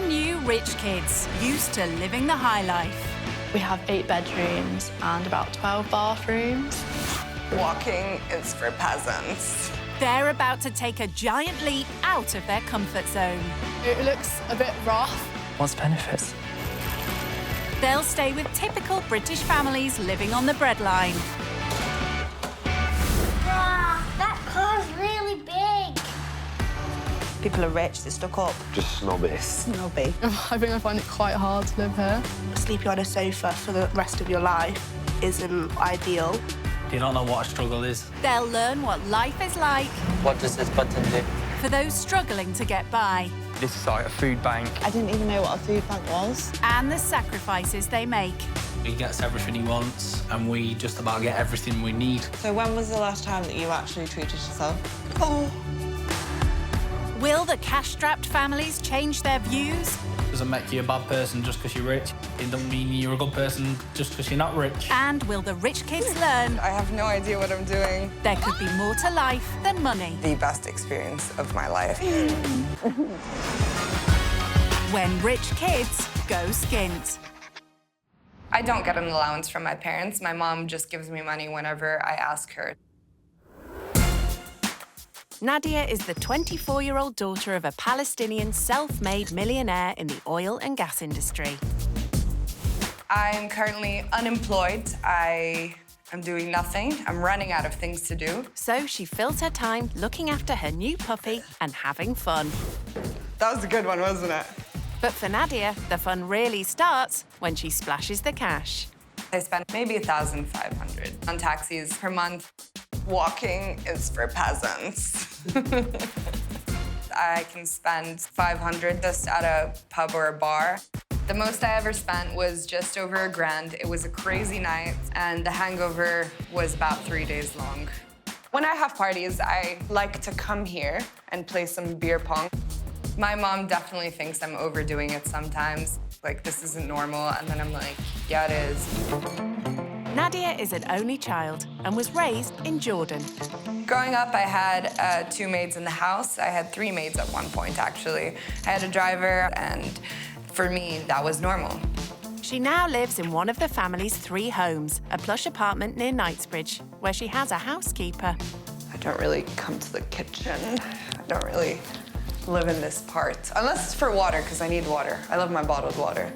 Brand new rich kids, used to living the high life. We have 8 bedrooms and about 12 bathrooms. Walking is for peasants. They're about to take a giant leap out of their comfort zone. It looks a bit rough. What's the benefits? They'll stay with typical British families living on the breadline. Wow, that car's really big. People are rich, they're stuck up. Just snobby. Snobby. I think I find it quite hard to live here. Sleeping on a sofa for the rest of your life isn't ideal. You don't know what a struggle is. They'll learn what life is like What does this button do? for those struggling to get by, This is like a food bank. I didn't even know what a food bank was. and the sacrifices they make. He gets everything he wants, and we just about get everything we need. So when was the last time that you actually treated yourself? Will the cash-strapped families change their views? Doesn't make you a bad person just because you're rich. It doesn't mean you're a good person just because you're not rich. And will the rich kids learn I have no idea what I'm doing. there could be more to life than money? The best experience of my life. When rich kids go skint. I don't get an allowance from my parents. My mom just gives me money whenever I ask her. Nadia is the 24-year-old daughter of a Palestinian self-made millionaire in the oil and gas industry. I'm currently unemployed. I am doing nothing. I'm running out of things to do. So she fills her time looking after her new puppy and having fun. That was a good one, wasn't it? But for Nadia, the fun really starts when she splashes the cash. I spend maybe 1,500 on taxis per month. Walking is for peasants. I can spend 500 just at a pub or a bar. The most I ever spent was just over $1,000. It was a crazy night, and the hangover was about 3 days long. When I have parties, I like to come here and play some beer pong. My mom definitely thinks I'm overdoing it sometimes. Like, this isn't normal, and then I'm like, yeah, it is. Nadia is an only child and was raised in Jordan. Growing up, I had 2 maids in the house. I had 3 maids at one point, actually. I had a driver, and for me, that was normal. She now lives in one of the family's 3 homes, a plush apartment near Knightsbridge, where she has a housekeeper. I don't really come to the kitchen. I don't really live in this part, unless it's for water, because I need water. I love my bottled water.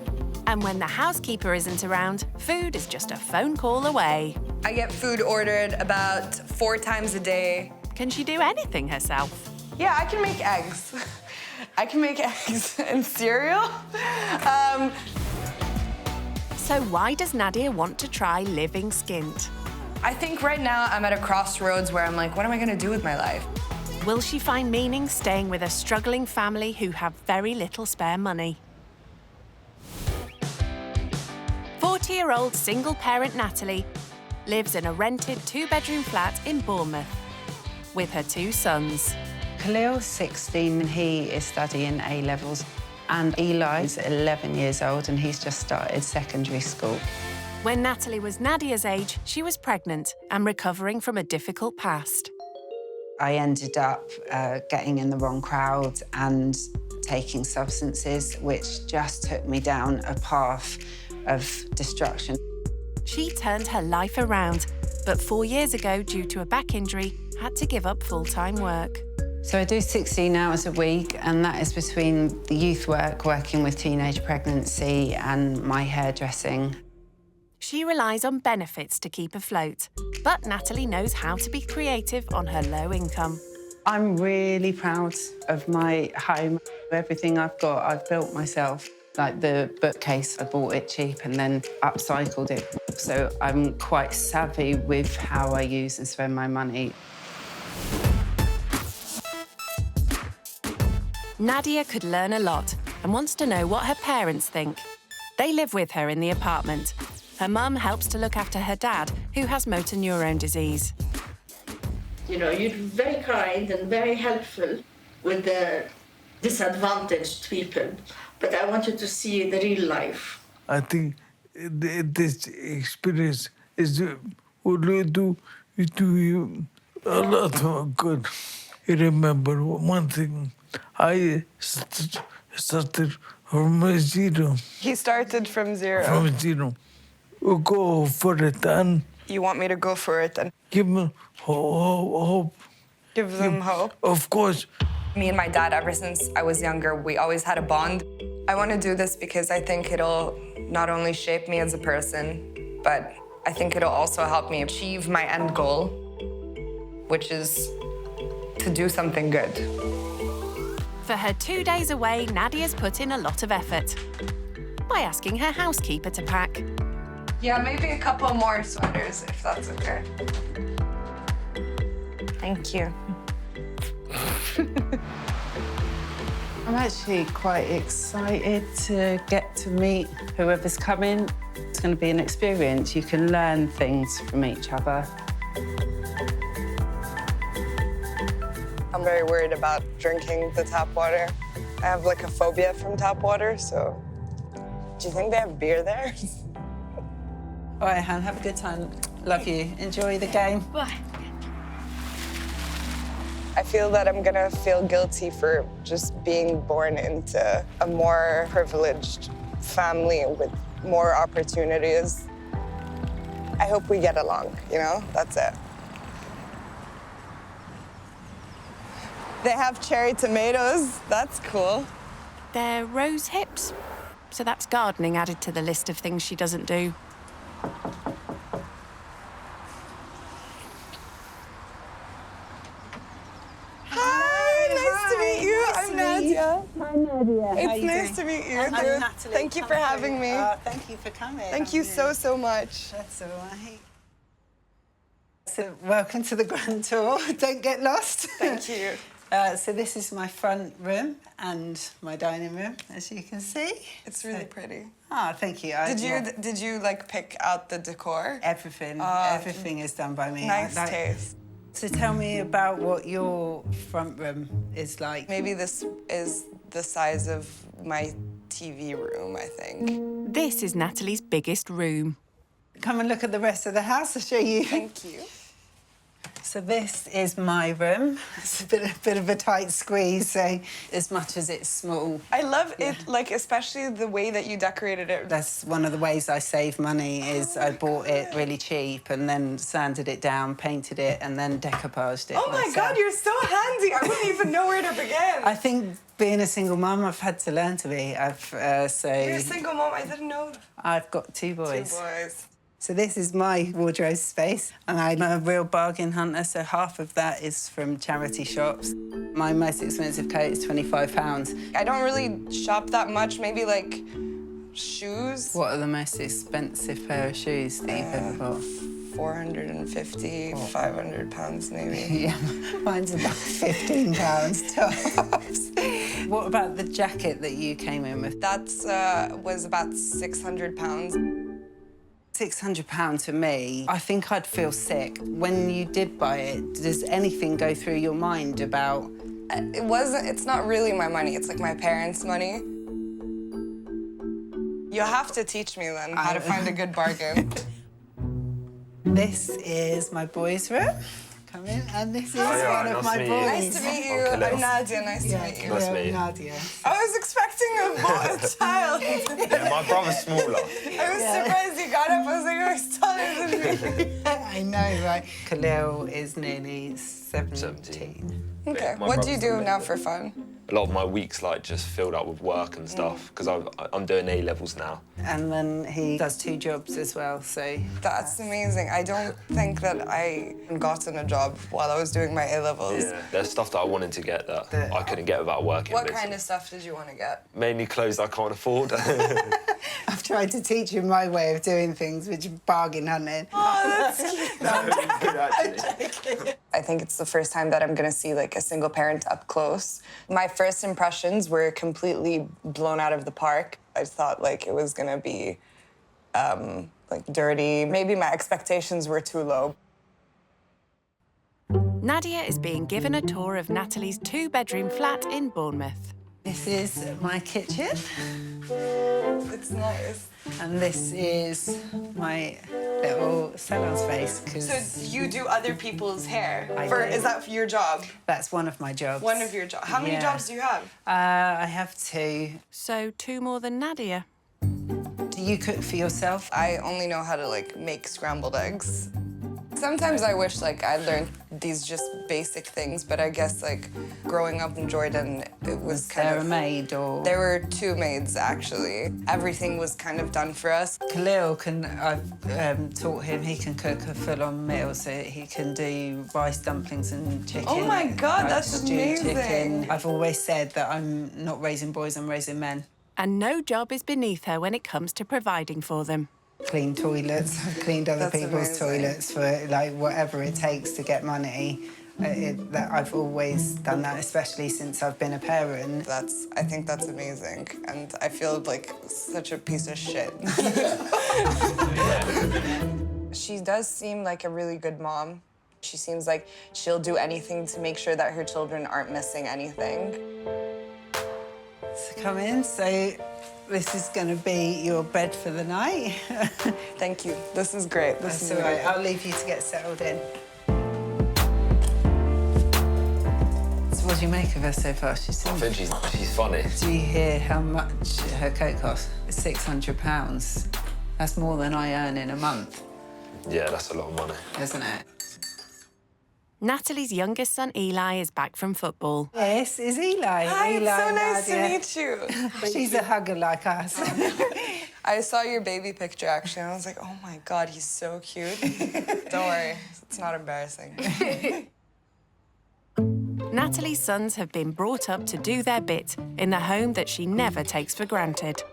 And when the housekeeper isn't around, food is just a phone call away. I get food ordered about 4 times a day. Can she do anything herself? Yeah, I can make eggs. I can make eggs and cereal. So why does Nadia want to try living skint? I think right now I'm at a crossroads where I'm like, what am I gonna do with my life? Will she find meaning staying with a struggling family who have very little spare money? 40-year-old single-parent Natalie lives in a rented 2-bedroom flat in Bournemouth with her 2 sons. Khalil's 16 and he is studying A-levels. And Eli's 11 years old and he's just started secondary school. When Natalie was Nadia's age, she was pregnant and recovering from a difficult past. I ended up getting in the wrong crowd and taking substances, which just took me down a path of destruction. She turned her life around, but 4 years ago, due to a back injury, had to give up full-time work. So I do 16 hours a week, and that is between the youth work, working with teenage pregnancy, and my hairdressing. She relies on benefits to keep afloat, but Natalie knows how to be creative on her low income. I'm really proud of my home. Everything I've got, I've built myself. Like the bookcase, I bought it cheap and then upcycled it. So I'm quite savvy with how I use and spend my money. Nadia could learn a lot and wants to know what her parents think. They live with her in the apartment. Her mum helps to look after her dad, who has motor neurone disease. You know, you're very kind and very helpful with the disadvantaged people, but I wanted to see the real life. I think this experience is will do you a lot of good. You remember one thing, I started from zero. He started from zero. From zero. We'll go for it and You want me to go for it and give them hope. give them hope? Of course. Me and my dad, ever since I was younger, we always had a bond. I want to do this because I think it'll not only shape me as a person, but I think it'll also help me achieve my end goal, which is to do something good. For her 2 days away, Nadia's put in a lot of effort by asking her housekeeper to pack. Yeah, maybe a couple more sweaters, if that's okay. Thank you. I'm actually quite excited to get to meet whoever's coming. It's going to be an experience. You can learn things from each other. I'm very worried about drinking the tap water. I have like a phobia from tap water, so... Do you think they have beer there? All right, Han, have a good time. Love you. Enjoy the game. Bye. I feel that I'm gonna feel guilty for just being born into a more privileged family with more opportunities. I hope we get along, you know? That's it. They have cherry tomatoes. That's cool. They're rose hips, so that's gardening added to the list of things she doesn't do. I'm Nadia. Hi, Nadia. It's nice to meet you. I'm Natalie. Thank you for having me. Thank you for coming. Thank you so much. That's all right. So, welcome to the Grand Tour. Don't get lost. Thank you. So this is my front room and my dining room, as you can see. It's really pretty. Oh, thank you. Did you like pick out the decor? Everything. Everything is done by me. Nice taste. So tell me about what your front room is like. Maybe this is the size of my TV room, I think. This is Natalie's biggest room. Come and look at the rest of the house. I'll show you. Thank you. So this is my room. It's a bit of a tight squeeze, so as much as it's small. I love it, like, especially the way that you decorated it. That's one of the ways I save money is I bought it really cheap and then sanded it down, painted it, and then decoupaged it Oh my myself. God, you're so handy. I wouldn't even know where to begin. I think being a single mum, I've had to learn to be. You're a single mom, I didn't know. I've got 2 boys. 2 boys. So this is my wardrobe space, and I'm a real bargain hunter, so half of that is from charity shops. My most expensive coat is £25. I don't really shop that much, maybe like shoes. What are the most expensive pair of shoes that you've ever bought? 450, 500 pounds maybe. Yeah, mine's about £15 tops. What about the jacket that you came in with? That was about 600 pounds. £600 to me, I think I'd feel sick. When you did buy it, does anything go through your mind about... It's not really my money, it's like my parents' money. You'll have to teach me then how to find a good bargain. This is my boys' room. Come in, and this is one of my boys. Nice to meet you. I'm Nadia, nice to meet you. Nice to meet you. Nadia. I was expecting a child. Yeah, my brother's smaller. I was surprised he got up. I was like, oh, he's taller than me. I know, right? Khalil is nearly 17. Okay, Yeah, my what do you brother's do now for fun? A lot of my week's like just filled up with work and stuff because I'm doing A-levels now. And then he does 2 jobs as well, so... That's amazing. I don't think that I gotten a job while I was doing my A-levels. Yeah, there's stuff that I wanted to get that I couldn't get without working. What kind of stuff did you want to get? Mainly clothes I can't afford. I've tried to teach him my way of doing things, which is bargain hunting. Oh, that's cute. Good, actually. I think it's the first time that I'm going to see, like, a single parent up close. My first impressions were completely blown out of the park. I thought, like, it was going to be, like, dirty. Maybe my expectations were too low. Nadia is being given a tour of Natalie's 2-bedroom flat in Bournemouth. This is my kitchen. It's nice. And this is my little salon space. So you do other people's hair? I do. Is that your job? That's one of my jobs. One of your jobs. How many jobs do you have? I have 2. So 2 more than Nadia. Do you cook for yourself? I only know how to, like, make scrambled eggs. Sometimes I wish, like, I learned these just basic things, but I guess, like, growing up in Jordan, it was kind of... a maid or...? There were 2 maids, actually. Everything was kind of done for us. Khalil I've taught him, he can cook a full-on meal, so he can do rice dumplings and chicken. Oh my God, like that's stewed amazing. Chicken. I've always said that I'm not raising boys, I'm raising men. And no job is beneath her when it comes to providing for them. Clean toilets. I've cleaned other That's people's amazing. toilets for, like, whatever it takes to get money. That I've always done that, especially since I've been a parent. I think that's amazing, and I feel like such a piece of shit. She does seem like a really good mom. She seems like she'll do anything to make sure that her children aren't missing anything. So come in, so this is going to be your bed for the night. Thank you. This is great. This is all right. great. I'll leave you to get settled in. So what do you make of her so far? I think she's funny. Do you hear how much her coat costs? £600. That's more than I earn in a month. Yeah, that's a lot of money. Isn't it? Natalie's youngest son, Eli, is back from football. Yes, is Eli. Hi, Eli, it's so nice Nadia. to meet you. She's a hugger like us. I saw your baby picture, actually, and I was like, oh my God, he's so cute. Don't worry, it's not embarrassing. Natalie's sons have been brought up to do their bit in the home that she never takes for granted.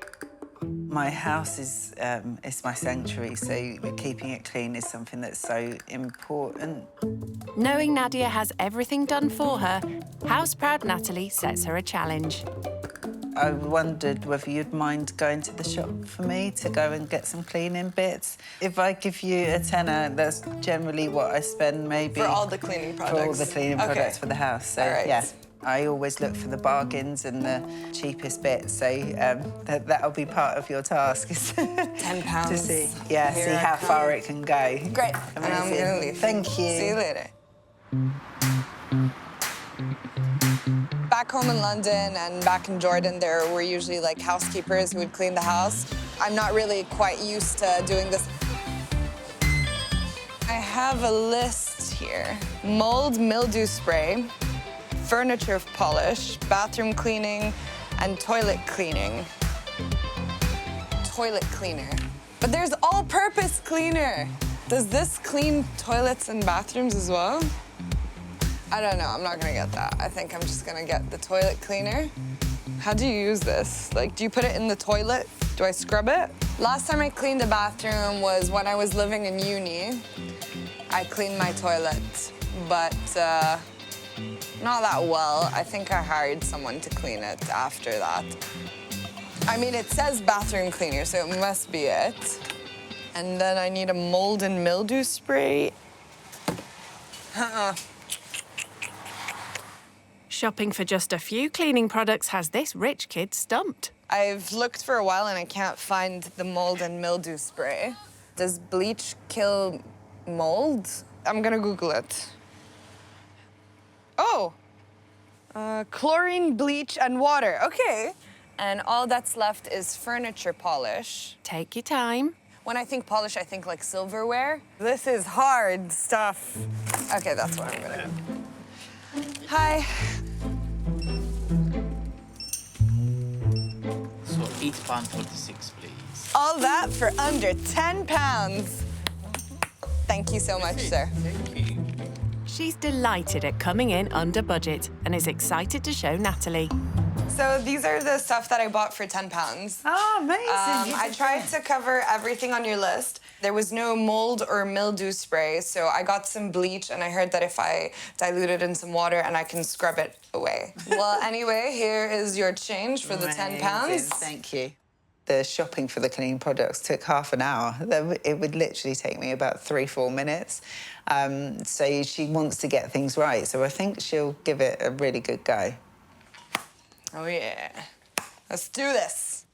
My house is my sanctuary, so keeping it clean is something that's so important. Knowing Nadia has everything done for her, house-proud Natalie sets her a challenge. I wondered whether you'd mind going to the shop for me to go and get some cleaning bits. If I give you a tenner, that's generally what I spend, maybe... For all the cleaning products? For all the cleaning products for the house. So, all right. yeah. I always look for the bargains and the cheapest bits, so that'll be part of your task. £10. To see, see how far it can go. Great. And I'm gonna leave. Thank you. See you later. Back home in London and back in Jordan, there were usually like housekeepers who would clean the house. I'm not really quite used to doing this. I have a list here. Mold mildew spray, furniture polish, bathroom cleaning, and toilet cleaning. Toilet cleaner. But there's all-purpose cleaner. Does this clean toilets and bathrooms as well? I don't know, I'm not gonna get that. I think I'm just gonna get the toilet cleaner. How do you use this? Like, do you put it in the toilet? Do I scrub it? Last time I cleaned a bathroom was when I was living in uni. I cleaned my toilet, but not that well. I think I hired someone to clean it after that. I mean, it says bathroom cleaner, so it must be it. And then I need a mold and mildew spray. Shopping for just a few cleaning products has this rich kid stumped. I've looked for a while and I can't find the mold and mildew spray. Does bleach kill mold? I'm gonna Google it. Oh, chlorine, bleach, and water. Okay. And all that's left is furniture polish. Take your time. When I think polish, I think like silverware. This is hard stuff. Okay, that's what I'm gonna do. Hi. So £8.46, please. All that for under £10. Thank you so much, sir. Thank you. She's delighted at coming in under budget and is excited to show Natalie. So these are the stuff that I bought for £10. Oh, amazing. I tried to cover everything on your list. There was no mold or mildew spray, so I got some bleach, and I heard that if I dilute it in some water, and I can scrub it away. Well, anyway, here is your change for the £10. Thank you. The shopping for the cleaning products took half an hour. It would literally take me about 3-4 minutes. So she wants to get things right, so I think she'll give it a really good go. Oh, yeah. Let's do this.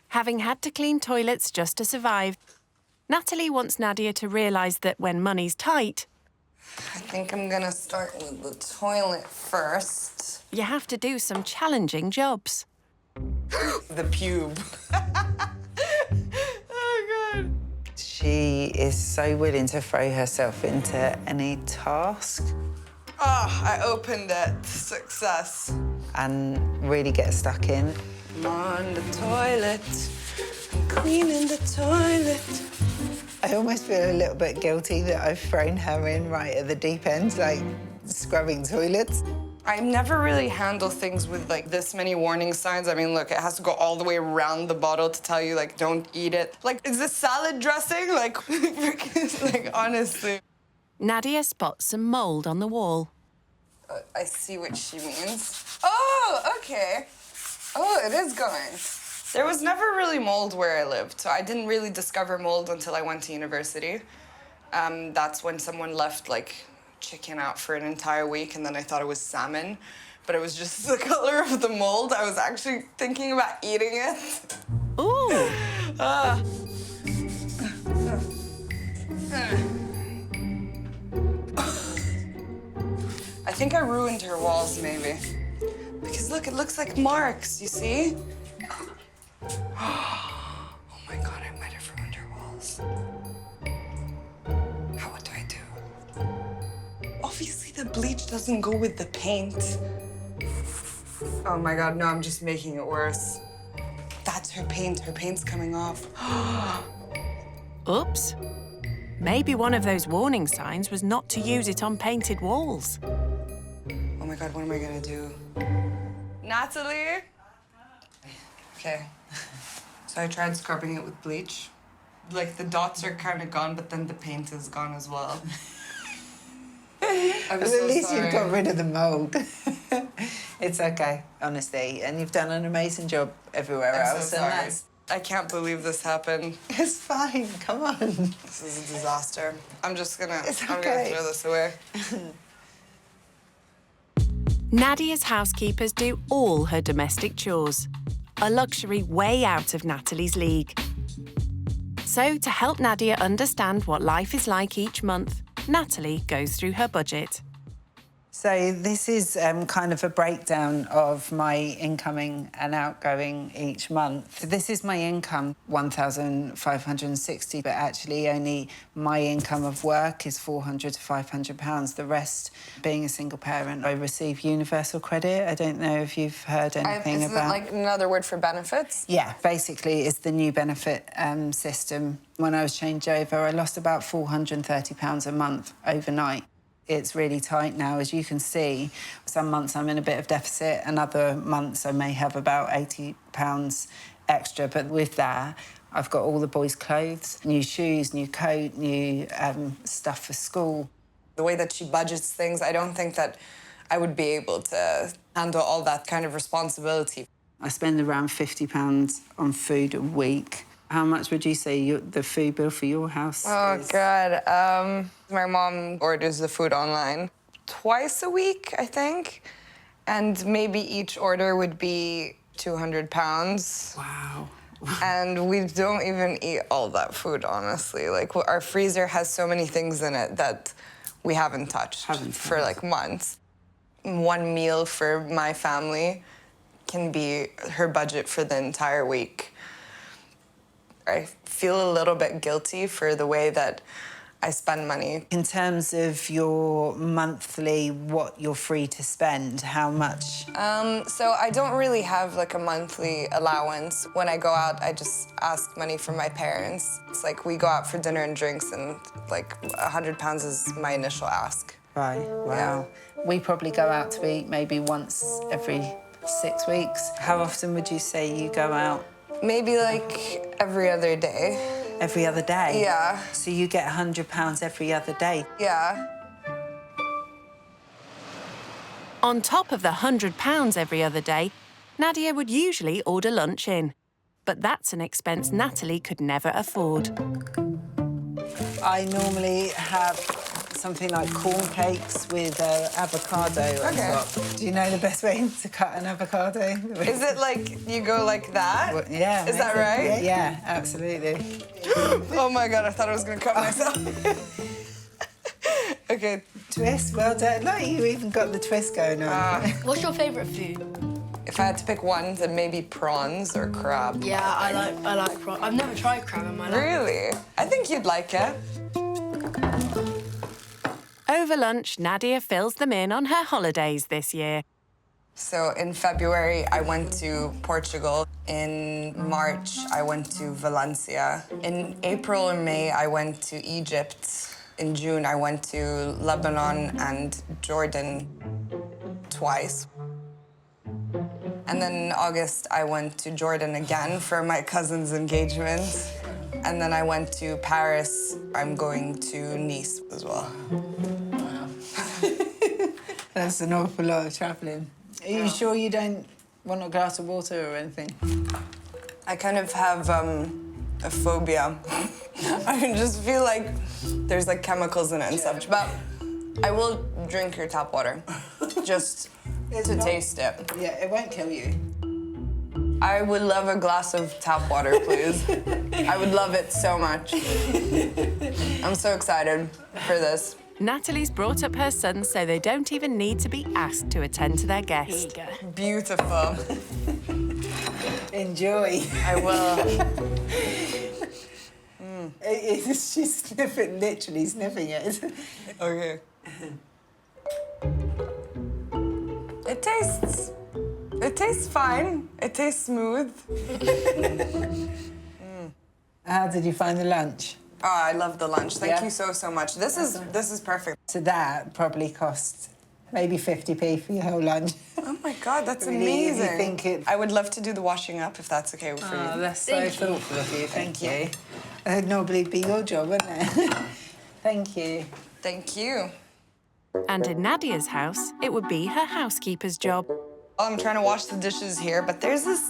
Having had to clean toilets just to survive, Natalie wants Nadia to realise that when money's tight, I think I'm gonna start with the toilet first. you have to do some challenging jobs. The pube. Oh, God. She is so willing to throw herself into any task. Oh, I opened it. Success. And really get stuck in. I'm on the toilet. I'm cleaning the toilet. I almost feel a little bit guilty that I've thrown her in right at the deep end, like scrubbing toilets. I never really handle things with like this many warning signs. I mean, look, it has to go all the way around the bottle to tell you, like, don't eat it. Like, is this salad dressing? Like, like, honestly. Nadia spots some mould on the wall. I see what she means. Oh, okay. Oh, it is going. There was never really mold where I lived, so I didn't really discover mold until I went to university. That's when someone left, like, chicken out for an entire week, and then I thought it was salmon, but it was just the color of the mold. I was actually thinking about eating it. Ooh! I think I ruined her walls, maybe. Because look, it looks like marks, you see? Oh my God, I might have ruined her walls. What do I do? Obviously, the bleach doesn't go with the paint. Oh my God, no, I'm just making it worse. That's her paint. Her paint's coming off. Oops. Maybe one of those warning signs was not to use it on painted walls. Oh my God, what am I gonna do? Natalie? Okay. So I tried scrubbing it with bleach. Like, the dots are kind of gone, but then the paint is gone as well. I'm Well, so at least sorry. you've got rid of the mould. It's okay, honestly. And you've done an amazing job everywhere I'm else. so and sorry. I can't believe this happened. It's fine, come on. This is a disaster. I'm just gonna, It's I'm gonna okay. throw this away. Nadia's housekeepers do all her domestic chores, a luxury way out of Natalie's league. So, to help Nadia understand what life is like each month, Natalie goes through her budget. So this is kind of a breakdown of my incoming and outgoing each month. This is my income, 1,560, but actually only my income of work is £400 to £500. The rest, being a single parent, I receive universal credit. I don't know if you've heard anything Is about... it like another word for benefits? Yeah, basically it's the new benefit system. When I was changed over, I lost about £430 a month overnight. It's really tight now, as you can see. Some months I'm in a bit of deficit, and other months I may have about £80 extra. But with that, I've got all the boys' clothes, new shoes, new coat, new stuff for school. The way that she budgets things, I don't think that I would be able to handle all that kind of responsibility. I spend around £50 on food a week. How much would you say the food bill for your house is? God. My mom orders the food online twice a week, I think. And maybe each order would be £200. Wow. And we don't even eat all that food, honestly. Like, our freezer has so many things in it that we haven't touched for, like, months. One meal for my family can be her budget for the entire week. I feel a little bit guilty for the way that I spend money. In terms of your monthly, what you're free to spend, how much? So I don't really have like a monthly allowance. When I go out, I just ask money from my parents. It's like we go out for dinner and drinks, and like £100 is my initial ask. Right, wow. We probably go out to eat maybe once every 6 weeks. How often would you say you go out? Maybe like every other day. Every other day? Yeah. So you get £100 every other day? Yeah. On top of the £100 every other day, Nadia would usually order lunch in. But that's an expense Natalie could never afford. I normally have something like corn cakes with avocado on top. Do you know the best way to cut an avocado? Is it like you go like that? Well, yeah. Is that right? Yeah, absolutely. Oh my God, I thought I was gonna cut myself. Okay. Twist, well done. Look, you even got the twist going on. What's your favourite food? If I had to pick one, then maybe prawns or crab. Yeah, I like prawns. I've never tried crab in my life. Really? I think you'd like it. Over lunch, Nadia fills them in on her holidays this year. So in February, I went to Portugal. In March, I went to Valencia. In April and May, I went to Egypt. In June, I went to Lebanon and Jordan twice. And then in August, I went to Jordan again for my cousin's engagement. And then I went to Paris. I'm going to Nice as well. Wow. That's an awful lot of travelling. Are you sure you don't want a glass of water or anything? I kind of have a phobia. I can just feel like there's like chemicals in it and stuff. But I will drink your tap water, just to taste it. Yeah, it won't kill you. I would love a glass of tap water, please. I would love it so much. I'm so excited for this. Natalie's brought up her sons so they don't even need to be asked to attend to their guest. Here you go. Beautiful. Enjoy. I will. She's sniffing, literally sniffing it. Okay. It tastes fine. It tastes smooth. How did you find the lunch? Oh, I love the lunch. Thank you so much. This is perfect. So that probably cost maybe 50p for your whole lunch. Oh my God, that's Really, amazing. you think it... I would love to do the washing up if that's okay for you. Oh, that's so thoughtful of you. Thank you. That'd normally be your job, wouldn't it? Thank you. Thank you. And in Nadia's house, it would be her housekeeper's job. I'm trying to wash the dishes here, but there's this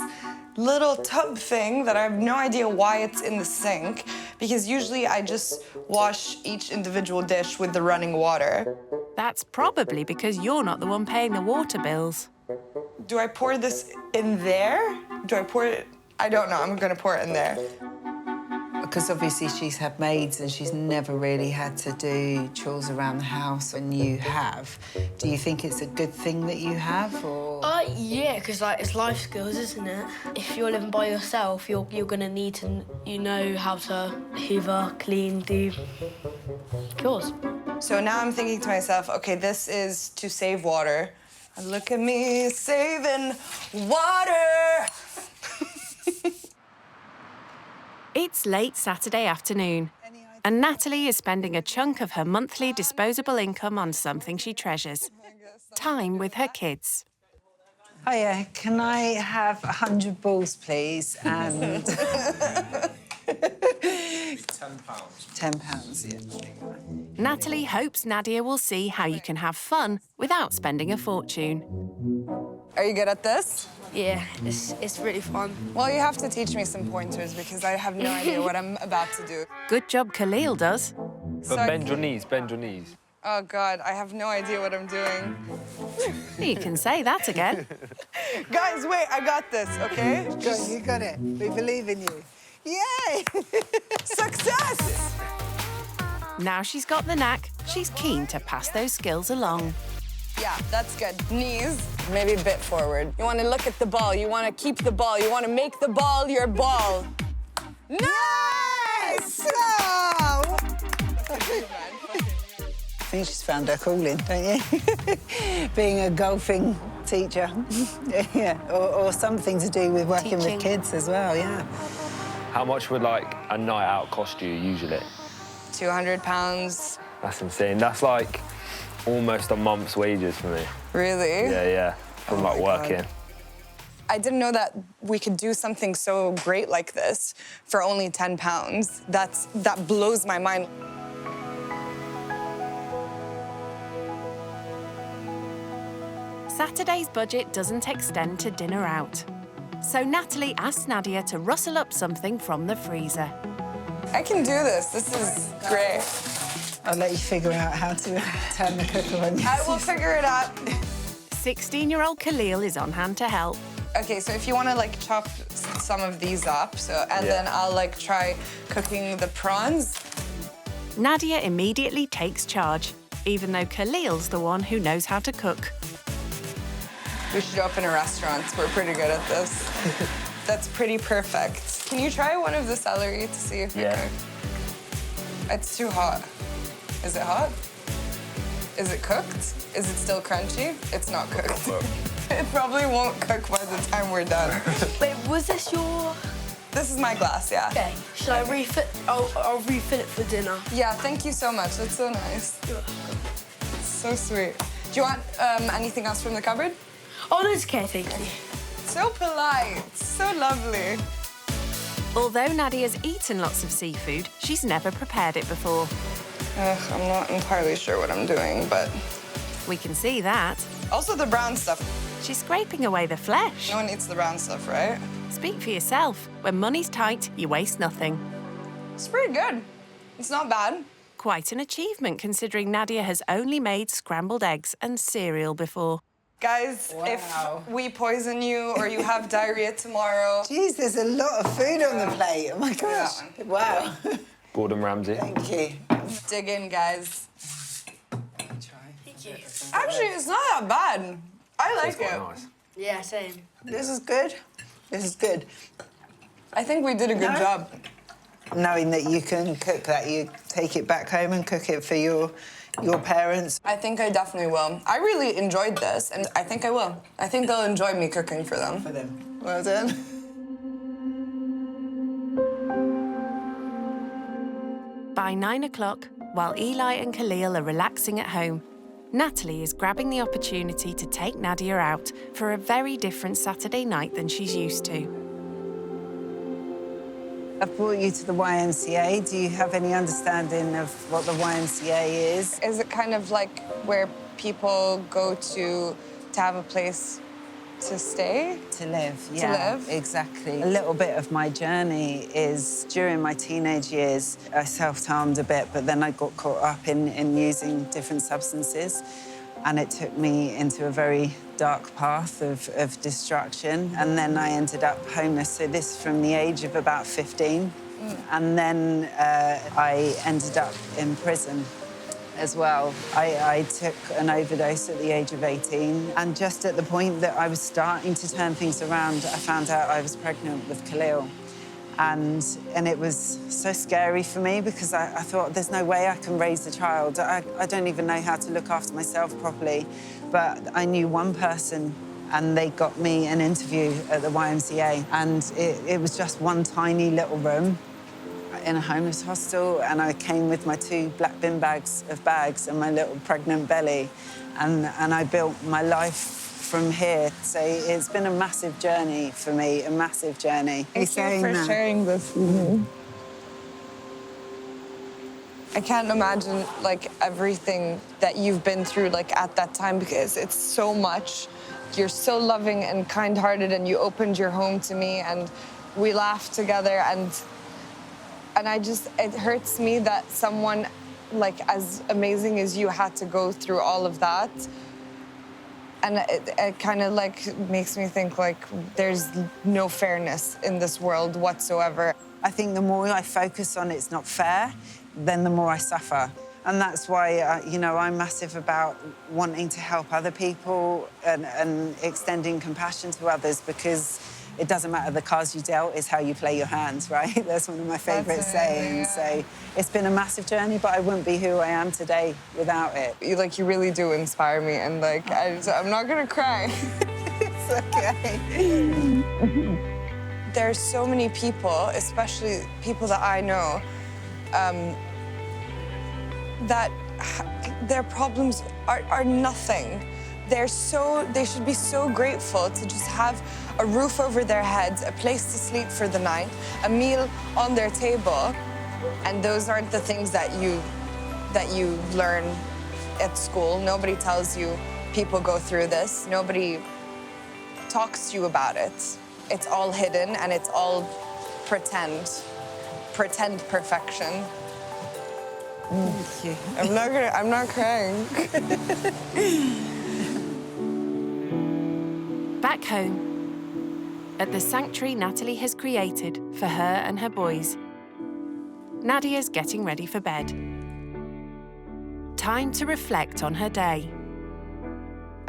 little tub thing that I have no idea why it's in the sink, because usually I just wash each individual dish with the running water. That's probably because you're not the one paying the water bills. Do I pour this in there? Do I pour it? I don't know. I'm gonna pour it in there. Because obviously she's had maids and she's never really had to do chores around the house, and you have. Do you think it's a good thing that you have, or...? Yeah, because like it's life skills, isn't it? If you're living by yourself, you're gonna need to, how to hoover, clean, do chores. So now I'm thinking to myself, okay, this is to save water. And look at me saving water. It's late Saturday afternoon, and Natalie is spending a chunk of her monthly disposable income on something she treasures: time with her kids. Hiya, can I have 100 balls, please, and... £10, yeah. Natalie hopes Nadia will see how you can have fun without spending a fortune. Are you good at this? Yeah, it's really fun. Well, you have to teach me some pointers because I have no idea what I'm about to do. Good job Khalil does. But bend your knees, bend your knees. Oh, God, I have no idea what I'm doing. You can say that again. Guys, wait, I got this, okay? Go, you got it. We believe in you. Yay! Success! Now she's got the knack, she's keen to pass those skills along. Yeah, that's good. Knees, maybe a bit forward. You want to look at the ball. You want to keep the ball. You want to make the ball your ball. Nice! Oh! I think she's found her calling, don't you? Being a golfing teacher. Yeah, or something to do with working with kids as well, yeah. How much would, like, a night out cost you usually? £200. That's insane. That's, like, almost a month's wages for me. Really? Yeah, from, like, working. God. I didn't know that we could do something so great like this for only £10. That blows my mind. Saturday's budget doesn't extend to dinner out. So Natalie asks Nadia to rustle up something from the freezer. I can do this. This is great. I'll let you figure out how to turn the cooker on. I will figure it out. 16-year-old Khalil is on hand to help. Okay, so if you want to like chop some of these up, then I'll like try cooking the prawns. Nadia immediately takes charge, even though Khalil's the one who knows how to cook. We should open a restaurant. We're pretty good at this. That's pretty perfect. Can you try one of the celery to see if it cooks? It's too hot. Is it hot? Is it cooked? Is it still crunchy? It's not cooked. It probably won't cook by the time we're done. Wait, was this your... This is my glass, yeah. Okay, should I refill? I'll refill it for dinner. Yeah, thank you so much. That's so nice. It's so sweet. Do you want anything else from the cupboard? Oh, no, it's okay, thank you. So polite, so lovely. Although Nadia's eaten lots of seafood, she's never prepared it before. I'm not entirely sure what I'm doing, but... We can see that. Also the brown stuff. She's scraping away the flesh. No one eats the brown stuff, right? Speak for yourself. When money's tight, you waste nothing. It's pretty good. It's not bad. Quite an achievement, considering Nadia has only made scrambled eggs and cereal before. Guys, if we poison you or you have diarrhea tomorrow... Jeez, there's a lot of food on the plate. Oh, my gosh. Wow. Gordon Ramsay. Thank you. Dig in, guys. Thank you. Actually, it's not that bad. I like it. Nice. Yeah, same. This is good. This is good. I think we did a good job. Knowing that you can cook that, you take it back home and cook it for your parents. I think I definitely will. I really enjoyed this, and I think I will. I think they'll enjoy me cooking for them. Well done. By 9 o'clock, while Eli and Khalil are relaxing at home, Natalie is grabbing the opportunity to take Nadia out for a very different Saturday night than she's used to. I've brought you to the YMCA. Do you have any understanding of what the YMCA is? Is it kind of like where people go to have a place to stay? To live, yeah. To live? Exactly. A little bit of my journey is during my teenage years, I self-harmed a bit, but then I got caught up in using different substances. And it took me into a very dark path of destruction. And then I ended up homeless. So this from the age of about 15. And then I ended up in prison as well. I took an overdose at the age of 18. And just at the point that I was starting to turn things around, I found out I was pregnant with Khalil. And it was so scary for me because I thought, there's no way I can raise a child. I don't even know how to look after myself properly. But I knew one person and they got me an interview at the YMCA. And it was just one tiny little room in a homeless hostel. And I came with my 2 black bin bags and my little pregnant belly. And I built my life from here. So it's been a massive journey for me, a massive journey. Thank you for sharing this with me. I can't imagine, like, everything that you've been through, like, at that time, because it's so much. You're so loving and kind-hearted, and you opened your home to me, and we laughed together, and it hurts me that someone, like, as amazing as you had to go through all of that. And it kind of, like, makes me think, like, there's no fairness in this world whatsoever. I think the more I focus on it's not fair, then the more I suffer. And that's why, you know, I'm massive about wanting to help other people and extending compassion to others, because it doesn't matter the cards you dealt, it's how you play your hands, right? That's one of my favourite sayings. Yeah. So it's been a massive journey, but I wouldn't be who I am today without it. You really do inspire me, and, like, I'm not gonna cry. It's okay. There's so many people, especially people that I know, that their problems are nothing. They should be so grateful to just have a roof over their heads, a place to sleep for the night, a meal on their table. And those aren't the things that you learn at school. Nobody tells you people go through this. Nobody talks to you about it. It's all hidden, and it's all pretend perfection. Thank you. I'm not crying. Back home, at the sanctuary Natalie has created for her and her boys, Nadia's getting ready for bed. Time to reflect on her day.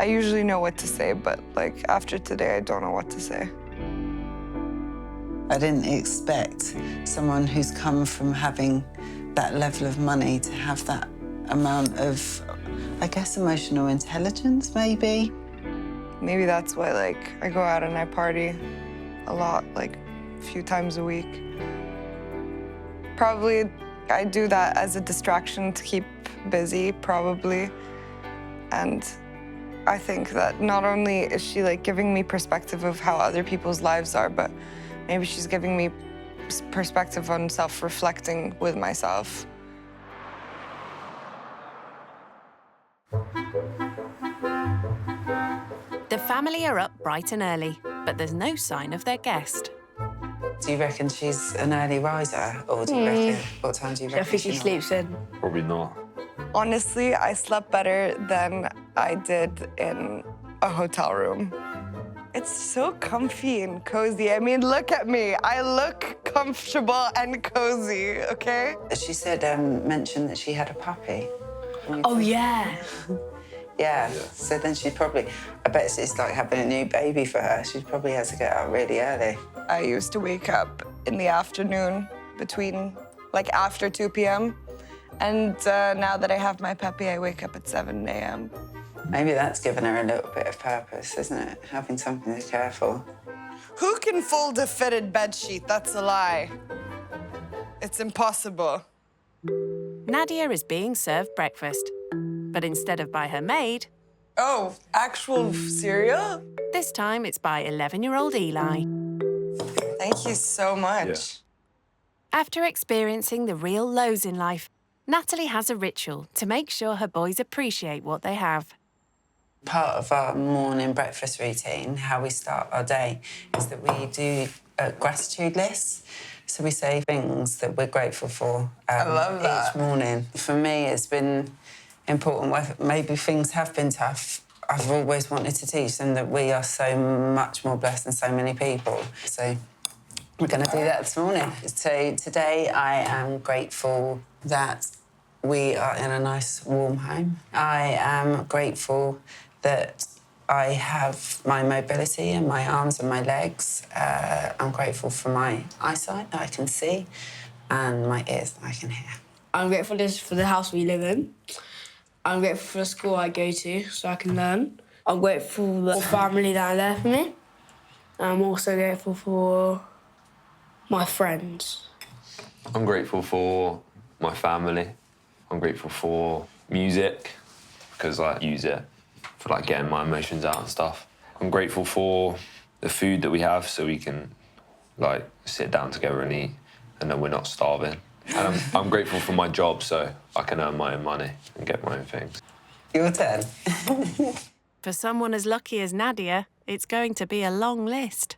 I usually know what to say, but like after today, I don't know what to say. I didn't expect someone who's come from having that level of money to have that amount of, I guess, emotional intelligence, maybe. Maybe that's why, like, I go out and I party a lot, like, a few times a week. Probably I do that as a distraction to keep busy, probably. And I think that not only is she, like, giving me perspective of how other people's lives are, but maybe she's giving me perspective on self-reflecting with myself. The family are up bright and early, but there's no sign of their guest. Do you reckon she's an early riser, or do you reckon, what time do you reckon I think she sleeps in. Probably not. Honestly, I slept better than I did in a hotel room. It's so comfy and cozy. I mean, look at me. I look comfortable and cozy, okay? She said, mentioned that she had a puppy. Oh, yeah. Yeah, so then she'd probably, I bet it's like having a new baby for her. She probably has to get up really early. I used to wake up in the afternoon between, like, after 2 p.m. And now that I have my puppy, I wake up at 7 a.m. Maybe that's given her a little bit of purpose, isn't it? Having something to care for. Who can fold a fitted bedsheet? That's a lie. It's impossible. Nadia is being served breakfast, but instead of by her maid... Oh, actual cereal? This time it's by 11-year-old Eli. Thank you so much. Yeah. After experiencing the real lows in life, Natalie has a ritual to make sure her boys appreciate what they have. Part of our morning breakfast routine, how we start our day, is that we do a gratitude list. So we say things that we're grateful for I love that. each morning. For me, it's been important. Maybe things have been tough. I've always wanted to teach them that we are so much more blessed than so many people. So we're going to do that this morning. So today I am grateful that we are in a nice, warm home. I am grateful that I have my mobility in my arms and my legs. I'm grateful for my eyesight that I can see and my ears that I can hear. I'm grateful for the house we live in. I'm grateful for the school I go to so I can learn. I'm grateful for the family that are there for me. I'm also grateful for my friends. I'm grateful for my family. I'm grateful for music, because I use it for, like, getting my emotions out and stuff. I'm grateful for the food that we have so we can, like, sit down together and eat, and then we're not starving. And I'm grateful for my job so I can earn my own money and get my own things. Your turn. For someone as lucky as Nadia, it's going to be a long list.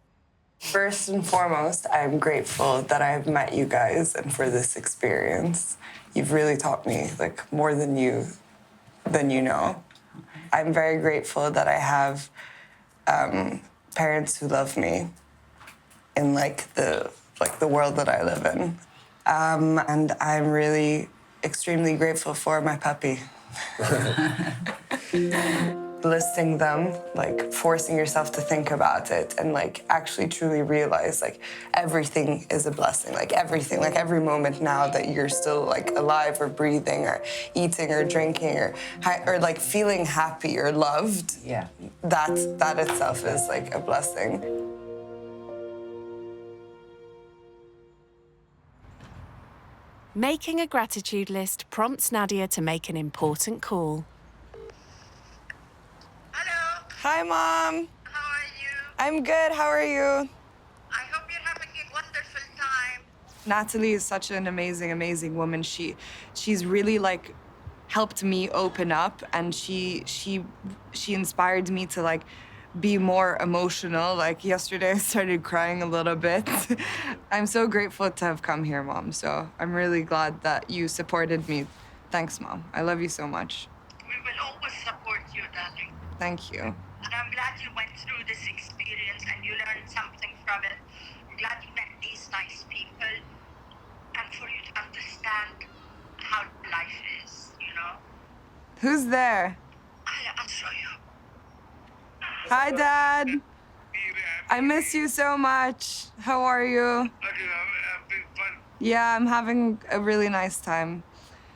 First and foremost, I'm grateful that I've met you guys and for this experience. You've really taught me, like, more than you know. I'm very grateful that I have parents who love me in, like, the world that I live in. And I'm really extremely grateful for my puppy. Listing them, like, forcing yourself to think about it and, like, actually truly realize, like, everything is a blessing. Like, everything, like, every moment now that you're still, like, alive or breathing or eating or drinking or like, feeling happy or loved. Yeah. That itself is, like, a blessing. Making a gratitude list prompts Nadia to make an important call. Hi, Mom. How are you? I'm good. How are you? I hope you're having a wonderful time. Natalie is such an amazing, amazing woman. She's really, like, helped me open up, and she inspired me to, like, be more emotional. Like, yesterday I started crying a little bit. I'm so grateful to have come here, Mom. So I'm really glad that you supported me Thanks, Mom. I love you so much. We will always support you, darling. Thank you. And I'm glad you went through this experience and you learned something from it. I'm glad you met these nice people and for you to understand how life is, you know? Who's there? I'll show you. Hi, Dad. I miss you so much. How are you? Yeah, I'm having a really nice time.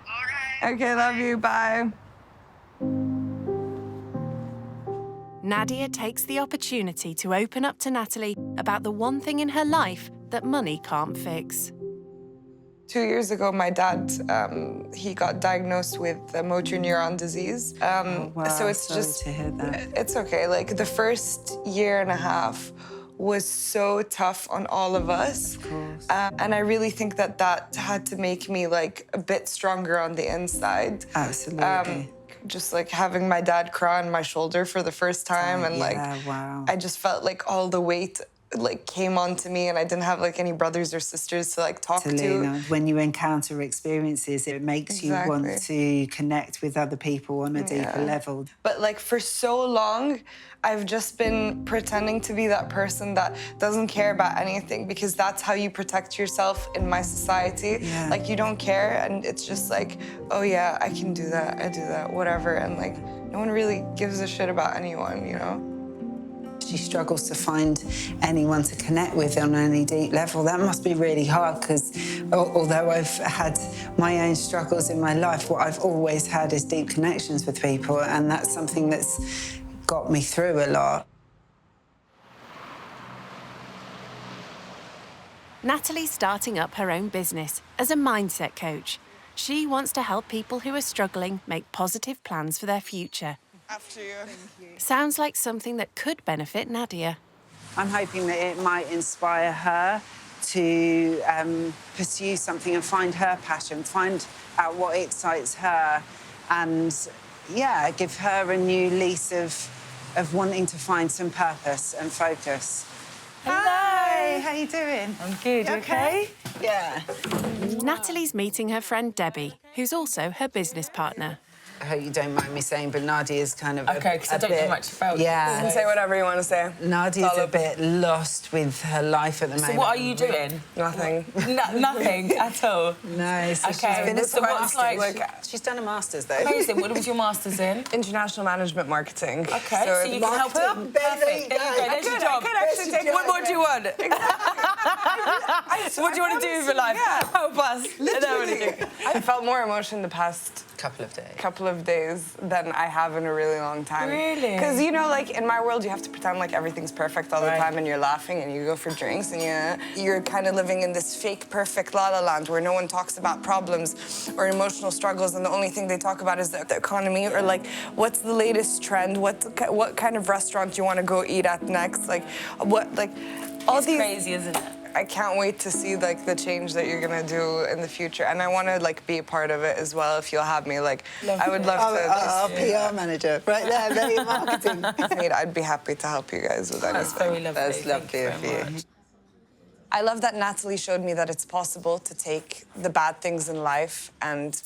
All right. Okay, love you. Bye. Nadia takes the opportunity to open up to Natalie about the one thing in her life that money can't fix. 2 years ago, my dad, he got diagnosed with motor neuron disease. So it's sorry just, to hear that. It's okay. Like the first year and a half was so tough on all of us. Of course. And I really think that that had to make me like a bit stronger on the inside. Absolutely. Just like having my dad cry on my shoulder for the first time, and like, wow. I just felt like all the weight like came onto me, and I didn't have like any brothers or sisters to like talk to. When you encounter experiences, it makes you want to connect with other people on a deeper level. But like for so long, I've just been pretending to be that person that doesn't care about anything, because that's how you protect yourself in my society. Like you don't care, and it's just like, oh yeah, I can do that, I do that, whatever. And like no one really gives a shit about anyone, you know? She struggles to find anyone to connect with on any deep level. That must be really hard, because although I've had my own struggles in my life, what I've always had is deep connections with people, and that's something that's got me through a lot. Natalie's starting up her own business as a mindset coach. She wants to help people who are struggling make positive plans for their future. After you. Sounds like something that could benefit Nadia. I'm hoping that it might inspire her to pursue something and find her passion, find out what excites her, and, yeah, give her a new lease of wanting to find some purpose and focus. Hi, how you doing? I'm good, you okay? Yeah. Natalie's meeting her friend Debbie, who's also her business partner. I hope you don't mind me saying, but Nadia's kind of okay, because I don't know much about it. Yeah. You can say whatever you want to say. Nadia's a bit lost with her life at the moment. So what are you doing? Nothing. Nothing at all? No, so okay. she's finished So what's like... She's done a master's, though. Amazing. What was your master's in? International management marketing. Okay, so you can help her? Perfect. There you go. There's your job. What more do you want? What do you want to do with your life? Help us. I felt more emotion the past couple of days than I have in a really long time. Really? Because, you know, like, in my world, you have to pretend like everything's perfect all the time, and you're laughing, and you go for drinks, and you're kind of living in this fake, perfect la-la land where no one talks about problems or emotional struggles, and the only thing they talk about is the economy, or, like, what's the latest trend, what kind of restaurant you want to go eat at next, like, what, like, all it's these... crazy, isn't it? I can't wait to see like the change that you're gonna do in the future, and I want to like be a part of it as well. If you'll have me, like, I would love to. Our PR manager, right there, very marketing. I'd be happy to help you guys with anything. That's very lovely. That's lovely of you. I love that Natalie showed me that it's possible to take the bad things in life and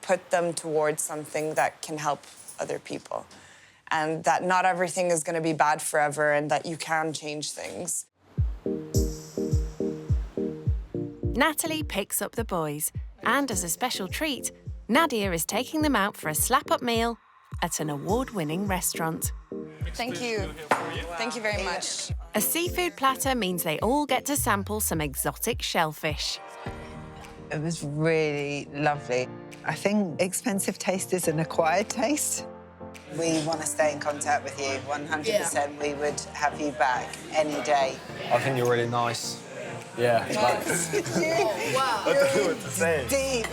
put them towards something that can help other people, and that not everything is going to be bad forever, and that you can change things. Natalie picks up the boys, and as a special treat, Nadia is taking them out for a slap-up meal at an award-winning restaurant. Thank you. Thank you very much. A seafood platter means they all get to sample some exotic shellfish. It was really lovely. I think expensive taste is an acquired taste. We want to stay in contact with you, 100%. Yeah. We would have you back any day. I think you're really nice. Yeah. Nice. Oh, wow. I don't know what to say. Deep.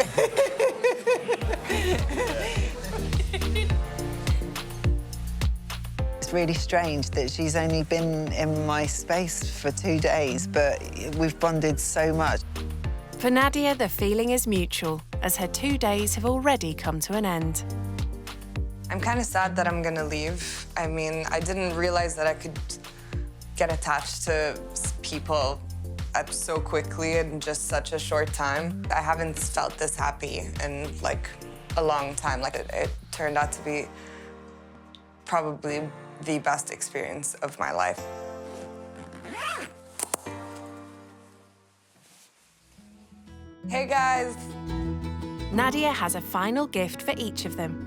It's really strange that she's only been in my space for 2 days, but we've bonded so much. For Nadia, the feeling is mutual, as her 2 days have already come to an end. I'm kind of sad that I'm gonna leave. I mean, I didn't realize that I could get attached to people at so quickly in just such a short time. I haven't felt this happy in like a long time. Like it turned out to be probably the best experience of my life. Hey guys! Nadia has a final gift for each of them.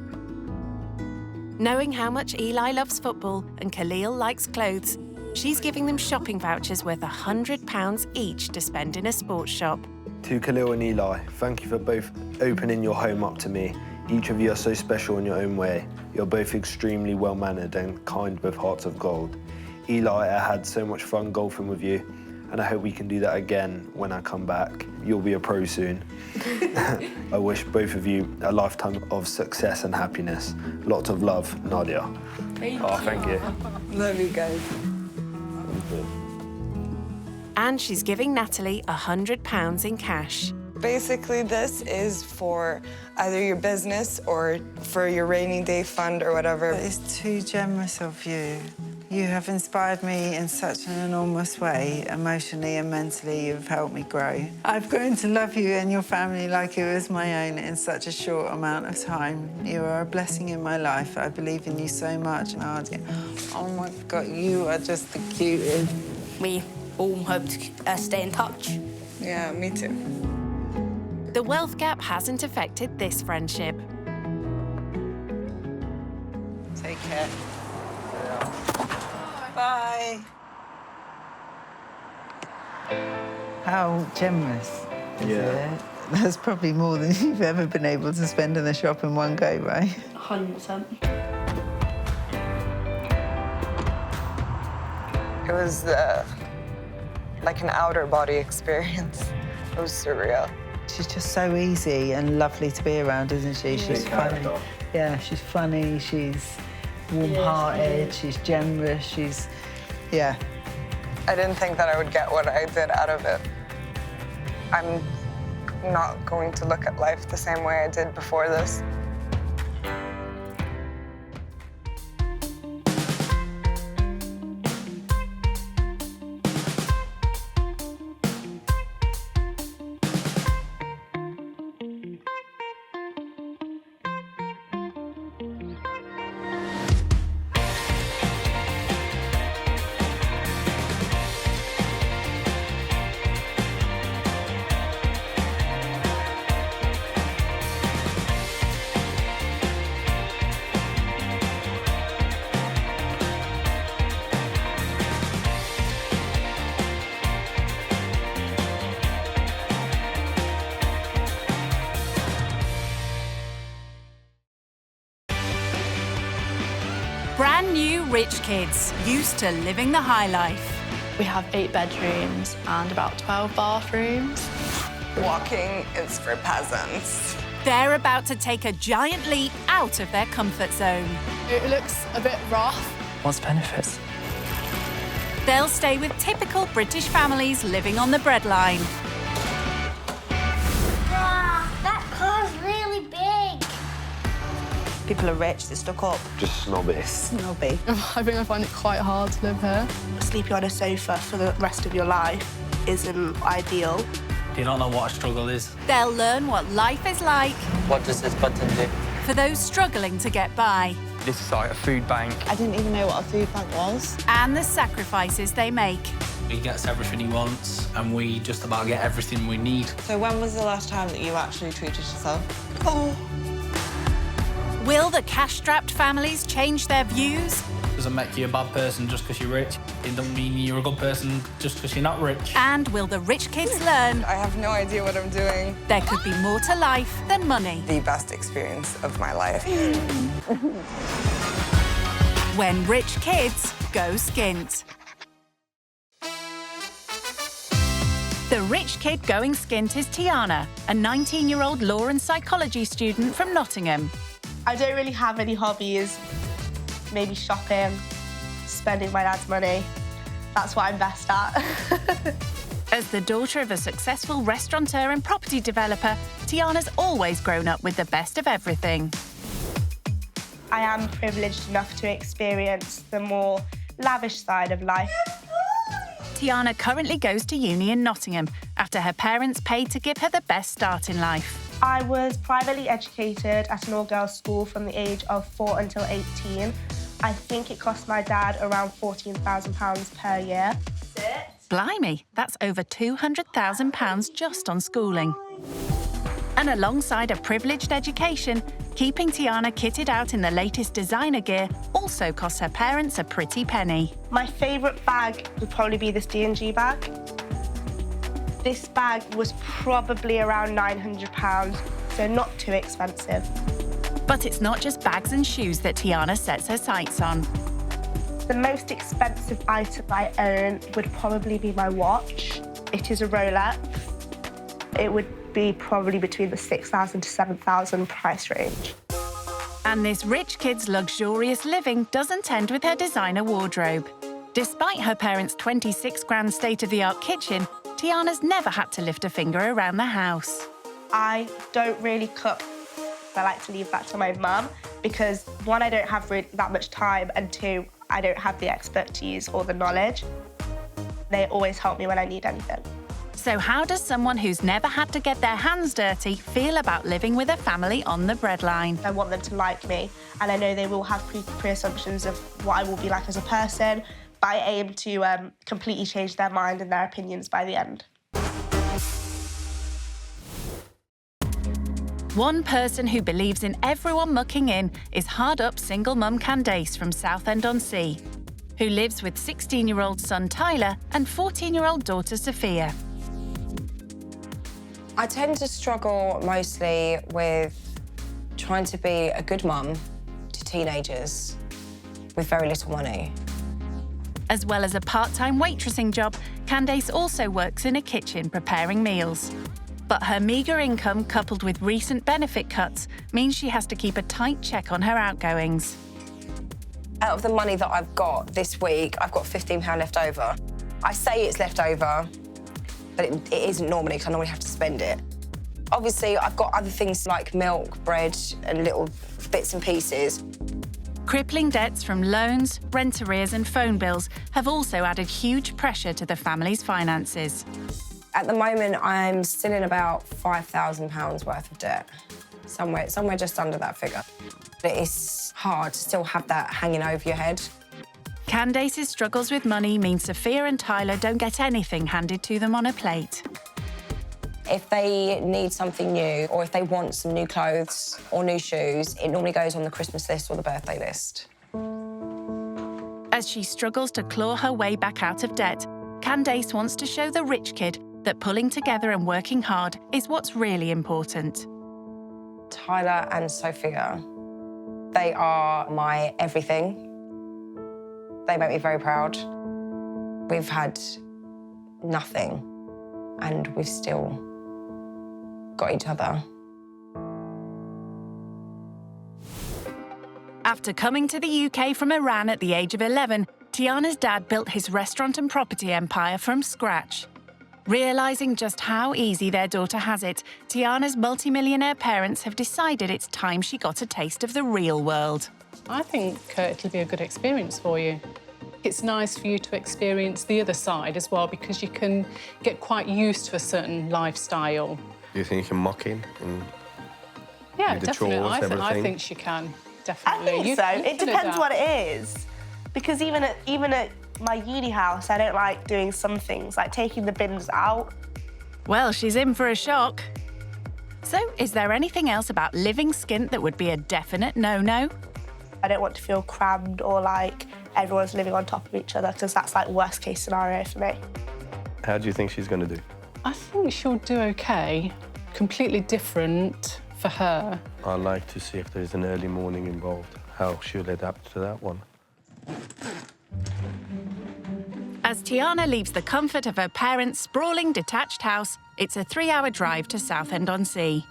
Knowing how much Eli loves football and Khalil likes clothes, she's giving them shopping vouchers worth £100 each to spend in a sports shop. To Khalil and Eli, thank you for both opening your home up to me. Each of you are so special in your own way. You're both extremely well-mannered and kind with hearts of gold. Eli, I had so much fun golfing with you, and I hope we can do that again when I come back. You'll be a pro soon. I wish both of you a lifetime of success and happiness. Lots of love, Nadia. Thank you. Love you guys. And she's giving Natalie £100 in cash. Basically, this is for either your business or for your rainy day fund or whatever. It's too generous of you. You have inspired me in such an enormous way, emotionally and mentally. You've helped me grow. I've grown to love you and your family like it was my own in such a short amount of time. You are a blessing in my life. I believe in you so much, Nadia. Oh my God, you are just the cutest. We all hope to stay in touch. Yeah, me too. The wealth gap hasn't affected this friendship. Take care. Bye. How generous is it? That's probably more than you've ever been able to spend in the shop in one go, right? 100%. It was like an outer body experience. It was surreal. She's just so easy and lovely to be around, isn't she? She's funny. Yeah, she's funny, she's warm-hearted, she's generous, she's... Yeah. I didn't think that I would get what I did out of it. I'm not going to look at life the same way I did before this. Brand new rich kids, used to living the high life. We have 8 bedrooms and about 12 bathrooms. Walking is for peasants. They're about to take a giant leap out of their comfort zone. It looks a bit rough. What's the benefits? They'll stay with typical British families living on the breadline. Wow, that car's really big. People are rich, they're stuck up. Just snobby. Snobby. I think I find it quite hard to live here. Sleeping on a sofa for the rest of your life isn't ideal. You don't know what a struggle is. They'll learn what life is like What does this button do? for those struggling to get by. This is like a food bank. I didn't even know what a food bank was. And the sacrifices they make. He gets everything he wants, and we just about get everything we need. So when was the last time that you actually treated yourself? Oh. Will the cash-strapped families change their views? Doesn't make you a bad person just because you're rich. It doesn't mean you're a good person just because you're not rich. And will the rich kids learn I have no idea what I'm doing. there could be more to life than money? The best experience of my life. When rich kids go skint. The rich kid going skint is Tiana, a 19-year-old law and psychology student from Nottingham. I don't really have any hobbies. Maybe shopping, spending my dad's money. That's what I'm best at. As the daughter of a successful restaurateur and property developer, Tiana's always grown up with the best of everything. I am privileged enough to experience the more lavish side of life. Tiana currently goes to uni in Nottingham after her parents paid to give her the best start in life. I was privately educated at an all-girls school from the age of 4 until 18. I think it cost my dad around £14,000 per year. Blimey, that's over £200,000 just on schooling. And alongside a privileged education, keeping Tiana kitted out in the latest designer gear also cost her parents a pretty penny. My favourite bag would probably be this D&G bag. This bag was probably around £900, so not too expensive. But it's not just bags and shoes that Tiana sets her sights on. The most expensive item I own would probably be my watch. It is a Rolex. It would be probably between the £6,000 to £7,000 price range. And this rich kid's luxurious living doesn't end with her designer wardrobe. Despite her parents' 26 grand state-of-the-art kitchen, Tiana's never had to lift a finger around the house. I don't really cook. I like to leave that to my mum because, one, I don't have really that much time, and two, I don't have the expertise or the knowledge. They always help me when I need anything. So how does someone who's never had to get their hands dirty feel about living with a family on the breadline? I want them to like me, and I know they will have pre-assumptions of what I will be like as a person, but I aim to completely change their mind and their opinions by the end. One person who believes in everyone mucking in is hard-up single mum Candace from Southend-on-Sea, who lives with 16-year-old son Tyler and 14-year-old daughter Sophia. I tend to struggle mostly with trying to be a good mum to teenagers with very little money. As well as a part-time waitressing job, Candace also works in a kitchen preparing meals. But her meagre income, coupled with recent benefit cuts, means she has to keep a tight check on her outgoings. Out of the money that I've got this week, I've got £15 left over. I say it's left over, but it isn't normally, because I normally have to spend it. Obviously, I've got other things like milk, bread, and little bits and pieces. Crippling debts from loans, rent arrears and phone bills have also added huge pressure to the family's finances. At the moment, I'm still in about £5,000 worth of debt. Somewhere just under that figure. But it's hard to still have that hanging over your head. Candace's struggles with money mean Sophia and Tyler don't get anything handed to them on a plate. If they need something new, or if they want some new clothes or new shoes, it normally goes on the Christmas list or the birthday list. As she struggles to claw her way back out of debt, Candace wants to show the rich kid that pulling together and working hard is what's really important. Tyler and Sophia, they are my everything. They make me very proud. We've had nothing, and we've still got each other. After coming to the UK from Iran at the age of 11, Tiana's dad built his restaurant and property empire from scratch. Realising just how easy their daughter has it, Tiana's multi-millionaire parents have decided it's time she got a taste of the real world. I think it'll be a good experience for you. It's nice for you to experience the other side as well, because you can get quite used to a certain lifestyle. Do you think you can muck in and yeah, do the definitely. chores, I think she can, definitely. I think so. It depends what it is. Because even at my uni house, I don't like doing some things, like taking the bins out. Well, she's in for a shock. So, is there anything else about living skint that would be a definite no-no? I don't want to feel crammed or like everyone's living on top of each other, because that's like worst case scenario for me. How do you think she's going to do? I think she'll do OK. Completely different for her. I'd like to see if there's an early morning involved, how she'll adapt to that one. As Tiana leaves the comfort of her parents' sprawling detached house, it's a 3-hour drive to Southend-on-Sea.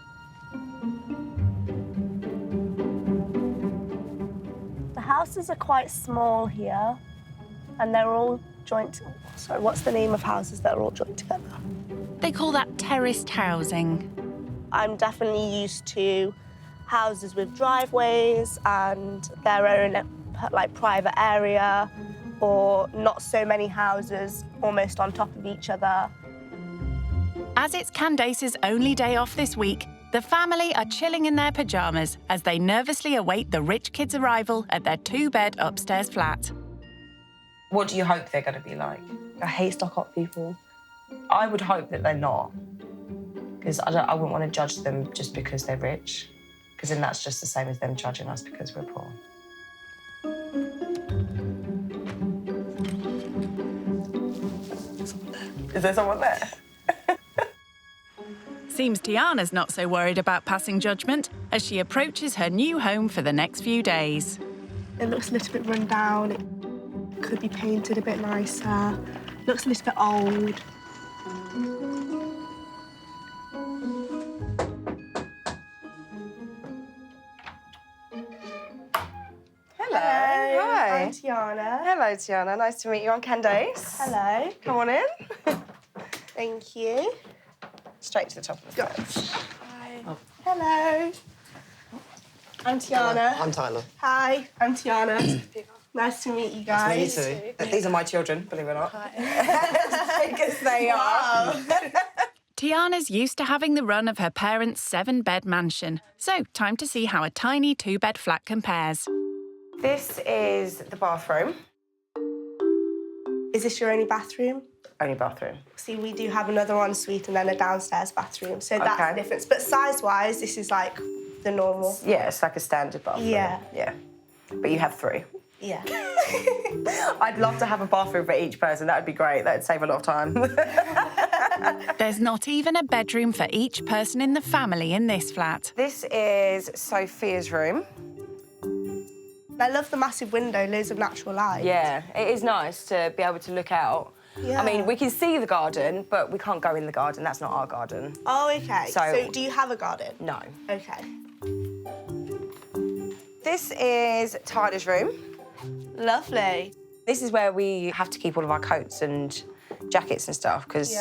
The houses are quite small here, and they're all joint... Sorry, what's the name of houses that are all joined together? They call that terraced housing. I'm definitely used to houses with driveways and their own, like, private area, or not so many houses almost on top of each other. As it's Candace's only day off this week, the family are chilling in their pyjamas as they nervously await the rich kids' arrival at their 2-bed upstairs flat. What do you hope they're going to be like? I hate stuck-up people. I would hope that they're not, because I wouldn't want to judge them just because they're rich, because then that's just the same as them judging us because we're poor. Is there someone there? Seems Tiana's not so worried about passing judgment as she approaches her new home for the next few days. It looks a little bit run down. It could be painted a bit nicer. Looks a little bit old. Hello. Hi. I'm Tiana. Hello, Tiana. Nice to meet you. I'm Candace. Hello. Come on in. Thank you. Straight to the top of the stairs. Hi. Oh. Hello. I'm Tiana. I'm Tyler. Hi, I'm Tiana. Nice to meet you guys. Nice to meet you too. These are my children, believe it or not. As big as they are. Tiana's used to having the run of her parents' 7-bed mansion, so time to see how a tiny 2-bed flat compares. This is the bathroom. Is this your only bathroom? Only bathroom. See, we do have another ensuite and then a downstairs bathroom, so that's the difference. But size-wise, this is like the normal. Yeah, it's like a standard bathroom. Yeah. Yeah. But you have 3. Yeah. I'd love to have a bathroom for each person. That would be great. That would save a lot of time. There's not even a bedroom for each person in the family in this flat. This is Sophia's room. I love the massive window, loads of natural light. Yeah, it is nice to be able to look out. Yeah. I mean, we can see the garden, but we can't go in the garden. That's not our garden. Oh, OK. So do you have a garden? No. OK. This is Tyler's room. Lovely. This is where we have to keep all of our coats and jackets and stuff, because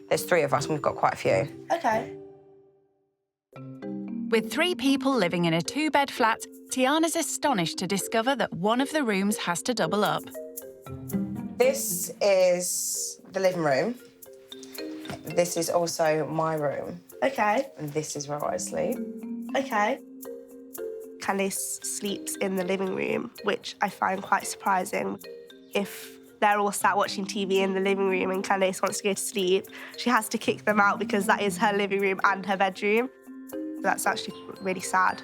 there's 3 of us and we've got quite a few. OK. With 3 people living in a 2-bed flat, Tiana's astonished to discover that one of the rooms has to double up. This is the living room. This is also my room. OK. And this is where I sleep. OK. Candace sleeps in the living room, which I find quite surprising. If they're all sat watching TV in the living room and Candace wants to go to sleep, she has to kick them out because that is her living room and her bedroom. That's actually really sad.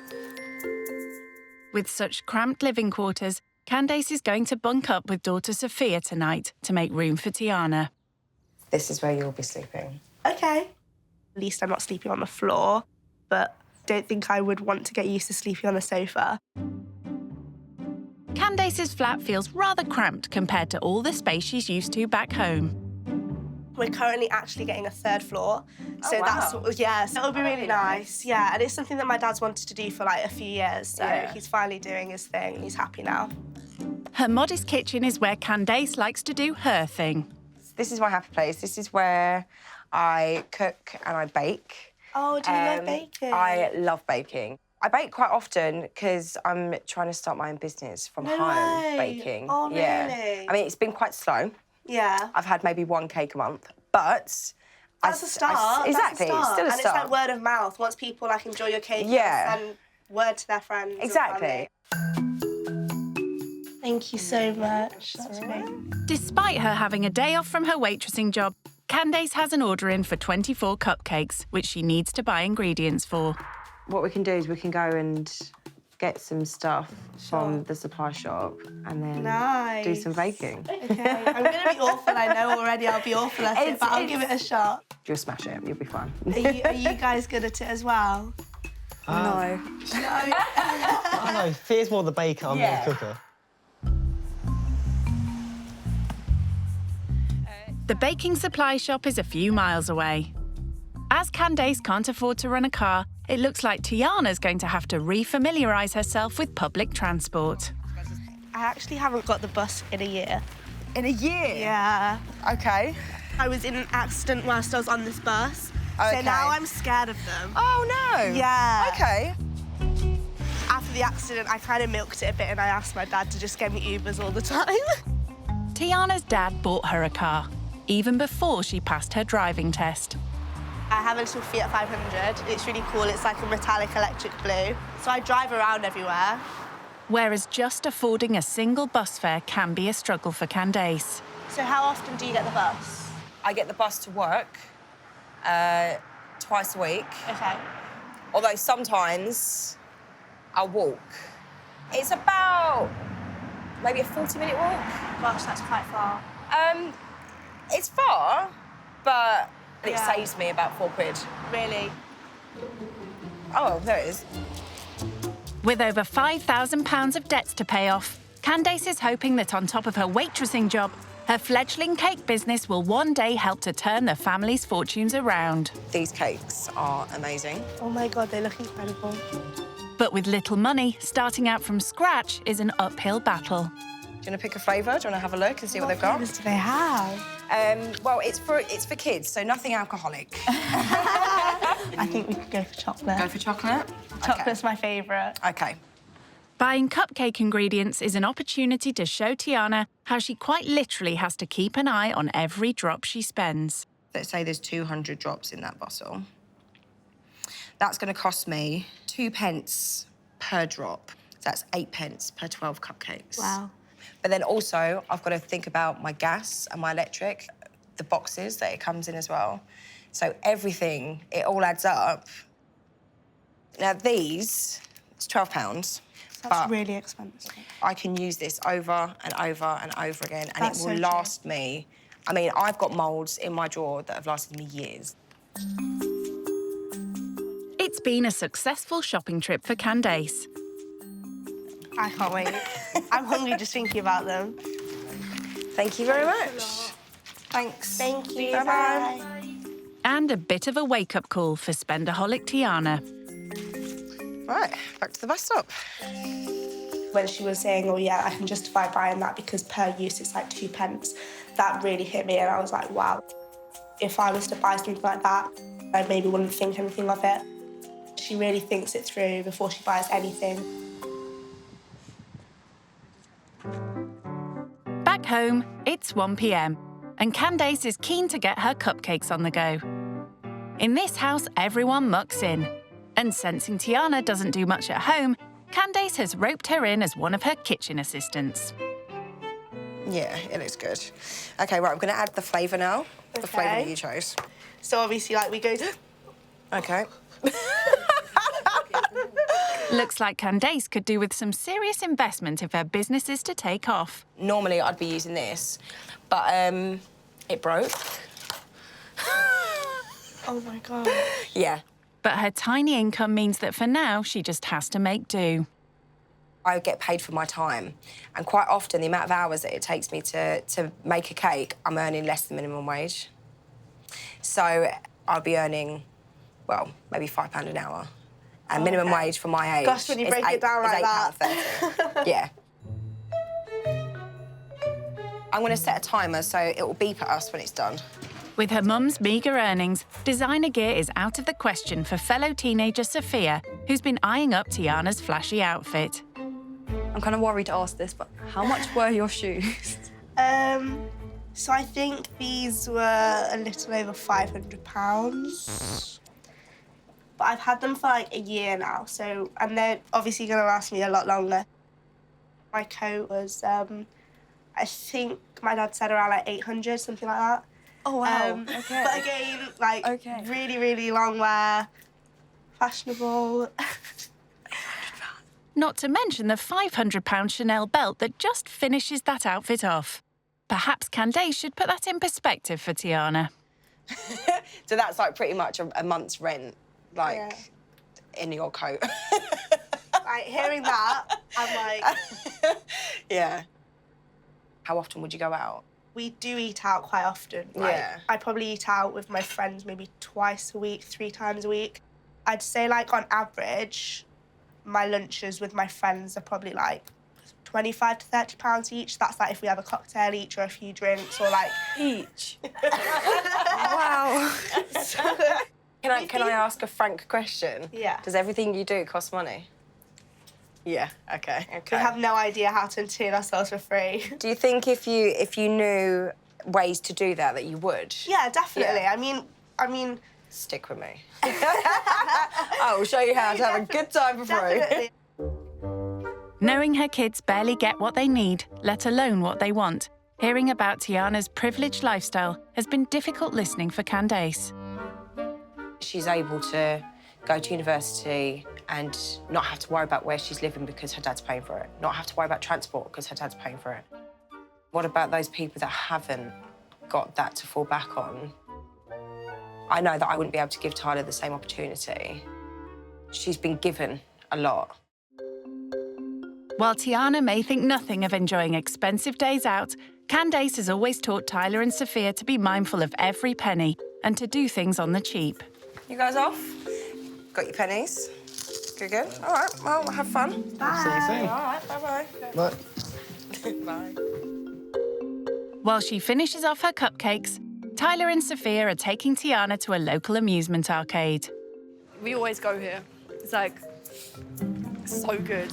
With such cramped living quarters, Candace is going to bunk up with daughter Sophia tonight to make room for Tiana. This is where you'll be sleeping. OK. At least I'm not sleeping on the floor, but don't think I would want to get used to sleeping on the sofa. Candace's flat feels rather cramped compared to all the space she's used to back home. We're currently actually getting a 3rd floor. So wow. So it'll be really nice. Yeah, and it's something that my dad's wanted to do for like a few years. So he's finally doing his thing and he's happy now. Her modest kitchen is where Candace likes to do her thing. This is my happy place. This is where I cook and I bake. Oh, do you love baking? I love baking. I bake quite often because I'm trying to start my own business from home baking. Oh, really? Yeah. I mean, it's been quite slow. Yeah. I've had maybe 1 cake a month, but that's a start. Exactly, That's a start. It's still a and start. it's like word of mouth. Once people like enjoy your cake, and word to their friends. Exactly. Thank you so much. That's great. Despite her having a day off from her waitressing job, Candace has an order in for 24 cupcakes, which she needs to buy ingredients for. What we can do is we can go and get some stuff from the supply shop and then do some baking. OK, I'm going to be awful, I know already. I'll be awful at it, but I'll give it a shot. You'll smash it, you'll be fine. Are you guys good at it as well? No. I know, Thea's more the baker, I'm more the cooker. The baking supply shop is a few miles away. As Candace can't afford to run a car, it looks like Tiana's going to have to re-familiarise herself with public transport. I actually haven't got the bus in a year. In a year? Yeah. OK. I was in an accident whilst I was on this bus, so now I'm scared of them. Oh, no. Yeah. OK. After the accident, I kind of milked it a bit and I asked my dad to just get me Ubers all the time. Tiana's dad bought her a car, even before she passed her driving test. I have a little Fiat 500. It's really cool. It's like a metallic electric blue. So I drive around everywhere. Whereas just affording a single bus fare can be a struggle for Candace. So how often do you get the bus? I get the bus to work twice a week. Okay. Although sometimes I'll walk. It's about maybe a 40-minute walk. Gosh, that's quite far. It's far, but it Yeah. saves me about £4. Really? Oh, there it is. With over £5,000 of debts to pay off, Candace is hoping that on top of her waitressing job, her fledgling cake business will one day help to turn the family's fortunes around. These cakes are amazing. Oh my God, they look incredible. But with little money, starting out from scratch is an uphill battle. Do you want to pick a flavour? Do you want to have a look and see what they've got? What flavours do they have? Well, it's for kids, so nothing alcoholic. I think we could go for chocolate. Go for chocolate? Chocolate's my favourite. OK. Buying cupcake ingredients is an opportunity to show Tiana how she quite literally has to keep an eye on every drop she spends. Let's say there's 200 drops in that bottle. That's going to cost me 2p per drop. So that's 8p per 12 cupcakes. Wow. But then also, I've got to think about my gas and my electric, the boxes that it comes in as well. So everything, it all adds up. Now these, it's £12. That's really expensive. I can use this over and over and over again, and That's it will so last me. I mean, I've got moulds in my drawer that have lasted me years. It's been a successful shopping trip for Candace. I can't wait. I'm hungry just thinking about them. Thank you very much. Thanks. Thank you. Bye-bye. And a bit of a wake-up call for spendaholic Tiana. Right, back to the bus stop. When she was saying, oh yeah, I can justify buying that because per use it's like 2p, that really hit me and I was like, wow. If I was to buy something like that, I maybe wouldn't think anything of it. She really thinks it through before she buys anything. Back home, it's 1 p.m, and Candace is keen to get her cupcakes on the go. In this house, everyone mucks in. And sensing Tiana doesn't do much at home, Candace has roped her in as one of her kitchen assistants. Yeah, it looks good. OK, right, I'm going to add the flavour now. The flavour that you chose. So obviously, like, we go to... OK. Looks like Candace could do with some serious investment if her business is to take off. Normally, I'd be using this, but it broke. Oh, my God. Yeah. But her tiny income means that for now, she just has to make do. I get paid for my time, and quite often the amount of hours that it takes me to make a cake, I'm earning less than minimum wage. So I'll be earning, well, maybe £5 an hour. And minimum wage for my age Gosh, when you is break it down like that. £8.30. Yeah. I'm going to set a timer so it will beep at us when it's done. With her mum's meagre earnings, designer gear is out of the question for fellow teenager Sophia, who's been eyeing up Tiana's flashy outfit. I'm kind of worried to ask this, but how much were your shoes? So I think these were a little over £500. But I've had them for like a year now, so, and they're obviously going to last me a lot longer. My coat was, I think my dad said around like 800, something like that. Oh, wow. Okay. But again, like, really, really long wear, fashionable. Not to mention the £500 Chanel belt that just finishes that outfit off. Perhaps Candace should put that in perspective for Tiana. So that's like pretty much a month's rent, like, in your coat. Like, hearing that, I'm like... Yeah. How often would you go out? We do eat out quite often. Like, Yeah. I probably eat out with my friends maybe twice a week, 3 times a week. I'd say, like, on average, my lunches with my friends are probably, like, £25 to £30 each. That's, like, if we have a cocktail each or a few drinks or, like... Each? Wow. Can I ask a frank question? Yeah. Does everything you do cost money? Yeah, okay. We have no idea how to entertain ourselves for free. Do you think if you knew ways to do that you would? Yeah, definitely. Yeah. I mean... Stick with me. I will show you how to have a good time for free. Definitely. Knowing her kids barely get what they need, let alone what they want, hearing about Tiana's privileged lifestyle has been difficult listening for Candace. She's able to go to university and not have to worry about where she's living because her dad's paying for it. Not have to worry about transport because her dad's paying for it. What about those people that haven't got that to fall back on? I know that I wouldn't be able to give Tyler the same opportunity. She's been given a lot. While Tiana may think nothing of enjoying expensive days out, Candace has always taught Tyler and Sophia to be mindful of every penny and to do things on the cheap. You guys off? Got your pennies? Good. All right, well, have fun. Bye. See you soon. All right, bye-bye. Bye. Bye. While she finishes off her cupcakes, Tyler and Sophia are taking Tiana to a local amusement arcade. We always go here. It's like so good.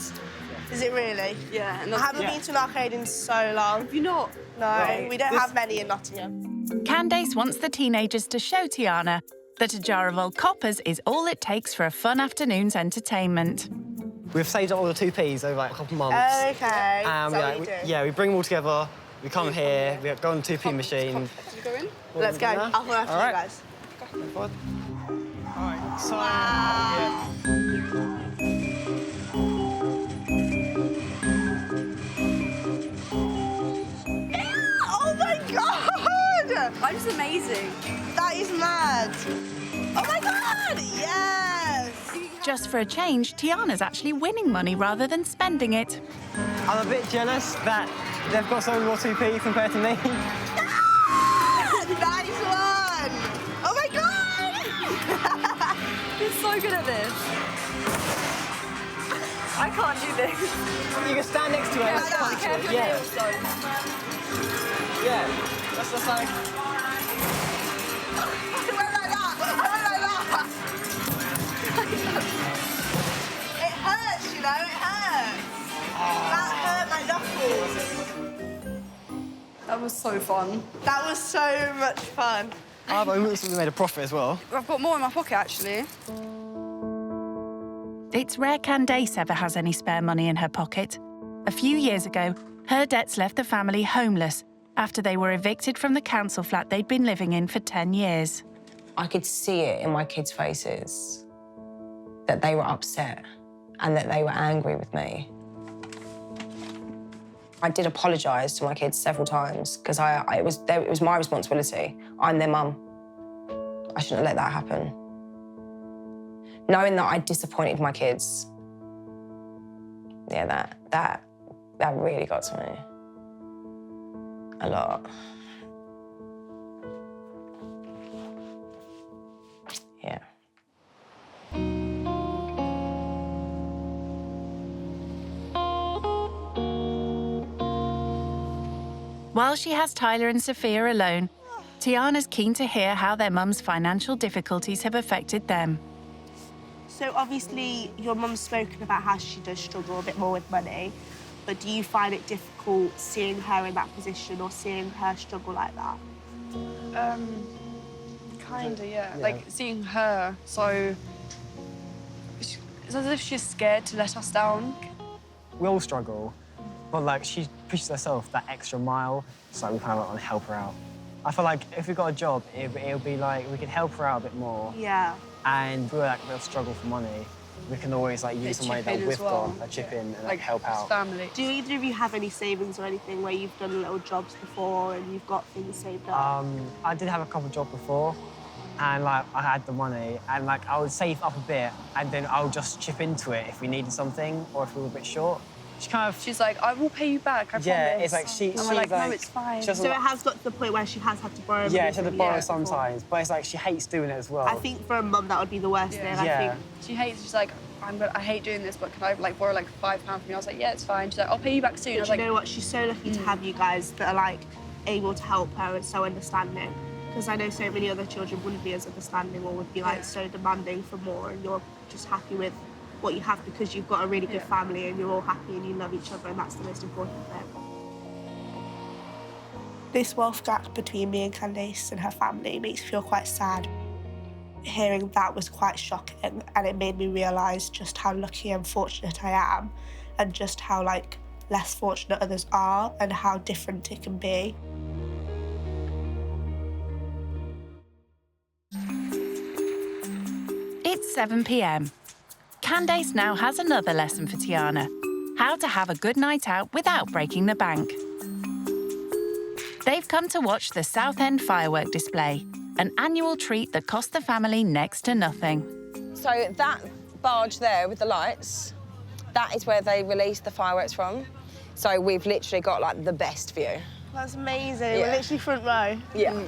Is it really? Yeah. I haven't been to an arcade in so long. Have you not? No, Right. we don't have many in Nottingham. Candace wants the teenagers to show Tiana that a jar of old coppers is all it takes for a fun afternoon's entertainment. We've saved up all the 2p's over like a couple of months. Okay. And So what you do? yeah, we bring them all together. We come here. We go on the 2p machine. Should we go in? Let's go. I'll follow after All you right. guys. All right. So. Oh my god! That is amazing. That is mad. Oh my god! Yes! Just for a change, Tiana's actually winning money rather than spending it. I'm a bit jealous that they've got so more 2p compared to me. Nice one! Oh my god! You're so good at this. I can't do this. You can stand next to it. Yeah, I don't care if your nails though. Yeah. That's like. I went like that! I went like that! It hurts, you know, it hurts. That hurt my knuckles. That was so fun. That was so much fun. I've almost made a profit as well. I've got more in my pocket actually. It's rare Candace ever has any spare money in her pocket. A few years ago, her debts left the family homeless after they were evicted from the council flat they'd been living in for 10 years. I could see it in my kids' faces that they were upset and that they were angry with me. I did apologise to my kids several times because it was my responsibility. I'm their mum. I shouldn't have let that happen. Knowing that I disappointed my kids, yeah, that really got to me. A lot. Yeah. While she has Tyler and Sophia alone, Tiana's keen to hear how their mum's financial difficulties have affected them. So obviously your mum's spoken about how she does struggle a bit more with money, but do you find it difficult seeing her in that position or seeing her struggle like that? Kinda, yeah. Like seeing her, so it's as if she's scared to let us down. We all struggle, but like she pushes herself that extra mile, so we kind of want to help her out. I feel like if we got a job, it'll be like we could help her out a bit more. Yeah. And if we're like we'll struggle for money, we can always like use some money that we've got, like chip in and like help out. Family. Do either of you have any savings or anything where you've done little jobs before and you've got things saved up? I did have a couple of jobs before, and like I had the money, and like I would save up a bit, and then I would just chip into it if we needed something or if we were a bit short. She's like, I will pay you back, I promise. Yeah, it's like she's like, no, like, it's fine. So it has got to the point where she has had to borrow money. Yeah, she had to from borrow you sometimes, but it's like she hates doing it as well. I think for a mum that would be the worst thing. I think She hates, she's like, I hate doing this, but can I like borrow like £5 from you? I was like, yeah, it's fine. She's like, I'll pay you back soon. I But was you like, know what? She's so lucky to have you guys that are like able to help her and so understanding. Because I know so many other children wouldn't be as understanding or would be like so demanding for more, and you're just happy with what you have because you've got a really good family and you're all happy and you love each other, and that's the most important thing. This wealth gap between me and Candace and her family makes me feel quite sad. Hearing that was quite shocking, and it made me realise just how lucky and fortunate I am, and just how less fortunate others are, and how different it can be. It's 7 p.m. Candace now has another lesson for Tiana: how to have a good night out without breaking the bank. They've come to watch the South End firework display, an annual treat that cost the family next to nothing. So that barge there with the lights, that is where they release the fireworks from. So we've literally got the best view. That's amazing. Yeah. We're literally front row. Yeah.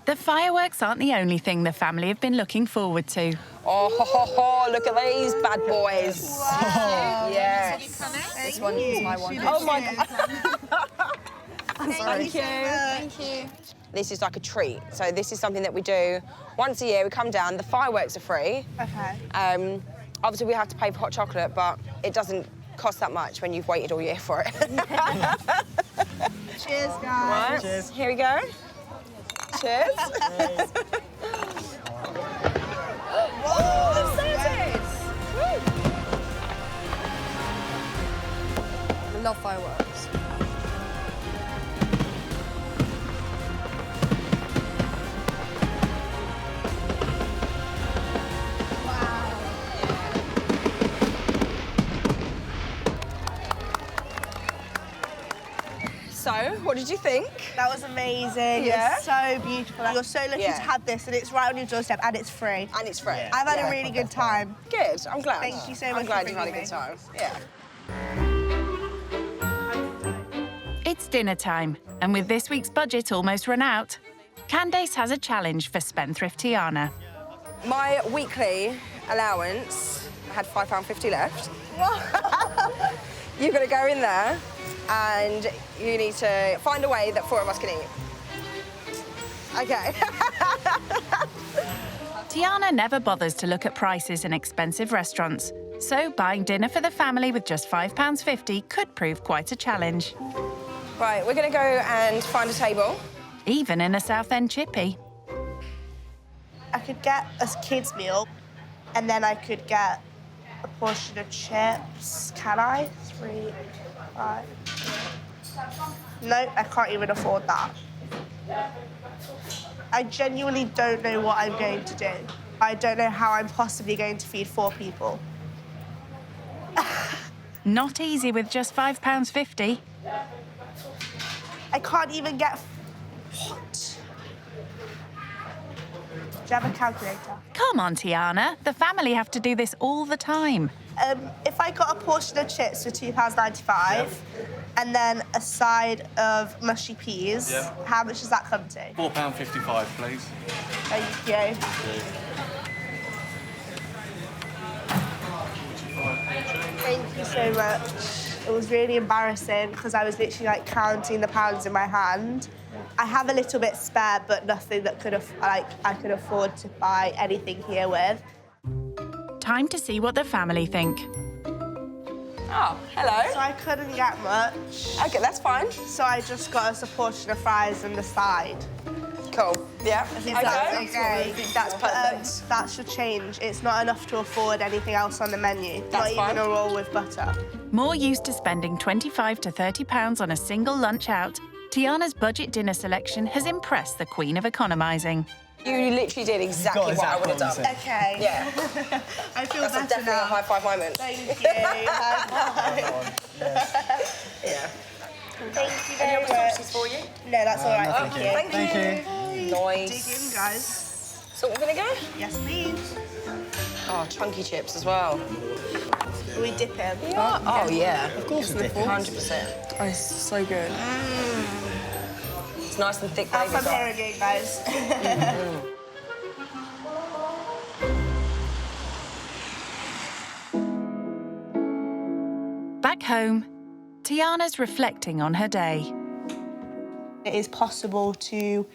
The fireworks aren't the only thing the family have been looking forward to. Oh, ho, ho, ho, look at these bad boys. Wow. Yes. This one is my one. Oh my God. Thank you. Thank you. This is like a treat. So this is something that we do once a year. We come down, the fireworks are free. Okay. Obviously we have to pay for hot chocolate, but it doesn't cost that much when you've waited all year for it. Cheers, guys. Right. Cheers. Here we go. Cheers. Oh, I'm excited. I love fireworks. So, what did you think? That was amazing. Yeah? It's so beautiful. You're so lucky to have this, and it's right on your doorstep, and it's free. And it's free. I've had a really good time. Good, I'm glad. Thank you so much I'm glad for you've had a bringing good me. time. Yeah. It's dinner time, and with this week's budget almost run out, Candace has a challenge for spendthrift Tiana. My weekly allowance, I had £5.50 left. You're going to go in there and you need to find a way that 4 of us can eat. Okay. Tiana never bothers to look at prices in expensive restaurants, so buying dinner for the family with just £5.50 could prove quite a challenge. Right, we're going to go and find a table. Even in a South End chippy. I could get a kid's meal, and then I could get a portion of chips. Can I? 3, 5. No, I can't even afford that. I genuinely don't know what I'm going to do. I don't know how I'm possibly going to feed 4 people. Not easy with just £5.50. I can't even get... What? Do you have a calculator? Come on, Tiana. The family have to do this all the time. If I got a portion of chips for £2.95 and then a side of mushy peas, how much does that come to? £4.55, please. Thank you. Thank you so much. It was really embarrassing because I was literally counting the pounds in my hand. I have a little bit spare, but nothing that I could afford to buy anything here with. Time to see what the family think. Oh, hello. So I couldn't get much. Okay, that's fine. So I just got us a portion of fries and the side. Cool. Yeah. I think that's okay. That's perfect. That should change. It's not enough to afford anything else on the menu. That's not even a roll with butter. More used to spending £25 to £30 on a single lunch out, Tiana's budget dinner selection has impressed the queen of economising. You literally did exactly what I would have done. Okay. Yeah. I feel That's better definitely now. a high five moment. Thank you. High five. Yeah. Thank you very much. For you? No, that's all right. no, Thank you. Thank you. Nice. Dig in, guys. Salt and vinegar? Yes, please. Oh, chunky chips as well. Are we dipping? Yeah. Oh, yeah. Of course we're dipping. 100%. Oh, it's so good. It's nice and thick. Have gravy some as here again, guys. Back home, Tiana's reflecting on her day. It is possible to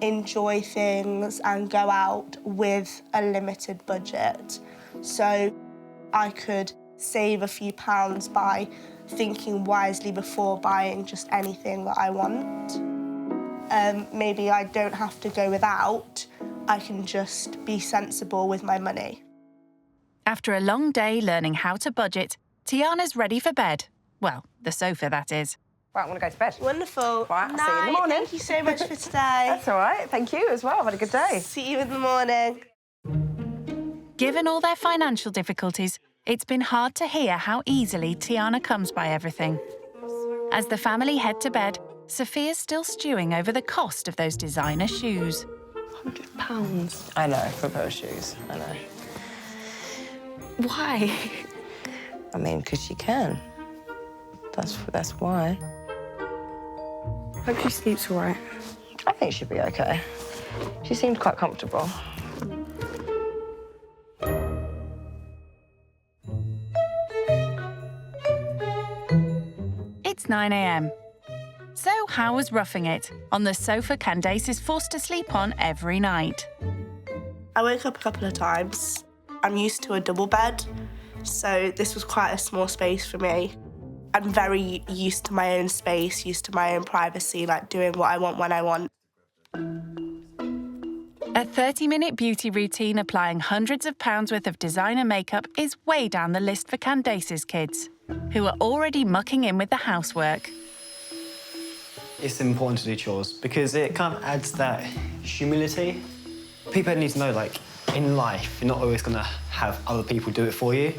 enjoy things and go out with a limited budget. So I could save a few pounds by thinking wisely before buying just anything that I want. Maybe I don't have to go without, I can just be sensible with my money. After a long day learning how to budget, Tiana's ready for bed. Well, the sofa, that is. Right, I want to go to bed. Wonderful. Right, I'll see you in the morning. Thank you so much for today. That's all right. Thank you as well. I've had a good day. See you in the morning. Given all their financial difficulties, it's been hard to hear how easily Tiana comes by everything. As the family head to bed, Sophia's still stewing over the cost of those designer shoes. £100. I know, for a pair of shoes. I know. Why? I mean, because she can. That's why. Hope she sleeps all right. I think she'll be okay. She seemed quite comfortable. It's 9 a.m. So how was roughing it? On the sofa Candace is forced to sleep on every night. I woke up a couple of times. I'm used to a double bed, so this was quite a small space for me. I'm very used to my own space, used to my own privacy, like doing what I want when I want. A 30-minute beauty routine applying hundreds of pounds worth of designer makeup is way down the list for Candace's kids, who are already mucking in with the housework. It's important to do chores because it kind of adds that humility. People need to know, like, in life, you're not always going to have other people do it for you.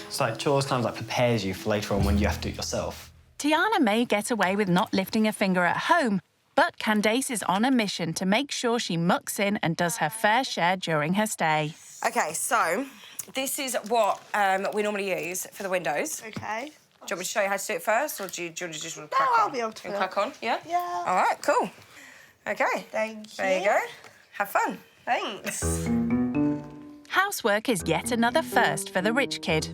So, like, chores kind of, like, prepares you for later on when you have to do it yourself. Tiana may get away with not lifting a finger at home, but Candace is on a mission to make sure she mucks in and does her fair share during her stay. OK, so this is what we normally use for the windows. OK. Do you want me to show you how to do it first, or do you just want to No, crack on? I'll be able to. You crack on, yeah? Yeah. All right, cool. OK. Thank you. There you go. Have fun. Thanks. Housework is yet another first for the rich kid.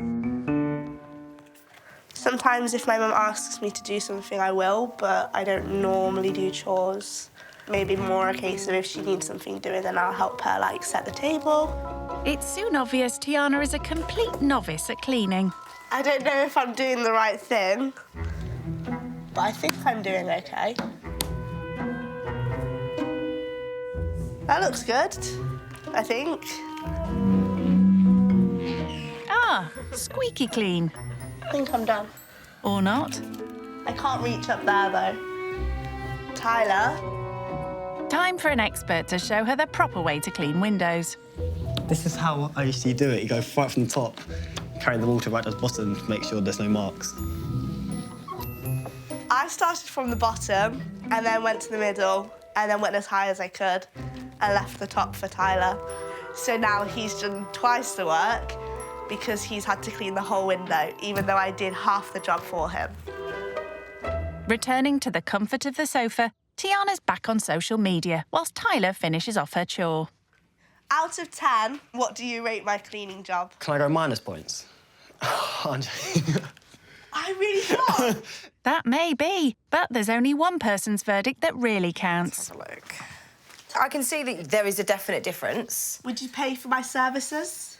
Sometimes if my mum asks me to do something, I will, but I don't normally do chores. Maybe more a case of if she needs something doing, then I'll help her, like, set the table. It's soon obvious Tiana is a complete novice at cleaning. I don't know if I'm doing the right thing, but I think I'm doing OK. That looks good, I think. Ah, squeaky clean. I think I'm done. Or not. I can't reach up there, though. Tyler? Time for an expert to show her the proper way to clean windows. This is how I used to do it. You go right from the top, carry the water right to the bottom to make sure there's no marks. I started from the bottom and then went to the middle and then went as high as I could and left the top for Tyler. So now he's done twice the work because he's had to clean the whole window, even though I did half the job for him. Returning to the comfort of the sofa, Tiana's back on social media whilst Tyler finishes off her chore. Out of 10, what do you rate my cleaning job? Can I go minus points? I really can't. That may be, but there's only one person's verdict that really counts. Let's have a look. I can see that there is a definite difference. Would you pay for my services?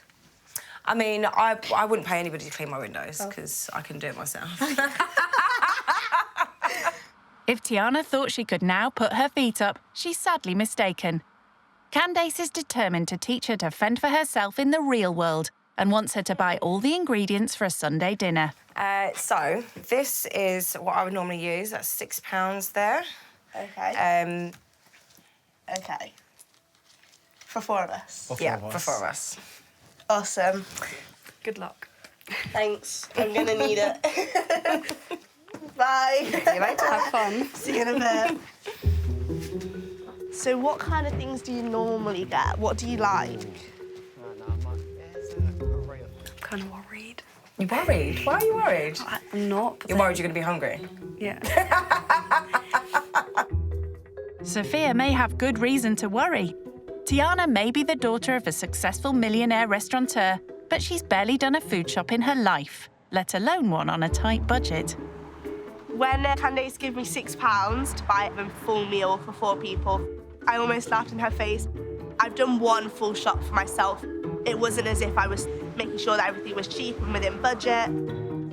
I mean, I wouldn't pay anybody to clean my windows because I can do it myself. If Tiana thought she could now put her feet up, she's sadly mistaken. Candace is determined to teach her to fend for herself in the real world and wants her to buy all the ingredients for a Sunday dinner. So, this is what I would normally use. That's £6 there. OK. OK. For 4 of us? For 4 of us. Awesome. Good luck. Thanks. I'm going to need it. Bye. See you later. Have fun. See you in a bit. So what kind of things do you normally get? What do you like? I'm kind of worried. You're worried? Why are you worried? I'm not. You're worried you're going to be hungry? Yeah. Sophia may have good reason to worry. Tiana may be the daughter of a successful millionaire restaurateur, but she's barely done a food shop in her life, let alone one on a tight budget. When Candace gave me £6 to buy a full meal for 4 people, I almost laughed in her face. I've done one full shop for myself. It wasn't as if I was making sure that everything was cheap and within budget.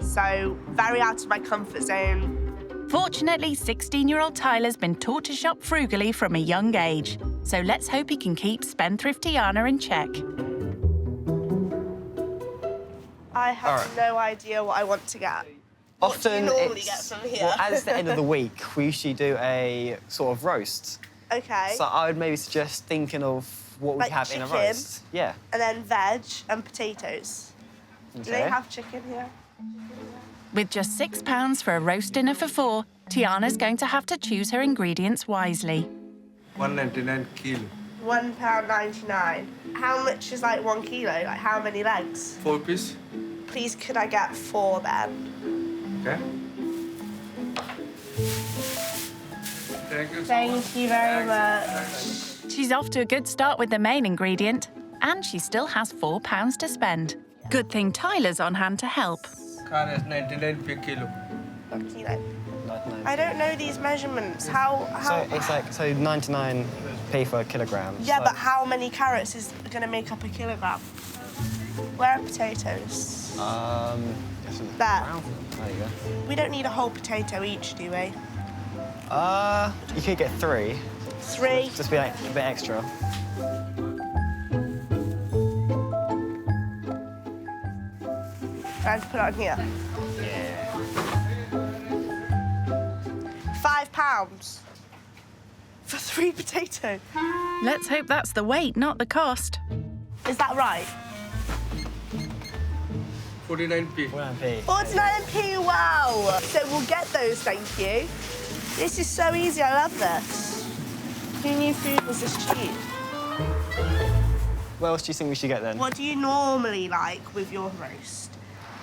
So very out of my comfort zone. Fortunately, 16-year-old Tyler's been taught to shop frugally from a young age. So let's hope he can keep spendthrift Tiana in check. I have no idea what I want to get. What do you normally get from here? Well, as the end of the week, we usually do a sort of roast. Okay. So I would maybe suggest thinking of what we have in a roast. Yeah. And then veg and potatoes. Do they have chicken here? With just £6 for a roast dinner for 4, Tiana's going to have to choose her ingredients wisely. £1.99 kilo. £1.99. How much is like 1 kilo? Like how many legs? 4 piece. Please, could I get 4 then? Okay. Thank you. Thank you very much. She's off to a good start with the main ingredient, and she still has £4 to spend. Good thing Tyler's on hand to help. Car is 99 per kilo. I don't know these measurements. How? So it's like 99p for a kilogram. Yeah, so... but how many carrots is going to make up a kilogram? Where are potatoes? There. There you go. We don't need a whole potato each, do we? You could get 3. 3? Just be like a bit extra. Trying to put it on here. Yeah. £5 for 3 potatoes. Let's hope that's the weight, not the cost. Is that right? 49p. 49p. 49p, wow. So we'll get those, thank you. This is so easy, I love this. Who knew food was this cheap? What else do you think we should get then? What do you normally like with your roast?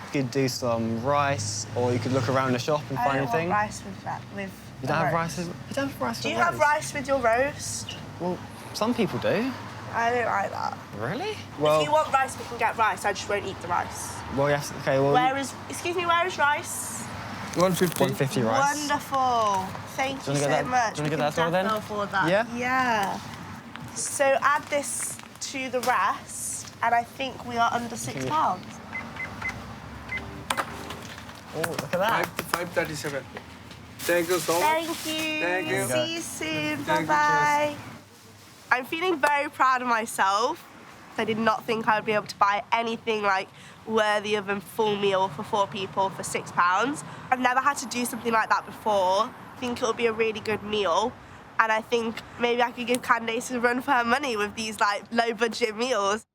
You could do some rice, or you could look around the shop and find anything. I don't want rice with that. You don't have rice with... You don't have rice Do with you have rice with your roast? Well, some people do. I don't like that. Really? Well, if you want rice, we can get rice. I just won't eat the rice. Well, yes, OK, well... Excuse me, where is rice? 150. 150 rice. Wonderful. Thank you so much. Do you want to get that as well, then? Afford that. Yeah? Yeah. So add this to the rest, and I think we are under £6. Oh, look at that. 5.37. Thank you so much. Thank you. Thank you. See you soon. Thank you, Bye-bye. I'm feeling very proud of myself. I did not think I would be able to buy anything like worthy of a full meal for 4 people for £6. I've never had to do something like that before. I think it will be a really good meal. And I think maybe I could give Candace a run for her money with these like low-budget meals.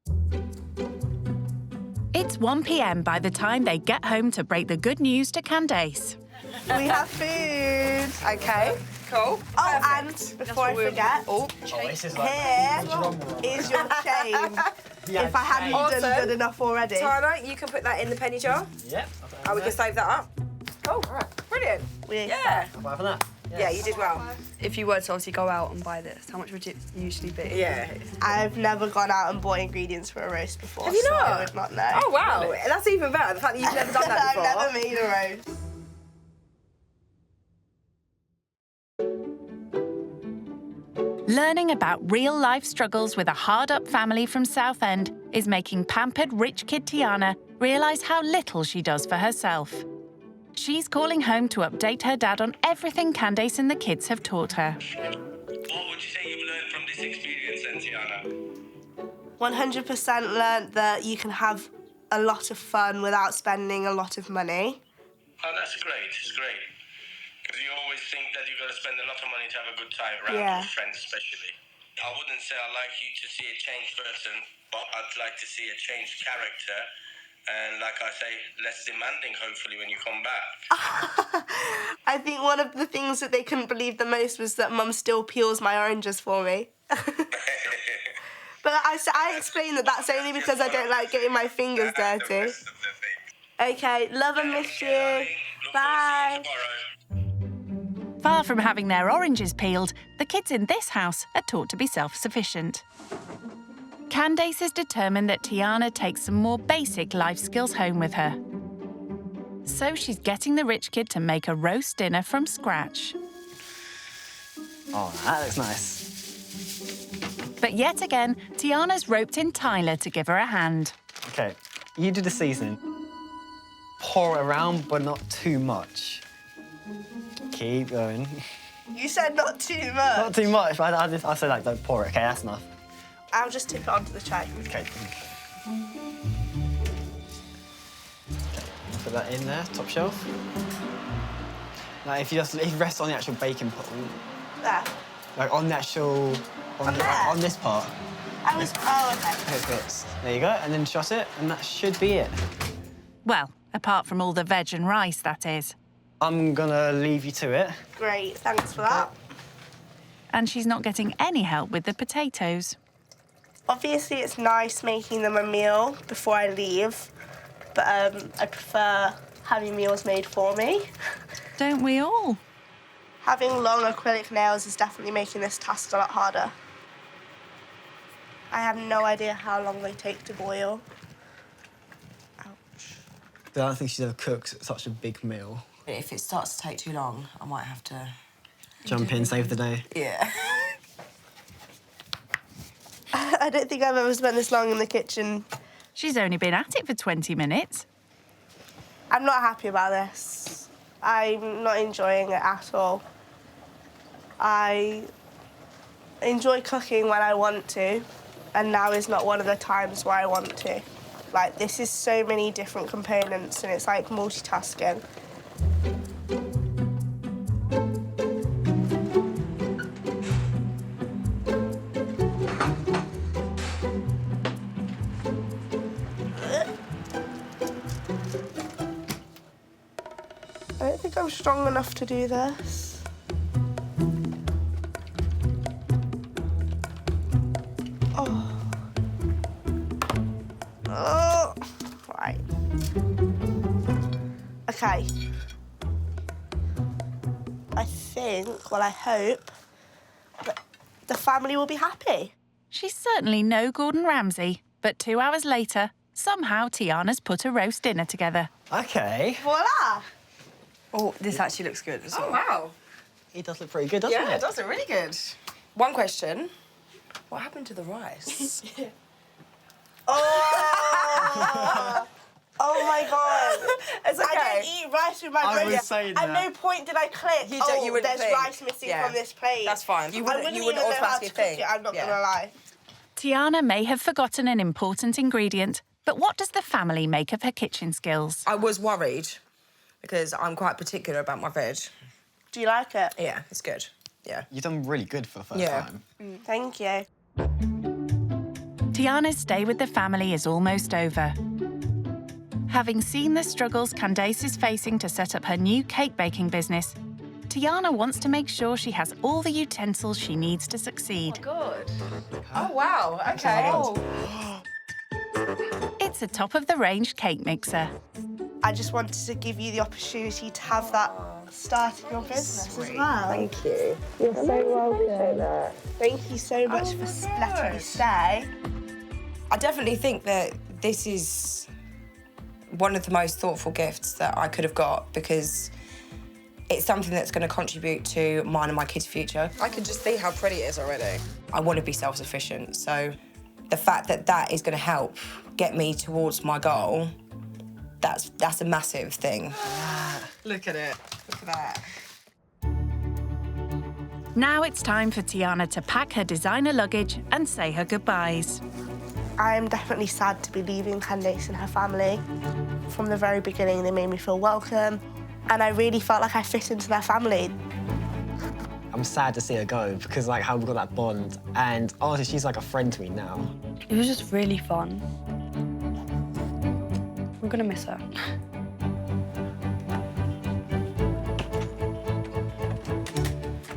It's 1 p.m. by the time they get home to break the good news to Candace. We have food. Okay, cool. Oh, and before I forget, here is your chain. If I hadn't done good enough already. Tiana, you can put that in the penny jar. Yep. Oh, we can save that up. Cool, all right, brilliant. Yeah. Apart from that. Yeah, you did well. If you were to obviously go out and buy this, how much would it usually be? Yeah. I've never gone out and bought ingredients for a roast before. Have you so not? I would not know. Oh, wow. That's even better, the fact that you've never done that before. I've never made a roast. Learning about real-life struggles with a hard-up family from Southend is making pampered rich kid Tiana realise how little she does for herself. She's calling home to update her dad on everything Candace and the kids have taught her. What would you say you've learned from this experience then, Tiana? 100% learnt that you can have a lot of fun without spending a lot of money. Oh, that's great. It's great. Because you always think that you've got to spend a lot of money to have a good time around Yeah. with friends especially. I wouldn't say I'd like you to see a changed person, but I'd like to see a changed character. And like I say, less demanding, hopefully, when you come back. I think one of the things that they couldn't believe the most was that Mum still peels my oranges for me. But I explained that that's only because I don't like getting my fingers dirty. Okay, love and miss you. Bye. Far from having their oranges peeled, the kids in this house are taught to be self-sufficient. Candace is determined that Tiana takes some more basic life skills home with her. So she's getting the rich kid to make a roast dinner from scratch. Oh, that looks nice. But yet again, Tiana's roped in Tyler to give her a hand. OK, You do the seasoning. Pour it around, but not too much. Keep going. You said not too much. Not too much, but I said, like, don't pour it, OK? That's enough. I'll just tip it onto the tray. OK. Put that in there, top shelf. Now, if you rest on the actual baking pot, There. like on the actual, on this part. Okay. There you go, and then shot it, and that should be it. Well, apart from all the veg and rice, that is. I'm gonna leave you to it. Great, thanks for that. And she's not getting any help with the potatoes. Obviously, it's nice making them a meal before I leave, but I prefer having meals made for me. Don't we all? Having long acrylic nails is definitely making this task a lot harder. I have no idea how long they take to boil. Ouch. I don't think she's ever cooked such a big meal. If it starts to take too long, I might have to... Jump in, save the day. Yeah. I don't think I've ever spent this long in the kitchen. She's only been at it for 20 minutes. I'm not happy about this. I'm not enjoying it at all. I enjoy cooking when I want to, and now is not one of the times where I want to. Like, this is so many different components, and it's like multitasking. I don't think I'm strong enough to do this. Oh, right. Okay. I think, well, I hope that the family will be happy. She's certainly no Gordon Ramsay, but 2 hours later, somehow Tiana's put a roast dinner together. OK. Voila! Oh, this actually looks good as well. Oh, wow. It does look pretty good, doesn't it? Yeah, it does look really good. One question. What happened to the rice? Oh! Oh my God! It's okay. I don't eat rice with my I bread. was saying At that. no point did I click. You wouldn't there's think. rice missing Yeah. from this plate. That's fine. You wouldn't even know how automatically to cook think. it, I'm not Yeah. gonna lie. Tiana may have forgotten an important ingredient, but what does the family make of her kitchen skills? I was worried because I'm quite particular about my veg. Do you like it? Yeah, it's good. Yeah. You've done really good for the first time. Thank you. Tiana's stay with the family is almost over. Having seen the struggles Candace is facing to set up her new cake baking business, Tiana wants to make sure she has all the utensils she needs to succeed. Good. Oh, wow. OK. It's a top-of-the-range cake mixer. I just wanted to give you the opportunity to have that start in your business as well. Thank you. You're so welcome. Thank you so much for letting me stay. I definitely think that this is one of the most thoughtful gifts that I could have got because it's something that's going to contribute to mine and my kids' future. I can just see how pretty it is already. I want to be self-sufficient, so the fact that that is going to help get me towards my goal, that's a massive thing. Look at it. Look at that. Now it's time for Tiana to pack her designer luggage and say her goodbyes. I am definitely sad to be leaving Candace and her family. From the very beginning, they made me feel welcome, and I really felt like I fit into their family. I'm sad to see her go because, like, how we got that bond. And honestly, she's like a friend to me now. It was just really fun. I'm gonna miss her.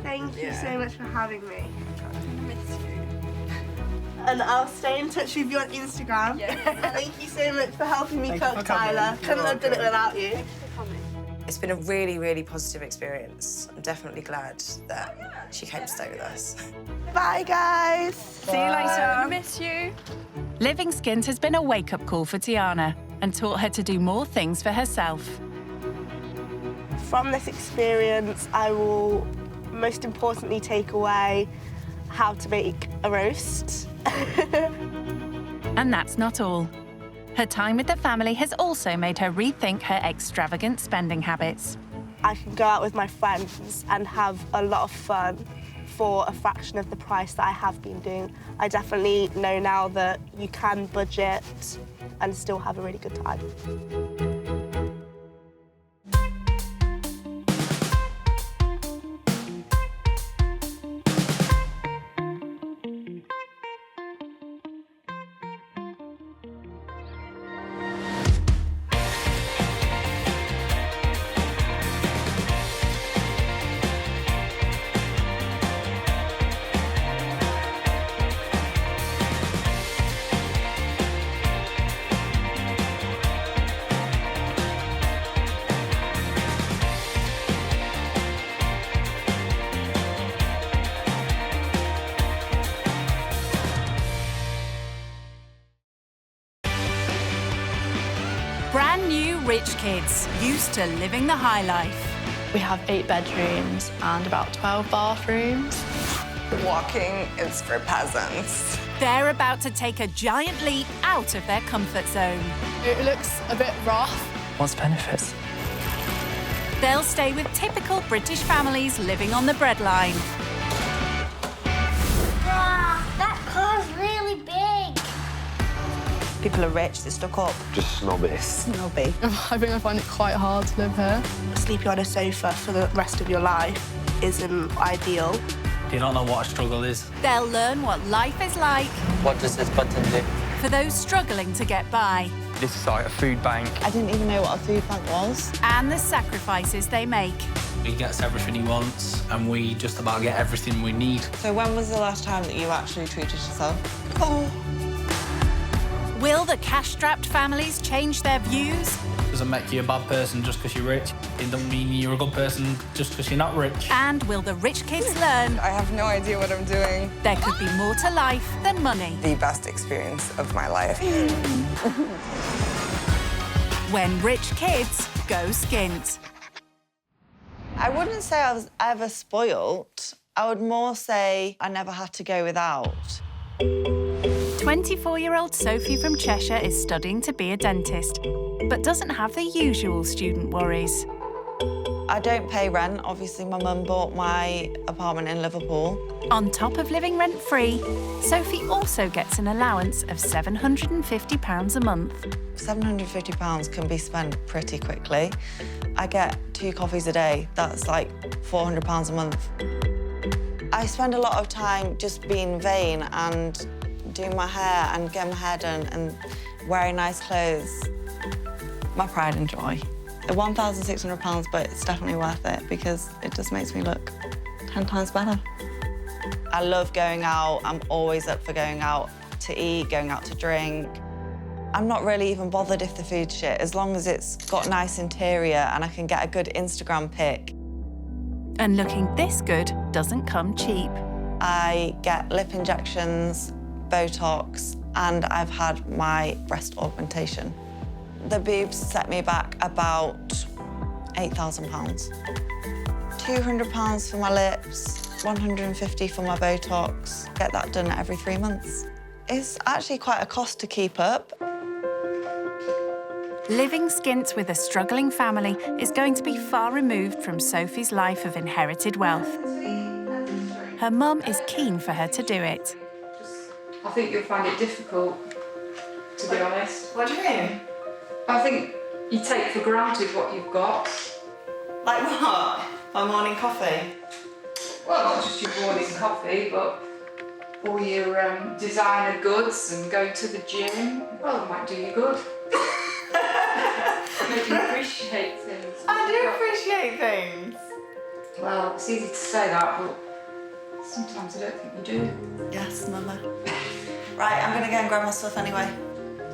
Thank you so much for having me. I miss you. And I'll stay in touch with you on Instagram. Yeah. Thank you so much for helping me cook, Tyler. Couldn't have done it without you. It's been a really, really positive experience. I'm definitely glad that she came to stay with us. Bye, guys. See you later. Miss you. Living Skint has been a wake-up call for Tiana and taught her to do more things for herself. From this experience, I will most importantly take away how to make a roast. And that's not all. Her time with the family has also made her rethink her extravagant spending habits. I can go out with my friends and have a lot of fun for a fraction of the price that I have been doing. I definitely know now that you can budget and still have a really good time. Brand new rich kids, used to living the high life. We have 8 bedrooms and about 12 bathrooms. Walking is for peasants. They're about to take a giant leap out of their comfort zone. It looks a bit rough. What's the benefits? They'll stay with typical British families living on the breadline. Wow, that car's really big. People are rich, they're stuck up. Just snobby. Snobby. I think I find it quite hard to live here. Sleeping on a sofa for the rest of your life isn't ideal. You don't know what a struggle is. They'll learn what life is like What does this button do? for those struggling to get by This is like a food bank. I didn't even know what a food bank was. and the sacrifices they make. He gets everything he wants, and we just about get everything we need. So when was the last time that you actually treated yourself? Oh. Will the cash-strapped families change their views? Doesn't make you a bad person just because you're rich. It doesn't mean you're a good person just because you're not rich. And will the rich kids learn I have no idea what I'm doing. there could be more to life than money? The best experience of my life. When rich kids go skint. I wouldn't say I was ever spoilt. I would more say I never had to go without. 24-year-old Sophie from Cheshire is studying to be a dentist, but doesn't have the usual student worries. I don't pay rent. Obviously, my mum bought my apartment in Liverpool. On top of living rent-free, Sophie also gets an allowance of £750 a month. £750 can be spent pretty quickly. I get 2 coffees a day. That's like £400 a month. I spend a lot of time just being vain and doing my hair and getting my hair done and wearing nice clothes. My pride and joy. £1,600, but it's definitely worth it because it just makes me look 10 times better. I love going out. I'm always up for going out to eat, going out to drink. I'm not really even bothered if the food's shit, as long as it's got nice interior and I can get a good Instagram pic. And looking this good doesn't come cheap. I get lip injections, Botox, and I've had my breast augmentation. The boobs set me back about £8,000. £200 for my lips, £150 for my Botox. Get that done every 3 months. It's actually quite a cost to keep up. Living skint with a struggling family is going to be far removed from Sophie's life of inherited wealth. Her mum is keen for her to do it. I think you'll find it difficult, to be honest. What do you mean? I think you take for granted what you've got. Like what? My morning coffee? Well, not just your morning coffee, but all your designer goods and going to the gym. Well, it might do you good. Make you appreciate things. I do appreciate things. Well, it's easy to say that, but sometimes I don't think you do. Yes, Mama. Right, I'm gonna go and grab my stuff anyway.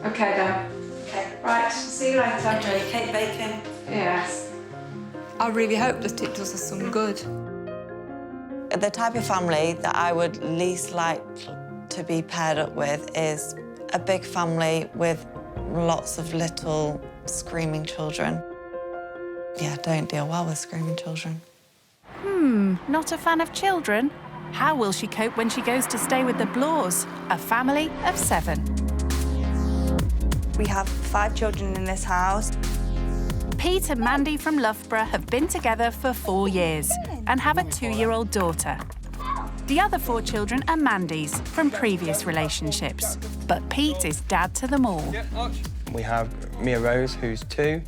Okay, then. Okay. Right, see you later. Enjoy your cake baking. Yes. I really hope that it does us some good. The type of family that I would least like to be paired up with is a big family with lots of little screaming children. Yeah, don't deal well with screaming children. Not a fan of children? How will she cope when she goes to stay with the Blores, a family of 7? We have 5 children in this house. Pete and Mandy from Loughborough have been together for 4 years and have a 2-year-old daughter. The other 4 children are Mandy's from previous relationships, but Pete is dad to them all. We have Mia Rose, who's 2,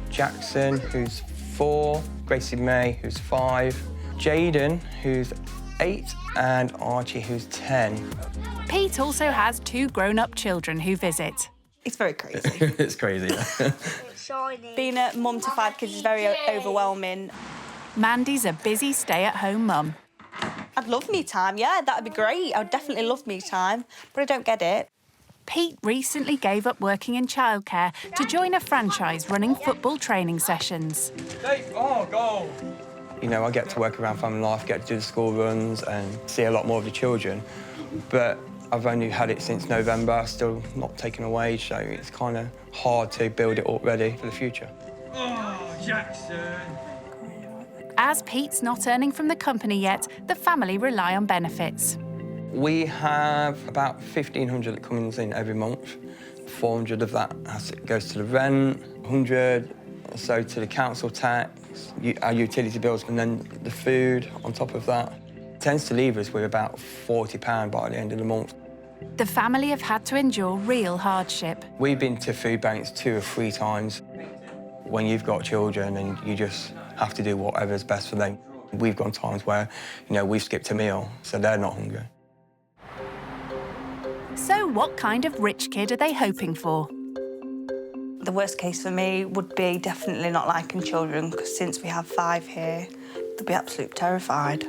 Jackson, who's 4, Gracie May, who's 5, Jaden, who's 8, and Archie, who's 10. Pete also has 2 grown-up children who visit. It's very crazy. It's crazy, yeah. Being a mum to 5 kids is very overwhelming. Mandy's a busy stay-at-home mum. I'd love me time, yeah, that'd be great. I'd definitely love me time, but I don't get it. Pete recently gave up working in childcare to join a franchise running football training sessions. Oh, goal! You know, I get to work around family life, get to do the school runs and see a lot more of the children, but I've only had it since November, still not taken a wage, so it's kind of hard to build it up ready for the future. Oh, Jackson! As Pete's not earning from the company yet, the family rely on benefits. We have about 1,500 that comes in every month. 400 of that goes to the rent, 100 or so to the council tax, our utility bills, and then the food on top of that. It tends to leave us with about £40 by the end of the month. The family have had to endure real hardship. We've been to food banks 2 or 3 times. When you've got children and you just have to do whatever's best for them. We've gone times where, you know, we've skipped a meal, so they're not hungry. So what kind of rich kid are they hoping for? The worst case for me would be definitely not liking children, because since we have 5 here, they'll be absolutely terrified.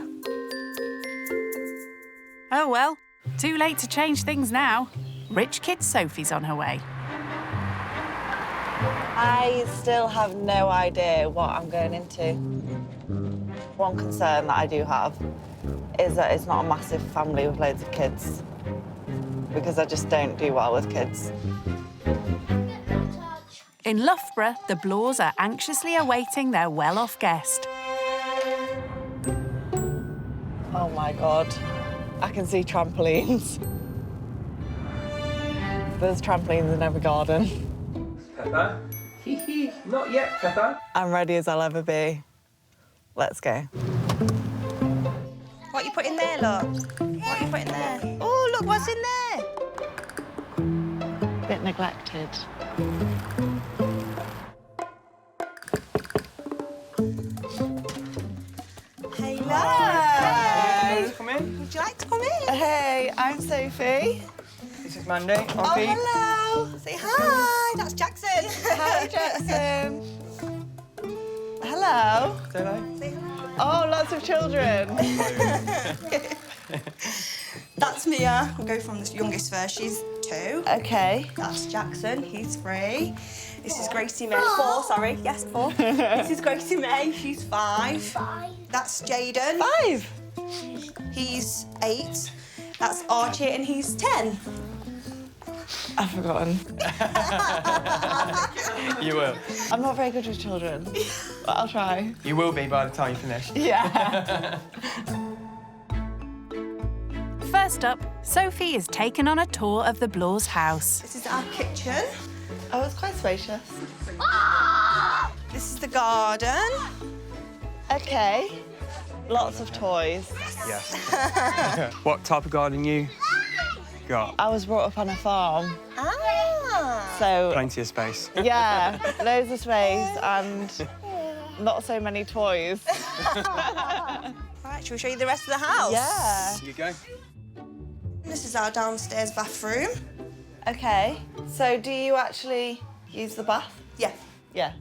Oh well, too late to change things now. Rich kid Sophie's on her way. I still have no idea what I'm going into. One concern that I do have is that it's not a massive family with loads of kids, because I just don't do well with kids. In Loughborough, the Blores are anxiously awaiting their well-off guest. Oh my God, I can see trampolines. There's trampolines in every garden. Pepper? Hee, not yet, Pepper. I'm ready as I'll ever be. Let's go. What you put in there, look? What you put in there? Oh, look, what's in there? Bit neglected. Hello. Hey. Come in. Would you like to come in? Hey, I'm Sophie. This is Mandy. Oh, hello. Say hi. That's Jackson. Hi, Jackson. Hello. Say hello. Say hello. Oh, lots of children. That's Mia. We'll go from the youngest first. She's 2. Okay. That's Jackson. He's 3. This is Gracie May. 4, sorry. Yes, 4. This is Gracie May. She's 5. That's Jaden. 5. He's 8. That's Archie, and he's 10. I've forgotten. You will. I'm not very good with children, but I'll try. You will be by the time you finish. Yeah. First up, Sophie is taken on a tour of the Blores' house. This is our kitchen. Oh, it's quite spacious. This is the garden. Okay. Lots of toys. Yes. What type of garden you got? I was brought up on a farm. Ah. So... Plenty of space. Yeah, loads of space and not so many toys. Right, shall we show you the rest of the house? Yeah. Here you go. This is our downstairs bathroom. Okay. So do you actually use the bath? Yeah. Yeah.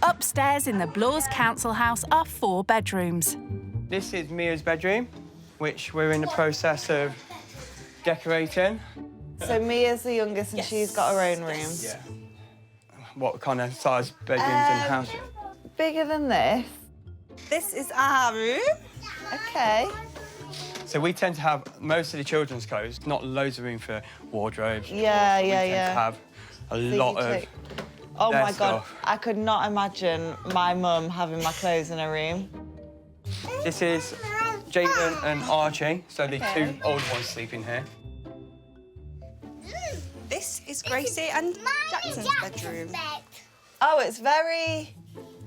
Upstairs in the Blores Council House are 4 bedrooms. This is Mia's bedroom, which we're in the process of decorating. So Mia's the youngest and she's got her own room. Yeah. What kind of size bedrooms and houses? Bigger than this. This is our room. Okay. So we tend to have most of the children's clothes, not loads of room for wardrobes. Yeah, we yeah, tend yeah. to have a lot of Oh their my God, stuff. I could not imagine my mum having my clothes in her room. This is Jaden and Archie, so the 2 old ones sleep in here. This is Gracie and Jackson's bedroom. Oh, it's very...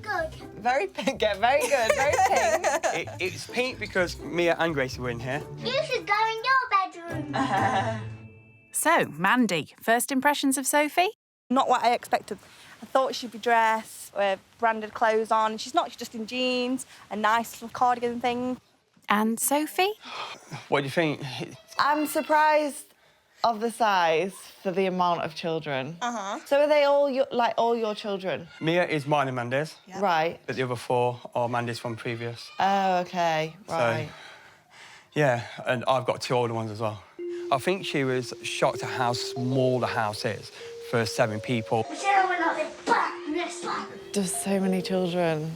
Good. Very pink, very good, very pink. It's pink because Mia and Gracie were in here. You should go in your bedroom. So, Mandy, first impressions of Sophie? Not what I expected. I thought she'd be dressed with branded clothes on. She's not, she's just in jeans, a nice little cardigan thing. And Sophie? What do you think? I'm surprised of the size for the amount of children. So are they all your children? Mia is mine and Mandy's. Yeah. Right. But the other 4 are Mandy's from previous. Oh, OK, right. So, yeah, and I've got 2 older ones as well. I think she was shocked at how small the house is for 7 people. Just so many children.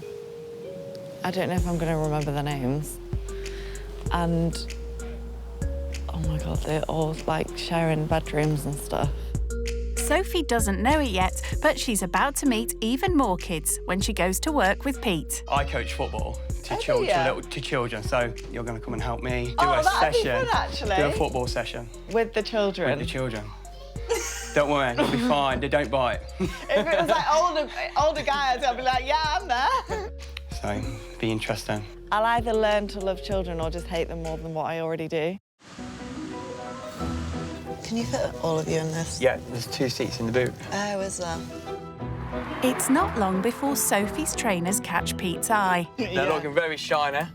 I don't know if I'm going to remember the names. And, oh my God, they're all, like, sharing bedrooms and stuff. Sophie doesn't know it yet, but she's about to meet even more kids when she goes to work with Pete. I coach football to children, so you're going to come and help me do a that'd be session. fun, actually. Do a football session. With the children? With the children. Don't worry, it'll be fine. They don't bite. If it was like older guys, I'd be like, yeah, I'm there. So, be interesting. I'll either learn to love children or just hate them more than what I already do. Can you fit all of you in this? Yeah, there's 2 seats in the boot. Oh, is there? It's not long before Sophie's trainers catch Pete's eye. They're looking very shiny.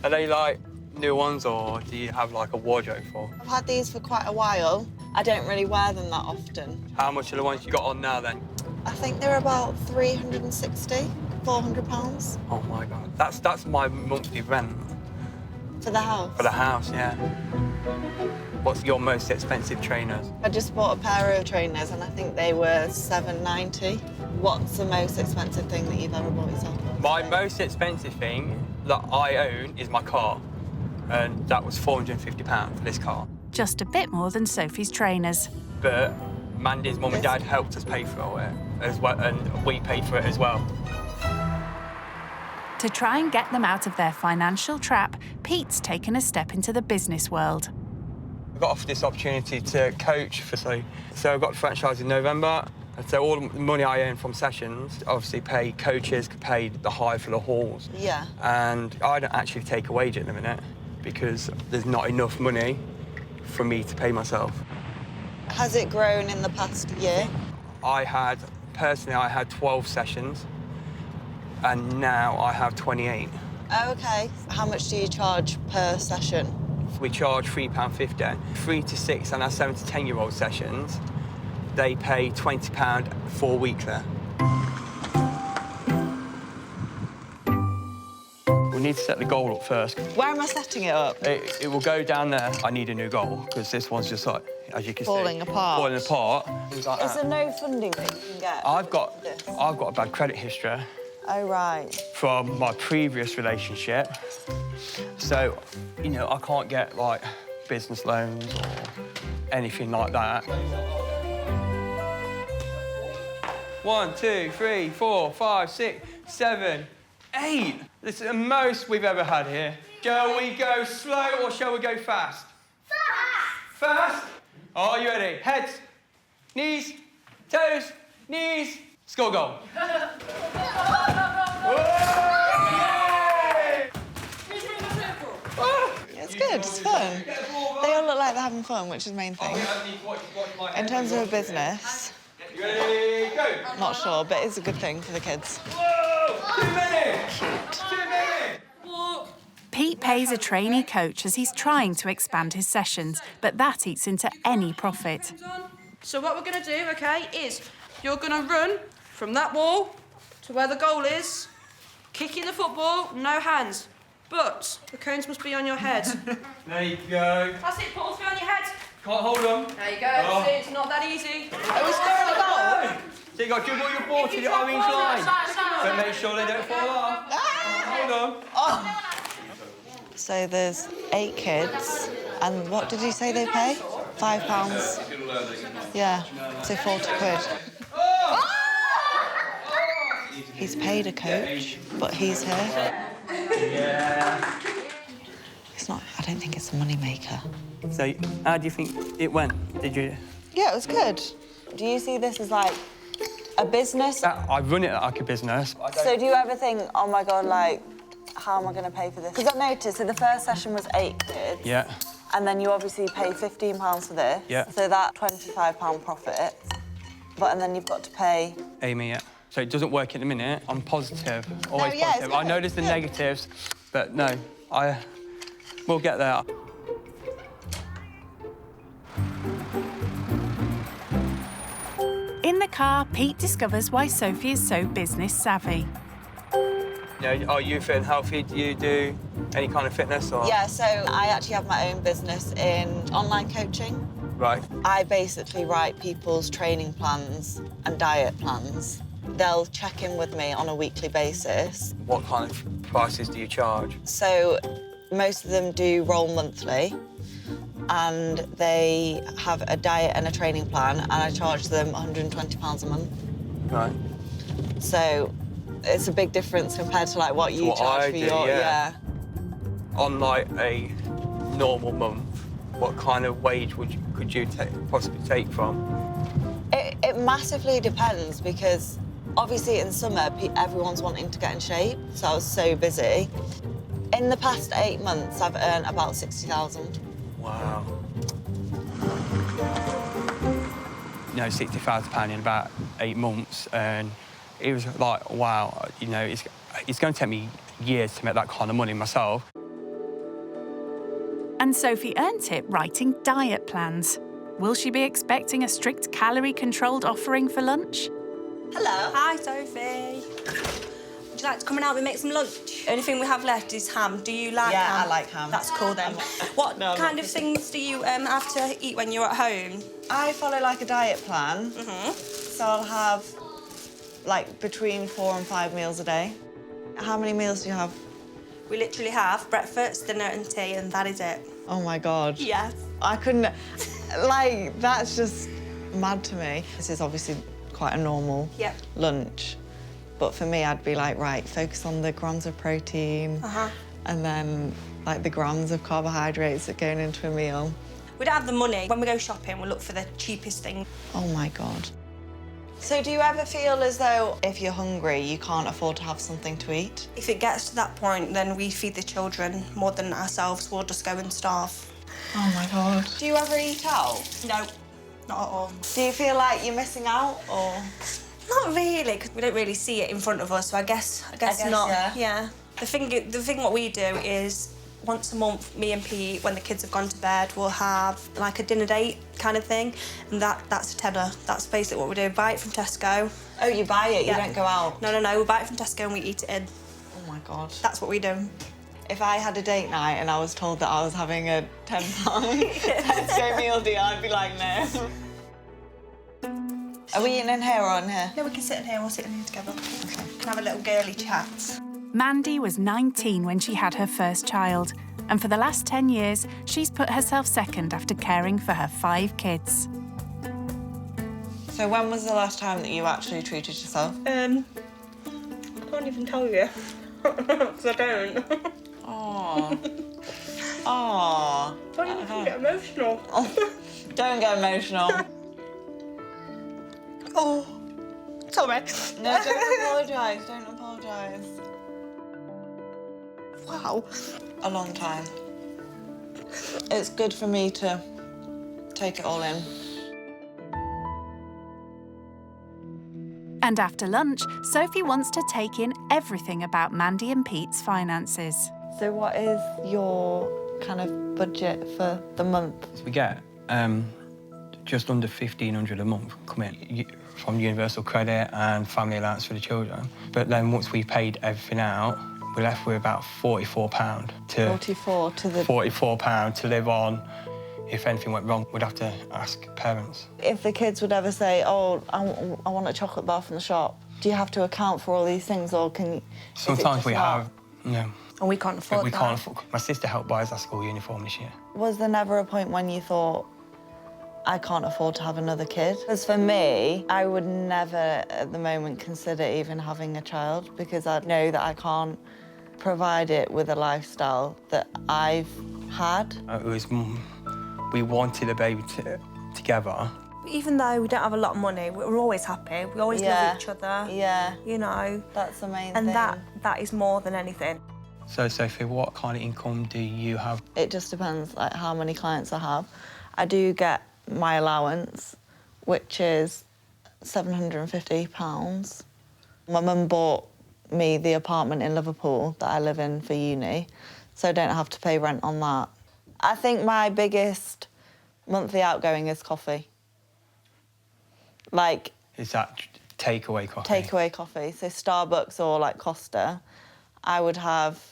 Are they, like, new ones, or do you have, like, a wardrobe for? I've had these for quite a while. I don't really wear them that often. How much are the ones you got on now, then? I think they're about 360, 400 pounds. Oh, my God. That's my monthly rent. For the house? For the house, yeah. What's your most expensive trainers? I just bought a pair of trainers and I think they were £7.90. What's the most expensive thing that you've ever bought yourself? My most expensive thing that I own is my car. And that was £450 for this car. Just a bit more than Sophie's trainers. But Mandy's mum and dad helped us pay for it as well, and we paid for it as well. To try and get them out of their financial trap, Pete's taken a step into the business world. I got offered this opportunity to coach for so I got franchised in November. And so all the money I earn from sessions, obviously pay coaches, pay the hire for the halls. Yeah. And I don't actually take a wage at the minute because there's not enough money for me to pay myself. Has it grown in the past year? Personally, I had 12 sessions, and now I have 28. Oh, OK. How much do you charge per session? We charge £3.50. 3 to 6 and our 7 to 10-year-old sessions, they pay £20 for weekly. We need to set the goal up first. Where am I setting it up? It will go down there. I need a new goal, because this one's just like, as you can see... Falling apart. Falling apart. Things like Is that. there no funding that you can get? I've got a bad credit history. Oh, right. From my previous relationship. So, you know, I can't get, like, business loans or anything like that. 1, 2, 3, 4, 5, 6, 7, 8. This is the most we've ever had here. Shall we go slow or shall we go fast? Fast! Fast? Are you ready? Heads, knees, toes, knees. Score goal. It's good, it's fun. They all look like they're having fun, which is the main thing. In terms of a business, not sure, but it's a good thing for the kids. Whoa! 2 minutes! Cute. 2 minutes! Pete pays a trainee coach as he's trying to expand his sessions, but that eats into any profit. So what we're going to do, OK, is you're going to run from that wall to where the goal is, kicking the football, no hands. But the cones must be on your head. There you go. That's it, Paul, be on your head. Can't hold them. There you go. Oh. See, it's not that easy. Are we scoring a goal? So you got to dribble your ball to the orange line. So make sure they don't fall off. Hold on. Oh. So there's 8 kids, and what did you say they pay? £5. Yeah, so 40 quid. He's paid a coach, but he's here. Yeah. It's not. I don't think it's a money maker. So how do you think it went? Did you? Yeah, it was good. Do you see this as like a business? I run it like a business. So do you ever think, oh my God, like, how am I going to pay for this? Because I've noticed, so the first session was 8 kids. Yeah. And then you obviously pay £15 for this. Yeah. So that £25 profit. And then you've got to pay... Amy, yeah. So it doesn't work in a minute. I'm positive, always yeah, positive. I know there's the negatives, but no, we'll get there. In the car, Pete discovers why Sophie is so business savvy. Are you fit and healthy? Do you do any kind of fitness or...? Yeah, so I actually have my own business in online coaching. Right. I basically write people's training plans and diet plans. They'll check in with me on a weekly basis. What kind of prices do you charge? So most of them do roll monthly, and they have a diet and a training plan, and I charge them £120 a month. Right. So it's a big difference compared to like what you charge for your... Yeah. On like a normal month, what kind of wage could you possibly take from? It massively depends, because obviously in summer everyone's wanting to get in shape, so I was so busy. In the past 8 months, I've earned about 60,000. Wow. £60,000 in about 8 months, and it was like, wow, it's going to take me years to make that kind of money myself. And Sophie earned it writing diet plans. Will she be expecting a strict calorie-controlled offering for lunch? Hello. Hi, Sophie. Would you like to come and help me make some lunch? The only thing we have left is ham. Do you like ham? Yeah, I like ham. That's cool then. What kind of things do you have to eat when you're at home? I follow like a diet plan. So I'll have like between 4 and 5 meals a day. How many meals do you have? We literally have breakfast, dinner and tea, and that is it. Oh my God. Yes. I couldn't, like, that's just mad to me. This is obviously quite a normal lunch. But for me, I'd be like, right, focus on the grams of protein and then like the grams of carbohydrates that are going into a meal. We don't have the money. When we go shopping, we'll look for the cheapest thing. Oh my God. So do you ever feel as though if you're hungry, you can't afford to have something to eat? If it gets to that point, then we feed the children more than ourselves. We'll just go and starve. Oh my God. Do you ever eat out? No, not at all. Do you feel like you're missing out, or...? Not really, because we don't really see it in front of us, so I guess not. Yeah. The thing what we do is once a month, me and Pete, when the kids have gone to bed, we'll have like a dinner date kind of thing, and that's a tenner. That's basically what we do. Buy it from Tesco. Oh, you buy it? You don't go out? No, we buy it from Tesco and we eat it in. Oh my God. That's what we do. If I had a date night and I was told that I was having a £10 Tesco meal deal, I'd be like, no. Are we eating in here or in here? No, we can sit in here. We'll sit in here together. Okay. We can have a little girly chat. Mandy was 19 when she had her first child, and for the last 10 years, she's put herself second after caring for her 5 kids. So when was the last time that you actually treated yourself? I can't even tell you, because I don't. Aww. Aww. Don't even get emotional. Oh, don't get emotional. Oh, sorry. No, don't apologise, don't apologise. Wow. A long time. It's good for me to take it all in. And after lunch, Sophie wants to take in everything about Mandy and Pete's finances. So what is your kind of budget for the month? We get just under £1,500 a month coming from Universal Credit and family allowance for the children. But then once we've paid everything out, we're left with about £44 to live on. If anything went wrong, we'd have to ask parents. If the kids would ever say, oh, I want a chocolate bar from the shop, do you have to account for all these things, or can you... Sometimes we have, no. And we can't afford We can't afford. My sister helped buy us our school uniform this year. Was there never a point when you thought, I can't afford to have another kid? Because for me, I would never at the moment consider even having a child, because I know that I can't provide it with a lifestyle that I've had. We wanted a baby together. Even though we don't have a lot of money, we're always happy. We always love each other. Yeah. You know. That's the main thing. And that is more than anything. So, Sophie, what kind of income do you have? It just depends, like, how many clients I have. I do get my allowance, which is £750. My mum bought me the apartment in Liverpool that I live in for uni, so I don't have to pay rent on that. I think my biggest monthly outgoing is coffee. Like... Is that takeaway coffee? Takeaway coffee. So Starbucks or, like, Costa, I would have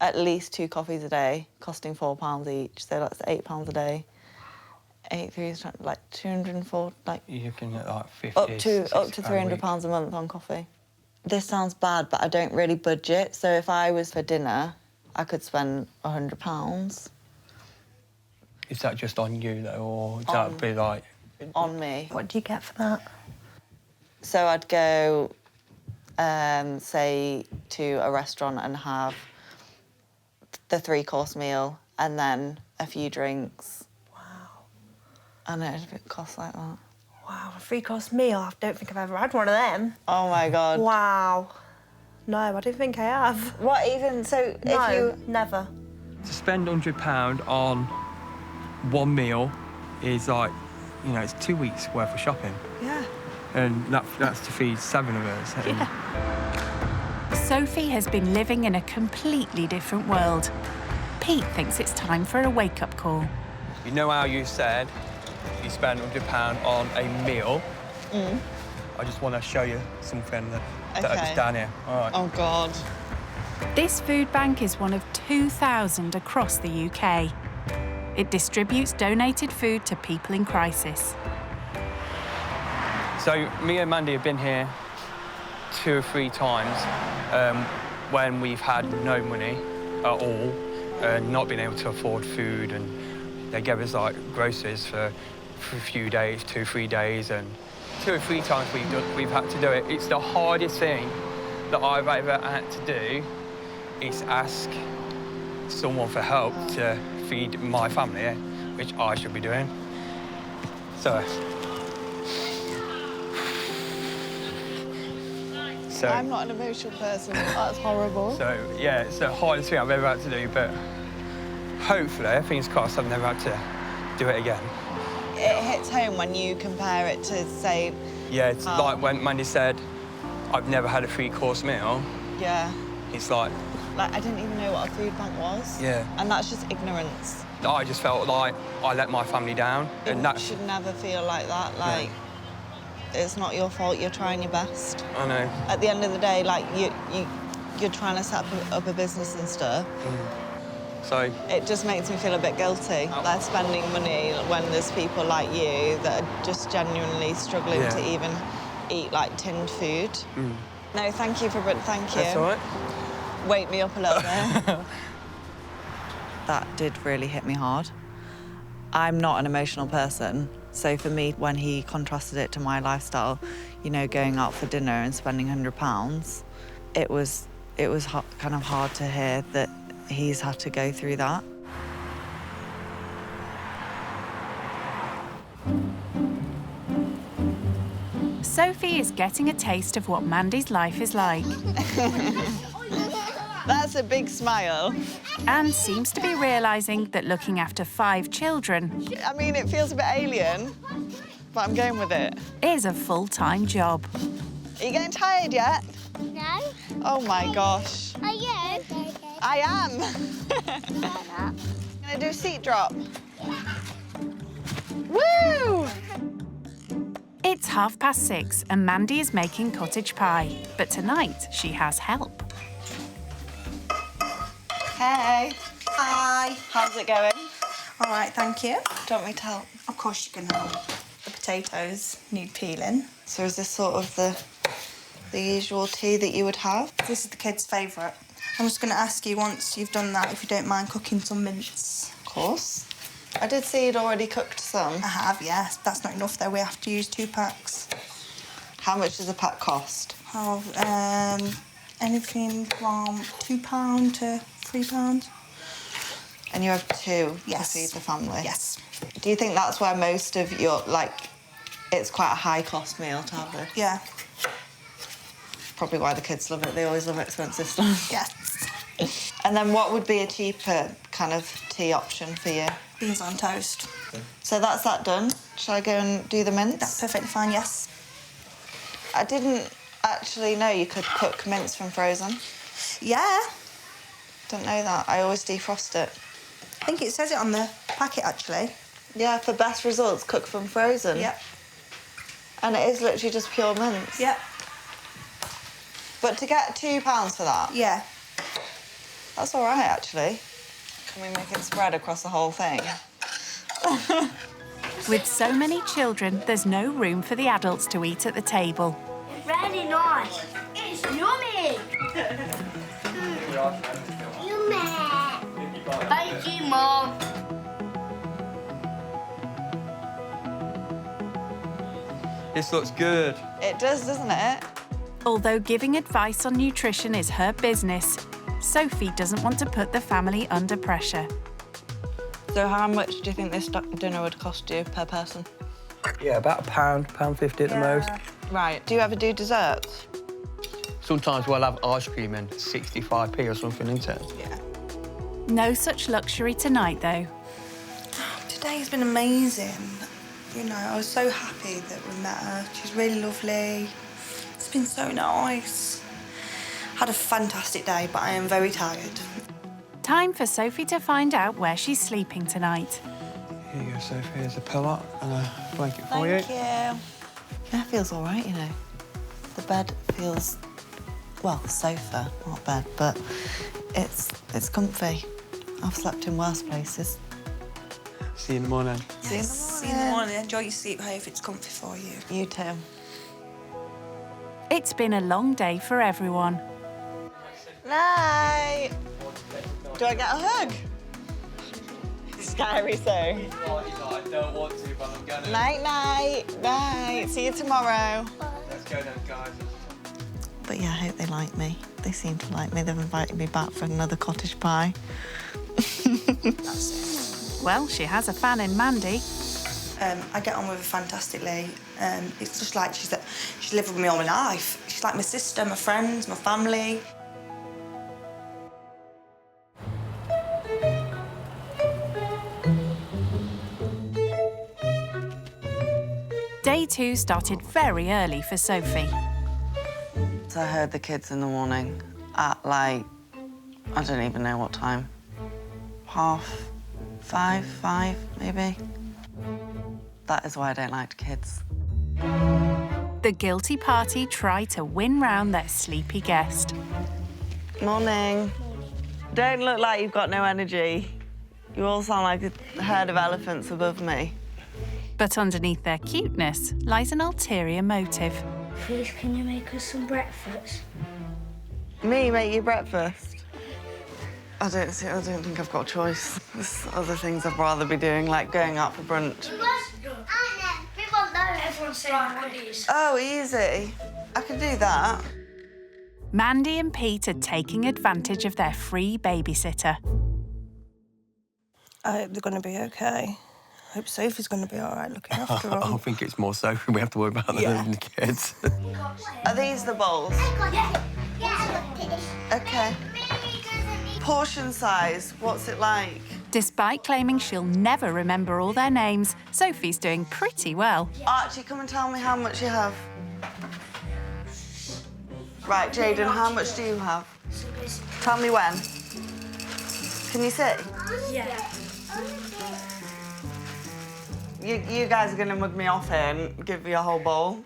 at least 2 coffees a day, costing £4 each, so that's £8 a day. 8 3 is like 204, like... You can get, like, 50, up to £300 a month on coffee. This sounds bad, but I don't really budget, so if I was for dinner, I could spend £100. Is that just on you, though, or would that be, like... On me. What do you get for that? So I'd go, say, to a restaurant and have the 3-course meal and then a few drinks. Wow. I know, it costs like that. Wow, a 3-course meal? I don't think I've ever had one of them. Oh, my God. Wow. No, I don't think I have. What, even? So no, if you... never. To spend £100 on one meal is like, you know, it's 2 weeks worth of shopping. Yeah. And that's to feed 7 of us. Yeah. Sophie has been living in a completely different world. Pete thinks it's time for a wake-up call. You know how you said you spend £100 on a meal? Mm. I just want to show you something that Okay. is down here. All right. Oh, God. This food bank is one of 2,000 across the UK. It distributes donated food to people in crisis. So me and Mandy have been here 2 or 3 times when we've had no money at all, not been able to afford food, and they gave us like groceries for a few days, 2 or 3 days, and 2 or 3 times we've had to do it. It's the hardest thing that I've ever had to do is ask someone for help to feed my family, which I should be doing. So I'm not an emotional person. That's horrible. So, yeah, it's the hardest thing I've ever had to do, but hopefully, fingers crossed, I've never had to do it again. It hits home when you compare it to, say... Yeah, it's like when Mandy said, I've never had a 3-course meal. Yeah. It's like... Like, I didn't even know what a food bank was. Yeah. And that's just ignorance. I just felt like I let my family down. You should never feel like that. Like, it's not your fault. You're trying your best. I know. At the end of the day, like, you're trying to set up a business and stuff. So... It just makes me feel a bit guilty, like spending money when there's people like you that are just genuinely struggling to even eat, like, tinned food. No, thank you. That's all right. Wake me up a little bit. That did really hit me hard. I'm not an emotional person, so for me, when he contrasted it to my lifestyle, you know, going out for dinner and spending £100, it was kind of hard to hear that he's had to go through that. Sophie is getting a taste of what Mandy's life is like. That's a big smile. And seems to be realising that looking after 5 children... I mean, it feels a bit alien, but I'm going with it. ...is a full-time job. Are you getting tired yet? No. Oh, my gosh. Are you? I am. I'm gonna do a seat drop. Woo! It's 6:30 and Mandy is making cottage pie. But tonight, she has help. Hey. Hi. How's it going? All right, thank you. Do you want me to help? Of course you can help. The potatoes need peeling. So is this sort of the usual tea that you would have? This is the kids' favourite. I'm just going to ask you, once you've done that, if you don't mind cooking some mince. Of course. I did see you'd already cooked some. I have, yes. That's not enough, though. We have to use 2 packs. How much does a pack cost? Oh, anything from £2 to £3. And you have 2 yes. to feed the family? Yes. Do you think that's where most of your, like, It's quite a high-cost meal to have this. Yeah. Probably why the kids love it. They always love expensive stuff. Yes. And then what would be a cheaper kind of tea option for you? Beans on toast. So that's that done. Shall I go and do the mince? That's perfectly fine, yes. I didn't actually know you could cook mince from frozen. Yeah. Don't know that. I always defrost it. I think it says it on the packet, actually. Yeah, for best results, cook from frozen. Yep. And it is literally just pure mince. Yep. But to get £2 for that? Yeah. That's all right, actually. Can we make it spread across the whole thing? With so many children, there's no room for the adults to eat at the table. Really nice. It's yummy. Yummy. Thank you, Mom. This looks good. It does, doesn't it? Although giving advice on nutrition is her business, Sophie doesn't want to put the family under pressure. So how much do you think this dinner would cost you per person? Yeah, about £1.50 at the most. Right. Do you ever do desserts? Sometimes we'll have ice cream and 65p or something, isn't it? Yeah. No such luxury tonight, though. Today has been amazing. You know, I was so happy that we met her. She's really lovely. It's been so nice. Had a fantastic day, but I am very tired. Time for Sophie to find out where she's sleeping tonight. Here you go, Sophie. Here's a pillow and a blanket for you. Thank you. Yeah, it feels all right, you know. The bed feels, well, sofa, not bed, but it's comfy. I've slept in worse places. See you in the morning. Yes, see you in the morning. Enjoy your sleep. Hope it's comfy for you. You too. It's been a long day for everyone. Night. Do I get a hug? Scary so. I don't want to, but I'm gonna. Night, night. Night. See you tomorrow. Let's go then, guys. But yeah, I hope they like me. They seem to like me. They've invited me back for another cottage pie. Well, she has a fan in Mandy. I get on with her fantastically. It's just like she's lived with me all my life. She's like my sister, my friends, my family. Day 2 started very early for Sophie. So I heard the kids in the morning at, like, I don't even know what time. 5:30, maybe. That is why I don't like kids. The guilty party tried to win round their sleepy guest. Morning. Don't look like you've got no energy. You all sound like a herd of elephants above me. But underneath their cuteness lies an ulterior motive. Please, can you make us some breakfast? Me make you breakfast? I don't think I've got a choice. There's other things I'd rather be doing, like going out for brunch. Everyone's saying what it is. Oh, easy. I can do that. Mandy and Pete are taking advantage of their free babysitter. I hope they're going to be okay. I hope Sophie's going to be all right looking after them. I think it's more Sophie we have to worry about than the kids. Are these the bowls? Okay. Portion size, what's it like? Despite claiming she'll never remember all their names, Sophie's doing pretty well. Archie, come and tell me how much you have. Right, Jayden, how much do you have? Tell me when. Can you see? Yeah. You guys are going to mug me off here and give me a whole bowl.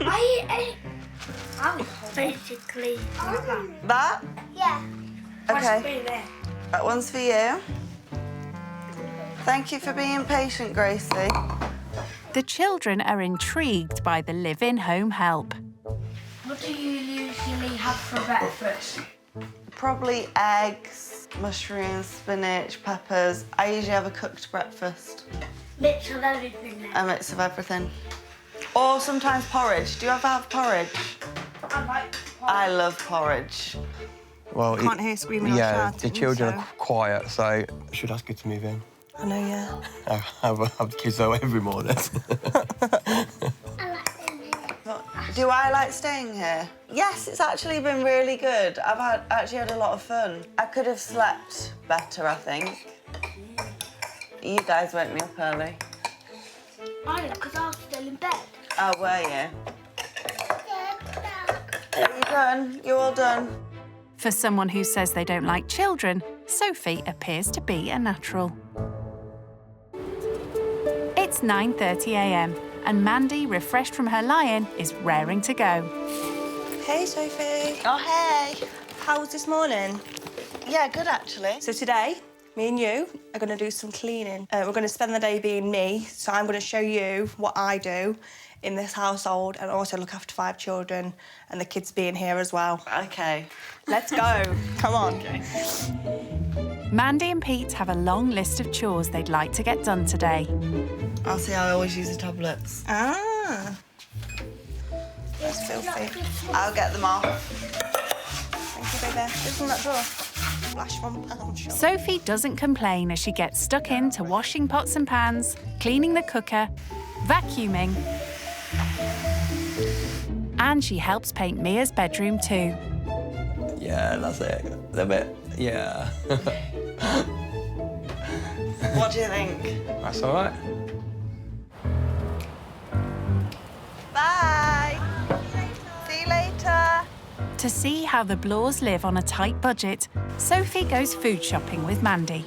I'm basically That? Yeah. Okay. That one's for you. Thank you for being patient, Gracie. The children are intrigued by the live-in home help. What do you usually have for breakfast? Probably eggs, mushrooms, spinach, peppers. I usually have a cooked breakfast. Mix of everything then. A mix of everything. Or sometimes porridge. Do you ever have porridge? I like I love porridge. Well, Can't hear screaming or yeah, shouting, the children so- are quiet, so I should ask you to move in. I know, yeah. I have the kids though every morning. Do I like staying here? Yes, it's actually been really good. I've actually had a lot of fun. I could have slept better, I think. You guys woke me up early. I know, because I was still in bed. Oh, were you? Are you done? You all done? For someone who says they don't like children, Sophie appears to be a natural. It's 9:30 a.m. and Mandy, refreshed from her lie-in, is raring to go. Hey, Sophie. Oh, hey. How was this morning? Yeah, good, actually. So today, me and you are going to do some cleaning. We're going to spend the day being me, so I'm going to show you what I do in this household and also look after 5 children and the kids being here as well. OK. Let's go. Come on. Okay. Mandy and Pete have a long list of chores they'd like to get done today. I'll see, I always use the tablets. Ah. That's filthy. I'll get them off. Thank you, baby. This one, that drawer. Flash £1 shop. Sophie doesn't complain as she gets stuck into washing pots and pans, cleaning the cooker, vacuuming, and she helps paint Mia's bedroom too. Yeah, that's it. A bit, yeah. What do you think? That's all right. Bye. See you later. To see how the Blores live on a tight budget, Sophie goes food shopping with Mandy.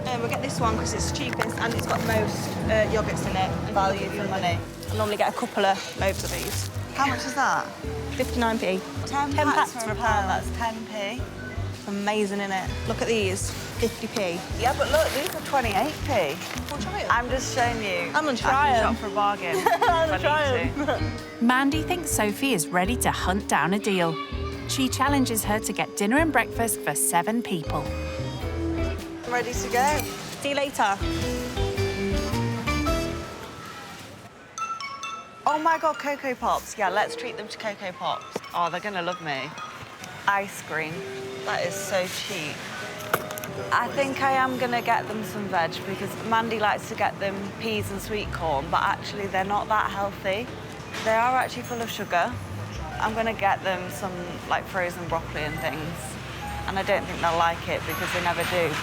We'll get this one because it's the cheapest and it's got the most yoghurts in it. Value for money. I normally get a couple of loaves of these. How much is that? 59p. 10 packs for a pound, that's 10p. Amazing, innit? Look at these, 50p. Yeah, but look, these are 28p. We'll try them. I'm just showing you. I'm gonna try I can them. shop for a bargain. I'm gonna try them. Mandy thinks Sophie is ready to hunt down a deal. She challenges her to get dinner and breakfast for 7 people. I'm ready to go. See you later. Oh my God, Cocoa Pops. Yeah, let's treat them to Cocoa Pops. Oh, they're gonna love me. Ice cream. That is so cheap. I think I am gonna get them some veg because Mandy likes to get them peas and sweet corn, but actually they're not that healthy. They are actually full of sugar. I'm gonna get them some like frozen broccoli and things. And I don't think they'll like it because they never do.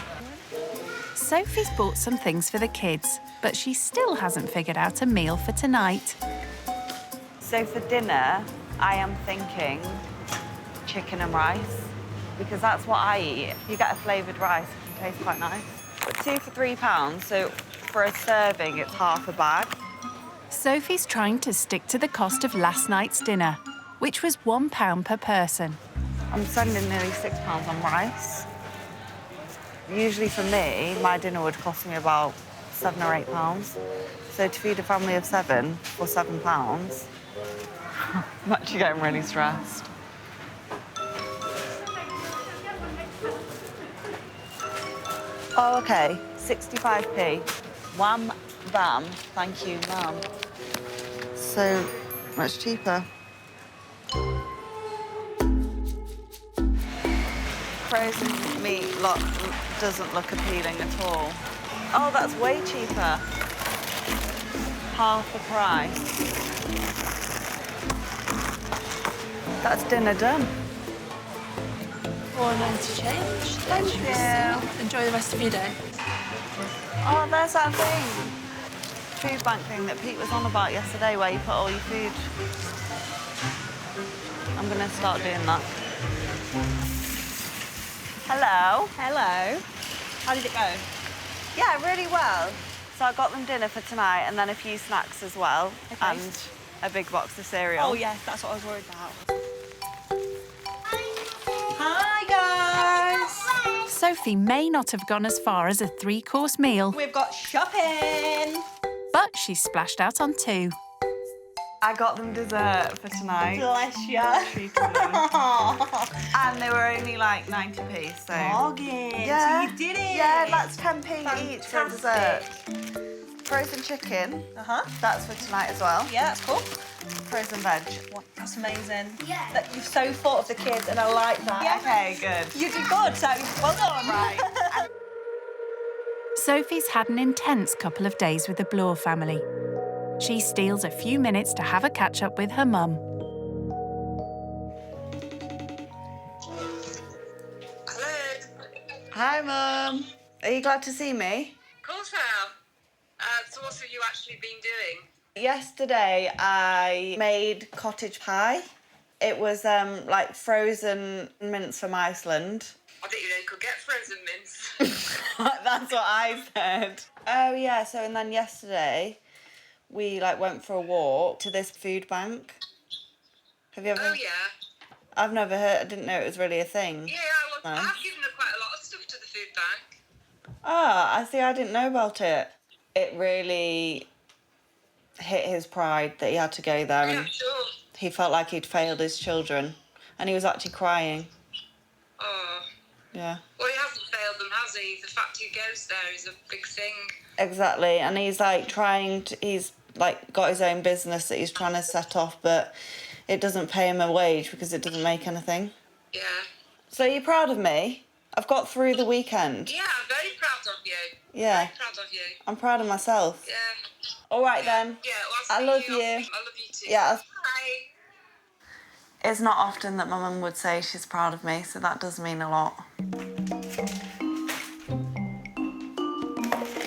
Sophie's bought some things for the kids, but she still hasn't figured out a meal for tonight. So for dinner, I am thinking chicken and rice, because that's what I eat. You get a flavoured rice, it can taste quite nice. But 2 for £3, so for a serving, it's half a bag. Sophie's trying to stick to the cost of last night's dinner, which was £1 per person. I'm spending nearly £6 on rice. Usually for me, my dinner would cost me about £7 or £8. So to feed a family of 7 for £7, I'm actually getting really stressed. Oh, OK, 65p. Wham, bam, thank you, ma'am. So much cheaper. Frozen meat doesn't look appealing at all. Oh, that's way cheaper. Half the price. That's dinner done. Well, nice to change. Thank you. Enjoy the rest of your day. Oh, there's that thing. Food bank thing that Pete was on about yesterday where you put all your food. I'm going to start doing that. Hello. Hello. How did it go? Yeah, really well. So I got them dinner for tonight and then a few snacks as well. Okay. And a big box of cereal. Oh, yes, that's what I was worried about. Hi, guys. Sophie may not have gone as far as a 3-course meal, We've got shopping. but she splashed out on 2. I got them dessert for tonight. Bless you. Treated them. And they were only like 90p, so... Bargain. Yeah. So you did it. Yeah, that's 10p each for dessert. Fantastic. Frozen chicken. Uh-huh. That's for tonight as well. Yeah, that's cool. Frozen veg. That's amazing. Yeah. That you've so thought of the kids, and I like that. Yeah. Okay, good. You did good, so well done. Right. Sophie's had an intense couple of days with the Blore family. Archie steals a few minutes to have a catch-up with her mum. Hi, Mum. Are you glad to see me? Of course I am. So what have you actually been doing? Yesterday, I made cottage pie. It was like frozen mince from Iceland. I didn't even know you could get frozen mince. That's what I said. Oh yeah, so and then yesterday we like went for a walk to this food bank. Have you ever? Oh yeah. I've never heard. I didn't know it was really a thing. Yeah, I've given her quite a lot of stuff to the food bank. Ah, I see. I didn't know about it. It really hit his pride that he had to go there, and Sure. he felt like he'd failed his children, and he was actually crying. Oh. Yeah. Well, he hasn't failed them, has he? The fact he goes there is a big thing. Exactly, and he's like he's like got his own business that he's trying to set off, but it doesn't pay him a wage because it doesn't make anything. Yeah. So you're proud of me? I've got through the weekend. Yeah, I'm very proud of you. Yeah. Very proud of you. I'm proud of myself. Yeah. All right then. Yeah, well, I love you. I love you too. Yeah. Bye. It's not often that my mum would say she's proud of me, so that does mean a lot.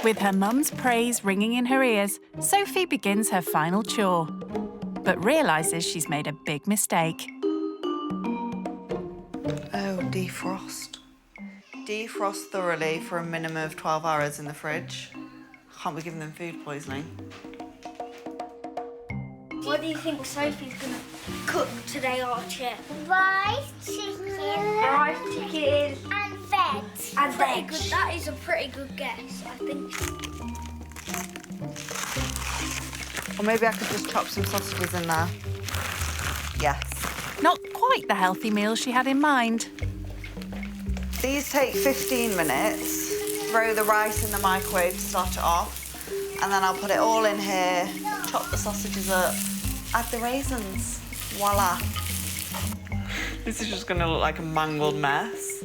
With her mum's praise ringing in her ears, Sophie begins her final chore, but realises she's made a big mistake. Oh, defrost. Defrost thoroughly for a minimum of 12 hours in the fridge. Can't be giving them food poisoning. What do you think Sophie's gonna cook today, Archie? Rice, chicken, and veg. And veg. Good. That is a pretty good guess, I think. Or maybe I could just chop some sausages in there. Yes. Not quite the healthy meal she had in mind. These take 15 minutes. Throw the rice in the microwave to start it off. And then I'll put it all in here, chop the sausages up, add the raisins. Voila. This is just gonna look like a mangled mess.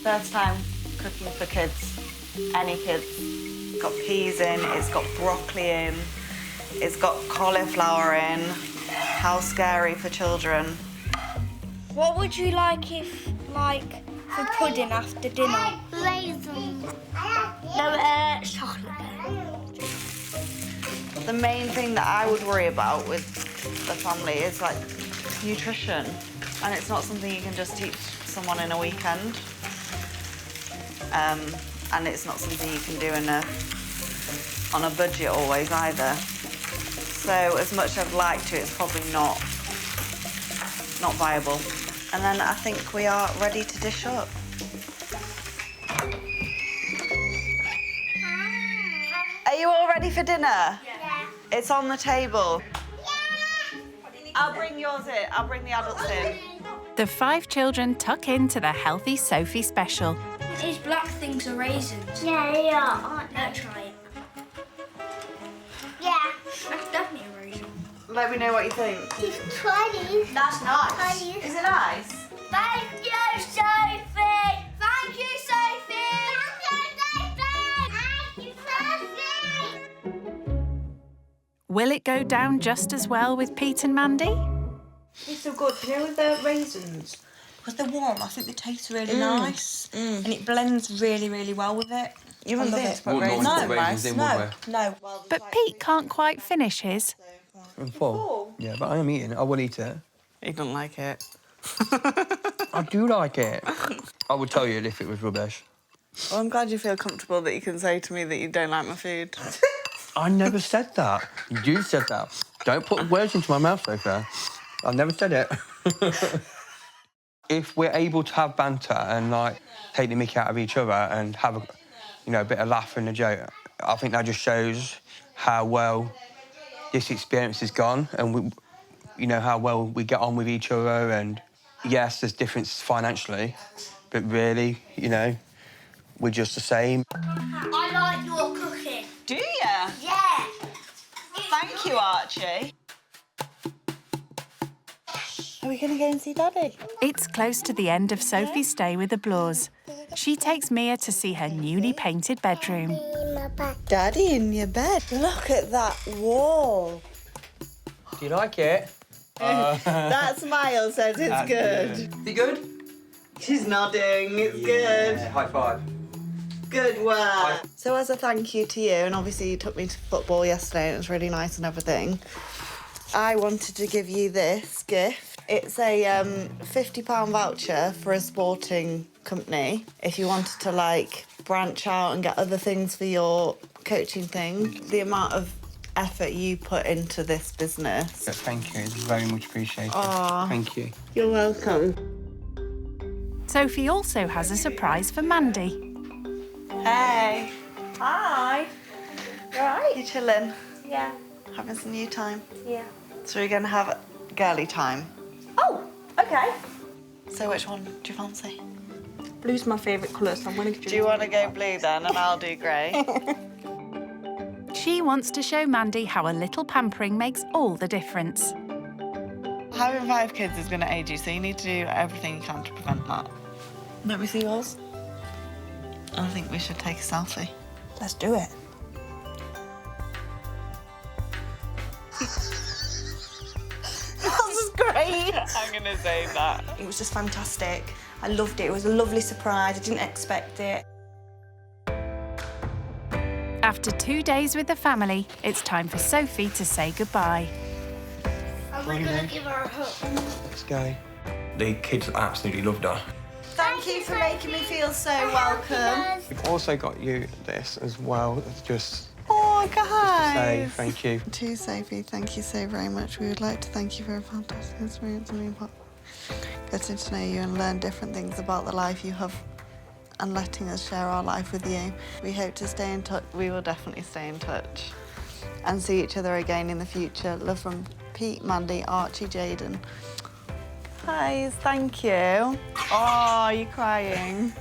First time cooking for kids, any kids. It's got peas in, it's got broccoli in, it's got cauliflower in. How scary for children. What would you like if, like, for pudding after dinner? Raisins. No, chocolate. The main thing that I would worry about with the family is like nutrition, and it's not something you can just teach someone in a weekend. And it's not something you can do on a budget always either. So as much as I'd like to, it's probably not viable. And then I think we are ready to dish up. Are you all ready for dinner? Yeah. It's on the table. Yeah. I'll bring yours in. I'll bring the adults in. The 5 children tuck into the healthy Sophie special. These black things are raisins. Yeah, they are, aren't they? Let's try it. Yeah. That's definitely a raisin. Let me know what you think. It's 20. That's nice. Is it nice? Thank you, Sophie. Thank you, Sophie. Thank you, Sophie. Will it go down just as well with Pete and Mandy? It's so good, you know, with the raisins, because they're warm, I think they taste really nice, and it blends really, really well with it. You wouldn't think to put raisins in, would we? No. But Pete can't quite finish his. I'm full. Yeah, but I am eating it. I will eat it. He doesn't like it. I do like it. I would tell you if it was rubbish. Well, I'm glad you feel comfortable that you can say to me that you don't like my food. I never said that. You said that. Don't put words into my mouth, Sophia. I never said it. If we're able to have banter and, like, take the mickey out of each other and have a bit of laugh and a joke, I think that just shows how well this experience has gone and how well we get on with each other. And yes, there's difference financially, but really, we're just the same. I like your cooking. Do you? Yeah. Thank you, Archie. Are we going to go and see Daddy? It's close to the end of Sophie's stay with the Blores. She takes Mia to see her newly painted bedroom. Daddy in your bed. Look at that wall. Do you like it? That smile says it's That's good. You good? She's nodding. It's good. High five. Good work. So as a thank you to you, and obviously you took me to football yesterday and it was really nice and everything, I wanted to give you this gift. It's a £50 voucher for a sporting company. If you wanted to, like, branch out and get other things for your coaching thing, the amount of effort you put into this business. Thank you. It's very much appreciated. Aww. Thank you. You're welcome. Sophie also has a surprise for Mandy. Hey. Hi. You all right? You chilling? Yeah. Having some you time? Yeah. So we're going to have girly time. Oh, okay. So which one do you fancy? Blue's my favourite colour, so I'm going to Do you want to go blue then, and I'll do grey? She wants to show Mandy how a little pampering makes all the difference. Having 5 kids is going to age you, so you need to do everything you can to prevent that. Let me see yours. I think we should take a selfie. Let's do it. That's great. I'm going to say that. It was just fantastic. I loved it. It was a lovely surprise. I didn't expect it. After 2 days with the family, it's time for Sophie to say goodbye. Are we going to give her a hug? Let's go. The kids absolutely loved her. Thank you for making me feel so welcome. We've also got you this as well. It's just Oh, to guys. say thank you. To Sophie, thank you so very much. We would like to thank you for a fantastic experience and getting to know you and learn different things about the life you have and letting us share our life with you. We hope to stay in touch. We will definitely stay in touch and see each other again in the future. Love from Pete, Mandy, Archie, Jaden. Guys, thank you. Oh, you're crying.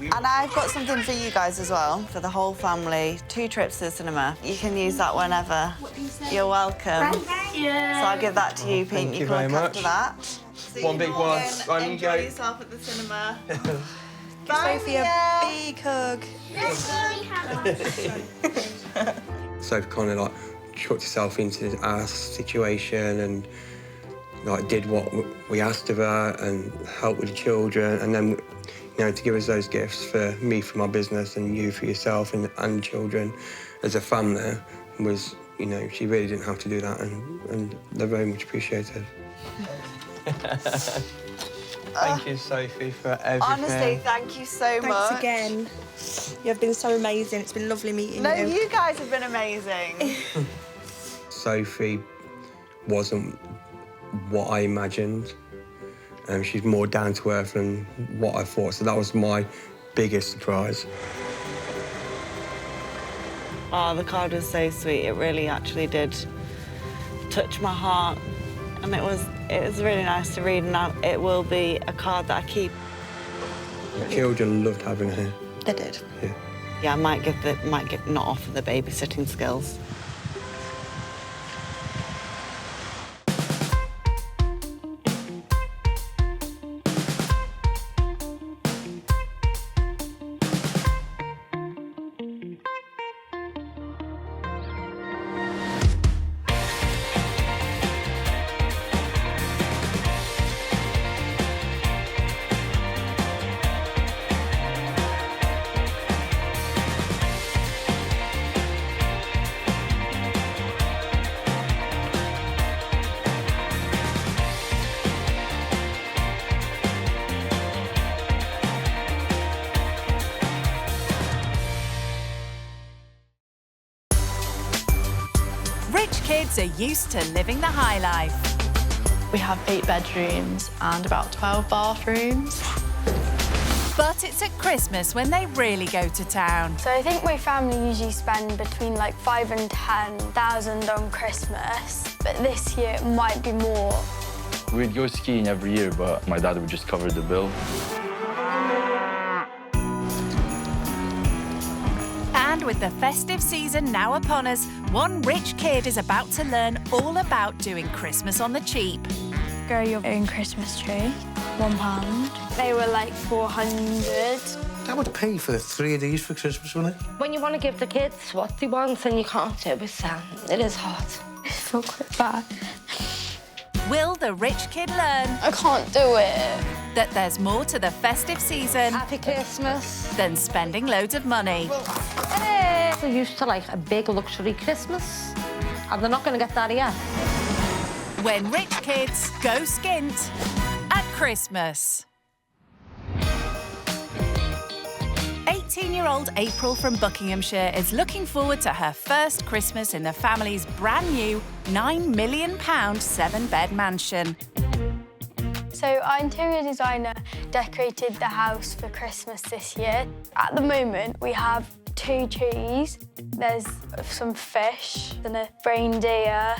And I've got something for you guys as well, for the whole family. 2 trips to the cinema. You can use that whenever. You're welcome. Thank you. So I'll give that to you, Pete. Thank you can very look much. after that. See One you big all one. in. On you Enjoy go. yourself at the cinema. Bye, Sophie, a big hug. So kind of like chucked herself into our situation and like did what we asked of her and helped with the children, and then to give us those gifts for me for my business and you for yourself and children as a family was, she really didn't have to do that, and they're very much appreciated. Thank you, Sophie, for everything. Honestly, thank you so much. Thanks again. You have been so amazing. It's been lovely meeting you. No, you guys have been amazing. Sophie wasn't what I imagined. She's more down to earth than what I thought, so that was my biggest surprise. Oh, the card was so sweet. It really actually did touch my heart, and it was really nice to read. And it will be a card that I keep. The children loved having her here. They did. Yeah. Yeah, I might not offer the babysitting skills. Rich kids are used to living the high life. We have 8 bedrooms and about 12 bathrooms. But it's at Christmas when they really go to town. So I think my family usually spend between like 5,000 and 10,000 on Christmas, but this year it might be more. We'd go skiing every year, but my dad would just cover the bill. And with the festive season now upon us, one rich kid is about to learn all about doing Christmas on the cheap. grow your own Christmas tree, £1. They were like 400. That would pay for 3 of these for Christmas, wouldn't it? When you want to give the kids what they want and you can't do it, it is hard. I feel quite bad. Will the rich kid learn? I can't do it. That there's more to the festive season. Happy Christmas. Than spending loads of money. Hey. They're used to like a big luxury Christmas, and they're not going to get that yet. When rich kids go skint at Christmas. 18-year-old April from Buckinghamshire is looking forward to her first Christmas in the family's brand new £9 million 7-bed mansion. So our interior designer decorated the house for Christmas this year. At the moment, we have 2 trees. There's some fish and a reindeer.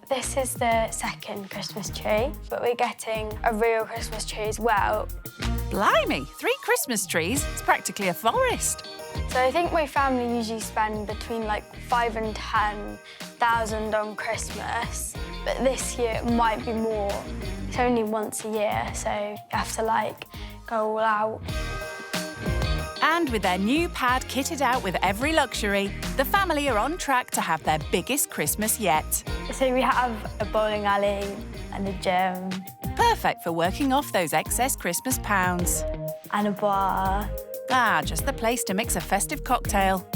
This is the second Christmas tree, but we're getting a real Christmas tree as well. Blimey, 3 Christmas trees? It's practically a forest. So I think my family usually spend between like 5 and 10,000 on Christmas, but this year it might be more. It's only once a year, so you have to like go all out. And with their new pad kitted out with every luxury, the family are on track to have their biggest Christmas yet. So we have a bowling alley and a gym. Perfect for working off those excess Christmas pounds. And a bar. Ah, just the place to mix a festive cocktail.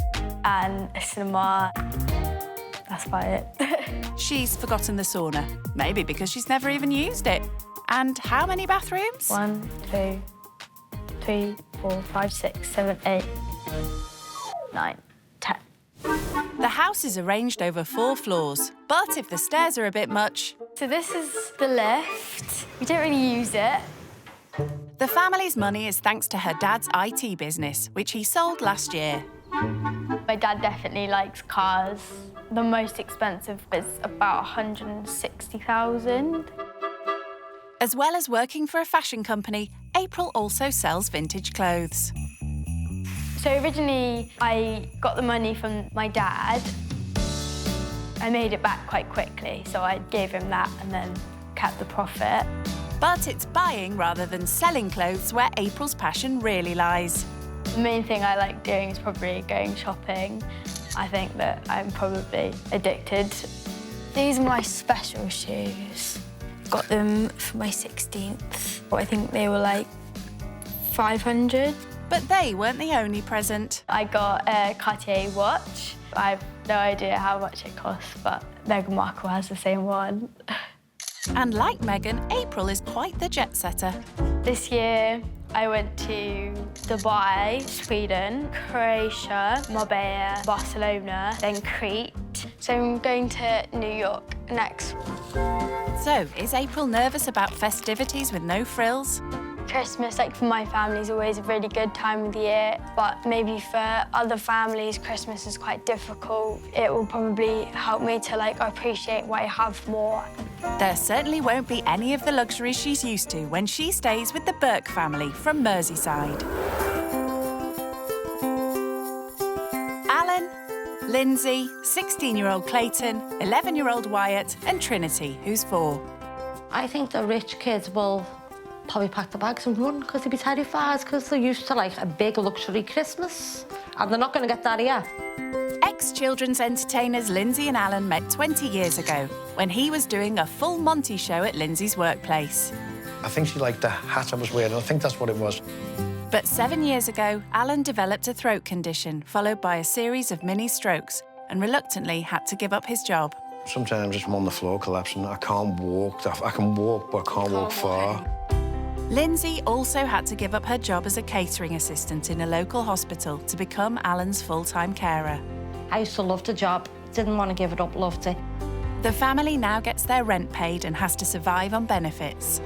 And a cinema. That's about it. She's forgotten the sauna, maybe because she's never even used it. And how many bathrooms? 1, 2, 3, 4, 5, 6, 7, 8, 9, 10. The house is arranged over 4 floors, but if the stairs are a bit much... So this is the lift. We don't really use it. The family's money is thanks to her dad's IT business, which he sold last year. My dad definitely likes cars. The most expensive is about 160,000. As well as working for a fashion company, April also sells vintage clothes. So originally, I got the money from my dad. I made it back quite quickly, so I gave him that and then kept the profit. But it's buying rather than selling clothes where April's passion really lies. The main thing I like doing is probably going shopping. I think that I'm probably addicted. These are my special shoes. Got them for my 16th. I think they were like 500. But they weren't the only present. I got a Cartier watch. I have no idea how much it costs, but Meghan Markle has the same one. And like Meghan, April is quite the jet setter. This year, I went to Dubai, Sweden, Croatia, Marbella, Barcelona, then Crete. So I'm going to New York next. So, is April nervous about festivities with no frills? Christmas, like for my family, is always a really good time of the year, but maybe for other families, Christmas is quite difficult. It will probably help me to like appreciate what I have more. There certainly won't be any of the luxuries she's used to when she stays with the Burke family from Merseyside. Alan, Lindsay, 16-year-old Clayton, 11-year-old Wyatt, and Trinity, who's 4. I think the rich kids will probably pack the bags and run because they'll be terrified because they're used to like a big luxury Christmas and they're not going to get that yet. Ex-children's entertainers Lindsay and Alan met 20 years ago when he was doing a full Monty show at Lindsay's workplace. I think she liked the hat I was wearing. I think that's what it was. But 7 years ago, Alan developed a throat condition followed by a series of mini strokes and reluctantly had to give up his job. Sometimes I'm on the floor collapsing. I can't walk. I can walk, but I can't walk far. Lindsay also had to give up her job as a catering assistant in a local hospital to become Alan's full-time carer. I used to love the job, didn't want to give it up, loved it. The family now gets their rent paid and has to survive on benefits.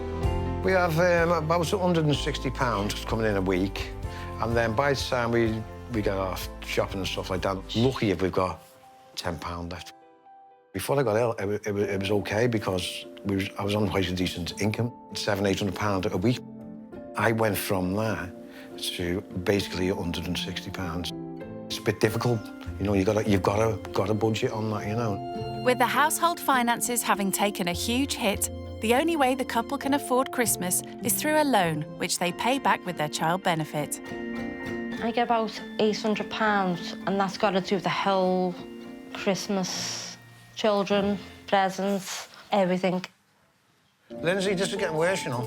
We have about £160 coming in a week, and then by the time we get off shopping and stuff like that, lucky if we've got £10 left. Before I got ill, it was OK because I was on quite a decent income, £700–800 a week. I went from that to basically £160. It's a bit difficult, you know. You've got a budget on that, you know. With the household finances having taken a huge hit, The only way the couple can afford Christmas is through a loan, which they pay back with their child benefit. I get about £800, and that's got to do the whole Christmas, children, presents, everything. Lindsay, this is getting worse, you know.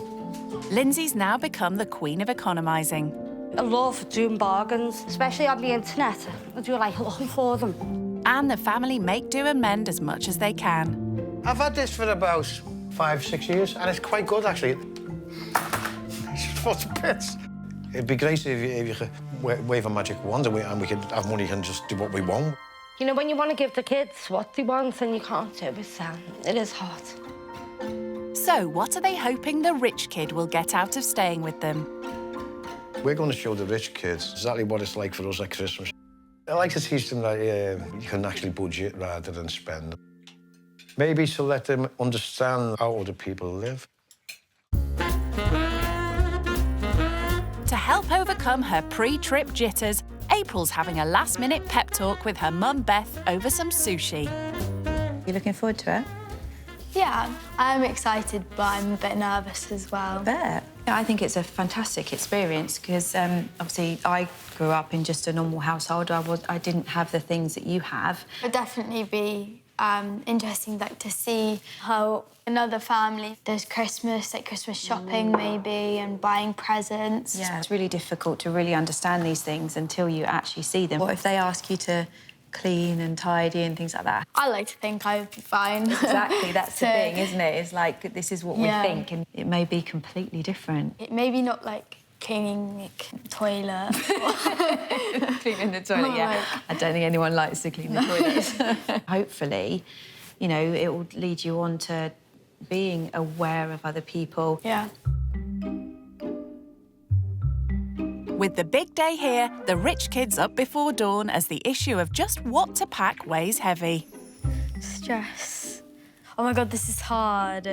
Lindsay's now become the queen of economising. I love doing bargains, especially on the internet. I do like looking for them. And the family make do and mend as much as they can. I've had this for about 5, 6 years, and it's quite good, actually. It's full of bits. It'd be great if you could wave a magic wand and we could have money and just do what we want. You know, when you want to give the kids what they want and you can't do it, it is hard. So, what are they hoping the rich kid will get out of staying with them? We're going to show the rich kids exactly what it's like for us at Christmas. I like to teach them that you can actually budget rather than spend. Maybe to let them understand how other people live. To help overcome her pre-trip jitters, April's having a last-minute pep talk with her mum, Beth, over some sushi. You looking forward to it? Yeah, I'm excited, but I'm a bit nervous as well. I bet. I think it's a fantastic experience because obviously I grew up in just a normal household. I didn't have the things that you have. It'd definitely be interesting, like, to see how another family does Christmas, like Christmas shopping maybe, and buying presents. Yeah, it's really difficult to really understand these things until you actually see them. What if they ask you to clean and tidy and things like that? I like to think I'd be fine. Exactly, that's the thing, isn't it? It's like, this is what we think, and it may be completely different. It may be not like cleaning the toilet. Cleaning the toilet, yeah. I don't think anyone likes to clean the toilets. Hopefully, you know, it will lead you on to being aware of other people. Yeah. With the big day here, the rich kid's up before dawn as the issue of just what to pack weighs heavy. Stress. Oh my God, this is hard.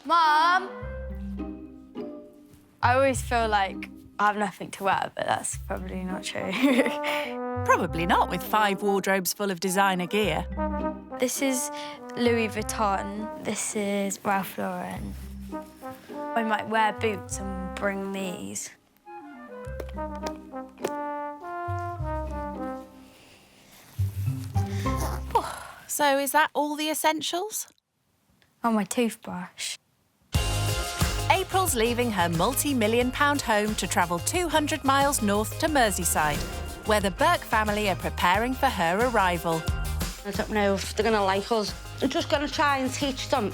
Mum! I always feel like I have nothing to wear, but that's probably not true. Probably not with 5 wardrobes full of designer gear. This is Louis Vuitton. This is Ralph Lauren. I might wear boots and bring these. So is that all the essentials? Oh, my toothbrush. April's leaving her multi-million-pound home to travel 200 miles north to Merseyside, where the Burke family are preparing for her arrival. I don't know if they're going to like us. We're just going to try and teach them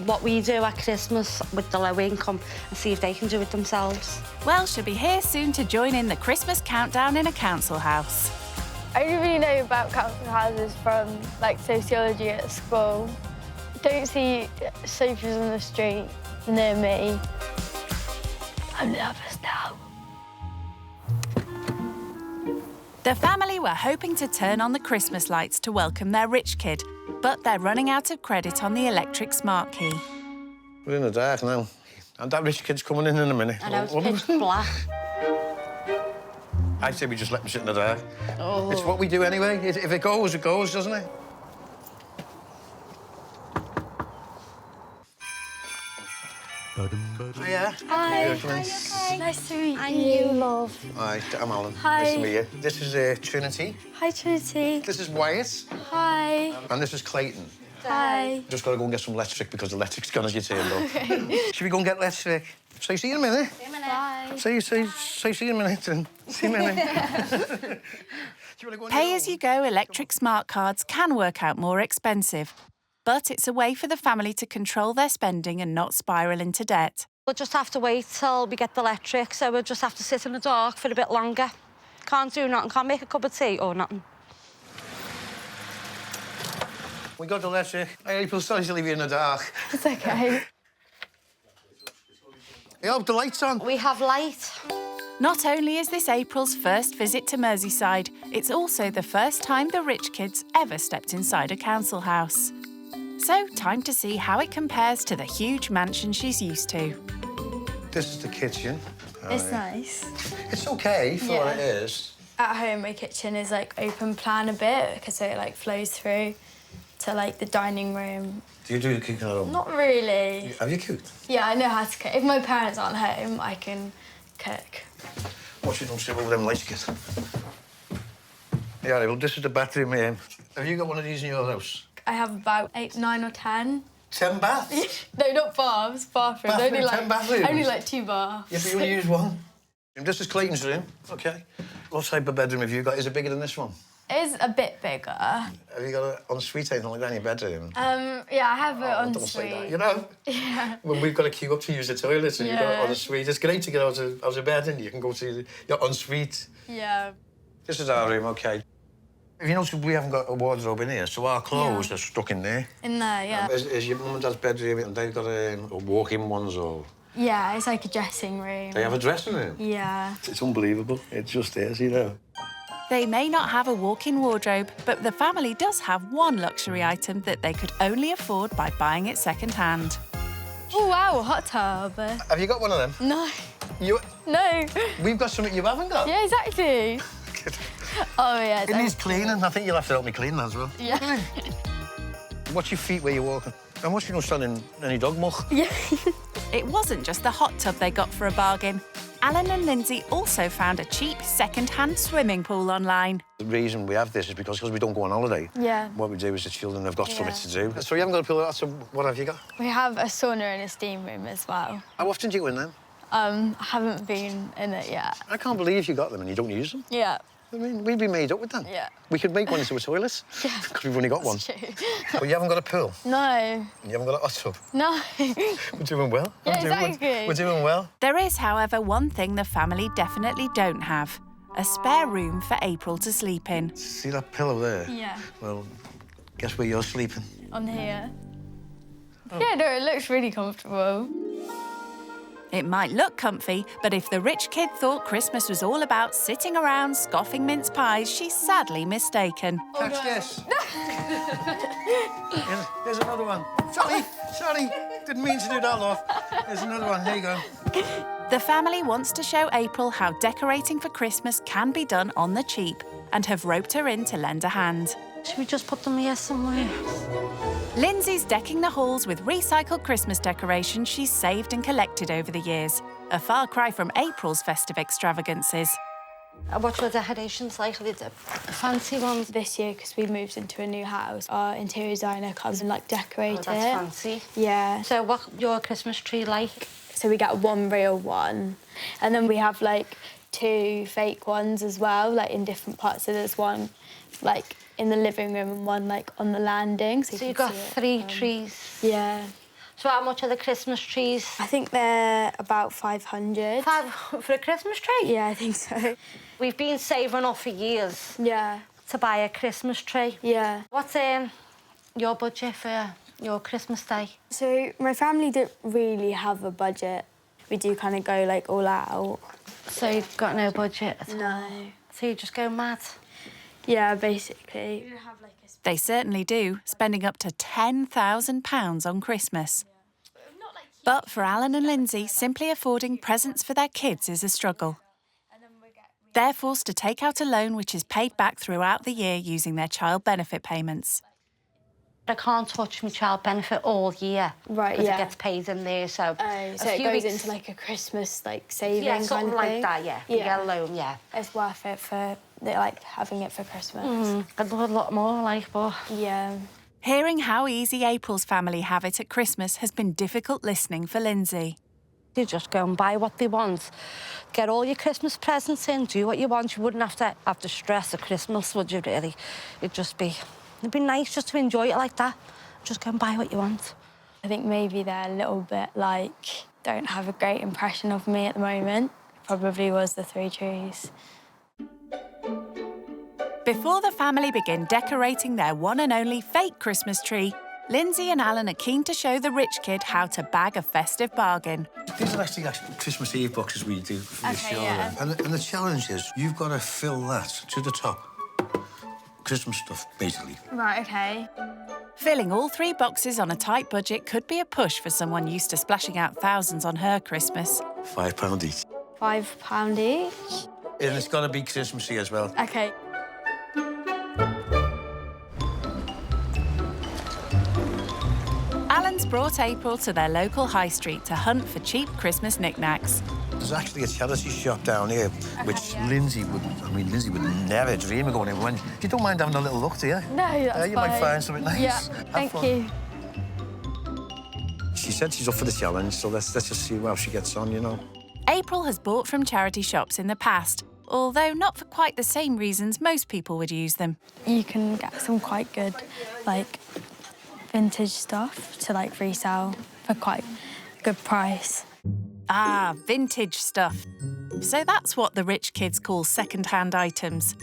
what we do at Christmas with the low income and see if they can do it themselves. Well, she'll be here soon to join in the Christmas countdown in a council house. I only really know about council houses from, like, sociology at school. Don't see sofas on the street near me. I'm nervous now. The family were hoping to turn on the Christmas lights to welcome their rich kid, but they're running out of credit on the electric smart key. We're in the dark now, and that rich kid's coming in a minute. I know, it's pitch black. I'd say we just let them sit in the dark. Oh. It's what we do anyway. If it goes, doesn't it? Hiya. Hi. Hi. Nice to meet you, love. Hi, I'm Alan. Hi. Nice to meet you. This is Trinity. Hi, Trinity. This is Wyatt. Hi. And this is Clayton. Hi. Just got to go and get some electric because the electric's gone as you turned up. Okay. Should we go and get electric? So see you in a minute. See you in a minute. Bye. See you in a minute. Then. See you in a minute. Pay-as-you-go electric smart cards can work out more expensive, but it's a way for the family to control their spending and not spiral into debt. We'll just have to wait till we get the electric, so we'll just have to sit in the dark for a bit longer. Can't do nothing, can't make a cup of tea or nothing. We got the electric. April, sorry to leave you in the dark. It's okay. Yeah, the light's on. We have light. Not only is this April's first visit to Merseyside, it's also the first time the rich kids ever stepped inside a council house. So, time to see how it compares to the huge mansion she's used to. This is the kitchen. It's nice. It's okay for what it is. At home, my kitchen is, like, open plan a bit because it, like, flows through to, like, the dining room. Do you do the cooking at home? Not really. Have you cooked? Yeah, I know how to cook. If my parents aren't home, I can cook. What's you done to all them lights, kid? Yeah, well, this is the bathroom here. Have you got one of these in your house? I have about 8, 9 or 10. 10 baths? No, not baths, bathrooms. Bathroom, only, like, 10 bathrooms? Only, like, 2 baths. Yeah, but you only use one. This is Clayton's room, OK. What type of bedroom have you got? Is it bigger than this one? It is a bit bigger. Have you got an ensuite or anything like that in your bedroom? Yeah, I have an Don't say that. ensuite. You know, Yeah. when we've got to queue up to use the toilet and you've got an ensuite, it's great to get out of bed, and you can go to your ensuite. Yeah. This is our room, OK. If you notice, we haven't got a wardrobe in here, so our clothes are stuck in there. In there, yeah. Is your mum and dad's bedroom, and they've got walk-in ones, or...? Yeah, it's like a dressing room. They have a dressing room? Yeah. It's unbelievable. It just is, you know. They may not have a walk-in wardrobe, but the family does have one luxury item that they could only afford by buying it second-hand. Oh, wow, a hot tub. Have you got one of them? No. You... No. We've got something you haven't got? Yeah, exactly. Oh, yeah. It needs cleaning. I think you'll have to help me clean that as well. Yeah. Watch your feet where you're walking. And watch you not stand in any dog muck. Yeah. It wasn't just the hot tub they got for a bargain. Alan and Lindsay also found a cheap second-hand swimming pool online. The reason we have this is because we don't go on holiday. Yeah. What we do is the children have got something to do. So you haven't got a pool, so what have you got? We have a sauna and a steam room as well. How often do you go in them? I haven't been in it yet. I can't believe you got them and you don't use them. Yeah. I mean, we'd be made up with them. Yeah. We could make one into a toilet. Yeah. Because we've only got one. That's true. But you haven't got a pool? No. You haven't got a hot tub? No. We're doing well. Yeah, exactly. We're doing well. There is, however, one thing the family definitely don't have. A spare room for April to sleep in. See that pillow there? Yeah. Well, guess where you're sleeping? On here. Oh. Yeah, no, it looks really comfortable. It might look comfy, but if the rich kid thought Christmas was all about sitting around scoffing mince pies, she's sadly mistaken. Catch this. Here's another one. Sorry, didn't mean to do that, love. Here's another one, here you go. The family wants to show April how decorating for Christmas can be done on the cheap and have roped her in to lend a hand. Should we just put them here somewhere? Lindsay's decking the halls with recycled Christmas decorations she's saved and collected over the years, a far cry from April's festive extravagances. What were the decorations like? Are they the fancy ones? This year, because we moved into a new house, our interior designer comes and, like, decorate it. That's fancy. Yeah. So what's your Christmas tree like? So we get one real one, and then we have, like, 2 fake ones as well, like, in different parts. So there's one, like, in the living room and one, like, on the landing. So you've got 3 trees? Yeah. So how much are the Christmas trees? I think they're about 500. For a Christmas tree? Yeah, I think so. We've been saving up for years. Yeah. To buy a Christmas tree. Yeah. What's your budget for your Christmas day? So my family don't really have a budget. We do kind of go, like, all out. So you've got no budget at all? No. So you just go mad? Yeah, basically. They certainly do, spending up to £10,000 on Christmas. But for Alan and Lindsay, simply affording presents for their kids is a struggle. They're forced to take out a loan which is paid back throughout the year using their child benefit payments. I can't touch my child benefit all year. Right, because yeah. it gets paid in there, so... So it goes into, like, a Christmas, like, saving yeah, kind something of like thing? that, yeah. You get a loan, yeah. It's worth it for, like, having it for Christmas. I'd love a lot more, like, but... Yeah. Hearing how easy April's family have it at Christmas has been difficult listening for Lindsay. You just go and buy what they want. Get all your Christmas presents in, do what you want. You wouldn't have to stress at Christmas, would you, really? It'd be nice just to enjoy it like that. Just go and buy what you want. I think maybe they're a little bit, like, don't have a great impression of me at the moment. Probably was the 3 trees. Before the family begin decorating their one and only fake Christmas tree, Lindsay and Alan are keen to show the rich kid how to bag a festive bargain. These are actually Christmas Eve boxes we do for this show. Yeah. And the challenge is you've got to fill that to the top. Christmas stuff, basically. Right, OK. Filling all 3 boxes on a tight budget could be a push for someone used to splashing out thousands on her Christmas. £5 each. £5 each? And it's got to be Christmassy as well. OK. Alan's brought April to their local high street to hunt for cheap Christmas knickknacks. There's actually a charity shop down here, which Lindsay would never dream of going in. When you don't mind having a little look, do you? No, that's you fine. might find something nice. Yeah, thank you. She said she's up for the challenge, so let's just see how she gets on, you know. April has bought from charity shops in the past, although not for quite the same reasons most people would use them. You can get some quite good, like, vintage stuff to, like, resell for quite a good price. Ah, vintage stuff. So that's what the rich kids call second-hand items.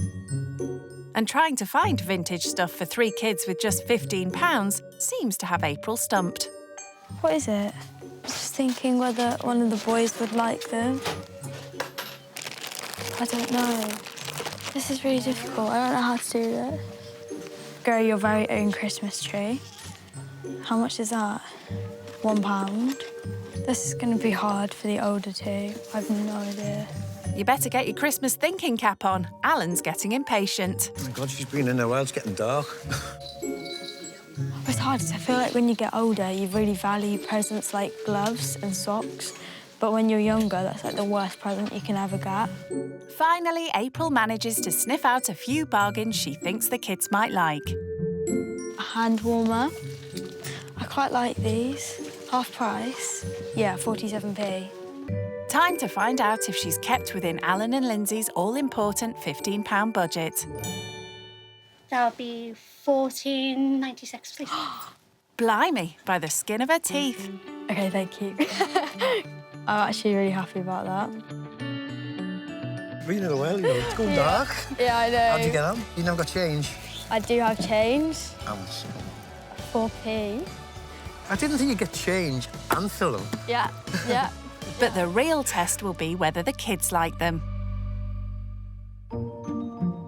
And trying to find vintage stuff for 3 kids with just £15 seems to have April stumped. What is it? Just thinking whether one of the boys would like them. I don't know. This is really difficult. I don't know how to do this. Grow your very own Christmas tree. How much is that? £1. This is going to be hard for the older two. I've no idea. You better get your Christmas thinking cap on. Alan's getting impatient. Oh my God, she's been in there a while. It's getting dark. It's hard. I feel like when you get older, you really value presents like gloves and socks. But when you're younger, that's like the worst present you can ever get. Finally, April manages to sniff out a few bargains she thinks the kids might like. A hand warmer. I quite like these. Half price. Yeah, 47p. Time to find out if she's kept within Alan and Lindsay's all-important £15 budget. That'll be $14.96, please. Blimey, by the skin of her teeth. OK, thank you. I'm actually really happy about that. Been in a while, you know. It's going dark. Yeah, I know. How'd you get on? You never got change? I do have change. How much? 4p. I didn't think you'd get change and fill them. Yeah, yeah. But the real test will be whether the kids like them.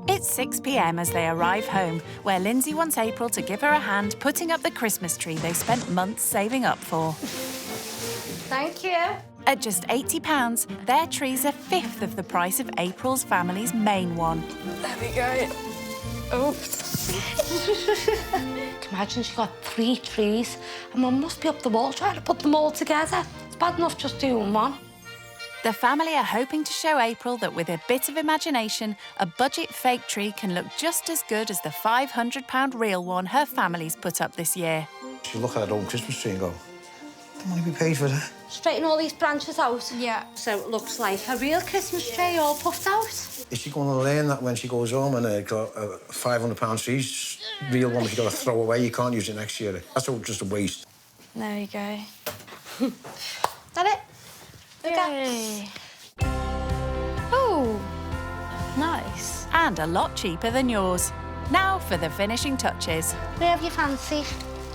It's 6 p.m. as they arrive home, where Lindsay wants April to give her a hand putting up the Christmas tree they spent months saving up for. Thank you. At just £80, their tree's a fifth of the price of April's family's main one. There we go. Oops. Imagine she got 3 trees and Mum must be up the wall trying to put them all together. It's bad enough just doing one. The family are hoping to show April that with a bit of imagination, a budget fake tree can look just as good as the £500 real one her family's put up this year. She'll look at her own Christmas tree and go, the money we paid for that. Straighten all these branches out. Yeah. So it looks like a real Christmas tree all puffed out. Is she going to learn that when she goes home and got a £500 tree's real one that you got to throw away? You can't use it next year. That's all just a waste. There we go. That it? Yay. Oh, nice. And a lot cheaper than yours. Now for the finishing touches. Wherever you fancy.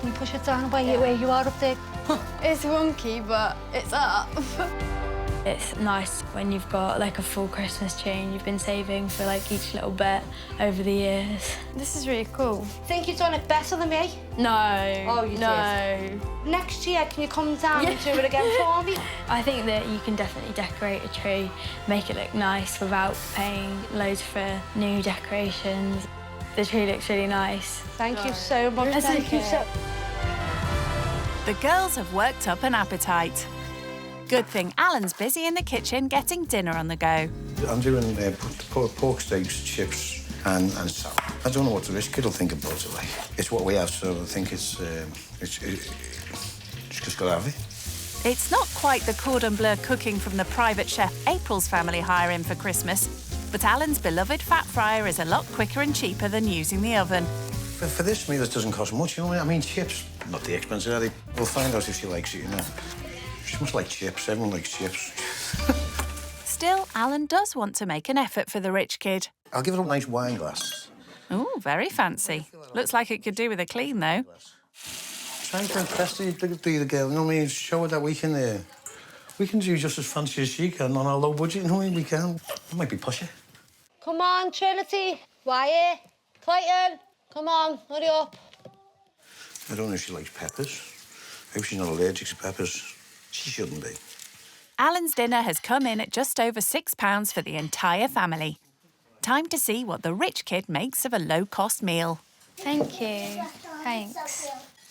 Can you push it down where you are up there? It's wonky, but it's up. It's nice when you've got like a full Christmas tree and you've been saving for like each little bit over the years. This is really cool. Think you've done it better than me? No. Oh, you did? Next year, can you come down and do it again for me? I think that you can definitely decorate a tree, make it look nice without paying loads for new decorations. The tree looks really nice. Thank you so much. Thank you so much. The girls have worked up an appetite. Good thing Alan's busy in the kitchen getting dinner on the go. I'm doing pork steaks, chips and salad. I don't know what the rich kid will think about it, like. It's what we have, so I think it's just got to have it. It's not quite the cordon bleu cooking from the private chef April's family hire in for Christmas, but Alan's beloved fat fryer is a lot quicker and cheaper than using the oven. For this meal, it doesn't cost much, you know what I mean? Chips, not the expensive, are they? We'll find out if she likes it, you know. She must like chips. Everyone likes chips. Still, Alan does want to make an effort for the rich kid. I'll give her a nice wine glass. Ooh, very fancy. Looks like it could do with a clean, though. Trying to impress the girl, you know what I mean? Show her that we can do just as fancy as she can on our low budget, you know what I mean? We can. It might be pushy. Come on, Trinity. Wyatt. Clayton. Come on, hurry up. I don't know if she likes peppers. I hope she's not allergic to peppers. She shouldn't be. Alan's dinner has come in at just over £6 for the entire family. Time to see what the rich kid makes of a low-cost meal. Thank you. Thanks.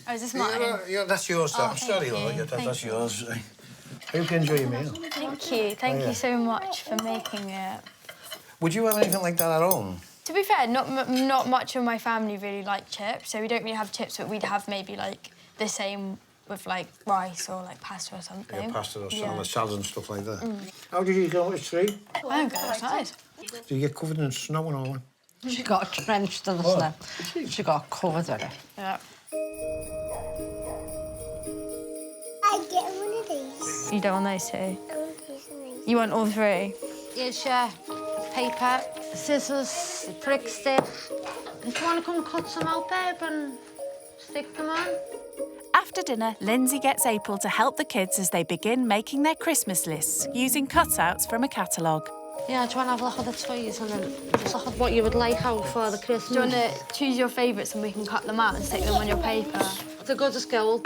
Oh, is this mine? Yeah, that's yours, Sam. Oh, Sorry, thank you. that's yours. I hope you enjoy your meal. Thank you. Thank you so much for making it. Would you have anything like that at home? To be fair, not much of my family really like chips, so we don't really have chips, but we'd have maybe like the same with like rice or like pasta or something. Yeah, pasta or Yeah. salad and stuff like that. How did you go with the tree? Oh, good, it's nice. Did you get covered in snow and all that? She got drenched in the snow. She got covered in it. Yeah. I get one of these. You don't want those two? You want all three? Here's your paper, scissors, prick stick. Do you want to come cut some out, babe, and stick them on? After dinner, Lindsay gets April to help the kids as they begin making their Christmas lists using cutouts from a catalogue. Yeah, do you want to have a look at the toys and then just look at what you would like out for the Christmas? Do you want to choose your favourites and we can cut them out and stick them on your paper? To go to school,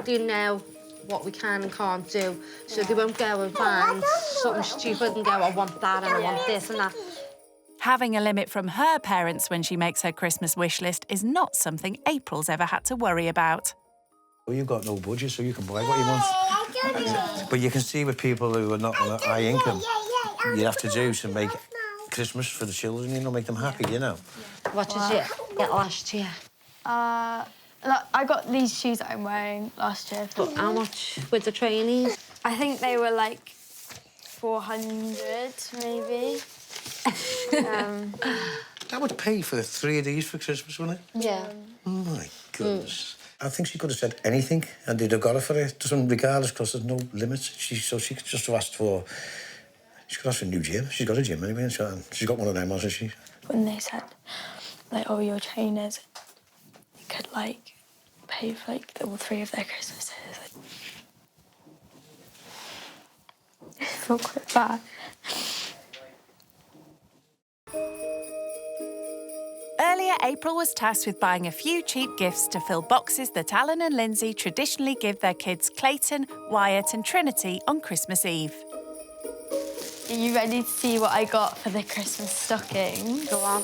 they know what we can and can't do, so they won't go and find something stupid and go, I want that and I want this and that. Having a limit from her parents when she makes her Christmas wish list is not something April's ever had to worry about. Well, you've got no budget, so you can buy what you want. But you can see with people who are not on a high income, you have to do to make Christmas for the children, you know, make them happy, you know. What did you get last year? I got these shoes that I'm wearing last year. But how much with the trainees? I think they were like 400, maybe. That would pay for 3 of these for Christmas, wouldn't it? Yeah. Oh, my goodness. I think she could have said anything and they'd have got her for it, regardless, because there's no limits. So she could just have asked for... She could ask for a new gym. She's got a gym anyway, and she's got one of them, hasn't she? When they said, like, oh, your trainers, you could, like, pay for, like, all 3 of their Christmases. I feel quite bad. Earlier, April was tasked with buying a few cheap gifts to fill boxes that Alan and Lindsay traditionally give their kids Clayton, Wyatt and Trinity on Christmas Eve. Are you ready to see what I got for the Christmas stockings? Go on.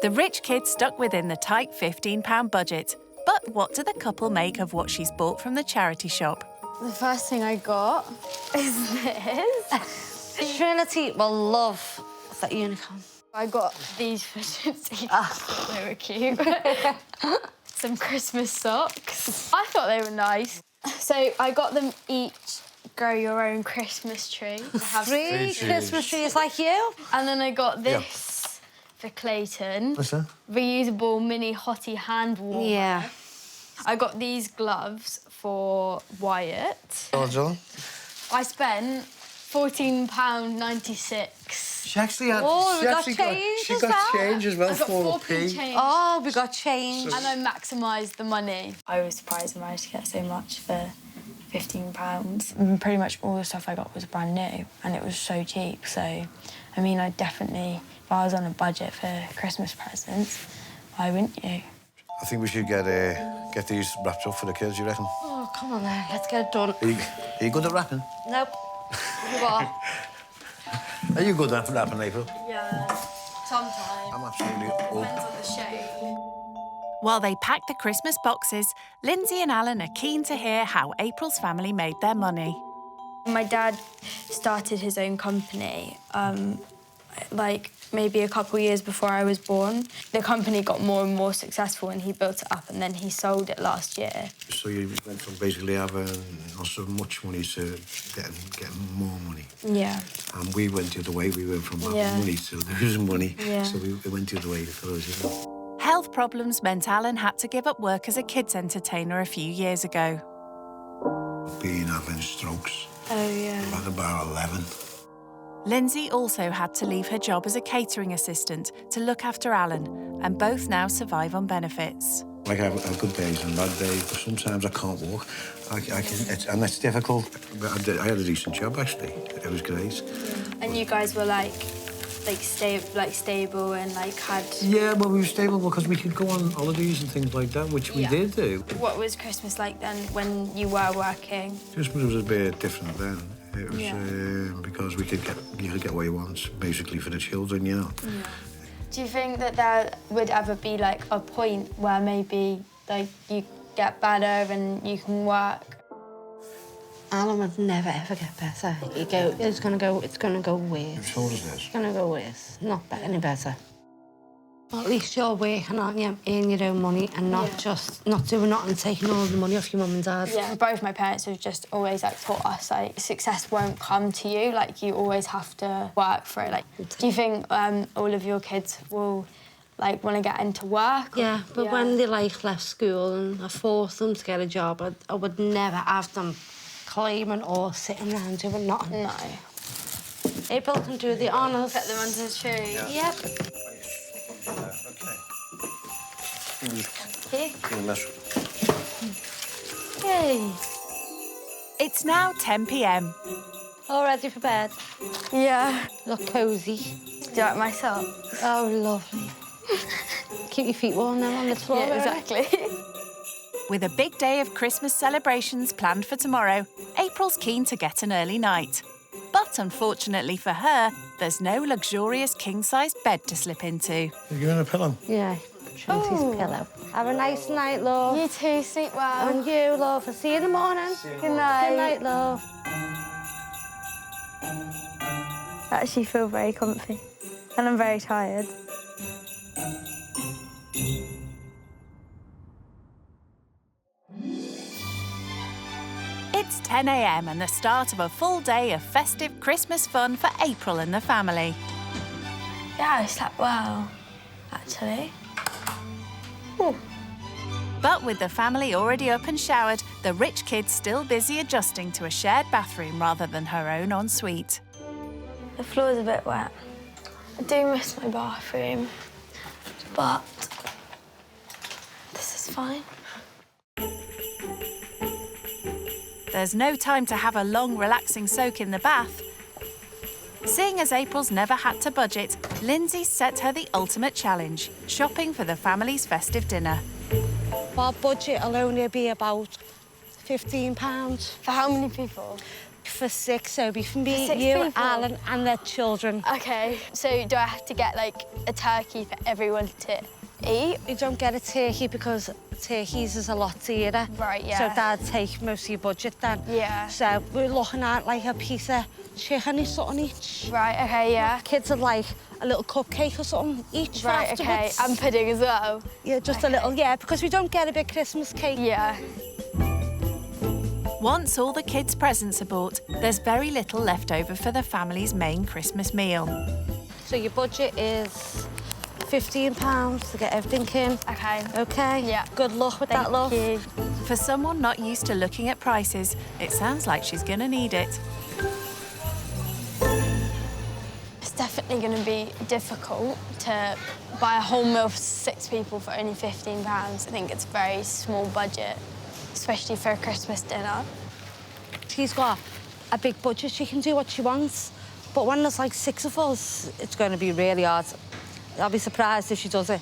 The rich kid stuck within the tight £15 budget. But what do the couple make of what she's bought from the charity shop? The first thing I got is this. Trinity will love that unicorn. I got these for Trinity. They were cute. Some Christmas socks. I thought they were nice. So I got them each grow your own Christmas tree. Have 3 Christmas trees like you. And then I got this for Clayton. What's that? Reusable mini hottie hand warmer. Yeah. I got these gloves for Wyatt. Oh, I spent £14.96. She actually had... Oh, she got change as well, I got 4p. change. Oh, we got change. And I maximised the money. I was surprised I managed to get so much for £15. And pretty much all the stuff I got was brand new and it was so cheap. So, I mean, I definitely, if I was on a budget for Christmas presents, why wouldn't you? I think we should get these wrapped up for the kids, you reckon? Oh, come on then, let's get it done. Are you good at wrapping? Nope. You are. Are you good at wrapping, April? Yeah, sometimes. I'm absolutely Depends on the shape. While they pack the Christmas boxes, Lindsay and Alan are keen to hear how April's family made their money. My dad started his own company, like maybe a couple of years before I was born. The company got more and more successful and he built it up and then he sold it last year. So you went from basically having not so much money to getting more money. Yeah. And we went the other way. We went from having money to losing money. Yeah. So we went the other way for us, you know. Health problems meant Alan had to give up work as a kids entertainer a few years ago. Been having strokes. Oh, yeah. I've had about 11. Lindsay also had to leave her job as a catering assistant to look after Alan, and both now survive on benefits. Like, I have good days and bad days, but sometimes I can't walk. And it's difficult. I had a decent job, actually. It was great. And you guys were stable and had... Yeah, well, we were stable because we could go on holidays and things like that, which we did do. What was Christmas like then when you were working? Christmas was a bit different then. It was because you could get what you want, basically, for the children, you know. Yeah. Do you think that there would ever be, a point where maybe, you get better and you can work. Alan would never ever get better. It's gonna go worse. Your shoulders worse? It's gonna go worse, not any better. Well, at least you're working, aren't you? Earning your own money and not just not doing nothing, taking all the money off your mum and dad. Yeah, both my parents have just always taught us success won't come to you. You always have to work for it. Do you think all of your kids will want to get into work? Yeah, but when they left school and I forced them to get a job, I would never have them climbing or sitting around doing nothing. No. April can do the honours. Put them under the tree. Yep. Yay. It's now 10 p.m. All ready for bed? Yeah. Look cosy. Do it myself. Oh, lovely. Keep your feet warm then on the floor. Yeah, exactly. With a big day of Christmas celebrations planned for tomorrow, April's keen to get an early night. But unfortunately for her, there's no luxurious king-size bed to slip into. You giving her a pillow? Yeah, Trinity's pillow. Have a nice night, love. You too, sleep well. And you, love. I'll see you in the morning. Good night. Good night, love. I actually feel very comfy. And I'm very tired. It's 10 a.m. and the start of a full day of festive Christmas fun for April and the family. Yeah, I slept well, actually. Ooh. But with the family already up and showered, the rich kid's still busy adjusting to a shared bathroom rather than her own ensuite. The floor's a bit wet. I do miss my bathroom, but this is fine. There's no time to have a long, relaxing soak in the bath. Seeing as April's never had to budget, Lindsay set her the ultimate challenge, shopping for the family's festive dinner. Our budget will only be about £15. For how many people? For 6, so it'll be for me, For 6 you, people? Alan and their children. OK, so do I have to get, a turkey for everyone to eat? You don't get a turkey because turkeys is a lot dearer. Right, yeah. So Dad take most of your budget then. Yeah. So we're looking at a piece of chicken or something each. Right, OK, yeah. Kids would like a little cupcake or something each Right, for OK. afterwards. And pudding as well? Yeah, just a little, yeah, because we don't get a big Christmas cake. Yeah. Once all the kids' presents are bought, there's very little left over for the family's main Christmas meal. So your budget is £15 to get everything in. OK. OK? Yeah. Good luck with that, love. Thank you. For someone not used to looking at prices, it sounds like she's going to need it. It's definitely going to be difficult to buy a whole meal for 6 people for only £15. I think it's a very small budget, especially for a Christmas dinner. She's got a big budget. She can do what she wants. But when there's 6 of us, it's going to be really hard. I'll be surprised if she does it.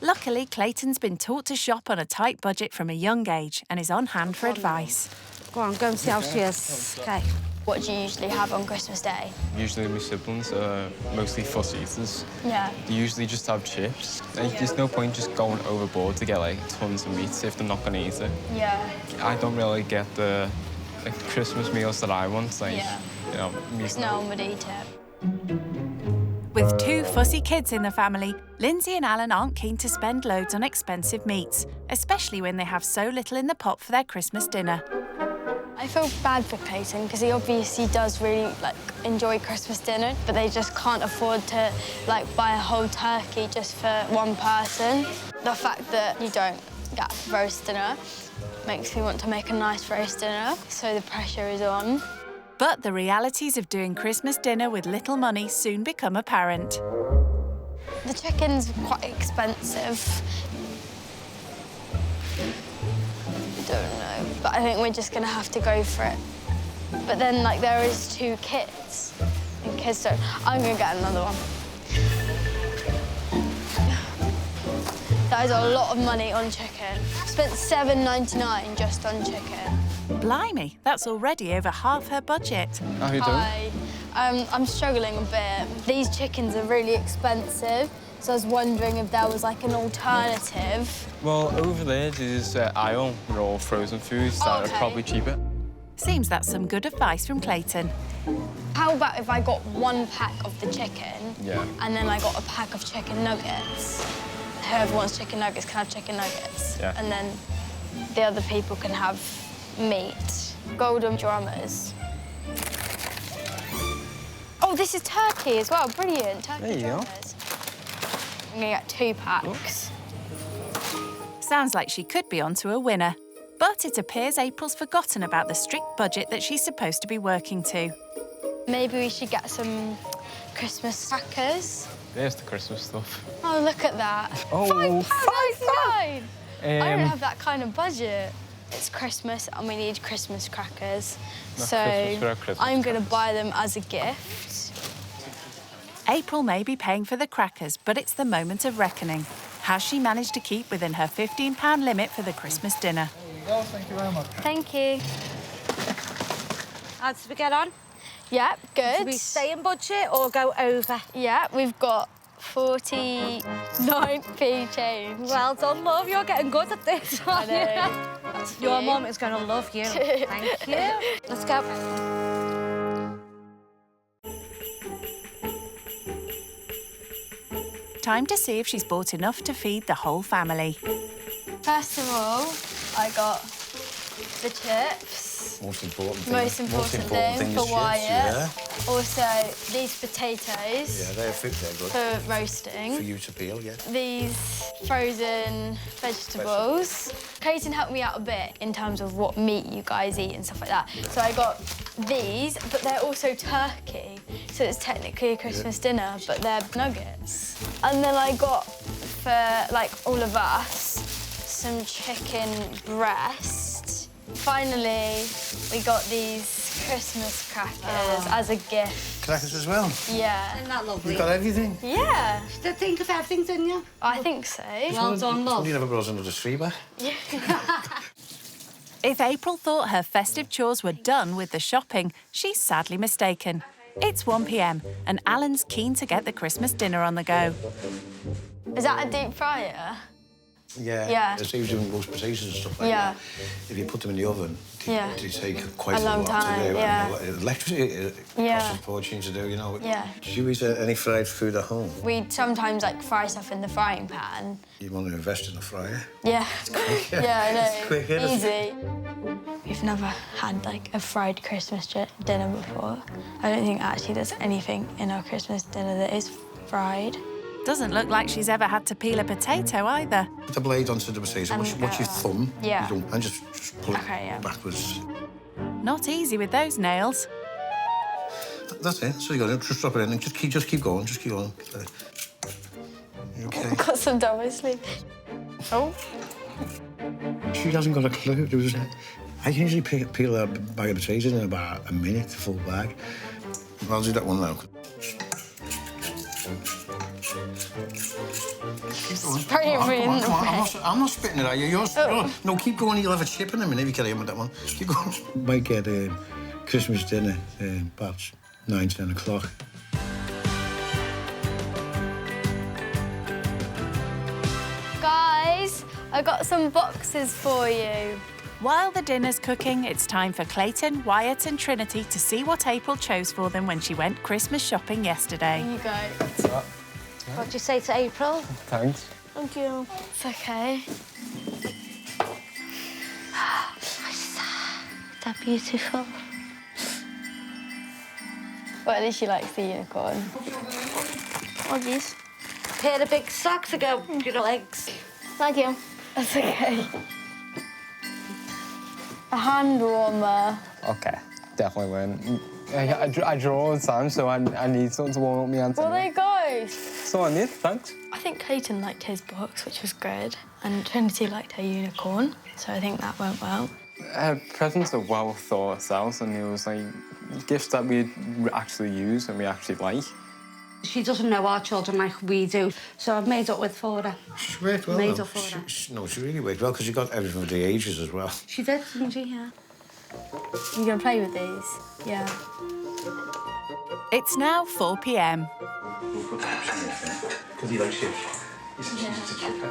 Luckily, Clayton's been taught to shop on a tight budget from a young age and is on hand for advice. Go on, go and see how she is. OK. What do you usually have on Christmas Day? Usually my siblings are mostly fuss eaters. Yeah. They usually just have chips. There's no point just going overboard to get tons of meat if they're not going to eat it. Yeah. I don't really get the Christmas meals that I want. Meat. No one would eat it. With 2 fussy kids in the family, Lindsay and Alan aren't keen to spend loads on expensive meats, especially when they have so little in the pot for their Christmas dinner. I feel bad for Clayton because he obviously does really enjoy Christmas dinner, but they just can't afford to buy a whole turkey just for one person. The fact that you don't get roast dinner makes me want to make a nice roast dinner, so the pressure is on. But the realities of doing Christmas dinner with little money soon become apparent. The chicken's quite expensive. I don't know, but I think we're just going to have to go for it. But then, there is 2 kids, and kids don't... I'm going to get another one. That is a lot of money on chicken. Spent $7.99 just on chicken. Blimey, that's already over half her budget. How are you doing? Hi. I'm struggling a bit. These chickens are really expensive, So I was wondering if there was like an alternative. Well, over there's aisle with all frozen foods that are probably cheaper. Seems that's some good advice from Clayton. How about if I got 1 pack of the chicken and then I got a pack of chicken nuggets? Whoever wants chicken nuggets can have chicken nuggets. Yeah. And then the other people can have meat. Golden drummers. Oh, this is turkey as well. Brilliant. Turkey there you drummers. I'm gonna get 2 packs. Sounds like she could be onto a winner. But it appears April's forgotten about the strict budget that she's supposed to be working to. Maybe we should get some Christmas crackers. There's the Christmas stuff. Oh, look at that. Oh, £5.99. I don't Um, have that kind of budget. It's Christmas and we need Christmas crackers. No, So Christmas without Christmas I'm going to buy them as a gift. April may be paying for the crackers, but it's the moment of reckoning. Has she managed to keep within her £15 limit for the Christmas dinner? There you go, thank you very much. Thank you. How did we get on? Yeah, good. Should we stay in budget or go over? Yeah, we've got 49p change. Well done, love. You're getting good at this, aren't you? That's Your you. mum is going to love you. Thank you. Let's go. Time to see if she's bought enough to feed the whole family. First of all, I got the chips. Most important thing. Most important thing for is Wyatt. chips, Also, these potatoes. Yeah, they're good. For roasting. For you to peel, yeah. These frozen vegetables. Clayton helped me out a bit in terms of what meat you guys eat and stuff like that. So I got these, but they're also turkey. So it's technically a Christmas dinner, but they're nuggets. And then I got, for like all of us, some chicken breast. Finally, we got these Christmas crackers as a gift. Crackers as well? Yeah. Isn't that lovely? You got everything? Yeah. You did think of everything, didn't you? I think so. Well done, love. You never brought us another streamer. If April thought her festive chores were done with the shopping, she's sadly mistaken. It's 1 p.m. and Alan's keen to get the Christmas dinner on the go. Is that a deep fryer? Yeah. Yeah. They say you're doing roast potatoes and stuff like that. If you put them in the oven, Yeah. they take quite A a long lot time, to do. yeah. And electricity costs a fortune to do, you know. Yeah. Did you eat any fried food at home? We sometimes like fry stuff in the frying pan. You want to invest in a fryer? Yeah. quick, Yeah, I know. It's quick, isn't it? Easy. We've never had like a fried Christmas dinner before. I don't think actually there's anything in our Christmas dinner that is fried. Doesn't look like she's ever had to peel a potato either. Put the blade onto the potato. Watch your thumb. Yeah. And just pull it backwards. Not easy with those nails. That's it. So you got to just drop it in and just keep going. Just keep going. Okay. Got some dumb sleep. Oh. She hasn't got a clue. I can usually peel a bag of potatoes in about a minute, full bag. I'll do that one now. I'm not spitting it at you. No, keep going. You'll have a chip in a minute if you carry on with that one. Keep going. Might get Christmas dinner about 9, 10 o'clock. Guys, I got some boxes for you. While the dinner's cooking, it's time for Clayton, Wyatt and Trinity to see what April chose for them when she went Christmas shopping yesterday. Here you go. What did you say to April? Thanks. Thank you. It's okay. Is that beautiful? Well, at least she likes the unicorn. What is? Pair of big socks to go with your legs. Thank you. That's okay. A hand warmer. Okay, definitely win. I draw all the time, so I need something to warm up my hands. Well, there you go. So I need, thanks. I think Clayton liked his box, which was good, and Trinity liked her unicorn, so I think that went well. Presents are well thought out, and it was like gifts that we actually use and we actually like. She doesn't know our children like we do, so I've made up for her. She worked well. Made up for her. She really worked well because she got everything with the ages as well. She did, didn't she? Yeah. You gonna play with these? Yeah. It's now 4 p.m. We'll put chips in there for him, because he likes chips. He's a chipper,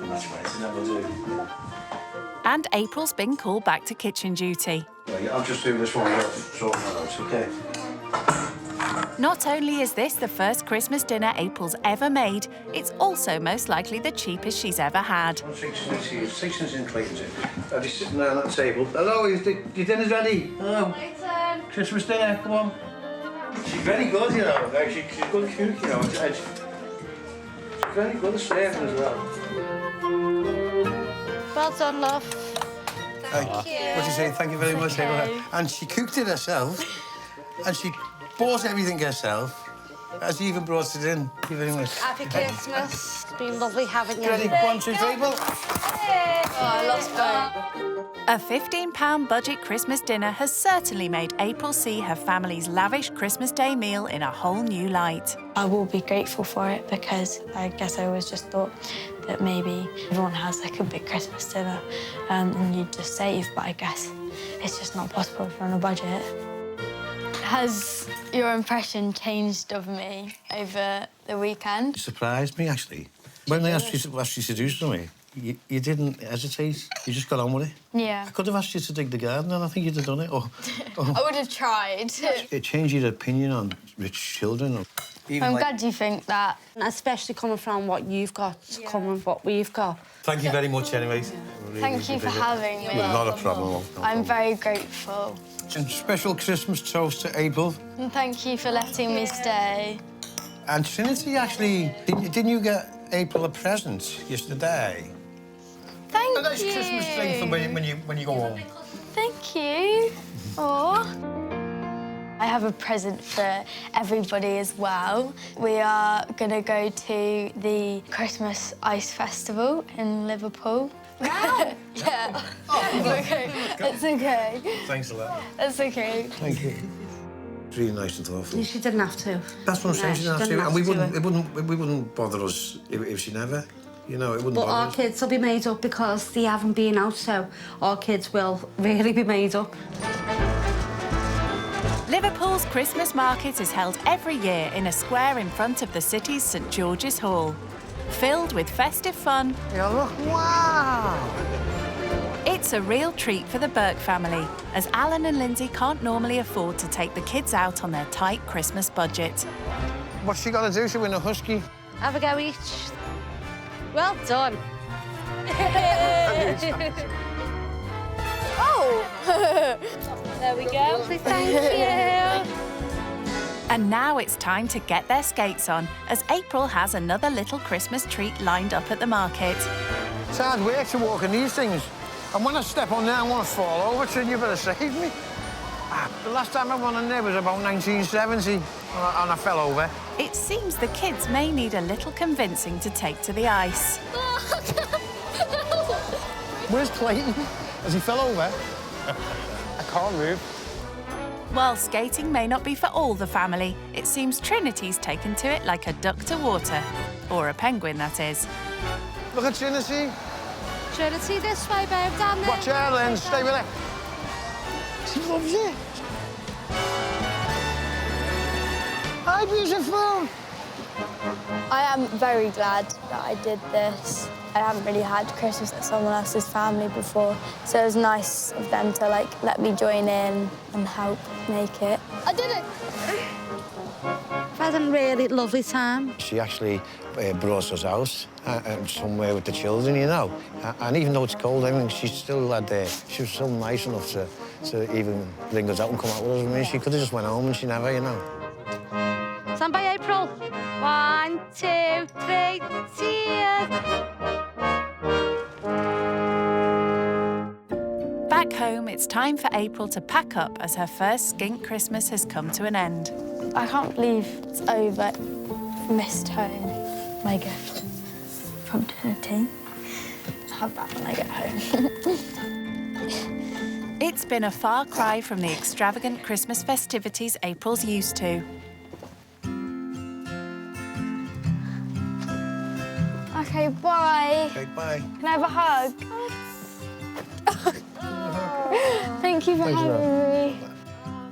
and that's why it's never do. And April's been called back to kitchen duty. Right, I'll just do this one without sorting that out, OK? Not only is this the first Christmas dinner April's ever made, it's also most likely the cheapest she's ever had. Sixteen's in Clayton's in. I'll be sitting there on that table. Hello, your dinner's ready? Hello. Christmas dinner, come on. She's very good, you know. Like, she's a good cook, you know. She's very good at serving as well. Well done, love. Thank you. What do you say? Thank you very much. Okay. And she cooked it herself, and she bought everything herself, as she even brought it in. Thank you very much. Happy Christmas. It's been lovely having you. Ready? 1, 2, 3, go. Oh, I lost both. A £15 budget Christmas dinner has certainly made April see her family's lavish Christmas Day meal in a whole new light. I will be grateful for it because I guess I always just thought that maybe everyone has like a big Christmas dinner and you just save, but I guess it's just not possible if you're on a budget. Has your impression changed of me over the weekend? You surprised me, actually. When they asked you to do something, you didn't hesitate. You just got on with it. Yeah. I could have asked you to dig the garden, and I think you'd have done it. Or I would have tried. it changed your opinion on rich children. I'm glad you think that. Especially coming from what you've got, coming from what we've got. Thank you very much, anyways. Thank you for having me. Not a problem. I'm very grateful. And special Christmas toast to April. And thank you for letting me stay. And Trinity, actually, didn't you get April a present yesterday? Thank you. A nice Christmas thing for when you go home. Thank you. Aww. I have a present for everybody as well. We are going to go to the Christmas Ice Festival in Liverpool. Wow. Yeah. Oh, okay. It's okay. Thanks a lot. That's okay. Thank you. It's really nice and thoughtful. She didn't have to. That's what I'm saying. No, She didn't have to. And we wouldn't bother us if she never. You know, it wouldn't But bother our us. kids will be made up because they haven't been out, so our kids will really be made up. Liverpool's Christmas market is held every year in a square in front of the city's St George's Hall. Filled with festive fun. Yeah, look, wow! It's a real treat for the Burke family, as Alan and Lindsay can't normally afford to take the kids out on their tight Christmas budget. What's she got to do to win a husky? Have a go each. Well done. Oh! There we go. Thank you. And now it's time to get their skates on, as April has another little Christmas treat lined up at the market. It's hard work to walk in these things. And when I step on there, I want to fall over, so you better save me. The last time I went on there was about 1970, and I fell over. It seems the kids may need a little convincing to take to the ice. Where's Clayton? Has he fell over? I can't move. While skating may not be for all the family, it seems Trinity's taken to it like a duck to water. Or a penguin, that is. Look at Trinity. Trinity, this way, babe, down there. Watch her, Lynn. Stay with her. She loves it. Hi, beautiful. I am very glad that I did this. I haven't really had Christmas at someone else's family before, so it was nice of them to let me join in and help make it. I did it! I've had a really lovely time. She actually brought us out somewhere with the children, you know. And even though it's cold, I mean, she still had she was so nice enough to even bring us out and come out with us. I mean, she could have just went home and she never, you know. Stand by, April. 1, 2, 3, cheers. Back home, it's time for April to pack up as her first skink Christmas has come to an end. I can't believe it's over. Missed home. My gift from Trinity. I'll have that when I get home. It's been a far cry from the extravagant Christmas festivities April's used to. OK, bye. Okay, bye. Can I have a hug? Thank you for having me.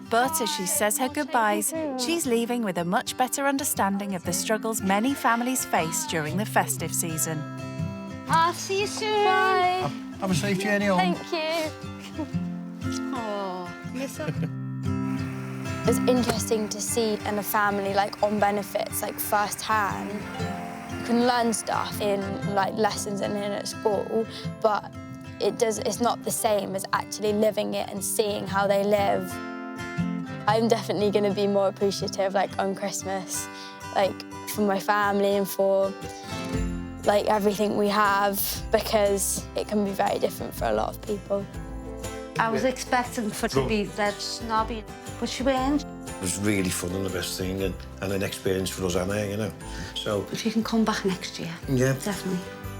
But as she says her goodbyes, she's leaving with a much better understanding of the struggles many families face during the festive season. I'll see you soon. Bye. Have a safe journey home. Thank you. Oh, miss her. It's interesting to see in a family like on benefits, like firsthand. You can learn stuff in like lessons and in at school, but it's not the same as actually living it and seeing how they live. I'm definitely going to be more appreciative like on Christmas, like for my family and for like everything we have, because it can be very different for a lot of people. I was expecting for to be that snobby, but she went. It was really fun and the best thing, and an experience for us and her, you know. So. But you can come back next year. Yeah. Definitely.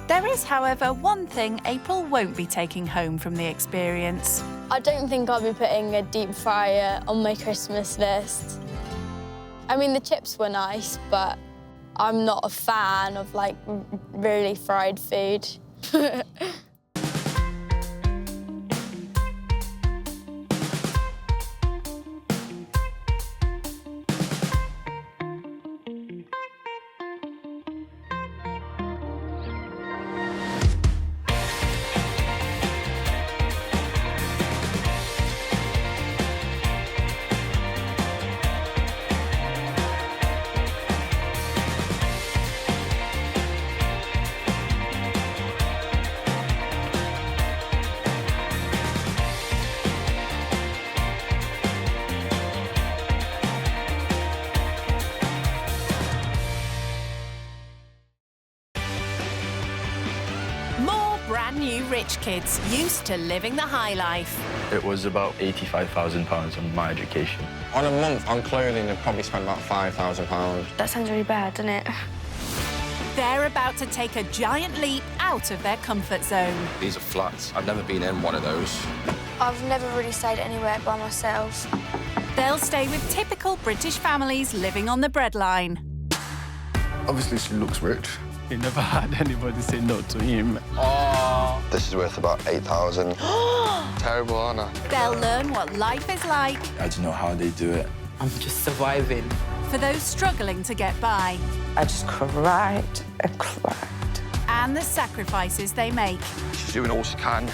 There is, however, one thing April won't be taking home from the experience. I don't think I'll be putting a deep fryer on my Christmas list. I mean, the chips were nice, but I'm not a fan of, like, really fried food. Brand new rich kids used to living the high life. It was about £85,000 on my education. On a month on clothing, I've probably spent about £5,000. That sounds really bad, doesn't it? They're about to take a giant leap out of their comfort zone. These are flats. I've never been in one of those. I've never really stayed anywhere by myself. They'll stay with typical British families living on the breadline. Obviously, she looks rich. He never had anybody say no to him. Oh. This is worth about 8,000. Terrible, aren't I? They'll learn what life is like. I don't know how they do it. I'm just surviving. For those struggling to get by. I just cried and cried. And the sacrifices they make. She's doing all she can.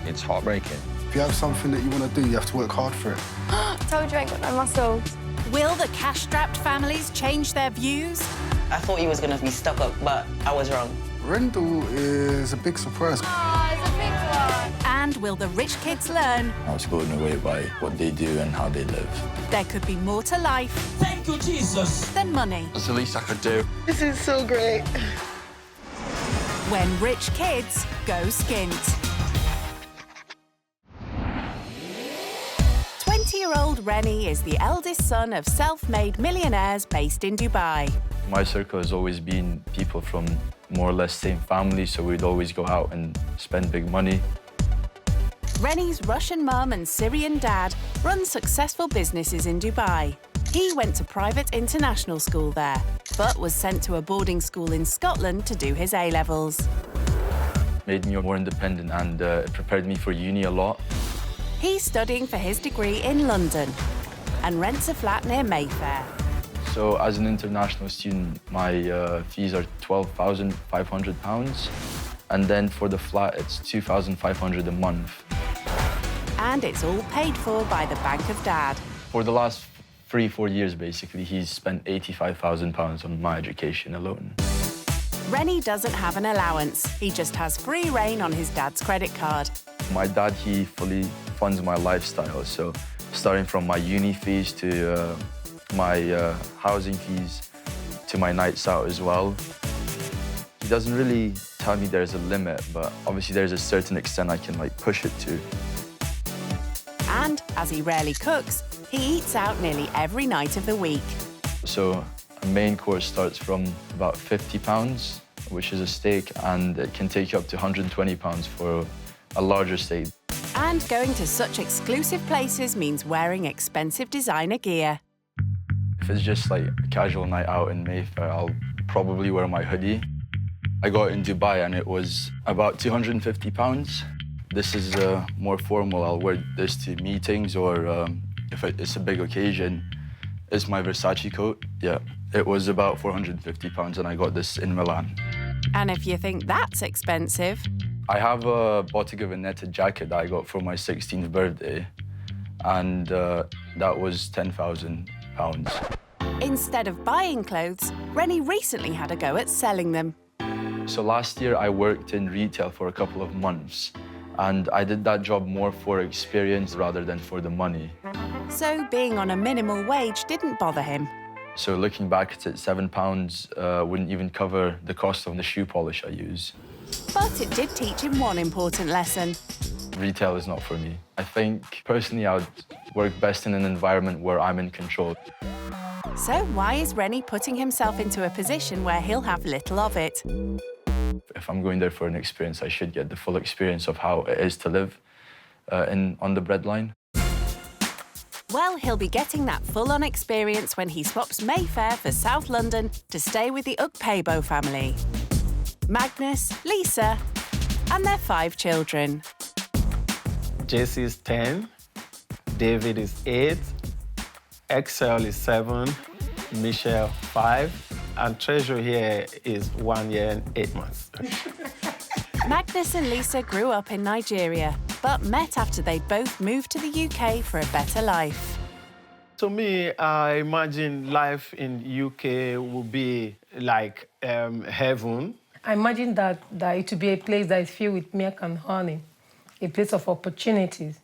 It's heartbreaking. If you have something that you want to do, you have to work hard for it. I told you I ain't got no muscles. Will the cash-strapped families change their views? I thought he was going to be stuck up, but I was wrong. Rendell is a big surprise. Oh, it's a big one. And will the rich kids learn? I was blown away by what they do and how they live. There could be more to life. Thank you, Jesus. Than money. That's the least I could do. This is so great. When rich kids go skint. 20-year-old Rennie is the eldest son of self-made millionaires based in Dubai. My circle has always been people from more or less same family, so we'd always go out and spend big money. Rennie's Russian mum and Syrian dad run successful businesses in Dubai. He went to private international school there, but was sent to a boarding school in Scotland to do his A-levels. Made me more independent and it prepared me for uni a lot. He's studying for his degree in London and rents a flat near Mayfair. So as an international student, my fees are £12,500. And then for the flat, it's £2,500 a month. And it's all paid for by the Bank of Dad. For the last 3-4 years, basically, he's spent £85,000 on my education alone. Rennie doesn't have an allowance. He just has free rein on his dad's credit card. My dad, he fully funds my lifestyle. So starting from my uni fees to my housing fees to my nights out as well. He doesn't really tell me there's a limit, but obviously there's a certain extent I can like push it to. And as he rarely cooks, he eats out nearly every night of the week. So a main course starts from about £50, which is a steak, and it can take you up to £120 for a larger steak. And going to such exclusive places means wearing expensive designer gear. If it's just like a casual night out in Mayfair, I'll probably wear my hoodie. I got it in Dubai and it was about £250. This is more formal. I'll wear this to meetings or If it's a big occasion, it's my Versace coat. Yeah, it was about £450 and I got this in Milan. And if you think that's expensive... I have a Bottega Veneta jacket that I got for my 16th birthday, and that was £10,000. Instead of buying clothes, Rennie recently had a go at selling them. So last year I worked in retail for a couple of months, and I did that job more for experience rather than for the money. So being on a minimal wage didn't bother him. So looking back at it, £7 wouldn't even cover the cost of the shoe polish I use. But it did teach him one important lesson. Retail is not for me. I think, personally, I would work best in an environment where I'm in control. So why is Rennie putting himself into a position where he'll have little of it? If I'm going there for an experience, I should get the full experience of how it is to live on the breadline. Well, he'll be getting that full-on experience when he swaps Mayfair for South London to stay with the Ukpebo family. Magnus, Lisa, and their 5 children. Jesse is 10, David is 8, Excel is 7, Michelle 5, and Treasure here is 1 year and 8 months. Magnus and Lisa grew up in Nigeria, but met after they'd both moved to the UK for a better life. To me, I imagine life in UK would be like heaven. I imagine that it would be a place that is filled with milk and honey, a place of opportunities.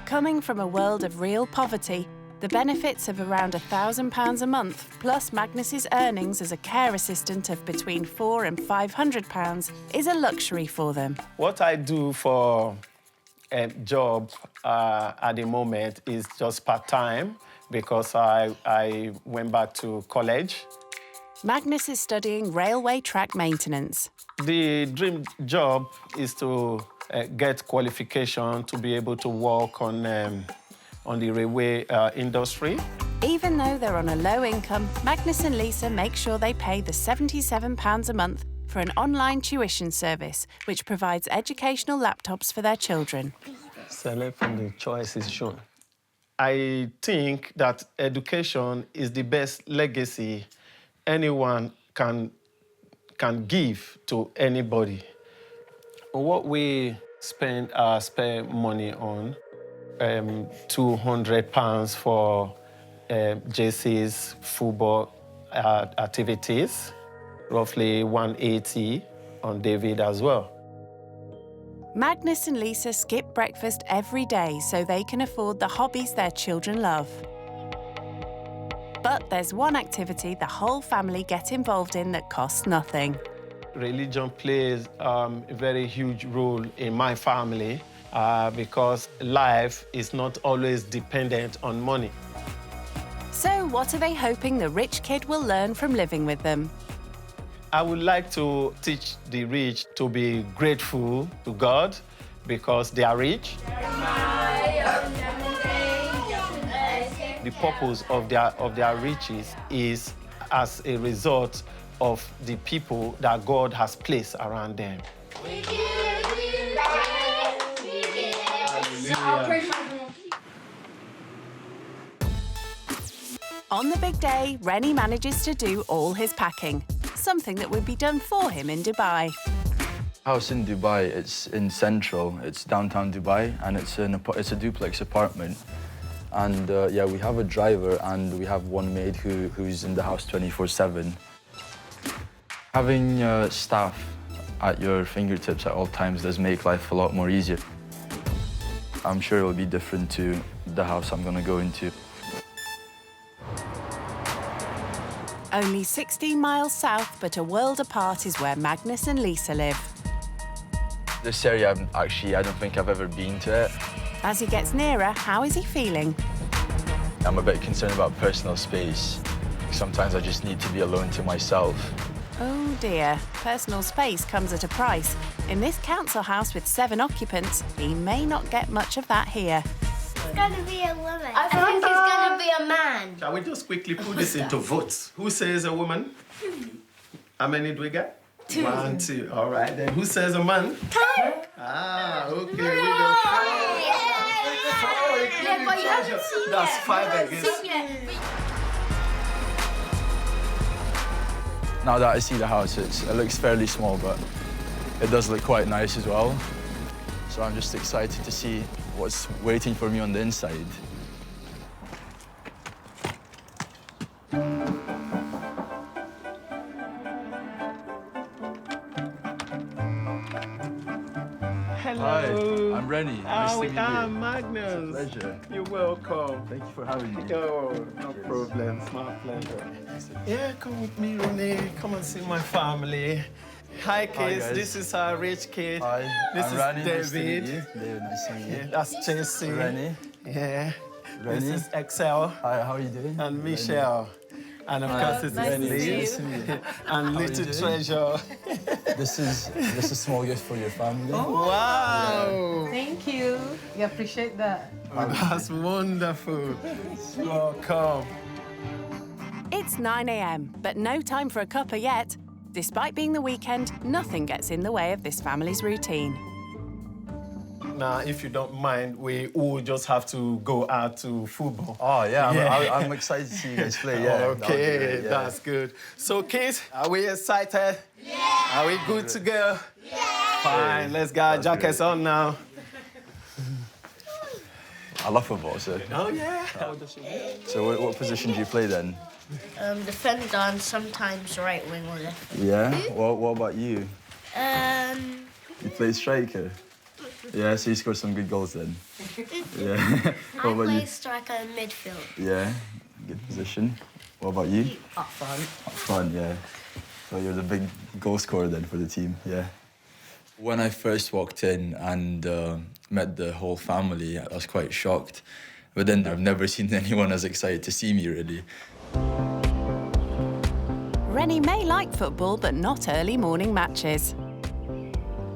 Coming from a world of real poverty, the benefits of around £1,000 a month, plus Magnus's earnings as a care assistant of between £400 and £500, is a luxury for them. What I do for a job at the moment is just part-time because I went back to college. Magnus is studying railway track maintenance. The dream job is to get qualification to be able to work on the railway industry. Even though they're on a low income, Magnus and Lisa make sure they pay the £77 a month for an online tuition service, which provides educational laptops for their children. Select from the choices shown. I think that education is the best legacy anyone can give to anybody. What we spend our spare money on, £200 for JC's football activities, roughly 180 on David as well. Magnus and Lisa skip breakfast every day so they can afford the hobbies their children love. But there's one activity the whole family get involved in that costs nothing. Religion plays a very huge role in my family because life is not always dependent on money. So what are they hoping the rich kid will learn from living with them? I would like to teach the rich to be grateful to God because they are rich. The purpose of their riches is as a result of the people that God has placed around them. On the big day, Rennie manages to do all his packing, something that would be done for him in Dubai. House in Dubai, it's in Central, it's downtown Dubai, and it's a duplex apartment. And yeah, we have a driver and we have one maid who's in the house 24/7. Having staff at your fingertips at all times does make life a lot more easier. I'm sure it'll be different to the house I'm going to go into. Only 16 miles south, but a world apart, is where Magnus and Lisa live. This area, I don't think I've ever been to it. As he gets nearer, how is he feeling? I'm a bit concerned about personal space. Sometimes I just need to be alone to myself. Oh dear, personal space comes at a price. In this council house with 7 occupants, he may not get much of that here. It's gonna be a woman. I think it's gonna be a man. Shall we just quickly put this into votes? Who says a woman? How many do we get? 2. 1, 2. All right, then who says a man? 2. Ah, okay, we go. 4. Yeah, but you haven't seen That's yet. 5 You haven't eggs. seen yet. Now that I see the house, it looks fairly small, but it does look quite nice as well. So I'm just excited to see what's waiting for me on the inside. Hello. Hi, I'm Rennie. Nice to meet you. Magnus. It's a pleasure. You're welcome. Thank you for having me. Oh, no problem. It's my pleasure. Yeah, come with me, Renee. Come and see my family. Hi, kids. guys. This is our rich kid. Hi, This I'm is Rennie. Nice to meet David. you. David, nice to meet you. Yeah, that's Chelsea. Rennie. Yeah. Rennie. This is Excel. Hi, how are you doing? And Michelle. And of course, this nice is to meet you. Liz. Nice to meet you. And How are you little doing? treasure. This is a small gift for your family. Wow. Thank you. You appreciate that? Oh, that's wonderful. Welcome. It's 9 a.m, but no time for a cuppa yet. Despite being the weekend, nothing gets in the way of this family's routine. Now, if you don't mind, we all just have to go out to football. Oh, yeah, I'm excited to see you guys play. Yeah, that would be Okay, great, yeah. that's good. So, kids, are we excited? Yeah. Are we good to go? Yeah. Fine, let's get our jackets on now. I love football, so. Oh, yeah. So what position do you play then? Defender and sometimes right wing or left. Yeah? What about you? You play striker? Yeah, so you scored some good goals then? Yeah. What I about play you? striker and midfield. Yeah, good position. What about you? Up front. Up front, yeah. So you're the big goal scorer then for the team, yeah. When I first walked in and met the whole family, I was quite shocked. But then I've never seen anyone as excited to see me, really. Rennie may like football, but not early morning matches.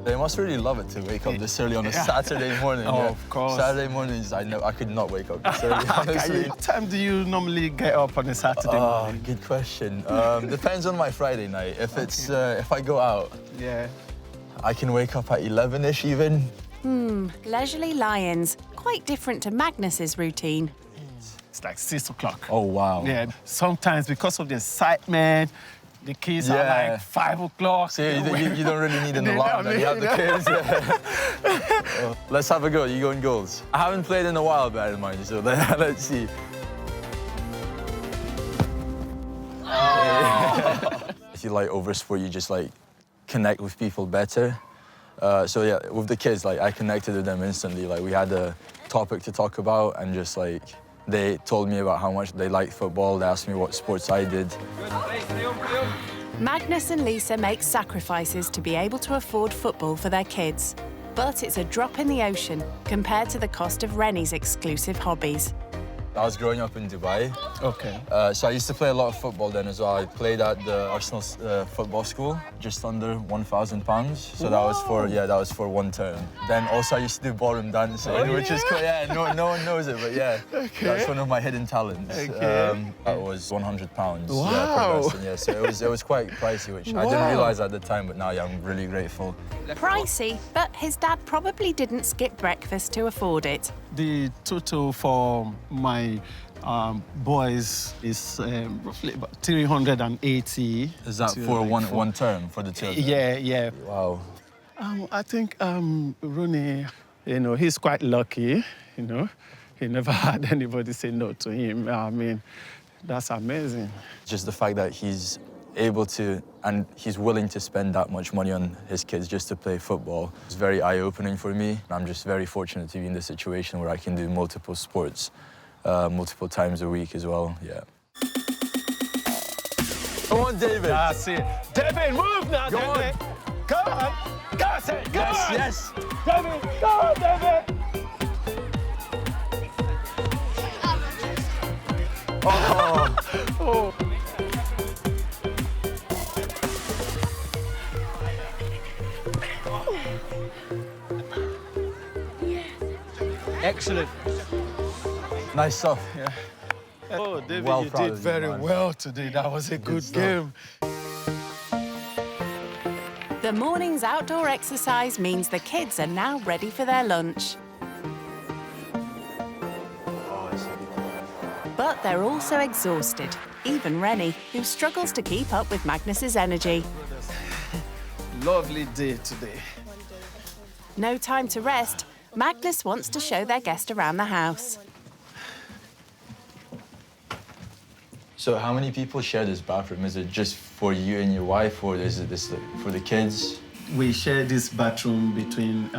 They must really love it to wake up this early on a Saturday morning. Oh, yeah. of course. Saturday mornings, I could not wake up this early, honestly. What time do you normally get up on a Saturday morning? Good question. Depends on my Friday night. If it's if I go out, yeah, I can wake up at 11-ish even. Leisurely lions, quite different to Magnus's routine. It's like 6 o'clock. Oh, wow. Yeah, sometimes because of the excitement, the kids are like 5 o'clock. So you don't really need an alarm when you have the kids. Let's have a go. You go in goals. I haven't played in a while, bear in mind, so let's see. If you like over sport, you just like connect with people better. So yeah, with the kids, like I connected with them instantly. Like we had a topic to talk about, and just like they told me about how much they liked football. They asked me what sports I did. Magnus and Lisa make sacrifices to be able to afford football for their kids. But it's a drop in the ocean compared to the cost of Rennie's exclusive hobbies. I was growing up in Dubai. Okay. So I used to play a lot of football then as well. I played at the Arsenal football school, just under £1,000. So that was for one term. Then also I used to do ballroom dancing, which is cool. Yeah, no one knows it, but yeah, that's one of my hidden talents. Okay. That was £100. Wow. Yeah, per lesson, yeah. So it was quite pricey, which I didn't realise at the time, but now yeah, I'm really grateful. Pricey, but his dad probably didn't skip breakfast to afford it. The total for my boys is roughly about 380. Is that for one term for the children? Yeah, yeah. Wow. I think Rooney, he's quite lucky, He never had anybody say no to him. I mean, that's amazing. Just the fact that he's able to, and he's willing to spend that much money on his kids just to play football. It's very eye-opening for me. I'm just very fortunate to be in the situation where I can do multiple sports, multiple times a week as well, yeah. Come on, David. That's it. David, move now, Go David. on. Come on. That's it. Come on. Yes. David, go on, David. Oh. Oh. Excellent. Nice stuff. Yeah. Oh, David, Well you proud did of you, very man. well today. That was a good stuff. game. The morning's outdoor exercise means the kids are now ready for their lunch. But they're also exhausted, even Rennie, who struggles to keep up with Magnus's energy. Lovely day today. No time to rest, Magnus wants to show their guest around the house. So how many people share this bathroom? Is it just for you and your wife, or is it this for the kids? We share this bathroom between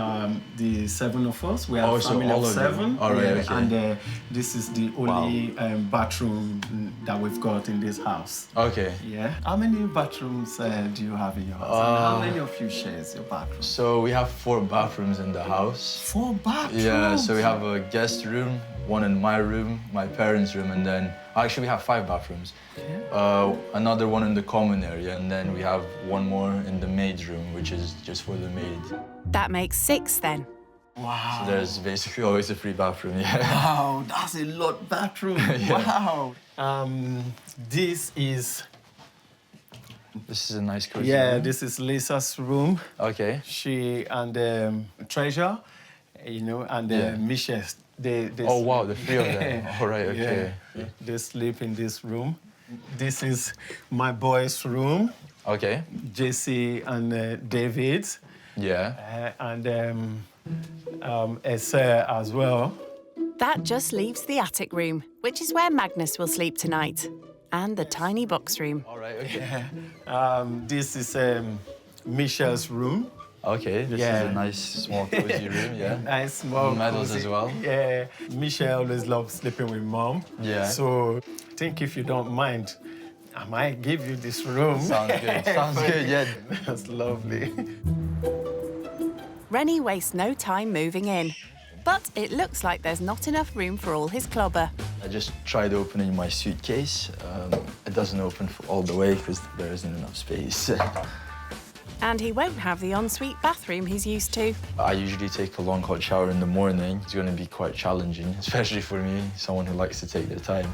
the 7 of us. We are a so family all of of 7. you. All right, okay. And this is the only bathroom that we've got in this house. Okay. Yeah. How many bathrooms do you have in your house? And how many of you shares your bathroom? So we have 4 bathrooms in the house. 4 bathrooms? Yeah, so we have a guest room, one in my room, my parents' room, and then actually we have 5 bathrooms. Yeah. Another one in the common area, and then we have one more in the maid's room, which is just for the maid. That makes 6 then. Wow. So there's basically always a free bathroom, yeah. Wow, that's a lot of bathroom. Yeah. Wow. This is a nice cozy room. This is Lisa's room. Okay. She and Treasure, you know, and Michelle. They oh, wow, the 3 of them. All right, okay. Yeah. They sleep in this room. This is my boys' room. Okay. JC and David. Yeah. And Esther as well. That just leaves the attic room, which is where Magnus will sleep tonight, and the tiny box room. All right, okay. This is Michelle's room. Okay, this is a nice, small, cozy room, yeah. Nice, small, medals cozy. as well. Yeah. Michelle always loves sleeping with Mom. Yeah. So I think if you don't mind, I might give you this room. Sounds good. Sounds good, yeah. That's lovely. Rennie wastes no time moving in, but it looks like there's not enough room for all his clobber. I just tried opening my suitcase. It doesn't open all the way because there isn't enough space. And he won't have the ensuite bathroom he's used to. I usually take a long hot shower in the morning. It's going to be quite challenging, especially for me, someone who likes to take their time.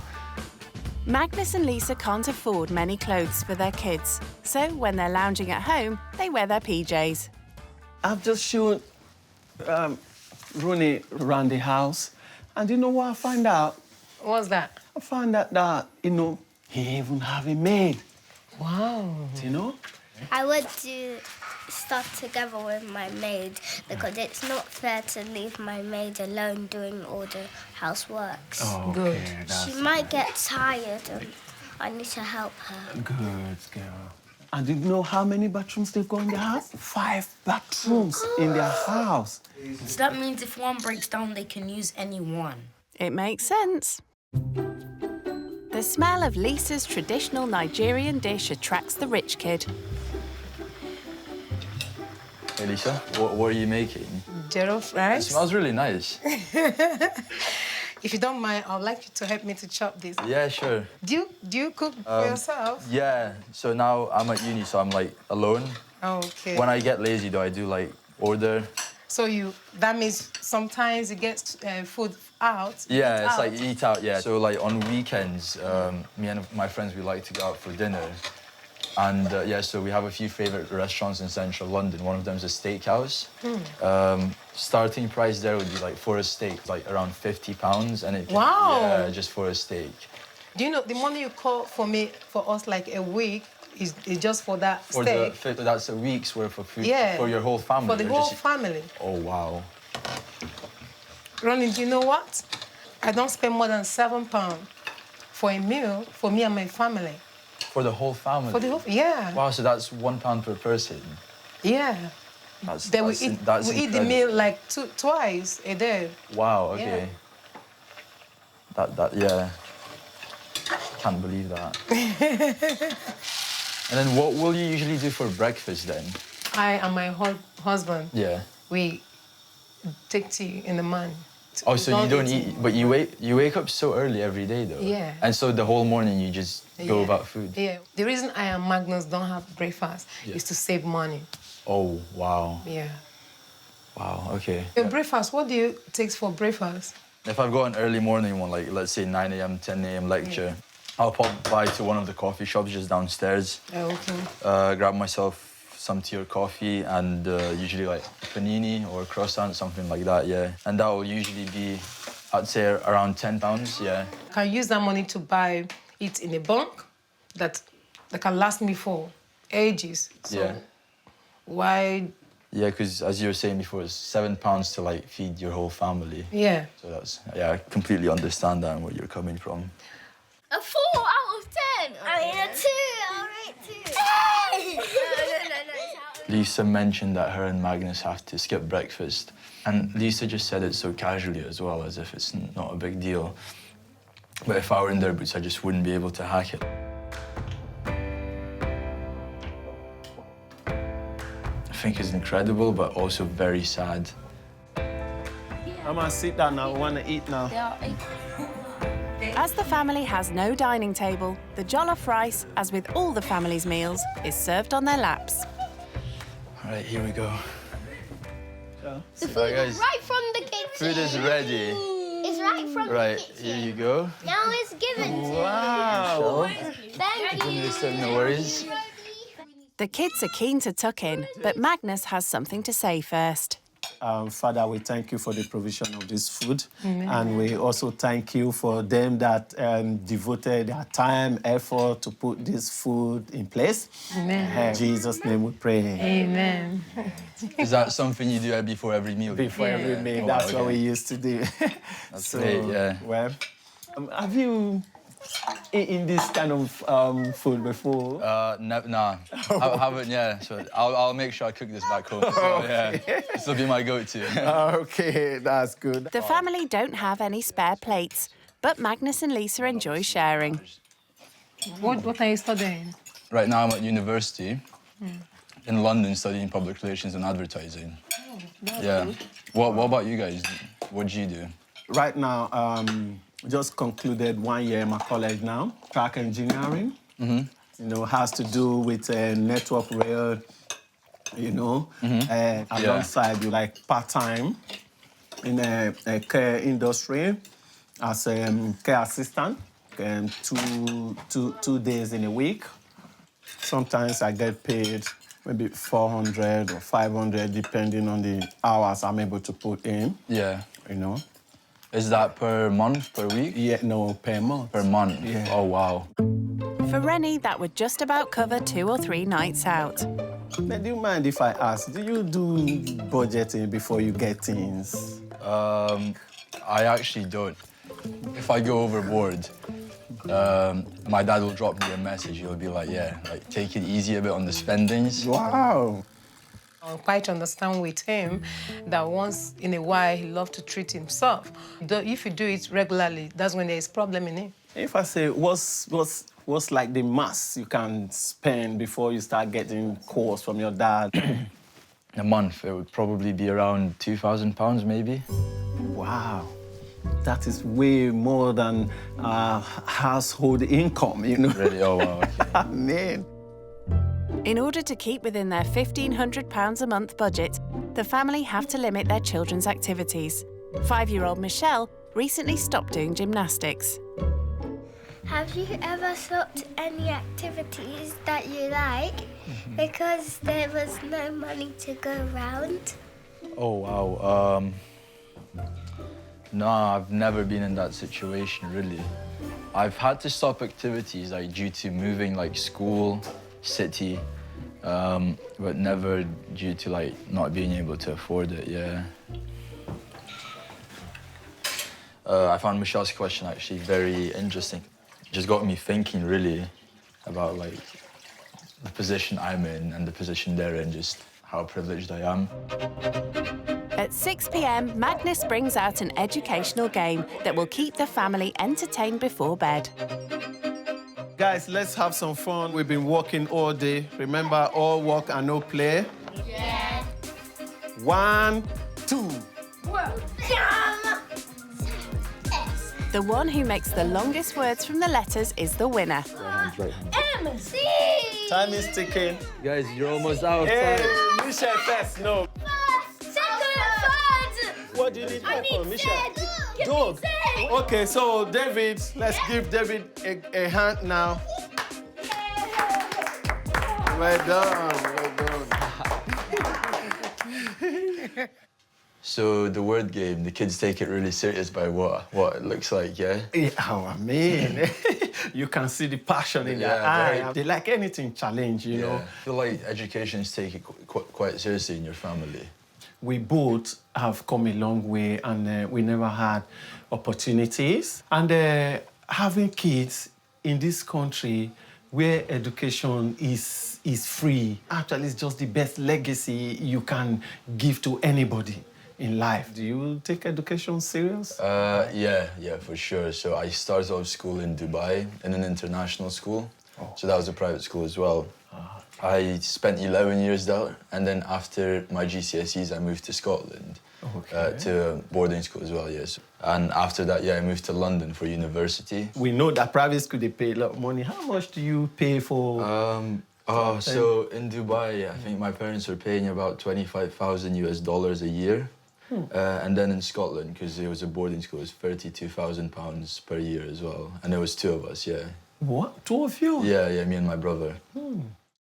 Magnus and Lisa can't afford many clothes for their kids, so when they're lounging at home, they wear their PJs. I've just shown Rooney around the house, and you know what I find out? What's that? I found out that, you know, he even have a maid. Wow. Do you know? I would do stuff together with my maid because it's not fair to leave my maid alone doing all the houseworks. Oh, good. Okay, she might get tired and I need to help her. Good girl. And do you know how many bathrooms they've got in their house? 5 bathrooms in their house. So that means if one breaks down, they can use any one. It makes sense. The smell of Lisa's traditional Nigerian dish attracts the rich kid. Hey, Lisa, what are you making? Jollof It rice. smells really nice. If you don't mind, I'd like you to help me to chop this. Yeah, sure. Do you cook for yourself? Yeah, so now I'm at uni, so I'm, like, alone. Okay. When I get lazy, though, I do, like, order. So that means sometimes you get food out? Yeah, it's like eat out, yeah. So, like, on weekends, me and my friends, we like to go out for dinner. And, yeah, so we have a few favourite restaurants in central London. One of them is a steakhouse. Starting price there would be, like, for a steak, like, around £50. And it can, wow! Yeah, just for a steak. Do you know, the money you call for us, like, a week, is just for that steak? That's a week's worth of food for your whole family. For the whole family. Oh, wow. Ronnie, do you know what? I don't spend more than £7 for a meal for me and my family. For the whole family? For the whole, yeah. Wow, so that's £1 per person. Yeah. Then we eat the meal like twice a day. Wow, okay. Yeah. Yeah. Can't believe that. And then what will you usually do for breakfast then? I and my husband. Yeah. We take tea in the morning. Oh, so you don't eat, but you wake up so early every day though. Yeah. And so the whole morning you just go about food. Yeah. The reason I and Magnus don't have breakfast is to save money. Oh, wow. Yeah. Wow, okay. Your breakfast, what do you take for breakfast? If I've got an early morning one, like let's say 9 a.m., 10 a.m. lecture, I'll pop by to one of the coffee shops just downstairs. Oh, okay. Grab myself some tea or coffee, and usually like panini or croissant, something like that, yeah. And that will usually be, I'd say, around £10, yeah. I can use that money to buy it in a bank that can last me for ages. So yeah. Why? Yeah, because as you were saying before, it's £7 to like feed your whole family. Yeah. So that's, yeah, I completely understand that and where you're coming from. A 4 out of 10. I mean, a 2. I'll rate 2. No. Lisa mentioned that her and Magnus have to skip breakfast. And Lisa just said it so casually as well, as if it's not a big deal. But if I were in their boots, I just wouldn't be able to hack it. I think it's incredible, but also very sad. I'm gonna sit down now. I wanna eat now. As the family has no dining table, the jollof rice, as with all the family's meals, is served on their laps. All right, here we go. The food is right from the kitchen. Food is ready. It's right from the kitchen. Here you go. Now it's given to Wow. you. Thank you. No worries. The kids are keen to tuck in, but Magnus has something to say first. Father, we thank you for the provision of this food. Amen. And we also thank you for them that devoted their time, effort to put this food in place. Amen. In Jesus' name we pray. Amen. Is that something you do before every meal? Before every meal, Oh, that's wow, what we okay. usy to do. That's great, yeah. Well, have you eaten this kind of food before? Nah, I haven't, yeah. So I'll make sure I cook this back home. So, yeah, this will be my go-to. Okay, that's good. The family don't have any spare plates, but Magnus and Lisa enjoy sharing. What are you studying? Right now I'm at university in London studying public relations and advertising. Yeah. What about you guys? What do you do? Right now, just concluded 1 year in my college now, track engineering. Mm-hmm. You know, has to do with network rail, you know, alongside you like part-time in a care industry as a care assistant, 2 days in a week. Sometimes I get paid maybe 400 or 500, depending on the hours I'm able to put in. Yeah. You know. Is that per month, per week? Yeah, no, per month. Per month? Yeah. Oh, wow. For Rennie, that would just about cover 2 or 3 nights out. But do you mind if I ask, do you do budgeting before you get things? I actually don't. If I go overboard, my dad will drop me a message. He'll be like, yeah, like, take it easy a bit on the spendings. Wow. I quite understand with him that once in a while he loves to treat himself. If you do it regularly, that's when there's problem in it. If I say, what's like the max you can spend before you start getting calls from your dad? A month, it would probably be around £2,000 maybe. Wow. That is way more than household income, you know? Really? Oh, wow, okay. Man. In order to keep within their £1,500 a month budget, the family have to limit their children's activities. 5-year-old Michelle recently stopped doing gymnastics. Have you ever stopped any activities that you like because there was no money to go round? Oh, wow. No, I've never been in that situation, really. I've had to stop activities like due to moving like school, city, but never due to like not being able to afford it, yeah. I found Michelle's question actually very interesting. It just got me thinking really about like the position I'm in and the position they're in, just how privileged I am. At 6 p.m, Magnus brings out an educational game that will keep the family entertained before bed. Guys, let's have some fun. We've been working all day. Remember, all work and no play? Yeah. 1, 2. The one who makes the longest words from the letters is the winner. MC! Time is ticking. Guys, you're almost out of Hey, time. Michelle first, no. Second, third! What do you need help on, Michelle? Give Dog. me third. Okay, so David, let's give David a hand now. Well done, well done. So the word game, the kids take it really serious by what it looks like, yeah? Oh, I mean, you can see the passion in their eye. They like anything challenge, you know. I feel like education is taken quite seriously in your family. We both have come a long way, and we never had opportunities. And having kids in this country where education is free, actually it's just the best legacy you can give to anybody in life. Do you take education serious? Yeah, for sure. So I started off school in Dubai in an international school. So that was a private school as well. I spent 11 years there, and then after my GCSEs, I moved to Scotland to a boarding school as well, yes. And after that, I moved to London for university. We know that private school, they pay a lot of money. How much do you pay for? So in Dubai, I think my parents were paying about $25,000 a year. And then in Scotland, because it was a boarding school, it was £32,000 per year as well. And there was two of us, yeah. What? Two of you? Yeah, me and my brother.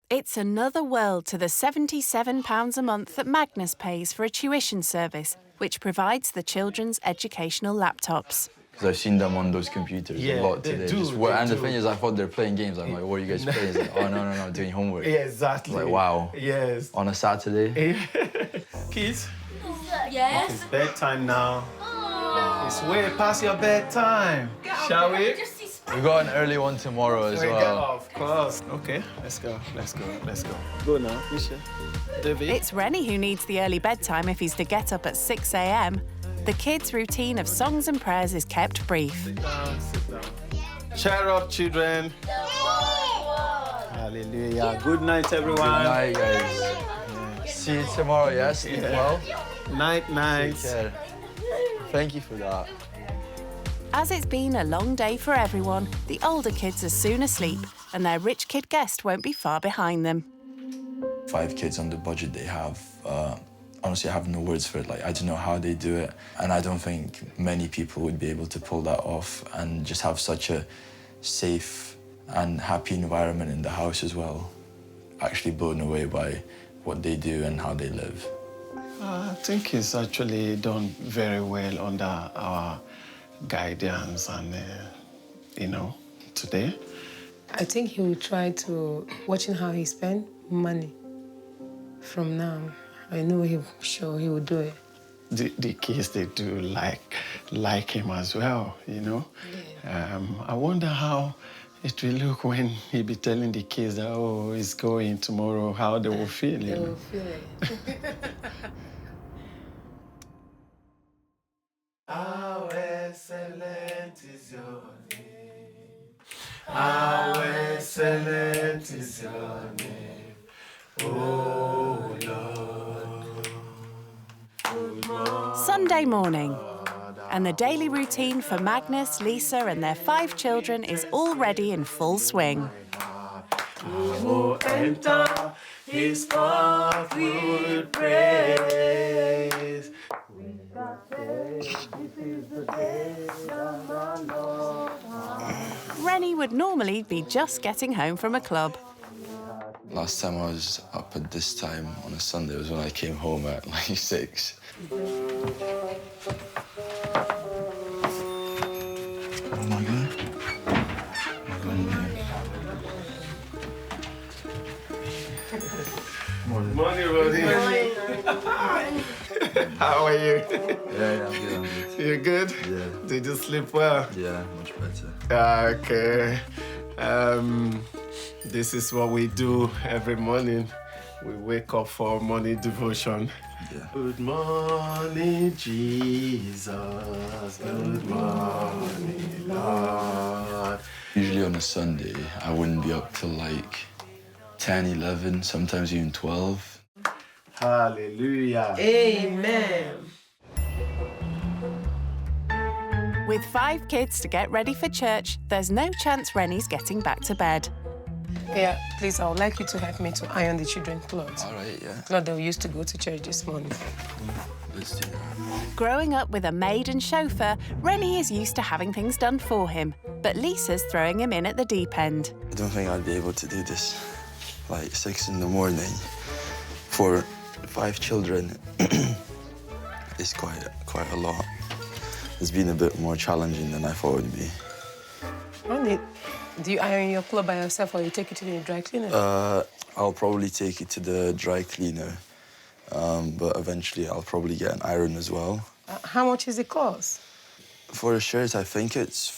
It's another world to the £77 a month that Magnus pays for a tuition service, which provides the children's educational laptops. Because I've seen them on those computers a lot today. And the thing is, I thought they're playing games. I'm like, what are you guys playing? It's like, oh, no, doing homework. Yeah, exactly. Like, wow. Yes. On a Saturday. Kids? Yes? It's bedtime now. It's way past your bedtime. Shall we? We got an early one tomorrow as well. Of course. Okay, let's go. Go now, Misha. David. It's Rennie who needs the early bedtime if he's to get up at 6 a.m. The kids' routine of songs and prayers is kept brief. Sit down. Cheer up, children. Hallelujah. Good night, everyone. Good night, guys. Yeah. See you tomorrow, yes? Sleep well. Night. Take care. Thank you for that. As it's been a long day for everyone, the older kids are soon asleep, and their rich kid guest won't be far behind them. 5 kids on the budget they have. Honestly, I have no words for it. Like, I don't know how they do it, and I don't think many people would be able to pull that off and just have such a safe and happy environment in the house as well. Actually blown away by what they do and how they live. I think he's actually done very well under our guidance and, today. I think he will try to, watching how he spend money from now. I know he will do it. The kids, they do like him as well, Yeah. I wonder how it will look when he be telling the kids that, oh, he's going tomorrow, how they will feel, They will feel it. How excellent is your name. How excellent is your name. Oh, Lord. Sunday morning. And the daily routine for Magnus, Lisa and their 5 children is already in full swing. Who enter his court with praise. Rennie would normally be just getting home from a club. Last time I was up at this time on a Sunday was when I came home at like 6. Oh my God. Morning, Roddy. How are you? Yeah, I'm good. You good? Yeah. Did you sleep well? Yeah, much better. Okay. This is what we do every morning. We wake up for morning devotion. Yeah. Good morning, Jesus. Good morning, Lord. Usually on a Sunday, I wouldn't be up till like 10, 11, sometimes even 12. Hallelujah. Amen. With 5 kids to get ready for church, there's no chance Rennie's getting back to bed. Yeah, please, I would like you to help me to iron the children's clothes. All right, yeah. Clothes they used to go to church this morning. Let's do that. Growing up with a maid and chauffeur, Rennie is used to having things done for him. But Lisa's throwing him in at the deep end. I don't think I'd be able to do this like 6 in the morning for 5 children. It's quite a lot. It's been a bit more challenging than I thought it would be. Do you iron your clothes by yourself or you take it to the dry cleaner? I'll probably take it to the dry cleaner, but eventually I'll probably get an iron as well. How much is it cost? For a shirt, I think it's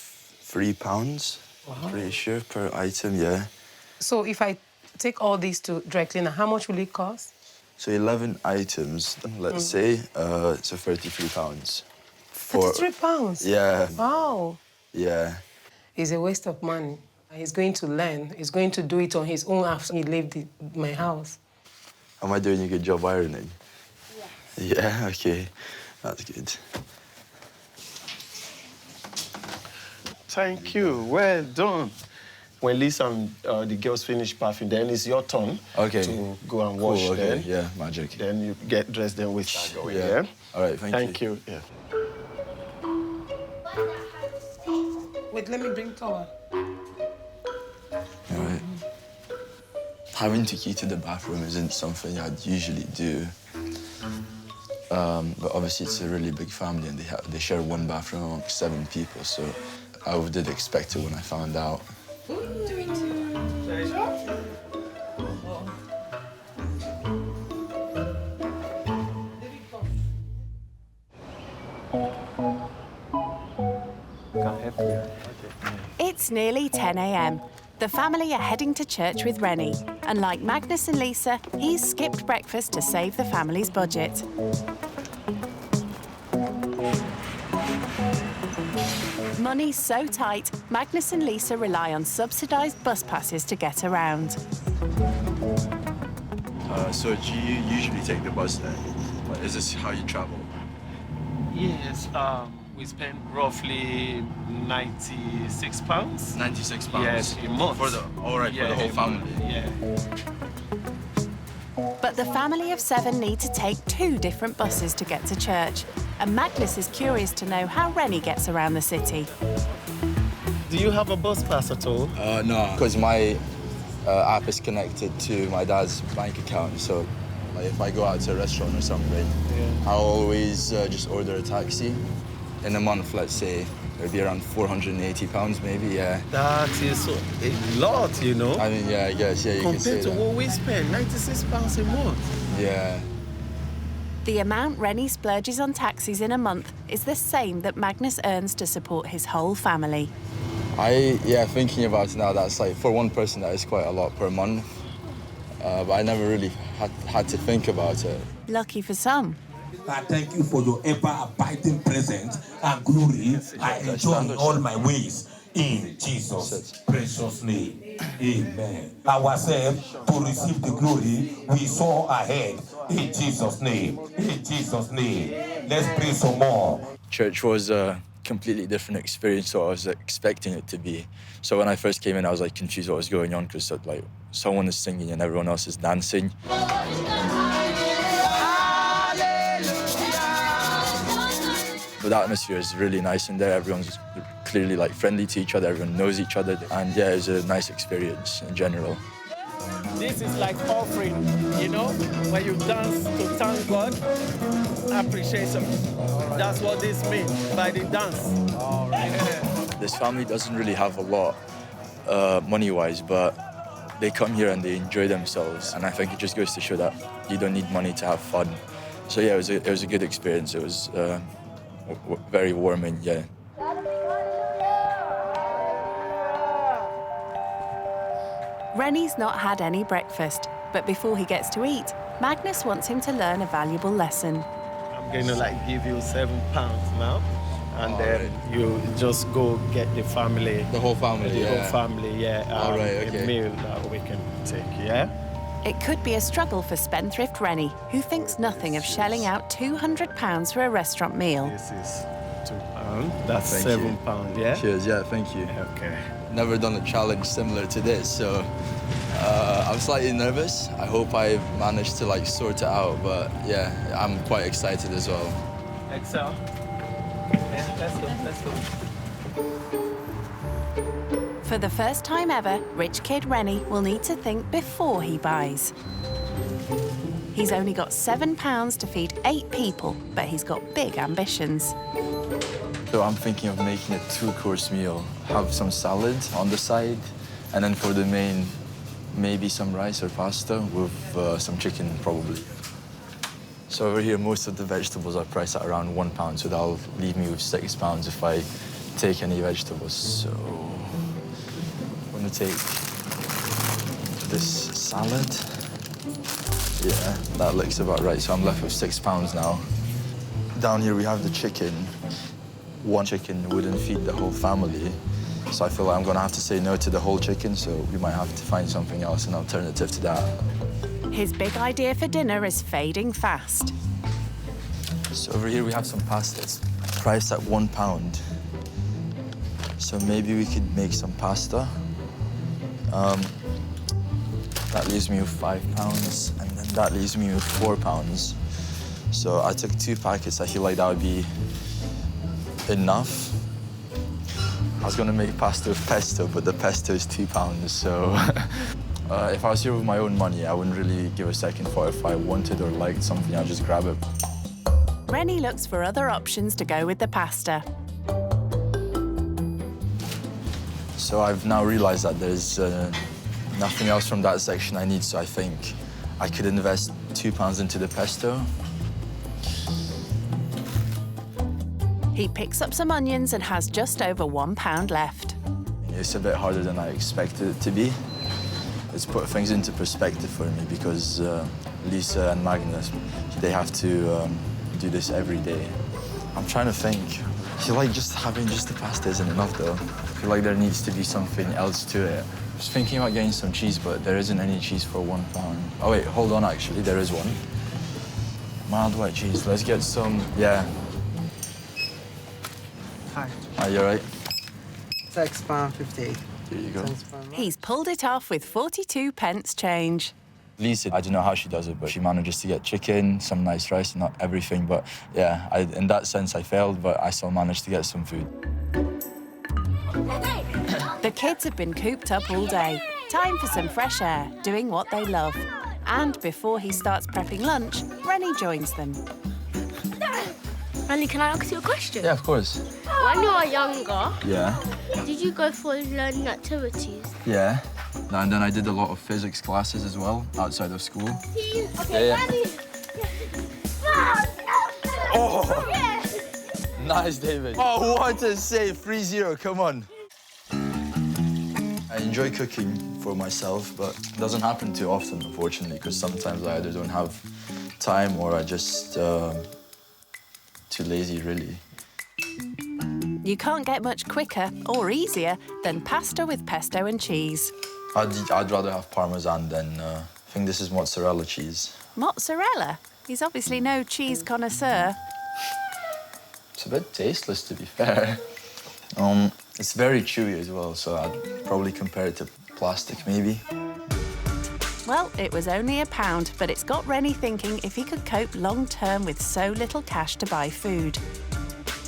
£3. Wow. Pretty sure per item, yeah. So if I take all these to dry cleaner, how much will it cost? So 11 items, let's say, so £33. £33? Yeah. Wow. Yeah. It's a waste of money. He's going to learn. He's going to do it on his own after he left my house. Am I doing a good job ironing? Yeah. Yeah, okay. That's good. Thank you. Well done. When Lisa and the girls finish bathing, then it's your turn to go and wash. Cool, okay. Then. Yeah, magic. Then you get dressed, then we start going. Yeah. All right, thank you. Yeah. Wait, let me bring towel. All right. Having to key to the bathroom isn't something I'd usually do. But obviously it's a really big family and they share one bathroom amongst 7 people, so I did expect it when I found out. It's nearly 10 a.m. The family are heading to church with Rennie, and like Magnus and Lisa, he's skipped breakfast to save the family's budget. Money's so tight, Magnus and Lisa rely on subsidised bus passes to get around. So do you usually take the bus then? Is this how you travel? Yes, we spend roughly £96. £96? Yes, a month. For the whole family? Yeah. But the family of 7 need to take 2 different buses to get to church, and Magnus is curious to know how Rennie gets around the city. Do you have a bus pass at all? No, because my app is connected to my dad's bank account, so like, if I go out to a restaurant or something, I'll always just order a taxi. In a month, let's say, it'd be around £480 maybe, yeah. That is a lot, you know. I mean, yeah, I guess, yeah, you can say compared to what we spend, £96 a month. Yeah. The amount Rennie splurges on taxis in a month is the same that Magnus earns to support his whole family. Thinking about it now, that's like, for one person, that is quite a lot per month. But I never really had to think about it. Lucky for some. I thank you for your ever-abiding presence and glory. I enjoy in all my ways. In Jesus' precious name. Amen. Ourselves to receive the glory we saw ahead. In Jesus' name. In Jesus' name. Let's pray some more. Church was a completely different experience to what I was expecting it to be. So when I first came in, I was like confused what was going on because like someone is singing and everyone else is dancing. But the atmosphere is really nice in there. Everyone's clearly like friendly to each other. Everyone knows each other, and yeah, it was a nice experience in general. This is like offering, you know, when you dance to thank God, appreciation. That's what this means by the dance. This family doesn't really have a lot money-wise, but they come here and they enjoy themselves, and I think it just goes to show that you don't need money to have fun. So yeah, it was a good experience. It was very warming, yeah. Rennie's not had any breakfast, but before he gets to eat, Magnus wants him to learn a valuable lesson. I'm going to like give you £7 now, and then you just go get the family. The whole family, The whole family, yeah. A meal that we can take, yeah? It could be a struggle for spendthrift Rennie, who thinks nothing of shelling out £200 for a restaurant meal. This is £2. That's Thank £7, yeah? Cheers, yeah, thank you. Okay. Never done a challenge similar to this, so I'm slightly nervous. I hope I've managed to like sort it out, but yeah, I'm quite excited as well. Excel. Yeah, let's go. For the first time ever, rich kid Rennie will need to think before he buys. He's only got £7 to feed 8 people, but he's got big ambitions. So I'm thinking of making a 2-course meal. Have some salad on the side, and then for the main, maybe some rice or pasta with some chicken, probably. So over here, most of the vegetables are priced at around £1, so that'll leave me with £6 if I take any vegetables. So I'm gonna take this salad. Yeah, that looks about right, so I'm left with £6 now. Down here we have the chicken. One chicken wouldn't feed the whole family, so I feel like I'm gonna have to say no to the whole chicken, so we might have to find something else, an alternative to that. His big idea for dinner is fading fast. So over here we have some pasta. It's priced at £1. So maybe we could make some pasta. That leaves me with £5, and then that leaves me with £4. So I took 2 packets. I feel like that would be enough. I was gonna make pasta with pesto, but the pesto is £2, so if I was here with my own money, I wouldn't really give a second thought. If I wanted or liked something, I'd just grab it. Rennie looks for other options to go with the pasta. So I've now realized that there's nothing else from that section I need, so I think I could invest £2 into the pesto. He picks up some onions and has just over £1 left. It's a bit harder than I expected it to be. It's put things into perspective for me because Lisa and Magnus, they have to do this every day. I'm trying to think. I feel like just having just the pasta isn't enough, though. I feel like there needs to be something else to it. I was thinking about getting some cheese, but there isn't any cheese for £1. Oh, wait, hold on, actually, there is one. Mild white cheese. Let's get some, yeah. Hi. Are you all right? £6.50. Here you go. He's pulled it off with 42p change. Lisa, I don't know how she does it, but she manages to get chicken, some nice rice, not everything, but yeah, in that sense I failed, but I still managed to get some food. The kids have been cooped up all day. Time for some fresh air, doing what they love. And before he starts prepping lunch, Rennie joins them. Rennie, can I ask you a question? Yeah, of course. When you were younger, Yeah. did you go for learning activities? Yeah. And then I did a lot of physics classes as well, outside of school. Okay, Yeah. Oh! Nice, David. Oh, what a save. 3-0, come on. I enjoy cooking for myself, but it doesn't happen too often, unfortunately, because sometimes I either don't have time or I just too lazy, really. You can't get much quicker or easier than pasta with pesto and cheese. I'd rather have Parmesan than, I think this is mozzarella cheese. Mozzarella? He's obviously no cheese connoisseur. It's a bit tasteless, to be fair. It's very chewy as well, so I'd probably compare it to plastic, maybe. Well, it was only £1, but it's got Rennie thinking if he could cope long-term with so little cash to buy food.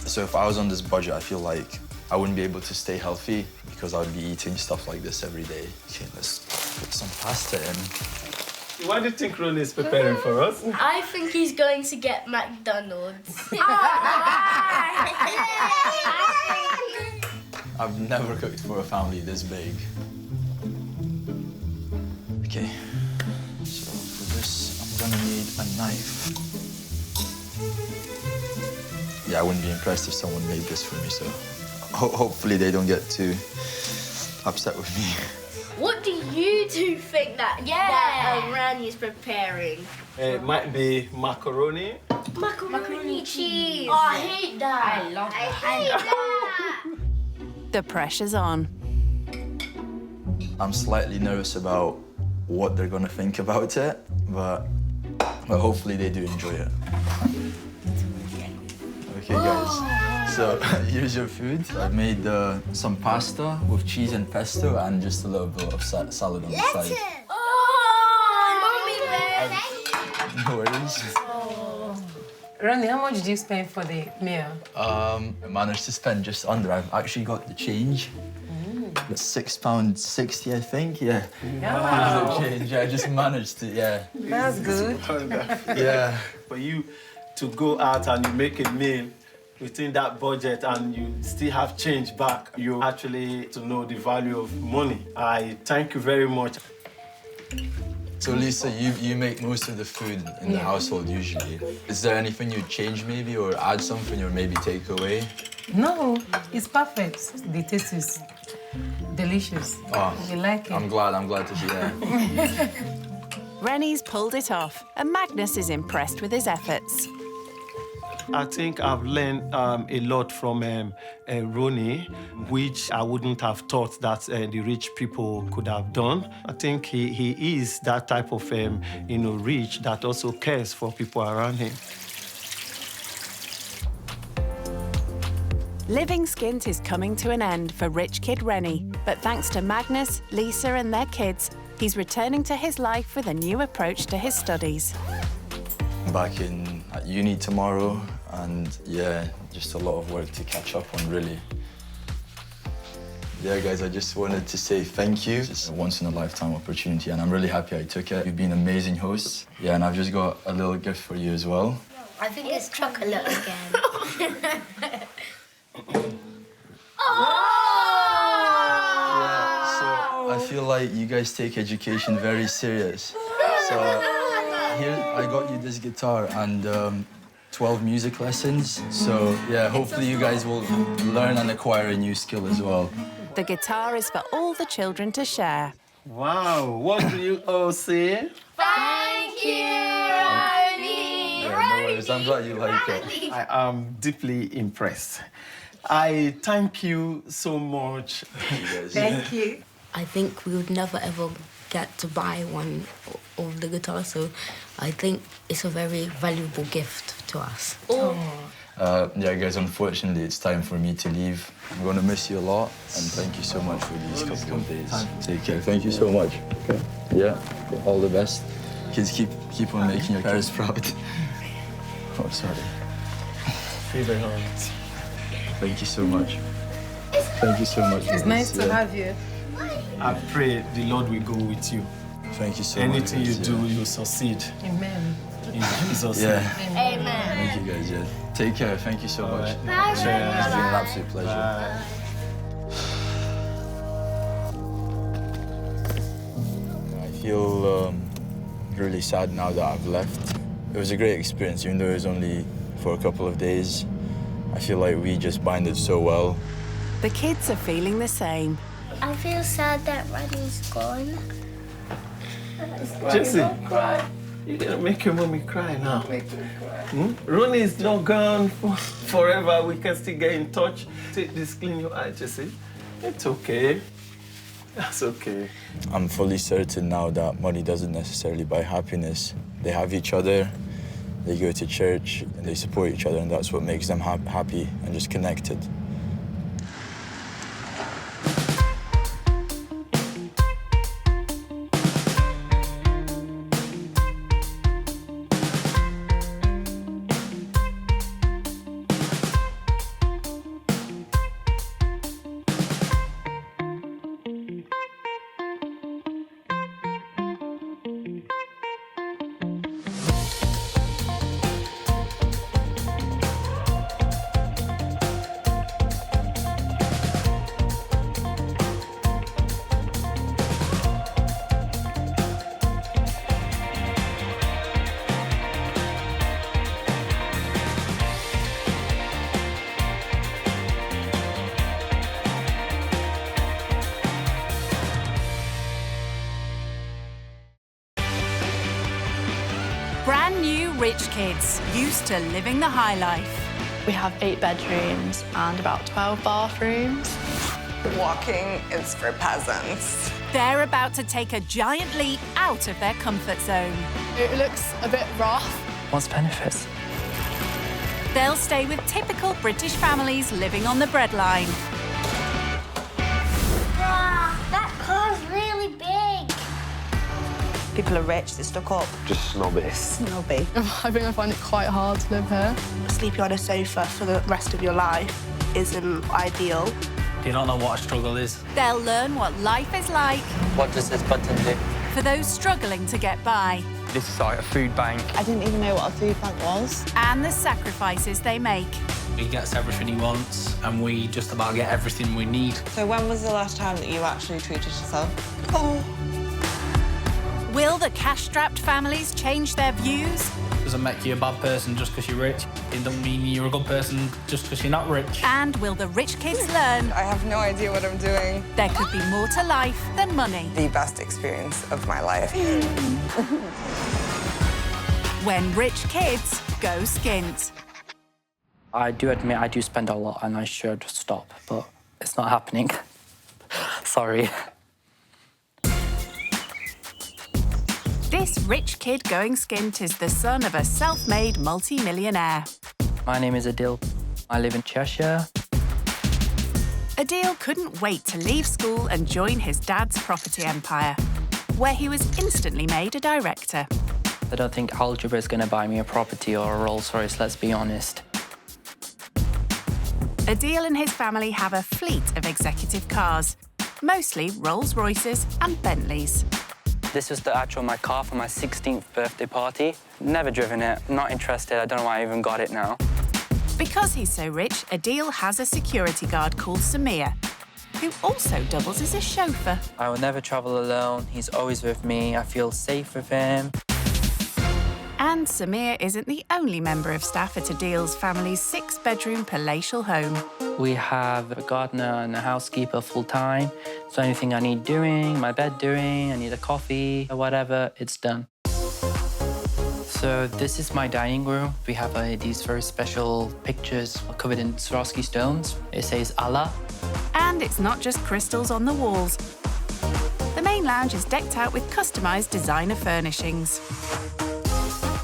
So if I was on this budget, I feel like I wouldn't be able to stay healthy because I would be eating stuff like this every day. Okay, let's put some pasta in. What do you think Ronnie is preparing for us? I think he's going to get McDonald's. I've never cooked for a family this big. Okay, so for this, I'm gonna need a knife. Yeah, I wouldn't be impressed if someone made this for me, so hopefully they don't get too upset with me. What do you two think that Rennie is preparing? It might be macaroni. Macaroni cheese. Oh, I hate that. I love that. I hate that. The pressure's on. I'm slightly nervous about what they're gonna think about it, but hopefully they do enjoy it. Okay, guys, so here's your food. I've made some pasta with cheese and pesto and just a little bit of salad on the side. No worries. Ronnie, how much did you spend for the meal? I managed to spend just under. I've actually got the change. £6.60, I think. Yeah. Wow. Change. I just managed to. Yeah. That's good. Yeah. For you to go out and you make a meal within that budget and you still have change back, you actually to know the value of money. I thank you very much. So Lisa, you make most of the food in the household usually. Is there anything you'd change maybe, or add something, or maybe take away? No, it's perfect. The taste is delicious. Oh, you like it? I'm glad to hear. Rennie's pulled it off, and Magnus is impressed with his efforts. I think I've learned a lot from Ronnie, which I wouldn't have thought that the rich people could have done. I think he is that type of rich that also cares for people around him. Living skint is coming to an end for rich kid Rennie, but thanks to Magnus, Lisa and their kids, he's returning to his life with a new approach to his studies. I'm back at uni tomorrow, and yeah, just a lot of work to catch up on, really. Yeah, guys, I just wanted to say thank you. It's a once-in-a-lifetime opportunity, and I'm really happy I took it. You've been amazing hosts. Yeah, and I've just got a little gift for you as well. I think it's chocolate again. I feel like you guys take education very serious. So here, I got you this guitar and 12 music lessons. So yeah, hopefully you guys will learn and acquire a new skill as well. The guitar is for all the children to share. Wow, what do you all say? Thank you, Ronnie! Yeah, no worries, I'm glad you like it. I am deeply impressed. I thank you so much. Thank you. I think we would never ever get to buy one of the guitars, so I think it's a very valuable gift to us. Yeah, guys, unfortunately, it's time for me to leave. I'm going to miss you a lot, and thank you so much for these couple of days. Take care. Thank you so much. Okay. Yeah, all the best. Kids, keep on making your parents proud. Oh, sorry. Thank you so much. Thank you so much. It's nice to have you. I pray the Lord will go with you. Thank you so much. Anything you do, you'll succeed. Amen. In Jesus' Yeah. name. Amen. Thank you, guys. Yeah. Take care. Thank you so much. Bye. It's been an absolute pleasure. I feel really sad now that I've left. It was a great experience, even though it was only for a couple of days. I feel like we just bonded so well. The kids are feeling the same. I feel sad that Ronnie's gone. Jesse, you're gonna make your mommy cry now. Ronnie is not gone forever. We can still get in touch. Take this, clean your eye, Jesse. It's okay. That's okay. I'm fully certain now that money doesn't necessarily buy happiness. They have each other, they go to church, and they support each other, and that's what makes them happy and just connected. Brand new rich kids, used to living the high life. We have 8 bedrooms and about 12 bathrooms. Walking is for peasants. They're about to take a giant leap out of their comfort zone. It looks a bit rough. What's the benefits? They'll stay with typical British families living on the breadline. Wow, that car's really big. People are rich, they're stuck up. Just snobby. Snobby. I think I find it quite hard to live here. Sleeping on a sofa for the rest of your life isn't ideal. You don't know what a struggle is. They'll learn what life is like What does this button do? for those struggling to get by This is like a food bank. I didn't even know what a food bank was. and the sacrifices they make. He gets everything he wants, and we just about get everything we need. So when was the last time that you actually treated yourself? Oh. Will the cash-strapped families change their views? Doesn't make you a bad person just because you're rich. It doesn't mean you're a good person just because you're not rich. And will the rich kids learn I have no idea what I'm doing. there could be more to life than money? The best experience of my life. When rich kids go skint. I do admit I do spend a lot and I should stop, but it's not happening. Sorry. This rich kid going skint is the son of a self-made multi-millionaire. My name is Adil. I live in Cheshire. Adil couldn't wait to leave school and join his dad's property empire, where he was instantly made a director. I don't think algebra is going to buy me a property or a Rolls Royce, let's be honest. Adil and his family have a fleet of executive cars, mostly Rolls Royces and Bentleys. This was my car for my 16th birthday party. Never driven it, not interested. I don't know why I even got it now. Because he's so rich, Adil has a security guard called Samir, who also doubles as a chauffeur. I will never travel alone. He's always with me. I feel safe with him. And Samir isn't the only member of staff at Adil's family's 6-bedroom palatial home. We have a gardener and a housekeeper full-time. So anything I need doing, my bed doing, I need a coffee or whatever, it's done. So this is my dining room. We have these very special pictures covered in Swarovski stones. It says Allah. And it's not just crystals on the walls. The main lounge is decked out with customised designer furnishings.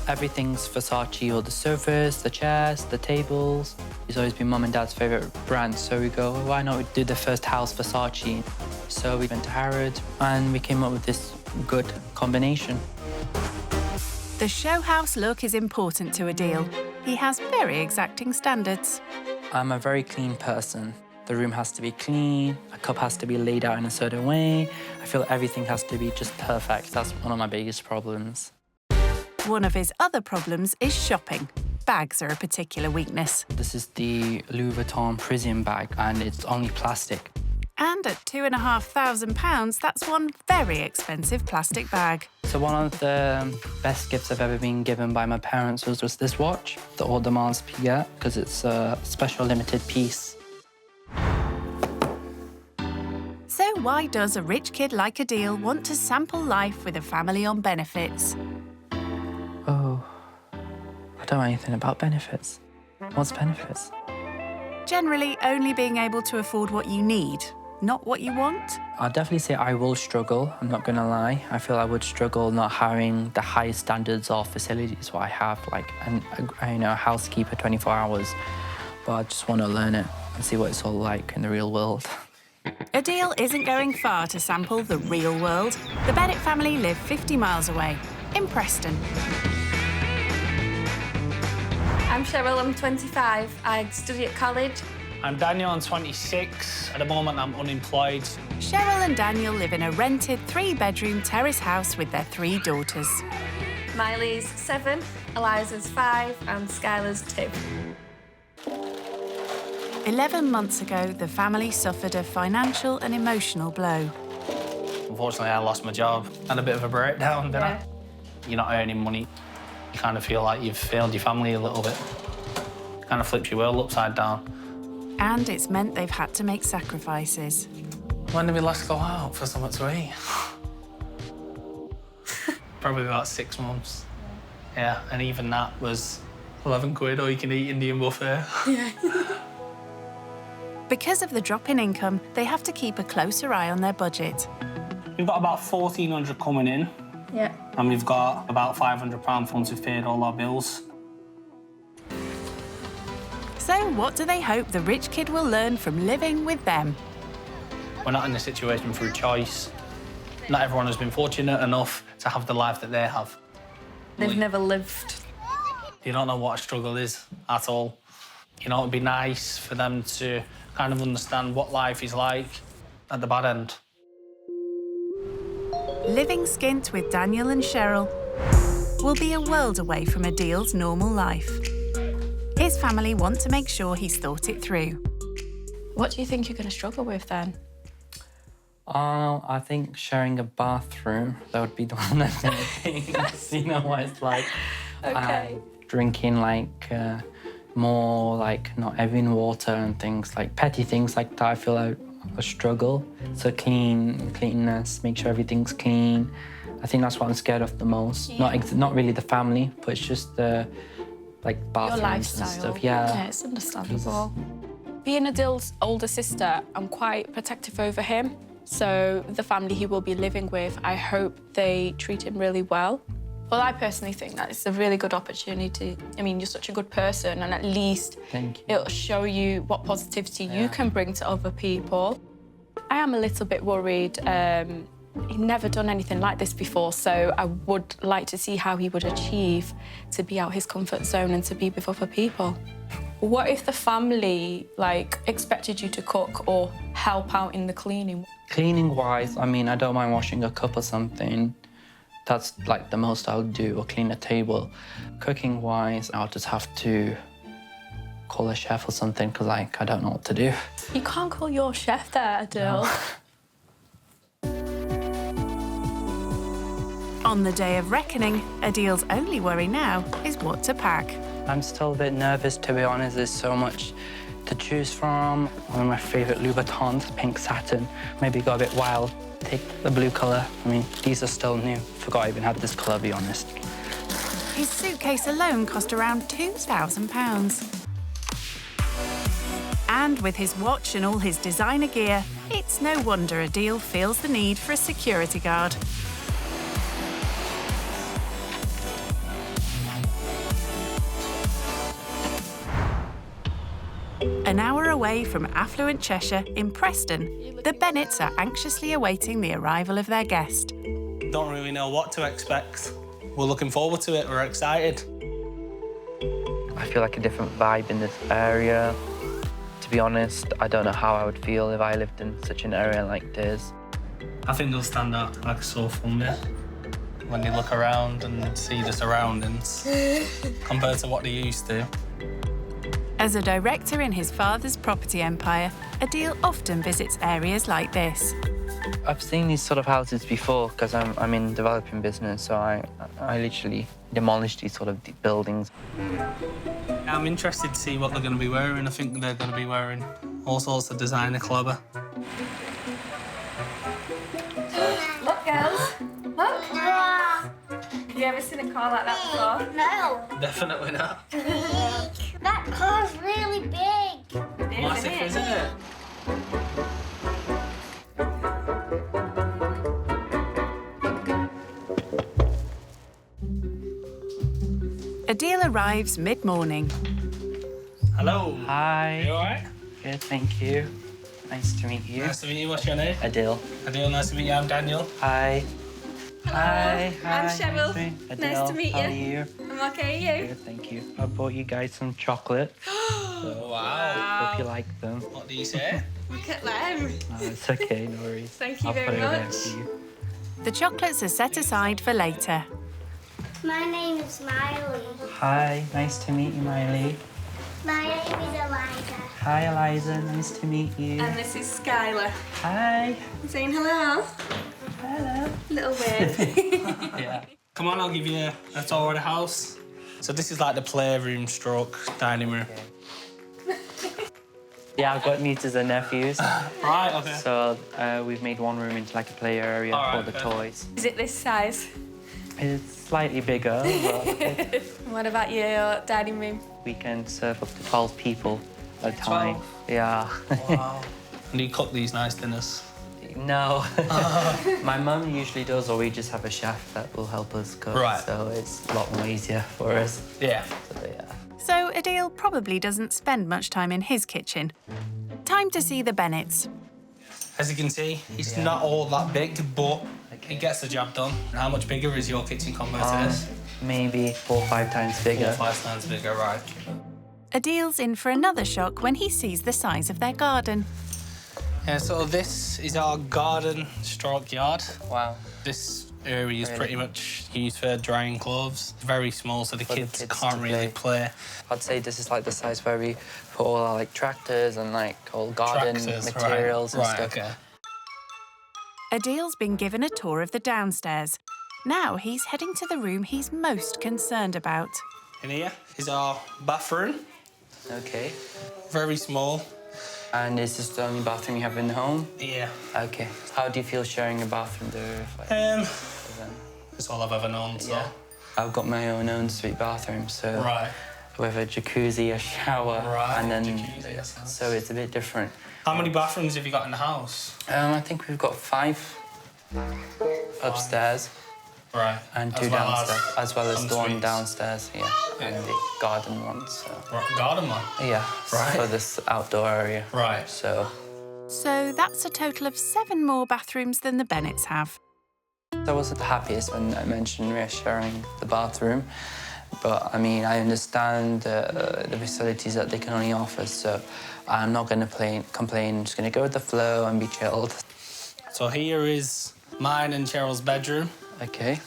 Everything's Versace, all the sofas, the chairs, the tables. It's always been Mum and Dad's favourite brand, so we go, why not we do the first house Versace? So we went to Harrods and we came up with this good combination. The show house look is important to Adil. He has very exacting standards. I'm a very clean person. The room has to be clean, a cup has to be laid out in a certain way. I feel everything has to be just perfect. That's one of my biggest problems. One of his other problems is shopping. Bags are a particular weakness. This is the Louis Vuitton Prisian bag, and it's only plastic. And at £2,500, that's one very expensive plastic bag. So one of the best gifts I've ever been given by my parents was just this watch, the Audemars Piguet, because it's a special limited piece. So why does a rich kid like Adil want to sample life with a family on benefits? Oh, I don't know anything about benefits. What's benefits? Generally, only being able to afford what you need, not what you want. I'll definitely say I will struggle, I'm not gonna lie. I feel I would struggle not having the highest standards of facilities what I have, like a housekeeper 24 hours. But I just want to learn it and see what it's all like in the real world. Adil isn't going far to sample the real world. The Bennett family live 50 miles away, in Preston. I'm Cheryl, I'm 25. I study at college. I'm Daniel, I'm 26. At the moment, I'm unemployed. Cheryl and Daniel live in a rented 3-bedroom terrace house with their 3 daughters. Miley's 7, Eliza's 5, and Skylar's 2. 11 months ago, the family suffered a financial and emotional blow. Unfortunately, I lost my job and a bit of a breakdown, didn't I? You're not earning money. You kind of feel like you've failed your family a little bit. It kind of flips your world upside down. And it's meant they've had to make sacrifices. When did we last go out for something to eat? Probably about 6 months. Yeah, and even that was 11 quid, or you can eat Indian buffet. Yeah. Because of the drop in income, they have to keep a closer eye on their budget. We've got about 1,400 coming in. Yeah. And we've got about £500 once we've paid all our bills. So what do they hope the rich kid will learn from living with them? We're not in this situation through choice. Not everyone has been fortunate enough to have the life that they have. They've never lived. You don't know what a struggle is at all. You know, it'd be nice for them to kind of understand what life is like at the bad end. Living skint with Daniel and Cheryl will be a world away from Adil's normal life. His family want to make sure he's thought it through. What do you think you're going to struggle with then? I think sharing a bathroom, that would be the one of the things, you know what it's like. Okay. Drinking like more like not having water and things like petty things like that, I feel like a struggle. So cleanness, make sure everything's clean. I think that's what I'm scared of the most. Yeah. Not really the family, but it's just the like bathrooms Your lifestyle. and stuff. Yeah, it's understandable. Being Adil's older sister, I'm quite protective over him. So the family he will be living with, I hope they treat him really well. Well, I personally think that it's a really good opportunity. I mean, you're such a good person, and at least it'll show you what positivity you can bring to other people. I am a little bit worried. He'd never done anything like this before, so I would like to see how he would achieve to be out his comfort zone and to be with other people. What if the family, like, expected you to cook or help out in the cleaning? Cleaning-wise, I mean, I don't mind washing a cup or something. That's, like, the most I'll do, or clean a table. Cooking-wise, I'll just have to call a chef or something, because, like, I don't know what to do. You can't call your chef there, Adil. No. On the day of reckoning, Adil's only worry now is what to pack. I'm still a bit nervous, to be honest. There's so much to choose from. One of my favourite Louboutins, pink satin. Maybe go a bit wild. Take the blue colour. I mean, these are still new. Forgot I even had this colour, to be honest. His suitcase alone cost around £2,000. And with his watch and all his designer gear, it's no wonder Adil feels the need for a security guard. An hour away from affluent Cheshire, in Preston, the Bennetts are anxiously awaiting the arrival of their guest. Don't really know what to expect. We're looking forward to it, we're excited. I feel like a different vibe in this area. To be honest, I don't know how I would feel if I lived in such an area like this. I think they'll stand out like a sore thumb when you look around and see the surroundings compared to what they used to. As a director in his father's property empire, Adil often visits areas like this. I've seen these sort of houses before because I'm in developing business, so I literally demolish these sort of buildings. I'm interested to see what they're going to be wearing. I think they're going to be wearing all sorts of designer clobber. Look, girls. Look. Have you ever seen a car like that before? No. Definitely not. That car's really big. Massive, isn't it? Adil arrives mid-morning. Hello. Hi. You all right? Good, thank you. Nice to meet you. Nice to meet you. What's your name? Adil. Adil, nice to meet you. I'm Daniel. Hi. Hi. I'm Cheryl. Adil, Nice to meet how you. are you? I'm okay, you? Good, thank you. I bought you guys some chocolate. Oh, wow. Hope you like them. What do you say? Look at them. It's okay, no worries. Thank you I'll very put it over there much. for you. The chocolates are set aside for later. My name is Miley. Hi, nice to meet you, Miley. My name is Eliza. Hi, Eliza, nice to meet you. And this is Skylar. Hi. I'm saying hello. Hello. Little weird. Yeah. Come on, I'll give you a tour of the house. So this is like the playroom stroke dining room. Yeah, I've got nieces and nephews. Right, okay. So we've made one room into like a play area All for right, the toys. Is it this size? It's slightly bigger, but What about your dining room? we can serve up to 12 people at a time. 12? Yeah. Wow. And you cook these nice dinners? No. My mum usually does, or we just have a chef that will help us cook. Right. So it's a lot more easier for us. Yeah. So, yeah. So Adil probably doesn't spend much time in his kitchen. Time to see the Bennetts. As you can see, it's not all that big, but it gets the job done. How much bigger is your kitchen compared to this? Maybe 4 or 5 times bigger. 4 or 5 times bigger, right. Adil's in for another shock when he sees the size of their garden. Yeah, so this is our garden stroke yard. Wow. This area is pretty much used for drying clothes. Very small, so the kids can't really play. I'd say this is like the size where we put all our like tractors and like all garden materials and stuff. Okay. Adil's been given a tour of the downstairs. Now he's heading to the room he's most concerned about. In here is our bathroom. Okay. Very small. And is this the only bathroom you have in the home? Yeah. Okay. How do you feel sharing a bathroom there? It's all I've ever known, so. Yeah. I've got my own ensuite bathroom, so. Right. With a jacuzzi, a shower, and then jacuzzi, so it's a bit different. How many bathrooms have you got in the house? I think we've got 5 upstairs. Right. And 2 downstairs, as well as the one downstairs, yeah. And the garden one, so. Garden one? Yeah. Right. For this outdoor area. Right. So that's a total of 7 more bathrooms than the Bennetts have. I wasn't the happiest when I mentioned we're sharing the bathroom. But, I mean, I understand the facilities that they can only offer, so I'm not going to complain. I'm just going to go with the flow and be chilled. So here is mine and Cheryl's bedroom. Okay.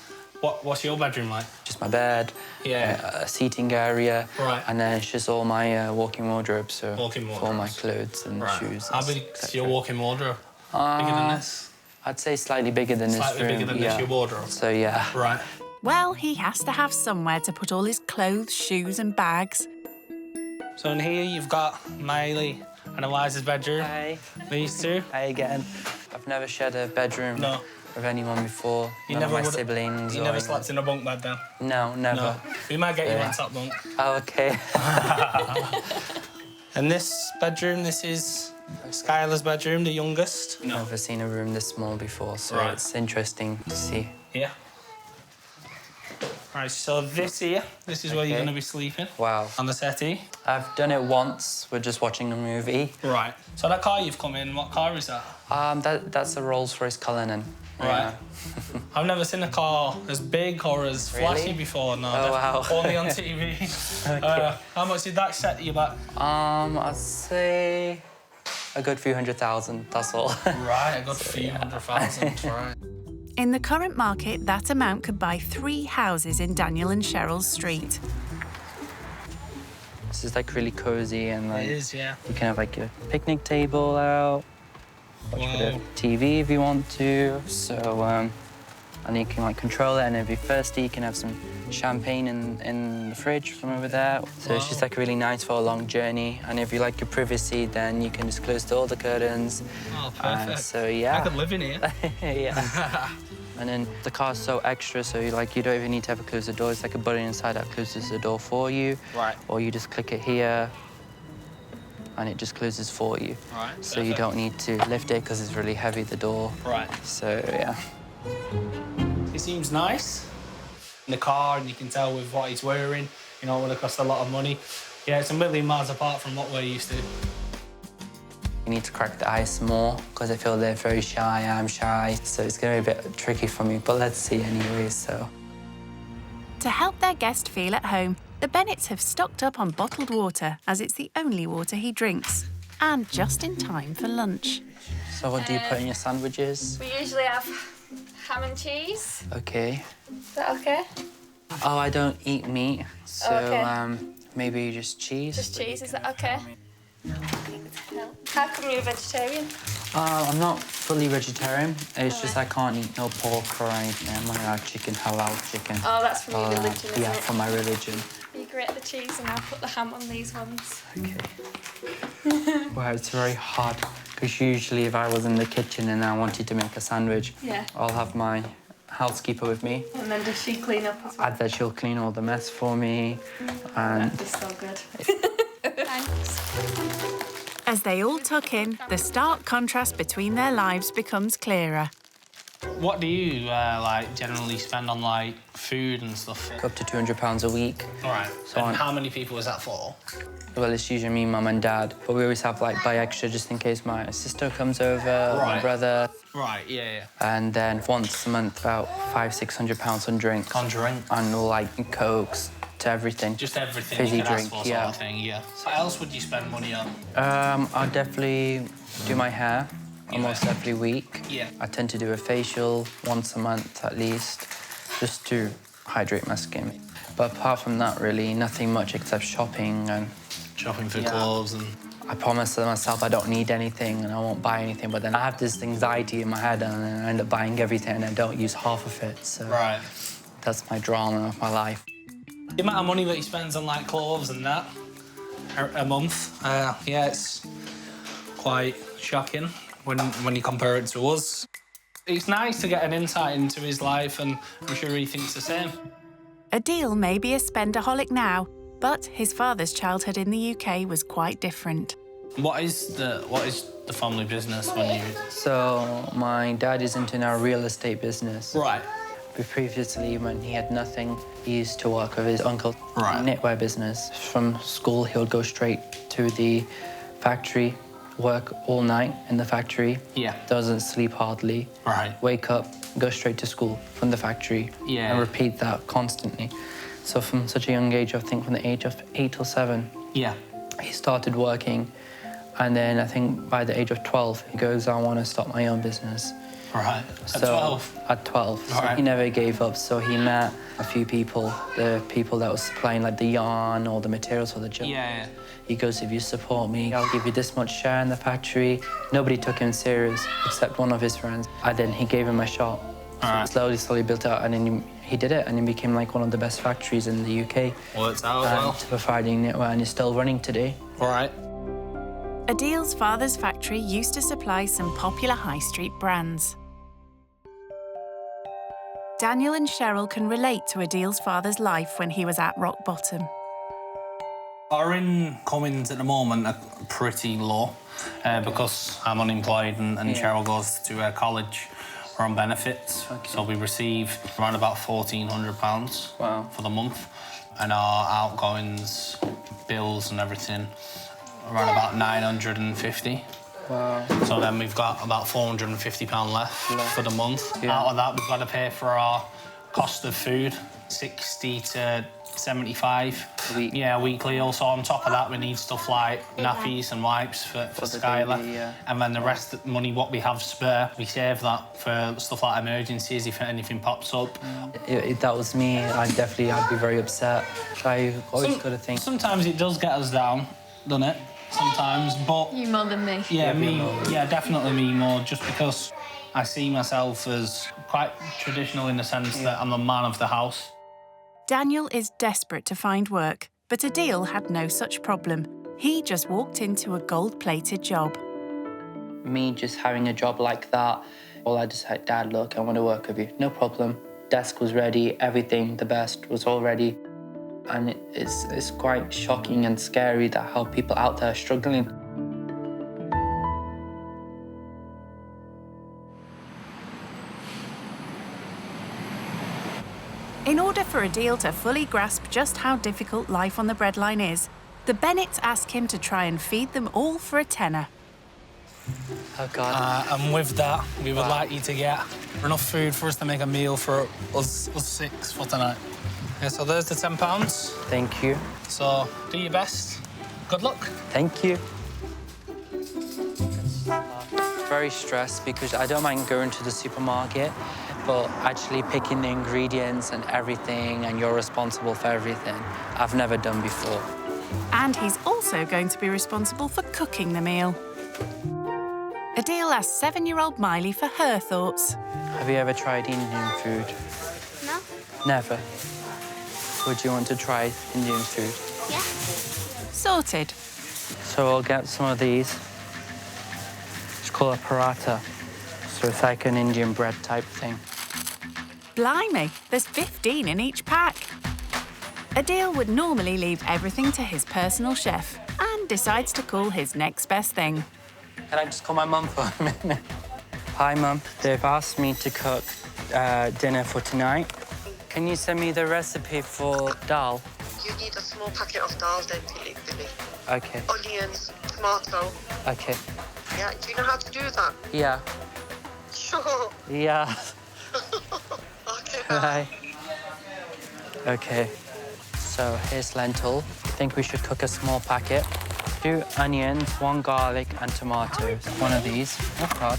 What's your bedroom like? Just my bed, a seating area, right. And then it's just all my walk-in wardrobe, so for all my clothes and shoes. How big is your walk-in wardrobe? Bigger than this? I'd say slightly bigger than this room. Slightly bigger than this, your wardrobe? So, yeah. Right. Well, he has to have somewhere to put all his clothes, shoes and bags. So in here you've got Miley and Eliza's bedroom. Hey. These two. Hey again. I've never shared a bedroom with anyone before. None of my siblings. You never slept in a bunk bed then? No, never. No. We might get you on top bunk. Oh, okay. And this bedroom, this is Skylar's bedroom, the youngest. No. I've never seen a room this small before, so it's interesting to see. Yeah. Right, so this here, this is where you're going to be sleeping. Wow. On the settee. I've done it once. We're just watching a movie. Right. So that car you've come in, what car is that? That's a Rolls-Royce Cullinan. Right. Yeah. I've never seen a car as big or as flashy before. No. Oh, wow. Only on TV. Okay. How much did that set you back? I'd say a good few $100,000, that's all. Right, a good few $100,000, right. In the current market, that amount could buy 3 houses in Daniel and Cheryl's street. This is like really cozy and like it is, yeah. You can have like a picnic table out, watch a bit of TV if you want to. So and you can like control it, and if you're thirsty, you can have some champagne in the fridge from over there. So it's just like really nice for a long journey. And if you like your privacy, then you can just close all the curtains. Oh, perfect. So yeah. I could live in here. Yeah. And then the car's so extra, so you don't even need to ever close the door. It's like a button inside that closes the door for you. Right. Or you just click it here, and it just closes for you. Right. So you don't need to lift it because it's really heavy, the door. Right. So, yeah. It seems nice in the car, and you can tell with what he's wearing, you know, it would have cost a lot of money. Yeah, it's a million miles apart from what we're used to. You need to crack the ice more because I feel they're very shy, I'm shy, so it's going to be a bit tricky for me, but let's see anyway, so. To help their guest feel at home, the Bennetts have stocked up on bottled water, as it's the only water he drinks, and just in time for lunch. So what do you put in your sandwiches? We usually have ham and cheese. Okay. Is that okay? Oh, I don't eat meat, so Okay. maybe just cheese. Just cheese, is that okay? How come you're a vegetarian? I'm not fully vegetarian. It's just I can't eat no pork or anything. I'm allowed chicken, halal chicken. Oh, that's from your religion, isn't yeah, it? from my religion. You grate the cheese and I'll put the ham on these ones. Okay. Well, it's very hard because usually if I was in the kitchen and I wanted to make a sandwich, Yeah. I'll have my housekeeper with me. And then does she clean up as well? I bet she'll clean all the mess for me. And That is so good. Thanks. As they all tuck in, the stark contrast between their lives becomes clearer. What do you like generally spend on like food and stuff? Up to £200 a week. All right. So and how many people is that for? Well, it's usually me, mum and dad, but we always have like buy extra just in case my sister comes over, or my brother. Right, yeah. And then once a month, about £500–600 on drinks. On drink. And all like Cokes, to everything. Just everything Fizzy you could drink, ask for, yeah. sort of thing, yeah. So what else would you spend money on? I'll definitely do my hair almost every week. Yeah. I tend to do a facial once a month at least, just to hydrate my skin. But apart from that, really, nothing much except shopping and... Shopping for clothes and... I promise to myself I don't need anything and I won't buy anything, but then I have this anxiety in my head and then I end up buying everything and I don't use half of it, so... Right. That's my drama of my life. The amount of money that he spends on, like, clothes and that a month, yeah, it's quite shocking when you compare it to us. It's nice to get an insight into his life, and I'm sure he thinks the same. Adil may be a spendaholic now, but his father's childhood in the UK was quite different. What is the family business when you... So my dad is into our real estate business. Right. But previously, when he had nothing, he used to work with his uncle. Right. Knitwear business. From school, he would go straight to the factory, work all night in the factory. Yeah. Doesn't sleep hardly. Right. Wake up, go straight to school from the factory. Yeah. And repeat that constantly. So from such a young age, I think from the age of 8 or 7, yeah, he started working. And then I think by the age of 12, he goes, I want to start my own business. Right. At 12? At 12. So Right. he never gave up. So he met a few people, the people that was supplying like the yarn or the materials for the job. Yeah. He goes, if you support me, I'll give you this much share in the factory. Nobody took him serious except one of his friends. And then he gave him a shot. So slowly built out, and then he did it, and he became like one of the best factories in the UK. Worked out well. Providing knitwear, and is still running today. All right. Adil's father's factory used to supply some popular high street brands. Daniel and Cheryl can relate to Adil's father's life when he was at rock bottom. Our incomings at the moment are pretty low because I'm unemployed and Cheryl goes to college. We're on benefits, so we receive around about £1,400 for the month, and our outgoings, bills and everything, around about £950. Wow. So then we've got about £450 left for the month. Yeah. Out of that, we've got to pay for our cost of food, 60 to 75 weekly. Also on top of that, we need stuff like nappies and wipes for Skylar. Baby, yeah. And then the rest of the money what we have spare, we save that for stuff like emergencies if anything pops up. If that was me, I'd be very upset. I always got to think. Sometimes it does get us down, doesn't it? Sometimes, but... You more than me. Yeah, definitely me more, just because I see myself as quite traditional in the sense that I'm the man of the house. Daniel is desperate to find work, but Adil had no such problem. He just walked into a gold-plated job. Me just having a job like that, all I just said, Dad, look, I want to work with you. No problem. Desk was ready, everything, the best was all ready. And it's quite shocking and scary that how people out there are struggling. In order for Adil to fully grasp just how difficult life on the breadline is, the Bennetts ask him to try and feed them all for a tenner. Oh, God. And with that, we would like you to get enough food for us to make a meal for us 6 for tonight. Yeah, so there's the £10. Thank you. So do your best. Good luck. Thank you. Very stressed because I don't mind going to the supermarket, but actually picking the ingredients and everything, and you're responsible for everything, I've never done before. And he's also going to be responsible for cooking the meal. Adil asked 7-year-old Miley for her thoughts. Have you ever tried Indian food? No. Never. Would you want to try Indian food? Yeah. Sorted. So I'll get some of these. It's called a paratha. So it's like an Indian bread type thing. Blimey, there's 15 in each pack. Adil would normally leave everything to his personal chef and decides to call his next best thing. Can I just call my mum for a minute? Hi, Mum. They've asked me to cook dinner for tonight. Can you send me the recipe for dal? You need a small packet of dal, then Billy. Okay. Onions, tomato. Okay. Yeah, do you know how to do that? Yeah. Sure. Yeah. Okay. Bye. Okay. So here's lentil. I think we should cook a small packet. 2 onions, 1 garlic and tomatoes. One of these. Oh, God.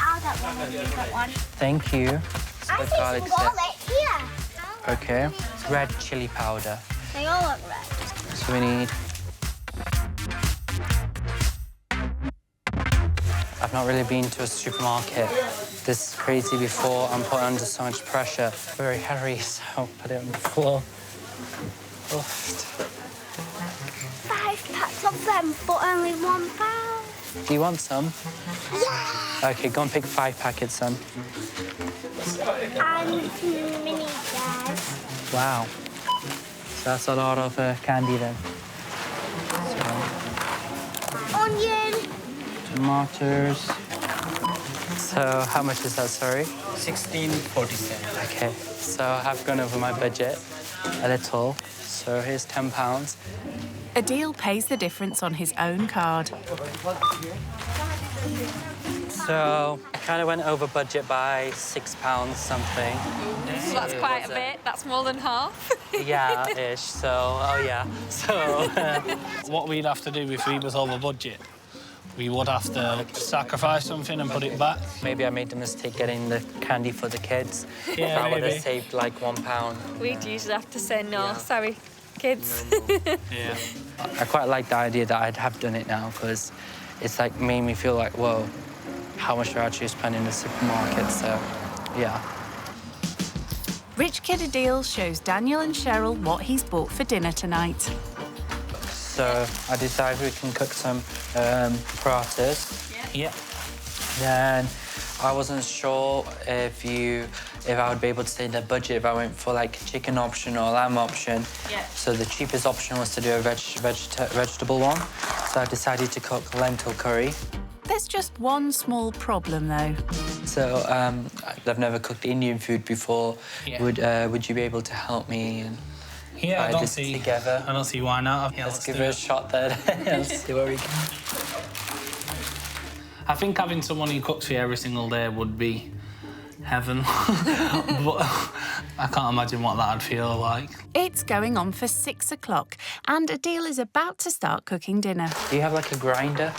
I'll get one if you get one. Thank you. So I see garlic's some there. garlic here. Okay. Red chili powder. They all look red. So we need... I've not really been to a supermarket this crazy before. I'm put under so much pressure. Very hairy, so I'll put it on the floor. Oh. 5 packs of them for only £1. Do you want some? Yeah. Okay, go and pick 5 packets, son. And 2 mini jars. Wow. So that's a lot of candy then. Onion. Tomatoes. So how much is that, sorry? 16.47. Okay, so I've gone over my budget a little. So here's £10. Adil pays the difference on his own card. So I kind of went over budget by £6 something. So that's quite a bit. That's more than half. Yeah, ish. So, oh yeah. So What we'd have to do if we was over budget, we would have to sacrifice something and put it back. Maybe I made the mistake getting the candy for the kids. Yeah, I would maybe. have saved like £1. We'd usually have to say no. Sorry, kids. Yeah. I quite like the idea that I'd have done it now because it's like made me feel like, whoa, how much do I actually spend in the supermarket? So, yeah. Rich Kid Adil shows Daniel and Cheryl what he's bought for dinner tonight. So I decided we can cook some parathas. Yeah. Then I wasn't sure if I would be able to stay in the budget if I went for like chicken option or lamb option. Yeah. So the cheapest option was to do a vegetable one. So I decided to cook lentil curry. There's just one small problem, though. So I've never cooked Indian food before. Yeah. Would you be able to help me? And Yeah, I don't this see together? I don't see why not. Yeah, Let's give it a shot then. Let's see where we go. I think having someone who cooks for you every single day would be heaven. But I can't imagine what that'd feel like. It's going on for 6 o'clock, and Adil is about to start cooking dinner. Do you have like a grinder?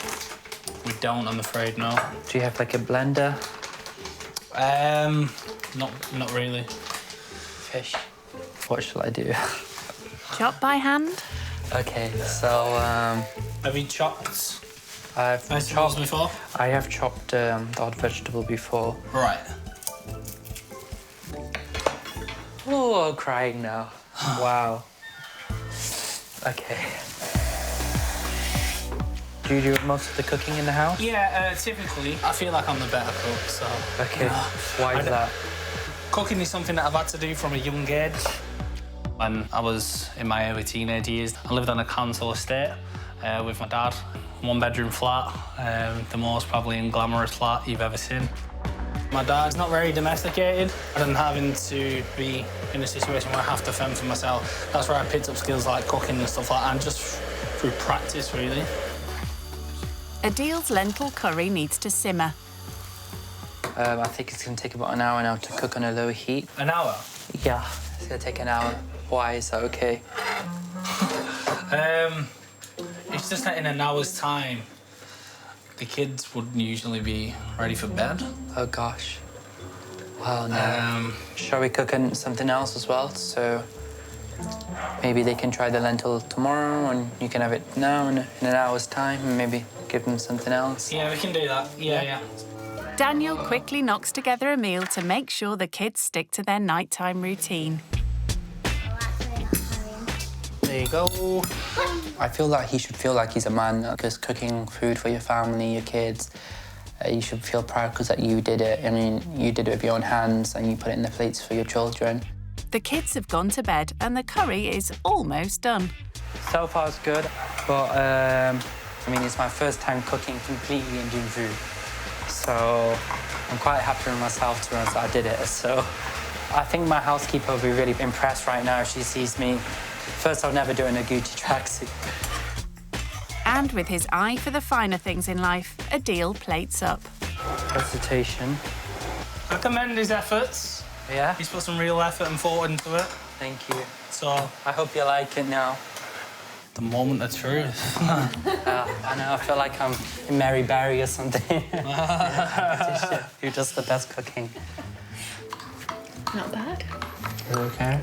We don't, I'm afraid, no. Do you have like a blender? Not really. Fish. What shall I do? Chop by hand? Okay, so Have you chopped I've vegetables before? I have chopped the odd vegetable before. Right. Oh, I'm crying now. Wow. Okay. Do you do most of the cooking in the house? Yeah, typically. I feel like I'm the better cook, so... Okay, why is that? Cooking is something that I've had to do from a young age. When I was in my early teenage years, I lived on a council estate with my dad. 1-bedroom flat, the most probably unglamorous flat you've ever seen. My dad's not very domesticated, and having to be in a situation where I have to fend for myself, that's where I picked up skills like cooking and stuff like that, and just through practice, really. Adil's lentil curry needs to simmer. I think it's going to take about an hour now to cook on a low heat. An hour? Yeah, it's going to take an hour. Why is that okay? It's just that in an hour's time, the kids would usually be ready for bed. Oh, gosh. Well, no. Shall we cook something else as well? So maybe they can try the lentil tomorrow and you can have it now in an hour's time and maybe give them something else. Yeah, we can do that. Yeah. Daniel quickly knocks together a meal to make sure the kids stick to their nighttime routine. There you go. I feel like he should feel like he's a man, because cooking food for your family, your kids, you should feel proud because that you did it. I mean, you did it with your own hands and you put it in the plates for your children. The kids have gone to bed and the curry is almost done. So far, it's good, but I mean, it's my first time cooking completely Indian food. So I'm quite happy with myself to be honest that I did it. So I think my housekeeper will be really impressed right now if she sees me. First, I'll never do it in a Gucci tracksuit. And with his eye for the finer things in life, Adil plates up. Presentation. I commend his efforts. Yeah? He's put some real effort and thought into it. Thank you. So I hope you like it now. The moment of truth. I know, I feel like I'm in Mary Berry or something. Who does the best cooking? Not bad. You okay?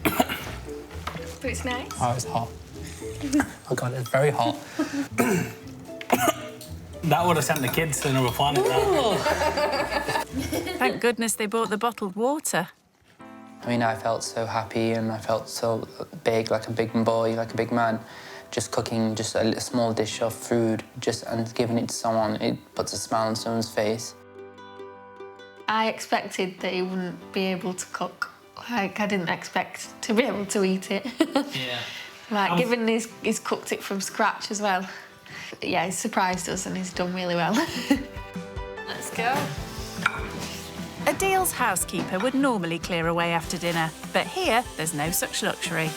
But it's nice. Oh, it's hot. Oh, God, it's very hot. That would have sent the kids to another planet. Thank goodness they bought the bottled water. I mean, I felt so happy and I felt so big, like a big boy, like a big man, just cooking just a small dish of food and giving it to someone. It puts a smile on someone's face. I expected that he wouldn't be able to cook. Like, I didn't expect to be able to eat it. Yeah. Like, given he's cooked it from scratch as well. Yeah, he's surprised us and he's done really well. Let's go. Adil's housekeeper would normally clear away after dinner, but here there's no such luxury.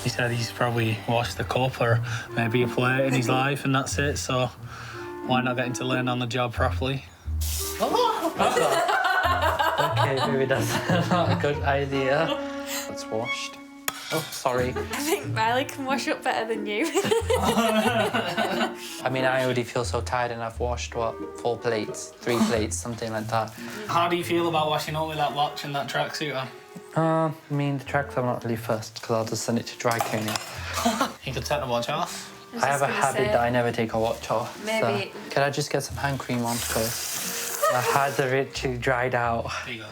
He said he's probably washed a cup or maybe a plate in his life and that's it, so why not get him to learn on the job properly? Okay, maybe that's not a good idea. It's washed. Oh, sorry. I think Riley can wash up better than you. I mean, I already feel so tired and I've washed, what, 4 plates, 3 plates, something like that. How do you feel about washing up with that watch and that tracksuit on? I mean, the tracks I'm not really fussed because I'll just send it to dry cleaning. You could take the watch off. I have a habit that I never take a watch off. Maybe. So, could I just get some hand cream on first? My hands are literally dried out. There you go.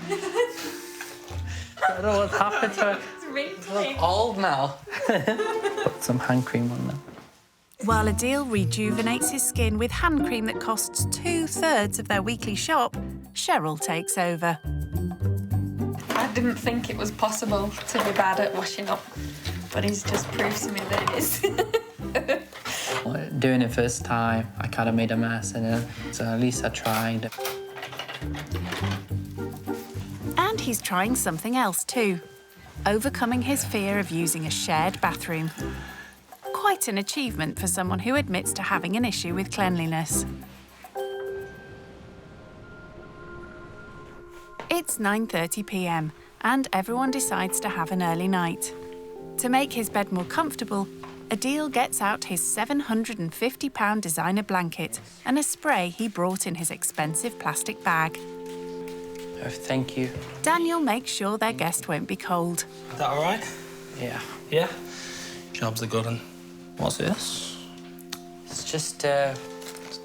I don't know what's happened to it. It's old now. Put some hand cream on now. While Adil rejuvenates his skin with hand cream that costs 2/3 of their weekly shop, Cheryl takes over. I didn't think it was possible to be bad at washing up, but he's just proved to me that it is. Doing it first time, I kind of made a mess in it, so at least I tried. And he's trying something else too, overcoming his fear of using a shared bathroom. Quite an achievement for someone who admits to having an issue with cleanliness. It's 9:30 p.m. and everyone decides to have an early night. To make his bed more comfortable, Adil gets out his £750 designer blanket and a spray he brought in his expensive plastic bag. Oh, thank you. Daniel makes sure their guest won't be cold. Is that all right? Yeah. Yeah? Jobs are good. And what's this? It's just to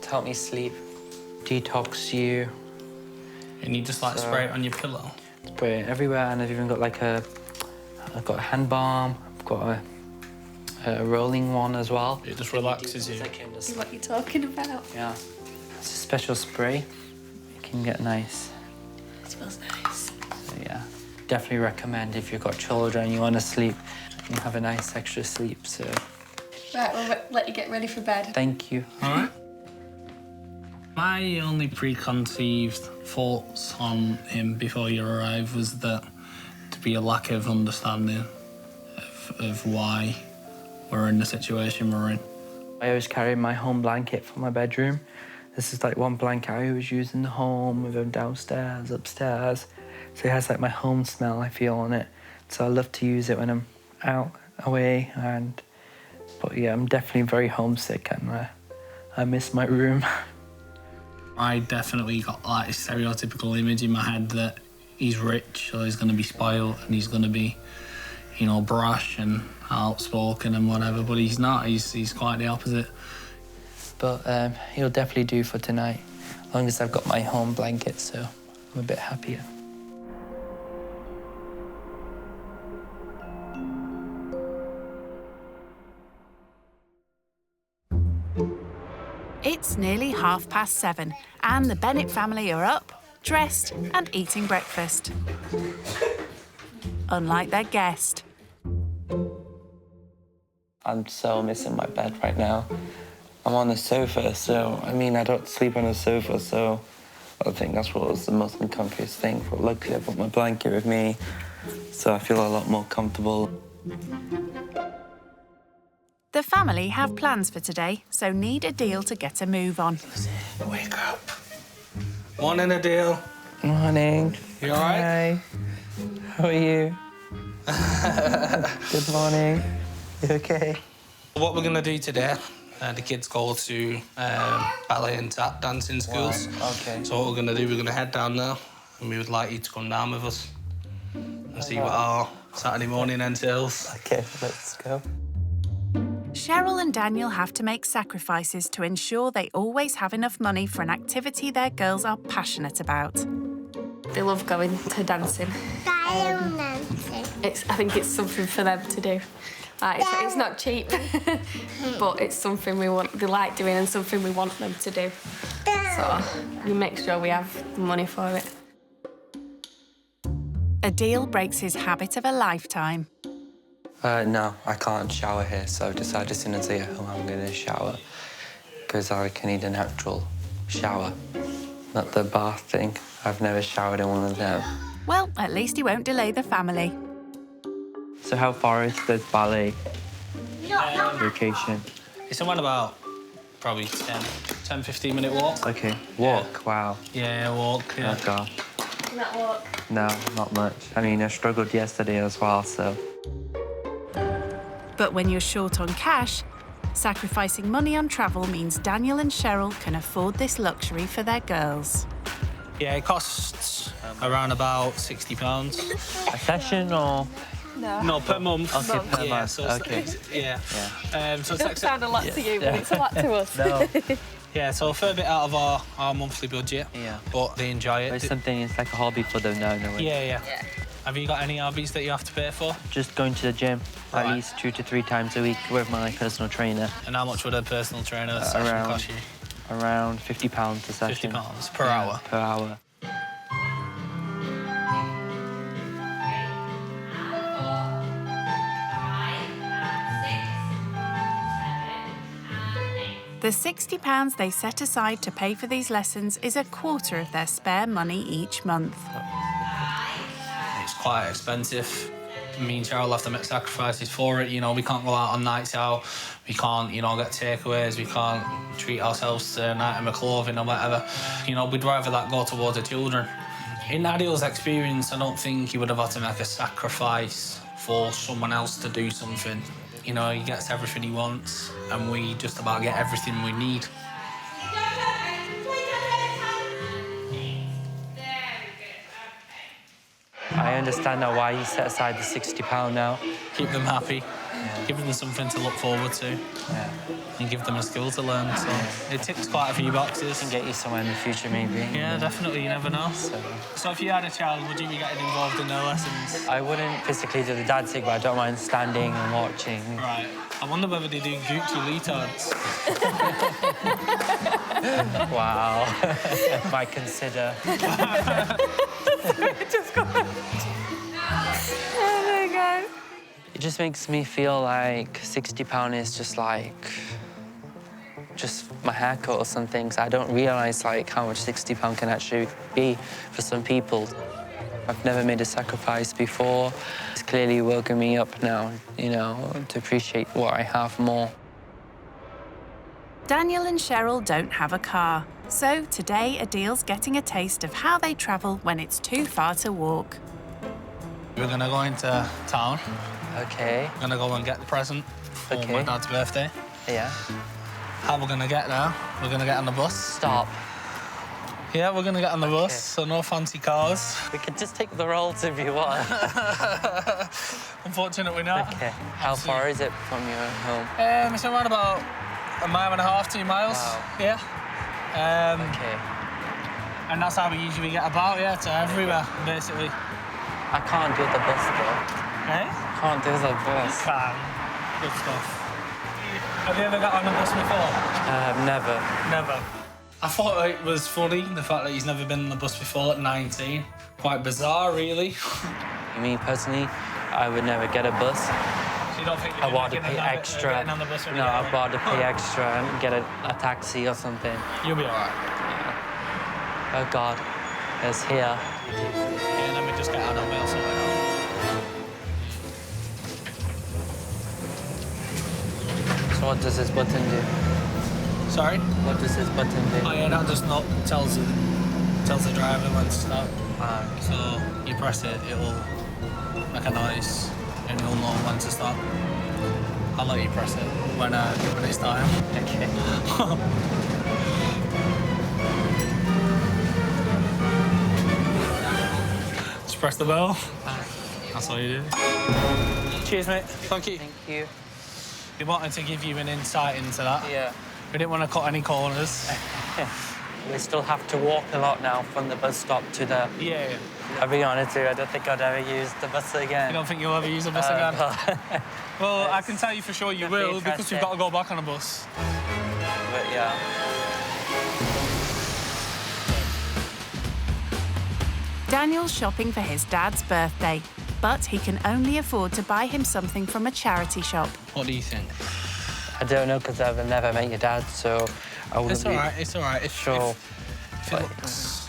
help me sleep, detox you. And you just like spray it on your pillow? Spray it everywhere, and I've even got like I've got a hand balm, I've got a rolling one as well. It just relaxes you. See what you're talking about. Yeah. It's a special spray. It can get nice. It smells nice. So, yeah. Definitely recommend if you've got children and you want to sleep, you have a nice extra sleep, so. Right, we'll let you get ready for bed. Thank you. All right. My only preconceived thoughts on him before you arrived was that to be a lack of understanding of why we're in the situation we're in. I always carry my home blanket for my bedroom. This is like one blanket I always use in the home, with them downstairs, upstairs. So it has like my home smell I feel on it. So I love to use it when I'm out, away, but yeah, I'm definitely very homesick and I miss my room. I definitely got like a stereotypical image in my head that he's rich, so he's going to be spoiled and he's going to be, you know, brash and outspoken and whatever, but he's not. He's quite the opposite. But he'll definitely do for tonight, as long as I've got my home blanket, so I'm a bit happier. It's nearly 7:30 and the Bennett family are up, dressed and eating breakfast. Unlike their guest. I'm so missing my bed right now. I'm on the sofa, so, I mean, I don't sleep on a sofa, so I think that's what was the most uncomfiest thing. But luckily, I've got my blanket with me, so I feel a lot more comfortable. The family have plans for today, so need a deal to get a move on. Wake up. Morning, Adil. Morning. You all right? Hi. How are you? Good morning. You okay? What we're going to do today, the kids go to ballet and tap dancing schools. Wow, okay. So what we're going to do, we're going to head down there, and we would like you to come down with us and see what our Saturday morning entails. Okay, let's go. Cheryl and Daniel have to make sacrifices to ensure they always have enough money for an activity their girls are passionate about. They love going to dancing. I think it's something for them to do. It's not cheap, but it's something they like doing and something we want them to do. So we make sure we have the money for it. Adil breaks his habit of a lifetime. No, I can't shower here, so I've decided as soon as I get home I'm going to shower, because I can need an actual shower, not the bath thing. I've never showered in one of them. Well, at least he won't delay the family. So how far is this ballet location? It's around about probably 10, 15-minute walk. Okay, walk, wow. Yeah, walk, yeah. Oh, God. Not walk. No, not much. I mean, I struggled yesterday as well, so... But when you're short on cash, sacrificing money on travel means Daniel and Cheryl can afford this luxury for their girls. Yeah, it costs around about £60. A session or...? No, per month. Okay, per month. So okay. Yeah. Yeah. So It doesn't sound a lot to you, but it's a lot to us. No. Yeah, so a fair bit out of our monthly budget. Yeah. But they enjoy it. It's something, it's like a hobby for them now, no way. Yeah. Have you got any hobbies that you have to pay for? Just going to the gym at least 2 to 3 times a week with my personal trainer. And how much would a personal trainer session cost you? Around £50 a session. £50 per hour? Per hour. The £60 they set aside to pay for these lessons is a quarter of their spare money each month. It's quite expensive. Me and Cheryl have to make sacrifices for it. You know, we can't go out on nights out. We can't, get takeaways. We can't treat ourselves to an item of clothing or whatever. We'd rather that go towards the children. In Nadia's experience, I don't think he would have had to make a sacrifice for someone else to do something. He gets everything he wants, and we just about get everything we need. I understand now why he set aside the £60 now. Keep them happy, give them something to look forward to, and give them a skill to learn. So it ticks quite a few boxes. Can get you somewhere in the future, maybe. Yeah, definitely. You never know. So if you had a child, would you be getting involved in their lessons? I wouldn't physically do the dad thing, but I don't mind standing and watching. Right. I wonder whether they do Gucci leotards. Wow. Might consider. Oh my God. It just makes me feel like £60 is just my haircut or something. So I don't realise how much £60 can actually be for some people. I've never made a sacrifice before. It's clearly woken me up now, to appreciate what I have more. Daniel and Cheryl don't have a car, so today Adil's getting a taste of how they travel when it's too far to walk. We're going to go into town. Okay. We're going to go and get the present for my dad's birthday. Yeah. How we're going to get there? We're going to get on the bus. Stop. Yeah, we're going to get on the bus, so no fancy cars. We could just take the rolls if you want. Unfortunately not. Okay. How far is it from your home? It's around about 1.5 miles, 2 miles. Wow. Yeah. Okay. And that's how we usually get about, to everywhere, basically. I can't do the bus, though. Eh? Can't do the bus. You can. Good stuff. Have you ever got on a bus before? Never. Never. I thought it was funny, the fact that he's never been on the bus before at 19. Quite bizarre, really. Me, personally, I would never get a bus. So you don't think I'd rather pay extra. On the bus No, I'd rather pay extra and get a taxi or something. You'll be all right. Oh, God. It's here. Yeah, let me just get out of the wheel sort it out. So what does this button do? Sorry? What does this button do? Oh, yeah, that just tells you tells the driver when to stop. So you press it, it'll make a noise, and you'll know when to stop. I'll let you press it when it's time. Okay. Just press the bell. That's all you do. Cheers, mate. Thank you. Thank you. We wanted to give you an insight into that. Yeah. We didn't want to cut any corners. We still have to walk a lot now from the bus stop to the... Yeah. I'll be honest with you, I don't think I'd ever use the bus again. You don't think you'll ever use a bus again? Well, I can tell you for sure you will, because we've got to go back on a bus. But yeah. Daniel's shopping for his dad's birthday, but he can only afford to buy him something from a charity shop. What do you think? I don't know, because I've never met your dad, so I wouldn't It's all right, it's all right. If it looks...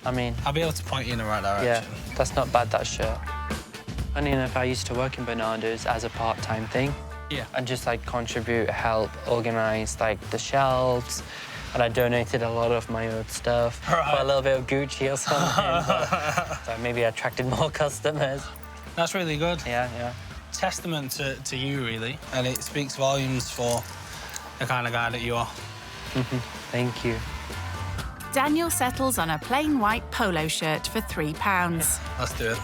I mean... I'll be able to point you in the right direction. Yeah, that's not bad, that shirt. Funny enough, I used to work in Bernardo's as a part-time thing. Yeah. And just, like, contribute, help, organise, like, the shelves. And I donated a lot of my own stuff for a little bit of Gucci or something. So maybe I attracted more customers. That's really good. Yeah, yeah. Testament to you, really. And it speaks volumes for the kind of guy that you are. Thank you. Daniel settles on a plain white polo shirt for £3. Let's do it.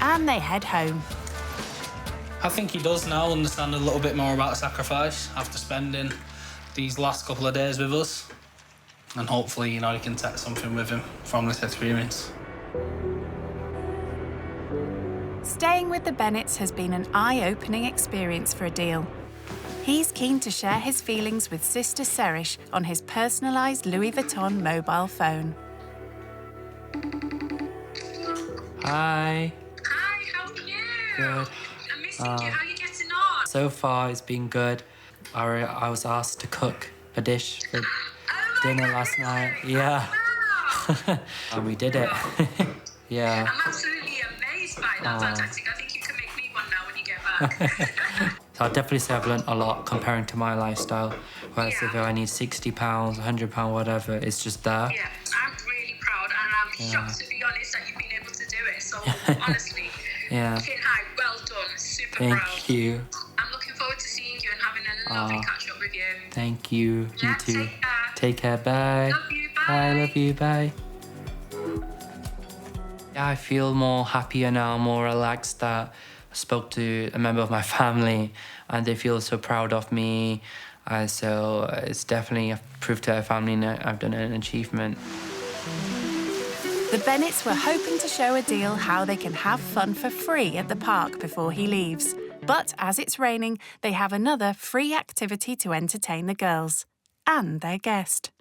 And they head home. I think he does now understand a little bit more about sacrifice after spending these last couple of days with us. And hopefully, you know, he can take something with him from this experience. Staying with the Bennetts has been an eye-opening experience for Adil. He's keen to share his feelings with Sister Serish on his personalised Louis Vuitton mobile phone. Hi. Hi, how are you? Good. I'm missing you. How are you getting on? So far, it's been good. I was asked to cook a dish for dinner last night. Yeah. And we did it. Yeah. I'm absolutely amazed by that. Fantastic. I think you can make me one now when you get back. So I'd definitely say I've learnt a lot comparing to my lifestyle. Whereas if I need £60, £100, whatever, it's just there. Yeah, I'm really proud, and I'm shocked, to be honest, that you've been able to do it. So, honestly, Yeah. chin high, well done, super Thank proud. you. I'm looking forward to seeing you and having a lovely catch-up with you. Thank you. Yeah, You too. take care. Take care. Bye. Love you, bye. Bye. Love you. Bye. Yeah, I feel more happier now, more relaxed that I spoke to a member of my family and they feel so proud of me. So it's definitely a proof to our family that I've done an achievement. The Bennetts were hoping to show Adil how they can have fun for free at the park before he leaves. But as it's raining, they have another free activity to entertain the girls and their guest.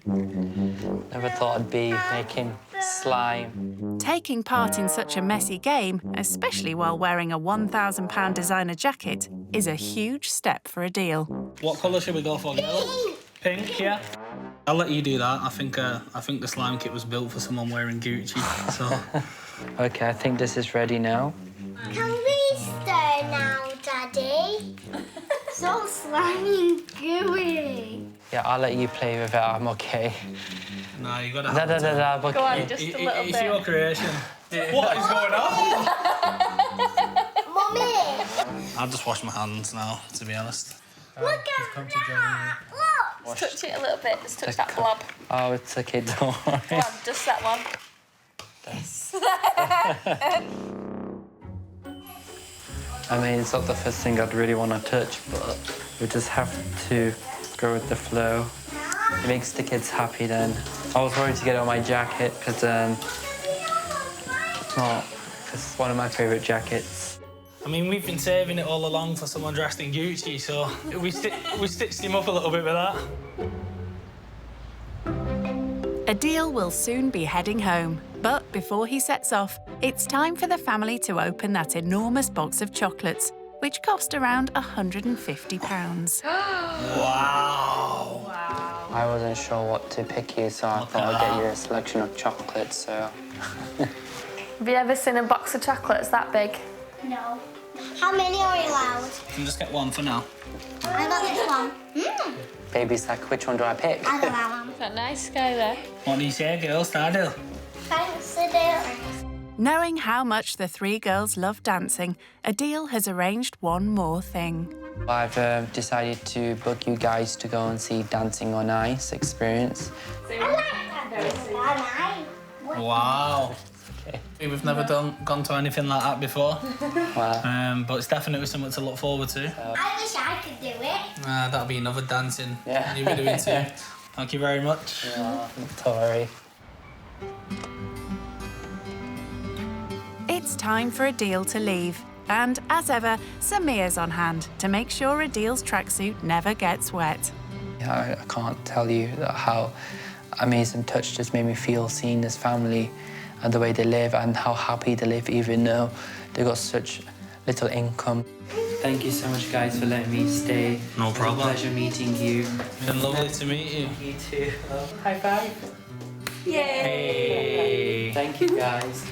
Never thought I'd be making slime. Taking part in such a messy game, especially while wearing a £1,000 designer jacket, is a huge step for Adil. What colour should we go for, girl? Pink, yeah. I'll let you do that. I think the slime kit was built for someone wearing Gucci, so... Okay, I think this is ready now. Can we stir now, Daddy? So slimy and gooey. Yeah, I'll let you play with it. I'm okay. No, you gotta have it. I'm okay. Go on, just a little bit. It's your creation. What is going on? Mummy! I'll just wash my hands now, to be honest. Look at that! Look! Just touch it a little bit. Just touch that blob. Oh, it's okay, don't worry. Come on, just that one. I mean, it's not the first thing I'd really want to touch, but we just have to go with the flow. It makes the kids happy then. I was worried to get on my jacket because it's one of my favourite jackets. I mean, we've been saving it all along for someone dressed in Gucci, so we stitched him up a little bit with that. Adil will soon be heading home, but before he sets off, it's time for the family to open that enormous box of chocolates, which cost around £150. Wow! I wasn't sure what to pick you, so I thought I'd get you a selection of chocolates, so... Have you ever seen a box of chocolates that big? No. How many are you allowed? You can just get one for now. I got this one. Baby's like, which one do I pick? I got that one. That nice guy there. What do you say, girls? Nadia? Thanks, Adele. Knowing how much the three girls love dancing, Adele has arranged one more thing. I've decided to book you guys to go and see Dancing on Ice experience. Wow. Okay. We've never gone to anything like that before. Wow. But it's definitely something to look forward to. I wish I could do it. That'll be another dancing. Yeah. You'll be doing too. Thank you very much. Yeah, don't worry. It's time for Adele to leave. And as ever, Samir's on hand to make sure Adele's tracksuit never gets wet. I can't tell you how amazing touch just made me feel seeing this family and the way they live and how happy they live even though they got such little income. Thank you so much, guys, for letting me stay. No problem. It was a pleasure meeting you. It's been lovely to meet you. You too. High five. Yay! Hey. Thank you, guys.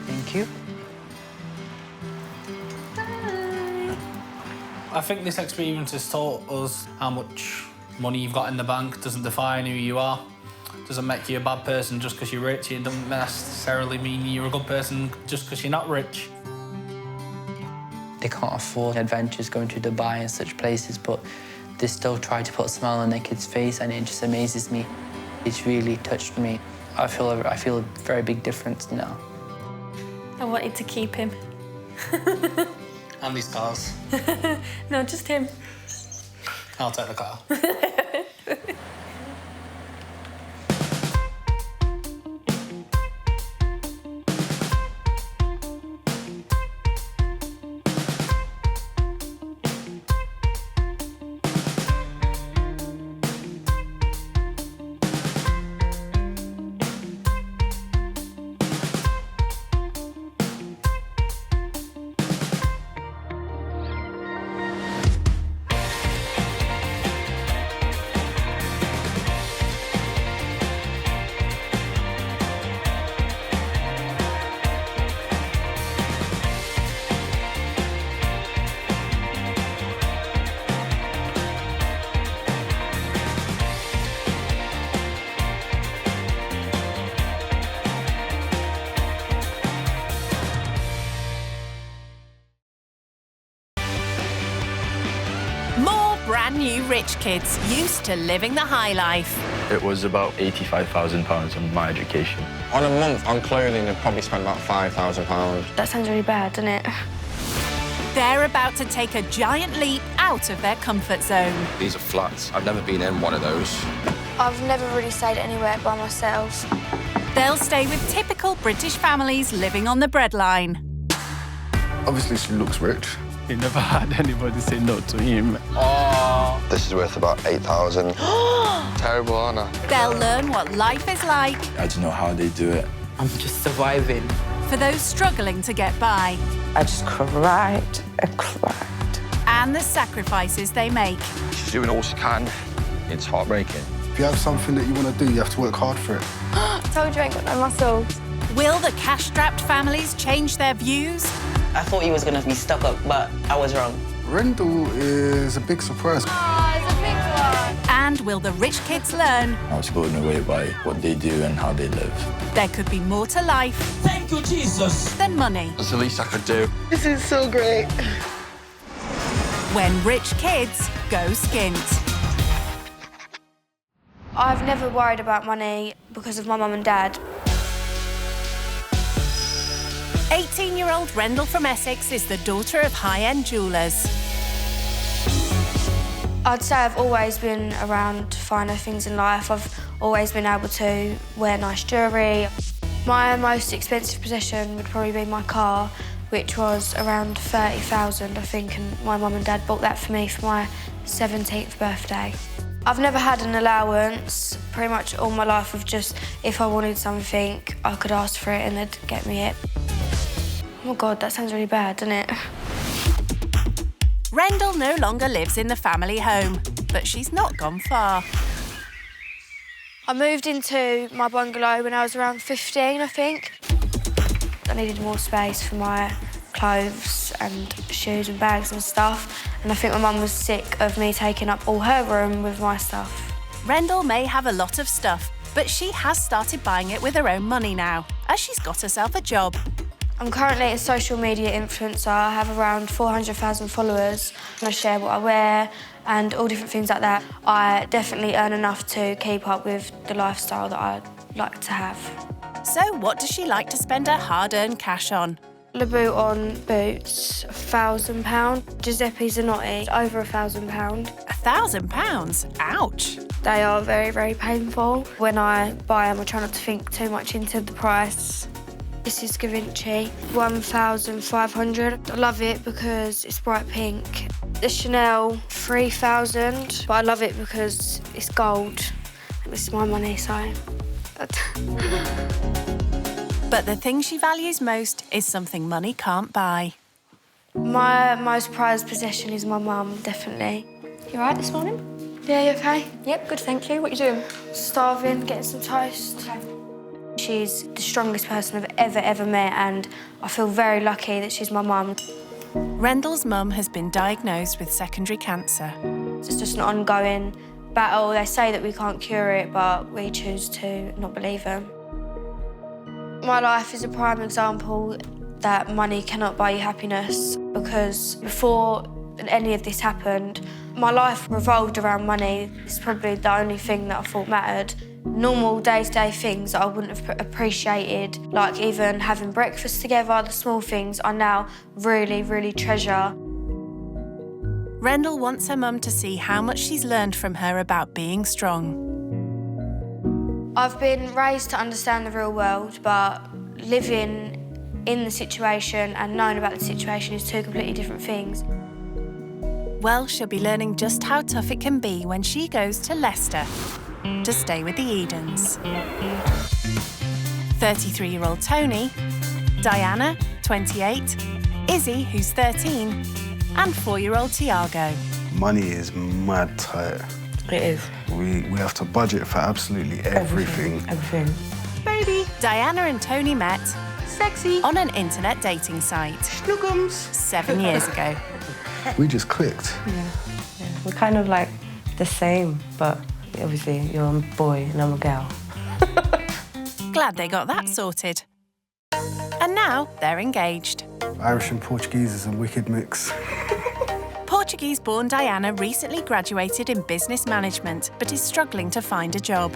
Thank you. I think this experience has taught us how much money you've got in the bank doesn't define who you are. Doesn't make you a bad person just because you're rich. It doesn't necessarily mean you're a good person just because you're not rich. They can't afford adventures going to Dubai and such places, but they still try to put a smile on their kid's face, and it just amazes me. It's really touched me. I feel a very big difference now. I wanted to keep him. And these cars. No, just him. I'll take the car. Brand new rich kids used to living the high life. It was about £85,000 on my education. On a month on clothing, I'd probably spend about £5,000. That sounds really bad, doesn't it? They're about to take a giant leap out of their comfort zone. These are flats. I've never been in one of those. I've never really stayed anywhere by myself. They'll stay with typical British families living on the breadline. Obviously, she looks rich. He never had anybody say no to him. Oh. This is worth about 8,000. Terrible, aren't I? They'll learn what life is like. I don't know how they do it. I'm just surviving. For those struggling to get by. I just cried and cried. And the sacrifices they make. She's doing all she can. It's heartbreaking. If you have something that you want to do, you have to work hard for it. Told you I ain't got no muscles. Will the cash-strapped families change their views? I thought he was going to be stuck up, but I was wrong. Rendell is a big surprise. Oh, it's a big one. And will the rich kids learn? I was blown away by what they do and how they live. There could be more to life. Thank you, Jesus. Than money. That's the least I could do. This is so great. When rich kids go skint. I've never worried about money because of my mum and dad. 18-year-old Rendell from Essex is the daughter of high-end jewellers. I'd say I've always been around finer things in life. I've always been able to wear nice jewellery. My most expensive possession would probably be my car, which was around 30,000, I think, and my mum and dad bought that for me for my 17th birthday. I've never had an allowance, pretty much all my life of just, if I wanted something, I could ask for it and they'd get me it. Oh, God, that sounds really bad, doesn't it? Rendell no longer lives in the family home, but she's not gone far. I moved into my bungalow when I was around 15, I think. needed more space for my clothes and shoes and bags and stuff. And I think my mum was sick of me taking up all her room with my stuff. Rendell may have a lot of stuff, but she has started buying it with her own money now, as she's got herself a job. I'm currently a social media influencer. I have around 400,000 followers. I share what I wear and all different things like that. I definitely earn enough to keep up with the lifestyle that I like to have. So what does she like to spend her hard-earned cash on? Louboutin boots, £1,000. Giuseppe Zanotti, over £1,000. £1,000? Ouch! They are very, very painful. When I buy them, I try not to think too much into the price. This is Givenchy, £1,500. I love it because it's bright pink. The Chanel, £3,000, but I love it because it's gold. It's my money, so... But the thing she values most is something money can't buy. My most prized possession is my mum, definitely. You all right this morning? Yeah, you okay? Yep, good, thank you. What are you doing? Starving, getting some toast. Okay. She's the strongest person I've ever met, and I feel very lucky that she's my mum. Rendell's mum has been diagnosed with secondary cancer. It's just an ongoing battle. They say that we can't cure it, but we choose to not believe them. My life is a prime example that money cannot buy you happiness, because before any of this happened, my life revolved around money. It's probably the only thing that I thought mattered. Normal day-to-day things that I wouldn't have appreciated, like even having breakfast together, the small things I now really, really treasure. Rendell wants her mum to see how much she's learned from her about being strong. I've been raised to understand the real world, but living in the situation and knowing about the situation is two completely different things. Well, she'll be learning just how tough it can be when she goes to Leicester to stay with the Edens. 33-year-old Tony, Diana, 28, Izzy, who's 13, and 4-year-old Tiago. Money is mad tight. It is. We have to budget for absolutely everything. Everything. Baby. Diana and Tony met sexy on an internet dating site. Schnookums. 7 years ago. We just clicked. Yeah. We're kind of like the same, but obviously you're a boy and I'm a girl. Glad they got that sorted. And now they're engaged. Irish and Portuguese is a wicked mix. Portuguese-born Diana recently graduated in business management, but is struggling to find a job.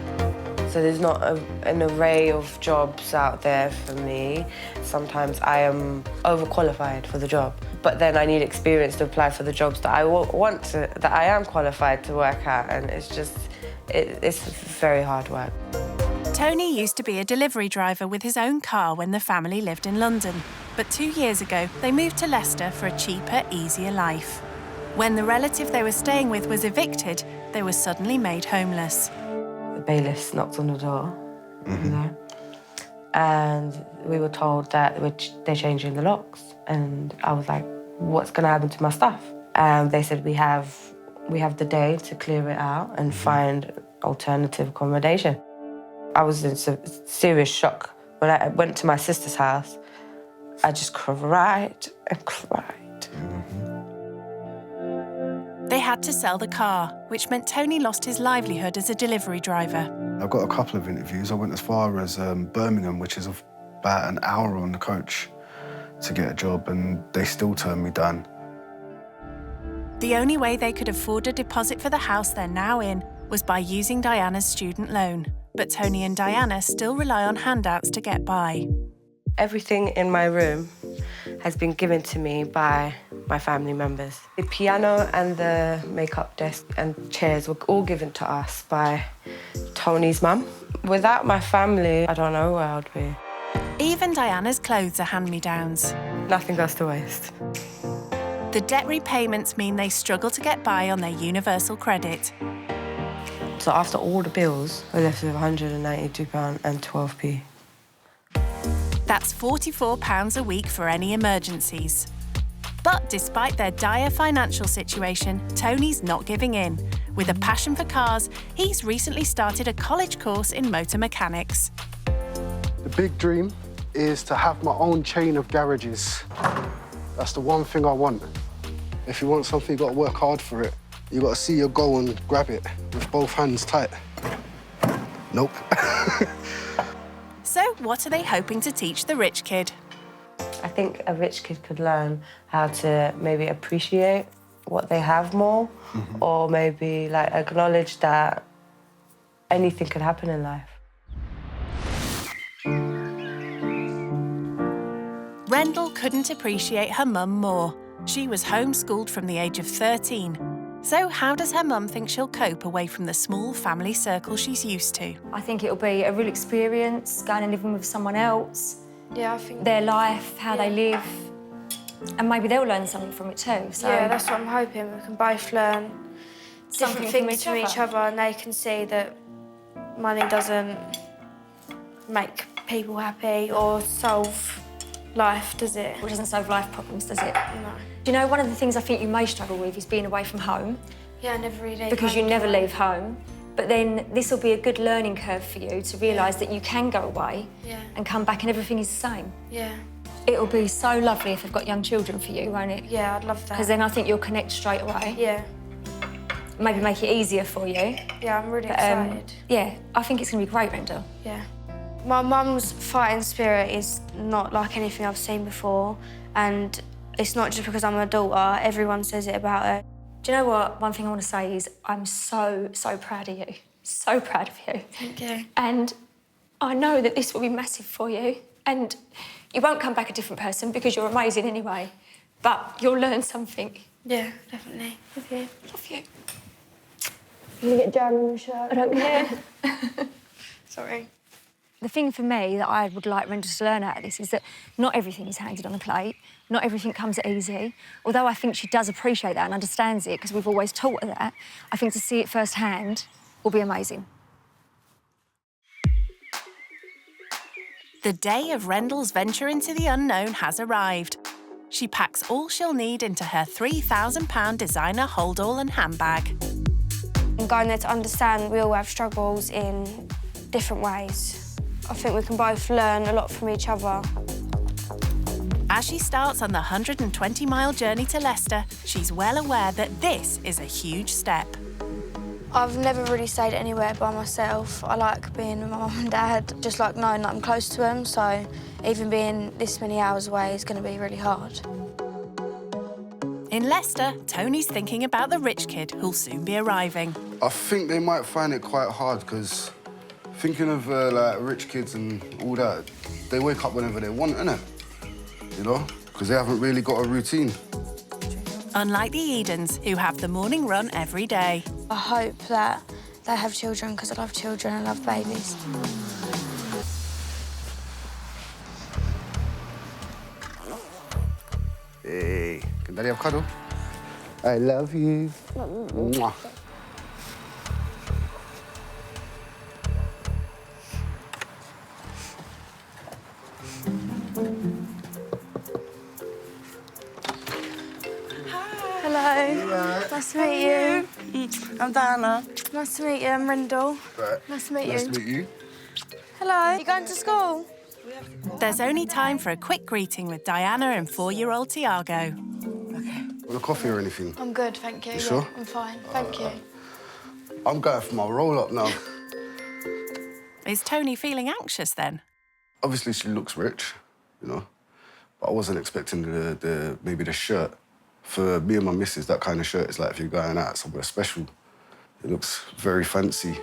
So there's not an array of jobs out there for me. Sometimes I am overqualified for the job, but then I need experience to apply for the jobs that I that I am qualified to work at, and it's very hard work. Tony used to be a delivery driver with his own car when the family lived in London, but 2 years ago they moved to Leicester for a cheaper, easier life. When the relative they were staying with was evicted, they were suddenly made homeless. The bailiffs knocked on the door, you know, and we were told that they're changing the locks. And I was like, what's going to happen to my stuff? And they said, we have the day to clear it out and find alternative accommodation. I was in serious shock. When I went to my sister's house, I just cried and cried. They had to sell the car, which meant Tony lost his livelihood as a delivery driver. I've got a couple of interviews. I went as far as Birmingham, which is about an hour on the coach to get a job, and they still turned me down. The only way they could afford a deposit for the house they're now in was by using Diana's student loan. But Tony and Diana still rely on handouts to get by. Everything in my room has been given to me by my family members. The piano and the makeup desk and chairs were all given to us by Tony's mum. Without my family, I don't know where I'd be. Even Diana's clothes are hand-me-downs. Nothing goes to waste. The debt repayments mean they struggle to get by on their universal credit. So after all the bills, we're left with £192 and 12p. That's £44 a week for any emergencies. But despite their dire financial situation, Tony's not giving in. With a passion for cars, he's recently started a college course in motor mechanics. The big dream is to have my own chain of garages. That's the one thing I want. If you want something, you got to work hard for it. You got to see your goal and grab it with both hands tight. Nope. So what are they hoping to teach the rich kid? I think a rich kid could learn how to maybe appreciate what they have more, or maybe like acknowledge that anything could happen in life. Rendell couldn't appreciate her mum more. She was homeschooled from the age of 13. So how does her mum think she'll cope away from the small family circle she's used to? I think it'll be a real experience, going and living with someone else. Yeah, I think... Their life, how they live, and maybe they'll learn something from it too. So yeah, that's what I'm hoping. We can both learn different things from each other, and they can see that money doesn't make people happy or solve life, does it? It doesn't solve life problems, does it? No. Do you know, one of the things I think you may struggle with is being away from home. Yeah, I never really leave because home. you never leave home. But then this will be a good learning curve for you to realise that you can go away and come back and everything is the same. Yeah. It'll be so lovely if they've got young children for you, won't it? Yeah, I'd love that. Because then I think you'll connect straight away. Yeah. Maybe make it easier for you. Yeah, I'm really excited. Yeah, I think it's going to be great, Rendell. Yeah. My mum's fighting spirit is not like anything I've seen before, and it's not just because I'm a daughter. Everyone says it about her. Do you know what? One thing I want to say is I'm so proud of you. So proud of you. Thank you. And I know that this will be massive for you, and you won't come back a different person because you're amazing anyway, but you'll learn something. Yeah, definitely. Love you. Love you. You get jam on your shirt. I don't care. Sorry. The thing for me that I would like Rendell to learn out of this is that not everything is handed on a plate, not everything comes easy. Although I think she does appreciate that and understands it because we've always taught her that, I think to see it firsthand will be amazing. The day of Rendell's venture into the unknown has arrived. She packs all she'll need into her £3,000 designer hold-all and handbag. And going there to understand we all have struggles in different ways. I think we can both learn a lot from each other. As she starts on the 120-mile journey to Leicester, she's well aware that this is a huge step. I've never really stayed anywhere by myself. I like being with my mum and dad, just like knowing that I'm close to them, so even being this many hours away is going to be really hard. In Leicester, Tony's thinking about the rich kid who'll soon be arriving. I think they might find it quite hard because thinking of like rich kids and all that, they wake up whenever they want, innit? You know, because they haven't really got a routine. Unlike the Edens, who have the morning run every day. I hope that they have children because I love children, I love babies. Hey, can Daddy have a cuddle? I love you. Mwah. Hello. Nice to meet you. I'm Diana. Nice to meet you. I'm Rendell. Right. Nice to meet you. Nice to meet you. Hello. You going to school? There's only time for a quick greeting with Diana and 4-year-old Tiago. Want a coffee or anything? I'm good, thank you. You sure? Yeah, I'm fine, thank you. I'm going for my roll-up now. Is Tony feeling anxious then? Obviously, she looks rich, you know, but I wasn't expecting maybe the shirt. For me and my missus, that kind of shirt is like if you're going out somewhere special. It looks very fancy.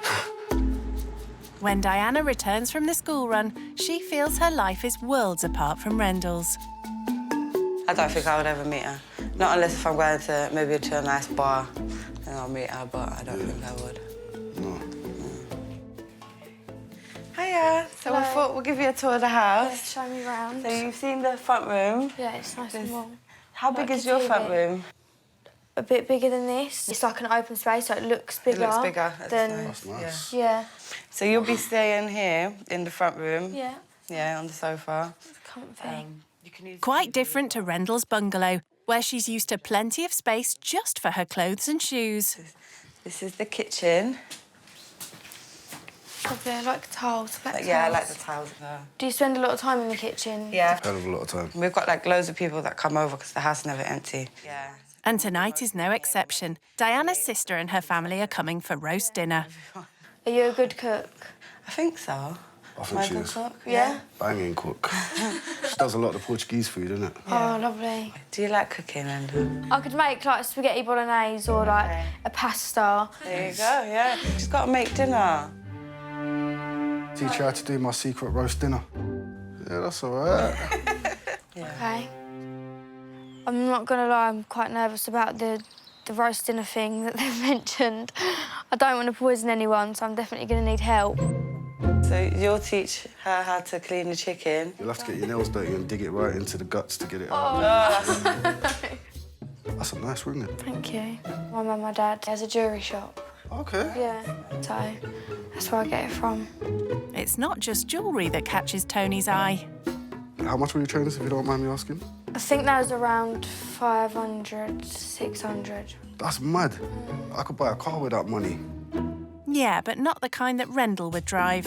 When Diana returns from the school run, she feels her life is worlds apart from Rendell's. I don't think I would ever meet her. Not unless if I'm going to maybe to a nice bar, then I'll meet her, but I don't think I would. No. Hiya. So I thought we'll give you a tour of the house. Yeah, show me around. So you've seen the front room. Yeah, it's nice and warm. How big is your front room? A bit bigger than this. It's like an open space, so it looks bigger. It looks bigger. That's nice. Yeah. So you'll be staying here in the front room. Yeah. Yeah, on the sofa. Comfy. Quite different to Rendell's bungalow, where she's used to plenty of space just for her clothes and shoes. This is the kitchen. Lovely, I like tiles. Yeah, I like the tiles. Do you spend a lot of time in the kitchen? Yeah. Hell of a lot of time. We've got like loads of people that come over because the house is never empty. Yeah. And tonight is no exception. Diana's sister and her family are coming for roast dinner. Are you a good cook? I think so. I think she is. Cook? Yeah? Banging cook. She does a lot of the Portuguese food, isn't it? Yeah. Oh, lovely. Do you like cooking, and I could make like spaghetti bolognese or like a pasta. There you go, yeah. She's got to make dinner. Teach you how to do my secret roast dinner. Yeah, that's all right. Okay. I'm not going to lie, I'm quite nervous about the roast dinner thing that they've mentioned. I don't want to poison anyone, so I'm definitely going to need help. So you'll teach her how to clean the chicken? You'll have to get your nails dirty and dig it right into the guts to get it out. That's a nice ring. Thank you. My mum and my dad has a jewellery shop. Okay. Yeah, so that's where I get it from. It's not just jewellery that catches Tony's eye. How much were your trainers, if you don't mind me asking? I think that was around 500, 600. That's mad. I could buy a car with that money. Yeah, but not the kind that Rendell would drive.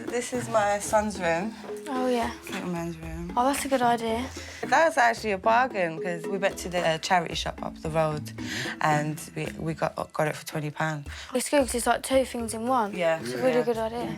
This is my son's room. Oh, yeah. Little man's room. Oh, that's a good idea. That was actually a bargain, because we went to the charity shop up the road and we got it for £20. It's good because it's like two things in one. Yeah. It's a really good idea.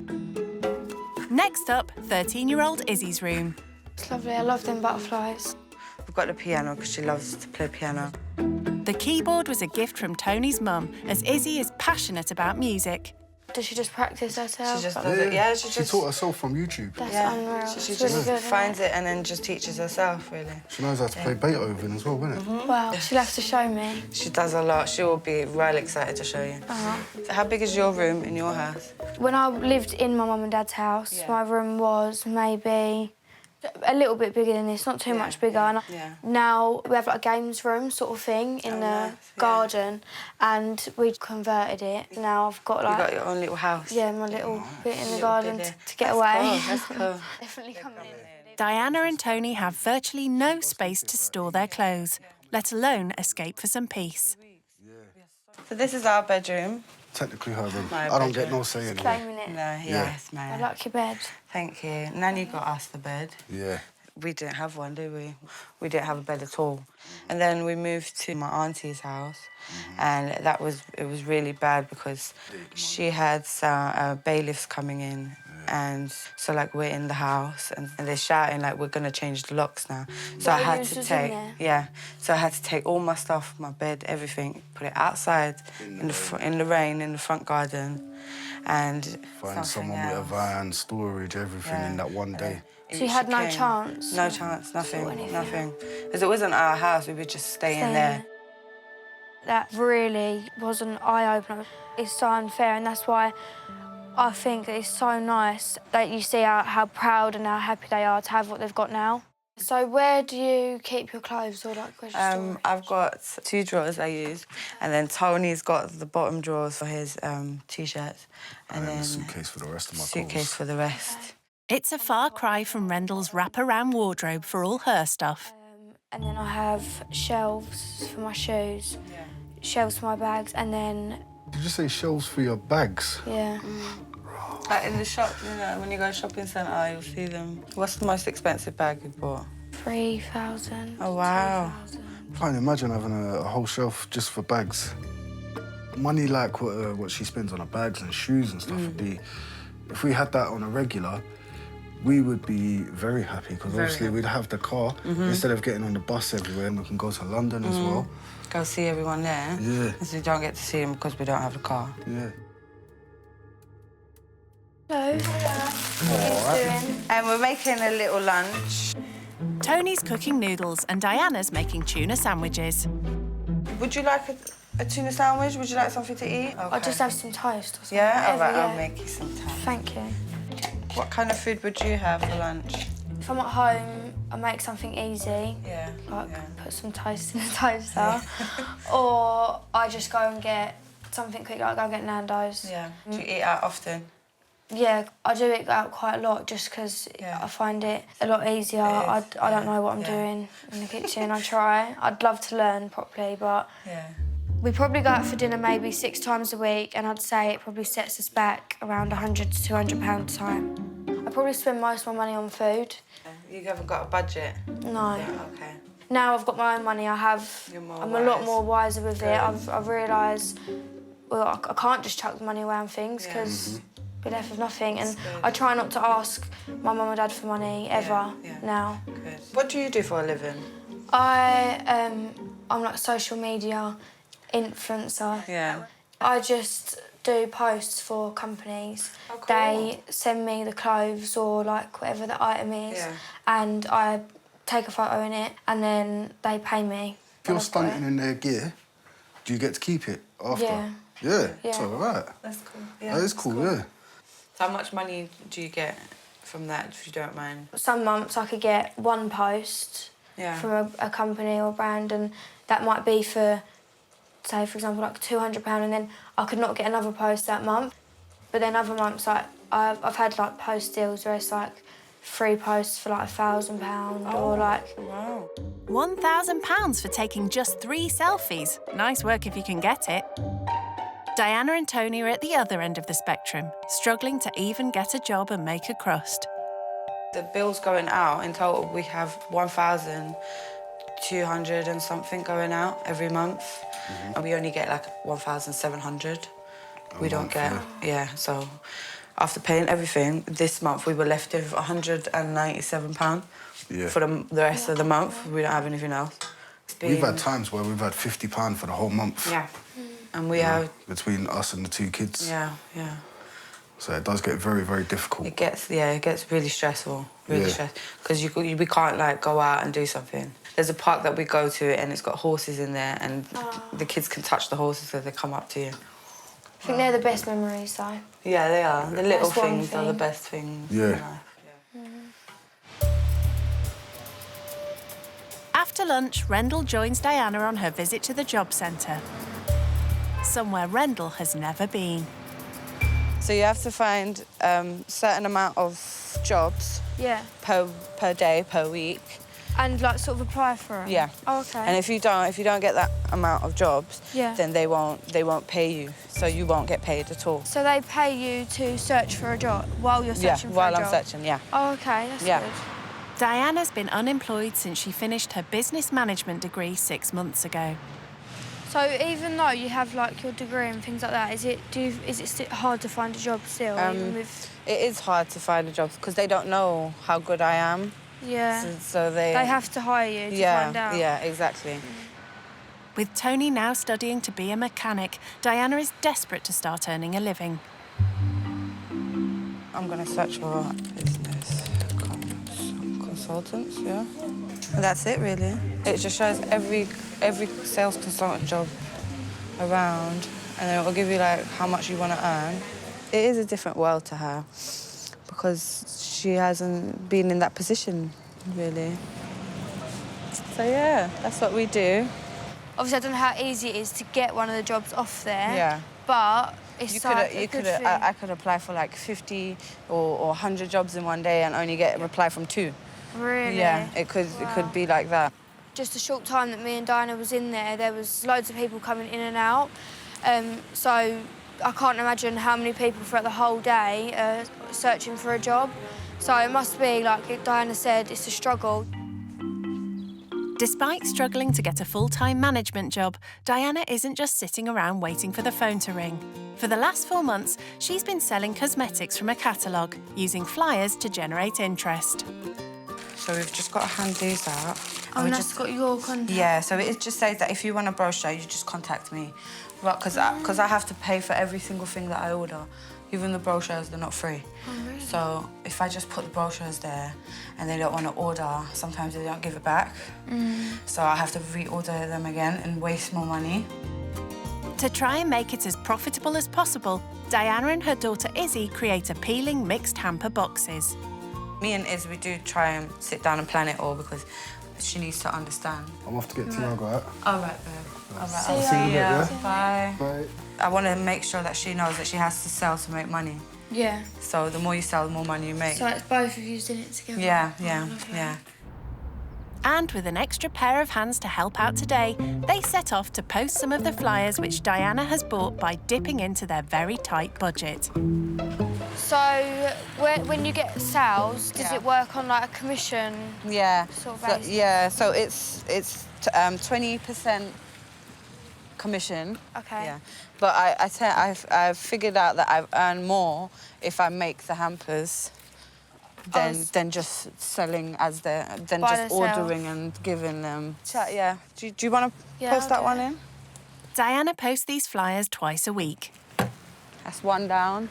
Next up, 13-year-old Izzy's room. It's lovely, I love them butterflies. We've got the piano because she loves to play piano. The keyboard was a gift from Tony's mum, as Izzy is passionate about music. Does she just practice herself? She just does it, yeah. She taught herself from YouTube. That's unreal. She It's just really good, finds it and then just teaches herself, really. She knows how to play Beethoven as well, doesn't it? Well, she'll have to show me. She does a lot. She will be really excited to show you. So how big is your room in your house? When I lived in my mum and dad's house, my room was maybe a little bit bigger than this, not too much bigger. And now we have like a games room sort of thing in the garden, and we converted it. Now I've got like... You got your own little house? Yeah, my little bit in the garden to get away. Cool. That's cool. Definitely coming in. Diana and Tony have virtually no space to store their clothes, let alone escape for some peace. So this is our bedroom. Technically her room. I don't get no say in it. Claiming it. No, yes, man. I like your bed. Thank you. Nanny got us the bed. Yeah. We didn't have one, did we? We didn't have a bed at all. And then we moved to my auntie's house, and it was really bad because she had bailiffs coming in, and so like we're in the house and they're shouting like we're gonna change the locks now. So I had to take So I had to take all my stuff, my bed, everything, put it outside in the rain in the front garden, and find someone with a van, storage, everything in that one day. So you had no chance? No chance, nothing, nothing. Because it wasn't our house, we were just staying there. That really was an eye-opener. It's so unfair, and that's why I think that it's so nice that you see how proud and how happy they are to have what they've got now. So where do you keep your clothes, or like where's your storage? I've got 2 drawers I use, and then Tony's got the bottom drawers for his T-shirts, and then a suitcase for the rest of my suitcase for the rest. It's a far cry from Rendell's wraparound wardrobe for all her stuff. And then I have shelves for my shoes, shelves for my bags, and then... Did you say shelves for your bags? Yeah. Like in the shop, you know, when you go shopping centre, you'll see them. What's the most expensive bag you bought? 3,000. Oh, wow. I can't imagine having a whole shelf just for bags. Money like what she spends on her bags and shoes and stuff would be... If we had that on a regular, we would be very happy, because obviously we'd have the car instead of getting on the bus everywhere, and we can go to London as well. Go see everyone there. Yeah. Because we don't get to see them because we don't have the car. Yeah. Hello. What are you doing? And we're making a little lunch. Tony's cooking noodles and Diana's making tuna sandwiches. Would you like a tuna sandwich? Would you like something to eat? Okay. I'll just have some toast or something. Yeah? All right, I'll make you some toast. Thank you. What kind of food would you have for lunch? If I'm at home, I make something easy. Yeah. Like put some toast in the toaster. Or I just go and get something quick, like go get Nando's. Yeah. Do you eat out often? Yeah, I do eat out quite a lot just because I find it a lot easier. I don't know what I'm doing in the kitchen. I try. I'd love to learn properly, but We probably go out for dinner maybe 6 times a week, and I'd say it probably sets us back around £100 to £200 a time. I probably spend most of my money on food. You haven't got a budget? No. Yeah, okay. Now I've got my own money, I'm a lot more wiser with it. I've realised, well, I can't just chuck the money away on things because be left with nothing. And I try not to ask my mum and dad for money ever now. Good. What do you do for a living? I'm like a social media influencer. Yeah. I just do posts for companies. Oh, cool. They send me the clothes or like whatever the item is, and I take a photo in it, and then they pay me. If you're stunting in their gear, do you get to keep it after? Yeah, it's all right. That's cool. Yeah, that is cool, yeah. So how much money do you get from that, if you don't mind? Some months I could get one post from a company or brand, and that might be for, say, for example, like £200, and then I could not get another post that month. But then other months, like I've had like post deals where it's like 3 posts for like £1,000 or like... Wow. £1,000 for taking just 3 selfies. Nice work if you can get it. Diana and Tony are at the other end of the spectrum, struggling to even get a job and make a crust. The bills going out, in total, we have 1,200 and something going out every month. And we only get like 1,700. We don't get, so after paying everything, this month we were left with £197 for the rest of the month. We don't have anything else. We've had times where we've had £50 for the whole month. Yeah. And we have... Between us and the 2 kids. Yeah, yeah. So it does get very, very difficult. It gets really stressful, really stressful. Because we can't, like, go out and do something. There's a park that we go to and it's got horses in there, and the kids can touch the horses so they come up to you. I think they're the best memories, though. Yeah, they are. The little That's one things are the best things in life. After lunch, Rendell joins Diana on her visit to the job centre, somewhere Rendell has never been. So you have to find certain amount of jobs per day, per week. And like sort of apply for it? Yeah. Oh, okay. And if you don't get that amount of jobs, then they won't pay you. So you won't get paid at all. So they pay you to search for a job while you're searching for a job? Yeah, while I'm searching, yeah. Oh, okay, that's good. Diana's been unemployed since she finished her business management degree 6 months ago. So even though you have like your degree and things like that, is it hard to find a job still? Even with... It is hard to find a job because they don't know how good I am. Yeah. So they have to hire you to find out. Yeah, exactly. With Tony now studying to be a mechanic, Diana is desperate to start earning a living. I'm going to search for business consultants, yeah. And that's it, really. It just shows every sales consultant job around, and then it will give you, like, how much you want to earn. It is a different world to her because she hasn't been in that position, really. So, yeah, that's what we do. Obviously, I don't know how easy it is to get one of the jobs off there. Yeah. But it's a good thing. I could apply for like 50 or 100 jobs in one day and only get a reply from 2. Really? Yeah, it could be like that. Just a short time that me and Diana was in there was loads of people coming in and out. So I can't imagine how many people throughout the whole day are searching for a job. So it must be, like Diana said, it's a struggle. Despite struggling to get a full-time management job, Diana isn't just sitting around waiting for the phone to ring. For the last 4 months, she's been selling cosmetics from a catalogue, using flyers to generate interest. So we've just got to hand these out. Oh, and that's got your contact? Yeah, so it just says that if you want a brochure, you just contact me. Right, because I have to pay for every single thing that I order. Even the brochures, they're not free. Oh, really? So if I just put the brochures there and they don't want to order, sometimes they don't give it back. So I have to reorder them again and waste more money. To try and make it as profitable as possible, Diana and her daughter Izzy create appealing mixed hamper boxes. Me and Iz, we do try and sit down and plan it all because she needs to understand. I'm off to get Tiana out. All right, babe. All right, See you later. Bye. Bye. I want to make sure that she knows that she has to sell to make money. Yeah. So the more you sell, the more money you make. So it's both of you in it together? Yeah. And with an extra pair of hands to help out today, they set off to post some of the flyers which Diana has bought by dipping into their very tight budget. So, when you get sales, does it work on like a commission? Yeah. Sort of So, basis? yeah. So it's 20% commission. Okay. Yeah. But I've figured out that I earn more if I make the hampers than just selling than just ordering and giving them. Yeah. Do you want to post that one in? Diana posts these flyers twice a week. That's one down.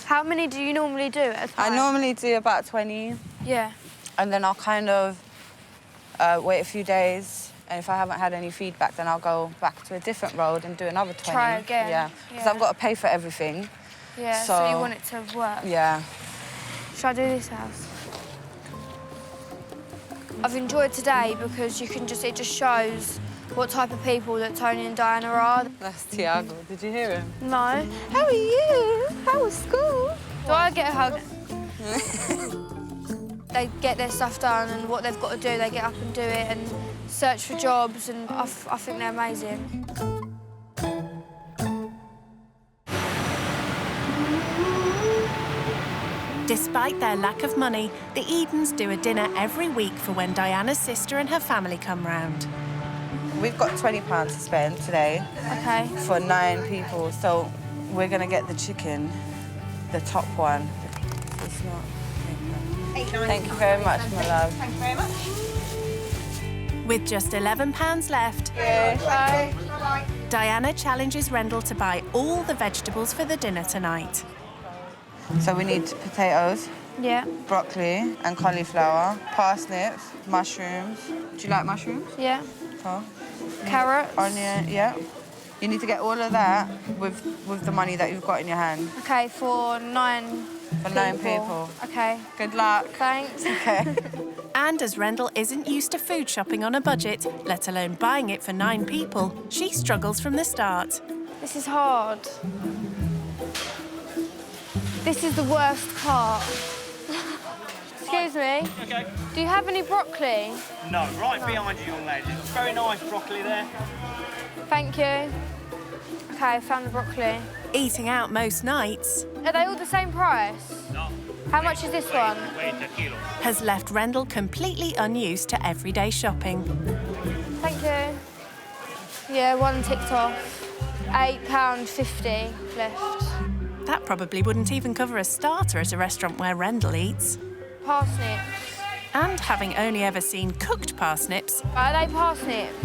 How many do you normally do at a time? I normally do about 20. Yeah. And then I'll kind of wait a few days. And if I haven't had any feedback, then I'll go back to a different road and do another 20. Try again. Yeah. Because I've got to pay for everything. Yeah, so you want it to work. Yeah. Should I do this house? I've enjoyed today because it just shows what type of people that Tony and Diana are. That's Tiago. Did you hear him? No. How are you? How was school? Do I get a hug? They get their stuff done and what they've got to do, they get up and do it and search for jobs, and I think they're amazing. Despite their lack of money, the Edens do a dinner every week for when Diana's sister and her family come round. We've got £20 to spend today. Okay. For 9 people, so we're gonna get the chicken, the top one. It's not. Thank you very much, my love. Thank you very much. With just £11 left, Bye. Diana challenges Rendell to buy all the vegetables for the dinner tonight. So we need potatoes, broccoli and cauliflower, parsnips, mushrooms. Do you like mushrooms? Yeah. Oh. Carrots. Onion, yeah. You need to get all of that with the money that you've got in your hand. Okay, for 9 For 9 people. Okay. Good luck. Thanks. Okay. And as Rendell isn't used to food shopping on a budget, let alone buying it for 9 people, she struggles from the start. This is hard. This is the worst part. Excuse me. Okay. Do you have any broccoli? No, right behind you, young lady. Very nice broccoli there. Thank you. Okay, I found the broccoli. Eating out most nights Are they all the same price? No. How much is this one? Wait a kilo. has left Rendell completely unused to everyday shopping. Thank you. Yeah, one ticked off. £8.50 left. That probably wouldn't even cover a starter at a restaurant where Rendell eats. Parsnips. And having only ever seen cooked parsnips, Are they parsnips?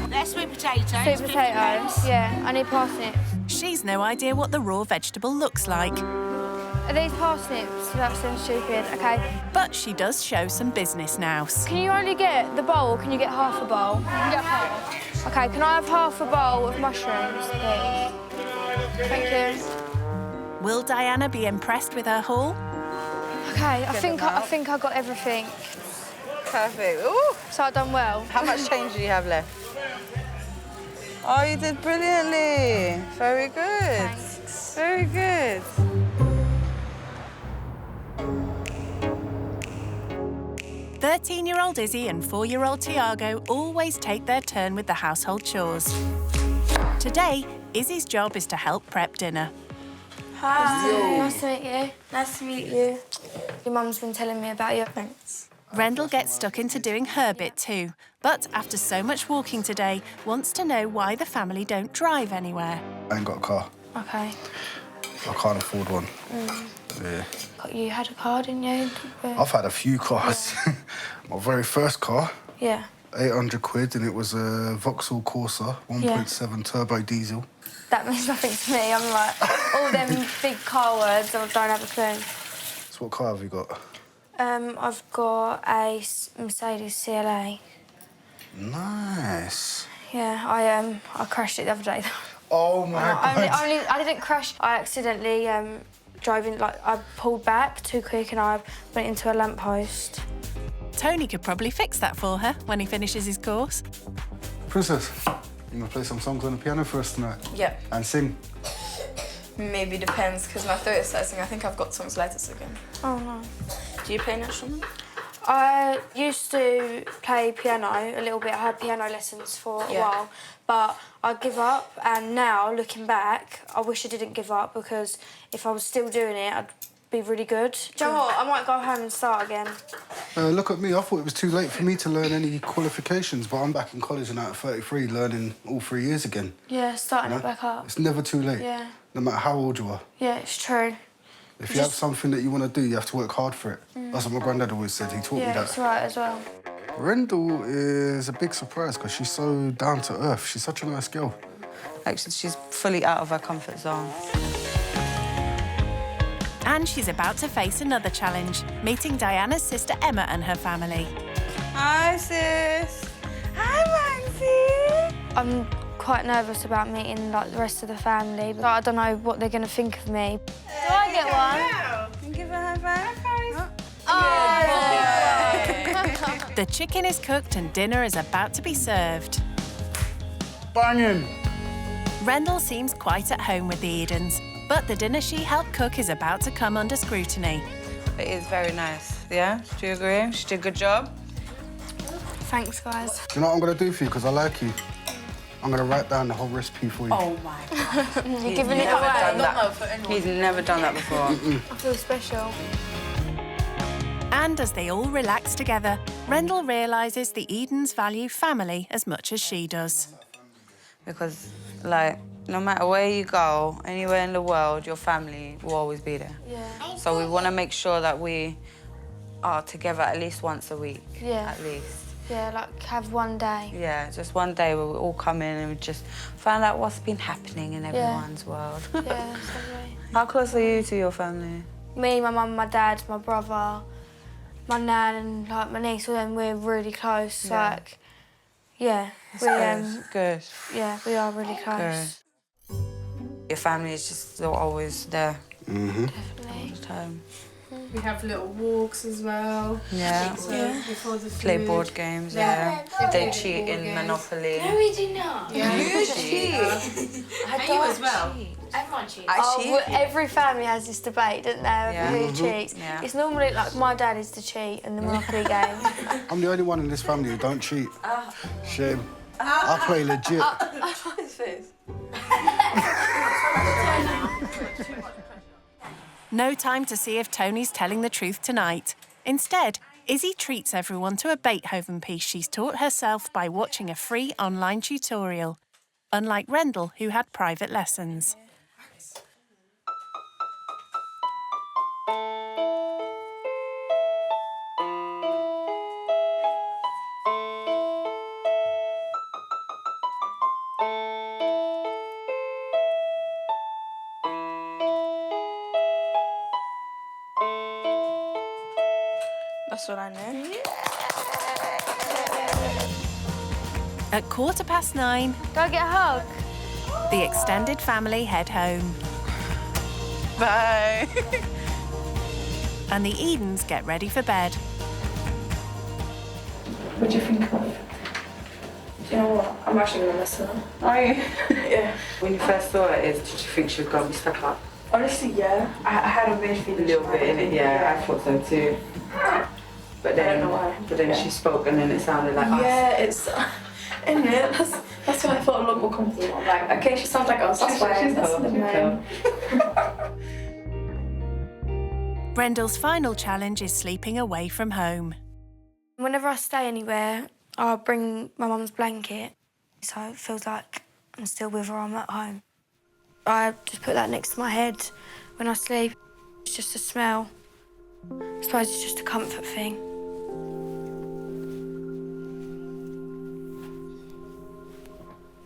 They're sweet potatoes. Sweet potatoes. Yeah, I need parsnips. she's no idea what the raw vegetable looks like. Are these parsnips? That sounds stupid. Okay. But she does show some business nous. Can you only get the bowl or can you get half a bowl? You can get half. Okay, can I have half a bowl of mushrooms, please? Thank you. Will Diana be impressed with her haul? Okay, I think I got everything. Perfect. Ooh. So I've done well. How much change do you have left? Oh, you did brilliantly. Very good. Thanks. Very good. "13-year-old Izzy and 4-year-old Tiago always take their turn with the household chores. Today, Izzy's job is to help prep dinner. Hi. Nice to meet you. Nice to meet you. Your mum's been telling me about you. Thanks. Rendell gets stuck into doing her bit too, but after so much walking today, wants to know why the family don't drive anywhere. I ain't got a car. Okay. I can't afford one. Yeah. You had a car, didn't you? I've had a few cars. My very first car, Yeah. 800 quid, and it was a Vauxhall Corsa, 1.7 turbo diesel. That means nothing to me. I'm like, all them big car words, I don't have a clue. So what car have you got? I've got a Mercedes CLA. Nice. Yeah, I crashed it the other day. Oh my God. I didn't crash. I accidentally drove in, like, I pulled back too quick and I went into a lamppost. Tony could probably fix that for her when he finishes his course. Princess, you gonna play some songs on the piano for us tonight? Yeah. And sing? Maybe depends, because my throat is starting. I think I've got songs later to sing. Oh, no. Do you play an instrument? I used to play piano a little bit. I had piano lessons for a while, but I give up. And now, looking back, I wish I didn't give up because if I was still doing it, I'd be really good. Do you know what? I might go home and start again. Look at me. I thought it was too late for me to learn any qualifications, but I'm back in college and at 33, learning all 3 years again. Yeah, starting it back up. It's never too late. Yeah. No matter how old you are. Yeah, it's true. If you have something that you want to do, you have to work hard for it. That's what my granddad always said. He taught me that. Yeah, it's right as well. Rendell is a big surprise because she's so down to earth. She's such a nice girl. Actually, she's fully out of her comfort zone. And she's about to face another challenge, meeting Diana's sister Emma and her family. Hi, sis. Hi, Maxie. I'm quite nervous about meeting like the rest of the family, but I don't know what they're going to think of me. Do I get one? Give her a high five. Oh, the chicken is cooked and dinner is about to be served. Banging. Rendell seems quite at home with the Edens, but the dinner she helped cook is about to come under scrutiny. It is very nice, yeah? Do you agree? She did a good job. Thanks, guys. Do you know what I'm going to do for you? Because I like you. I'm going to write down the whole recipe for you. Oh, my God. You're giving it away. He's never done that before. I feel special. And as they all relax together, Rendell realises the Edens value family as much as she does. Because, like, no matter where you go, anywhere in the world, your family will always be there. Yeah. So we want to make sure that we are together at least once a week. Yeah. At least. Yeah, like have one day. Yeah, just one day where we all come in and we just find out what's been happening in everyone's world. Yeah, that's lovely. How close are you to your family? Me, my mum, my dad, my brother, my nan and like my niece, all them, we're really close. Yeah. Like, yeah. Good. Yeah, we are really close. Good. Your family is just always there. Mm-hmm. Definitely. All the time. We have little walks as well. Yeah. So before the Play food. board games, yeah. They cheat in Monopoly. No, we do not. Yeah. You cheat. And you as well. Everyone cheats. Well, every family has this debate, don't they, Yeah. who cheats. Yeah. It's normally like my dad is to cheat in the Monopoly game. I'm the only one in this family who don't cheat. Shame. I play legit. What's this? No time to see if Tony's telling the truth tonight. Instead, Izzy treats everyone to a Beethoven piece she's taught herself by watching a free online tutorial, unlike Rendell, who had private lessons. That's what I know. At 9:15, Go get a hug. the extended family head home. Bye. And the Edens get ready for bed. What do you think of? Do you know what? I'm actually going to miss her. Are you? Yeah. When you first saw it, did you think she was going to be stuck up? Honestly, yeah. I had a weird feeling. A little bit in it, yeah. I thought so too. But then, I don't know why. But then she spoke and then it sounded like us. Yeah, it's... Isn't it? That's why I felt a lot more comfortable. I'm like, okay, she sounds like us. That's why. That's the name. Rendell's final challenge is sleeping away from home. Whenever I stay anywhere, I'll bring my mum's blanket, so it feels like I'm still with her, I'm at home. I just put that next to my head when I sleep. It's just a smell. I suppose it's just a comfort thing.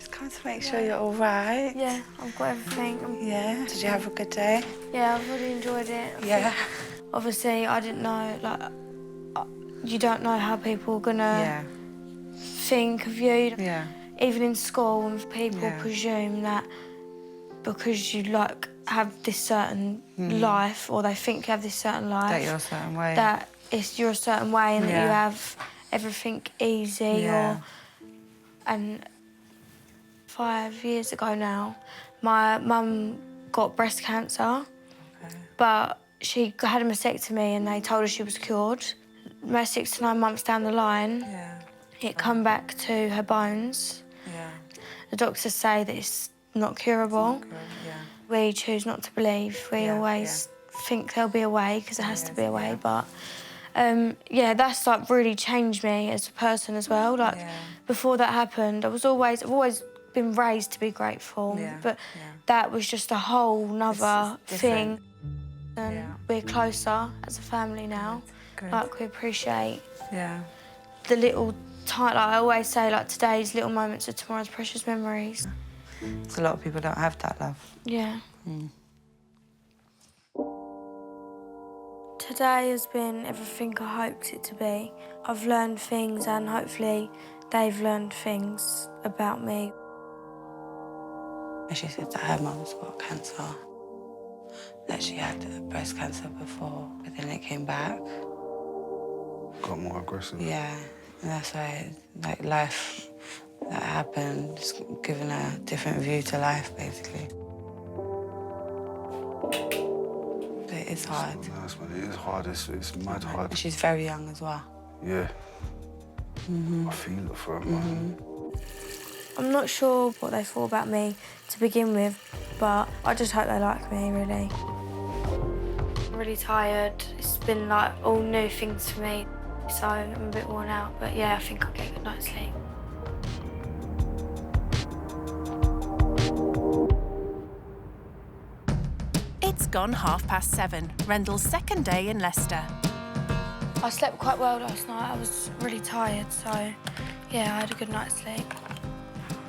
Just come to make sure you're all right. Yeah, I've got everything. Yeah. Did you have a good day? Yeah, I've really enjoyed it. Yeah. Obviously, I didn't know, like, you don't know how people are gonna think of you. Yeah. Even in school, when people presume that because you like have this certain life, or they think you have this certain life, That you're a certain way. that you're a certain way, and that you have everything easy. And 5 years ago now, my mum got breast cancer, but she had a mastectomy, and they told her she was cured. About 6 to 9 months down the line, it come back to her bones. The doctors say that it's not curable. We choose not to believe. We always think there'll be a way, because there has to be a way, but yeah, that's like really changed me as a person as well. Like before that happened, I've always been raised to be grateful, but that was just a whole nother thing. And we're closer as a family now. Like we appreciate the little time. Like I always say, like today's little moments are tomorrow's precious memories. A lot of people don't have that love. Yeah. Today has been everything I hoped it to be. I've learned things and hopefully they've learned things about me. She said that her mum's got cancer, that she had breast cancer before, but then it came back. Got more aggressive. Yeah, and that's why, like, life that happened, just giving a different view to life, basically. But it's hard. Nice, man. It is hard. It's mad hard. And she's very young as well. Yeah. I feel it for her, man. I'm not sure what they thought about me to begin with, but I just hope they like me, really. I'm really tired. It's been like all new things for me, so I'm a bit worn out. But yeah, I think I'll get a good night's sleep. It's gone 7:30, Rendell's second day in Leicester. I slept quite well last night. I was really tired, so yeah, I had a good night's sleep.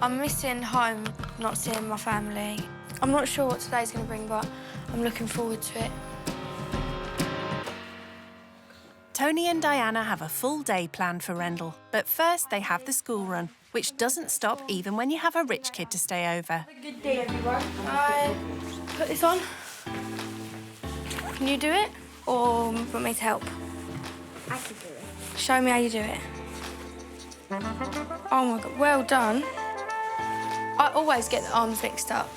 I'm missing home, not seeing my family. I'm not sure what today's going to bring, but I'm looking forward to it. Tony and Diana have a full day planned for Rendell, but first they have the school run, which doesn't stop even when you have a rich kid to stay over. Good day, everyone. I put this on. Can you do it, or want me to help? I can do it. Show me how you do it. Oh my God, well done. I always get the arms mixed up.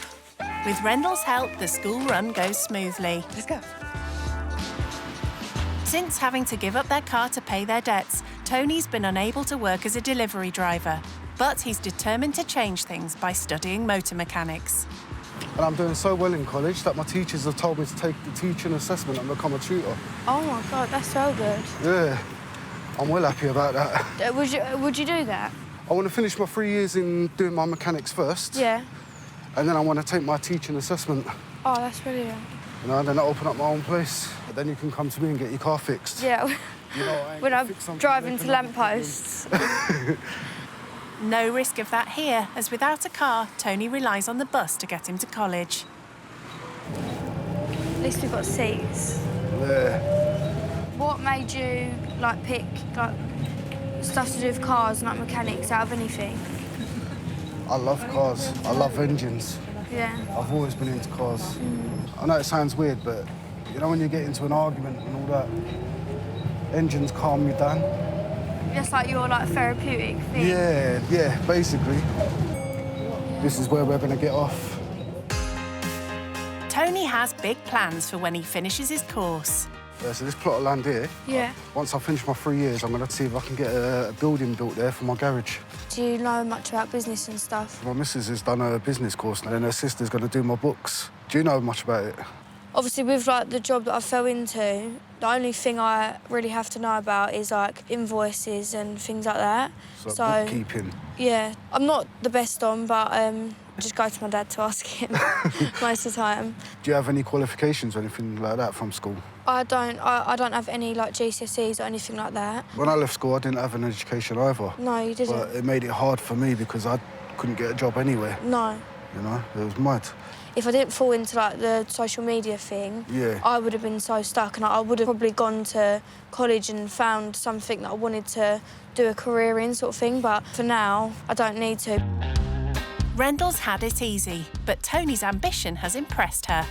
With Rendell's help, the school run goes smoothly. Let's go. Since having to give up their car to pay their debts, Tony's been unable to work as a delivery driver. But he's determined to change things by studying motor mechanics. And I'm doing so well in college that my teachers have told me to take the teaching assessment and become a tutor. Oh my God, that's so good. Yeah, I'm well happy about that. Would you do that? I want to finish my 3 years in doing my mechanics first. Yeah. And then I want to take my teaching assessment. Oh, that's brilliant. You know, and then I open up my own place. But then you can come to me and get your car fixed. Yeah. You know, when I'm driving to lampposts. No risk of that here, as without a car, Tony relies on the bus to get him to college. At least we've got seats. Yeah. What made you, like, pick, like, stuff to do with cars, like mechanics, out of anything? I love cars. I love engines. Yeah. I've always been into cars. I know it sounds weird, but you know when you get into an argument and all that, engines calm you down. Just like your, like, therapeutic thing? Yeah, basically. This is where we're going to get off. Tony has big plans for when he finishes his course. So this plot of land here, once I finish my 3 years, I'm going to see if I can get a building built there for my garage. Do you know much about business and stuff? My missus has done a business course and then her sister's going to do my books. Do you know much about it? Obviously, with, like, the job that I fell into, the only thing I really have to know about is, like, invoices and things like that. So bookkeeping? Yeah. I'm not the best on, but I just go to my dad to ask him most of the time. Do you have any qualifications or anything like that from school? I don't have any, like, GCSEs or anything like that. When I left school, I didn't have an education either. No, you didn't? But it made it hard for me because I couldn't get a job anywhere. No. You know, it was mad. If I didn't fall into, like, the social media thing, I would have been so stuck, and I would have probably gone to college and found something that I wanted to do a career in, sort of thing, but for now, I don't need to. Rendell's had it easy, but Tony's ambition has impressed her.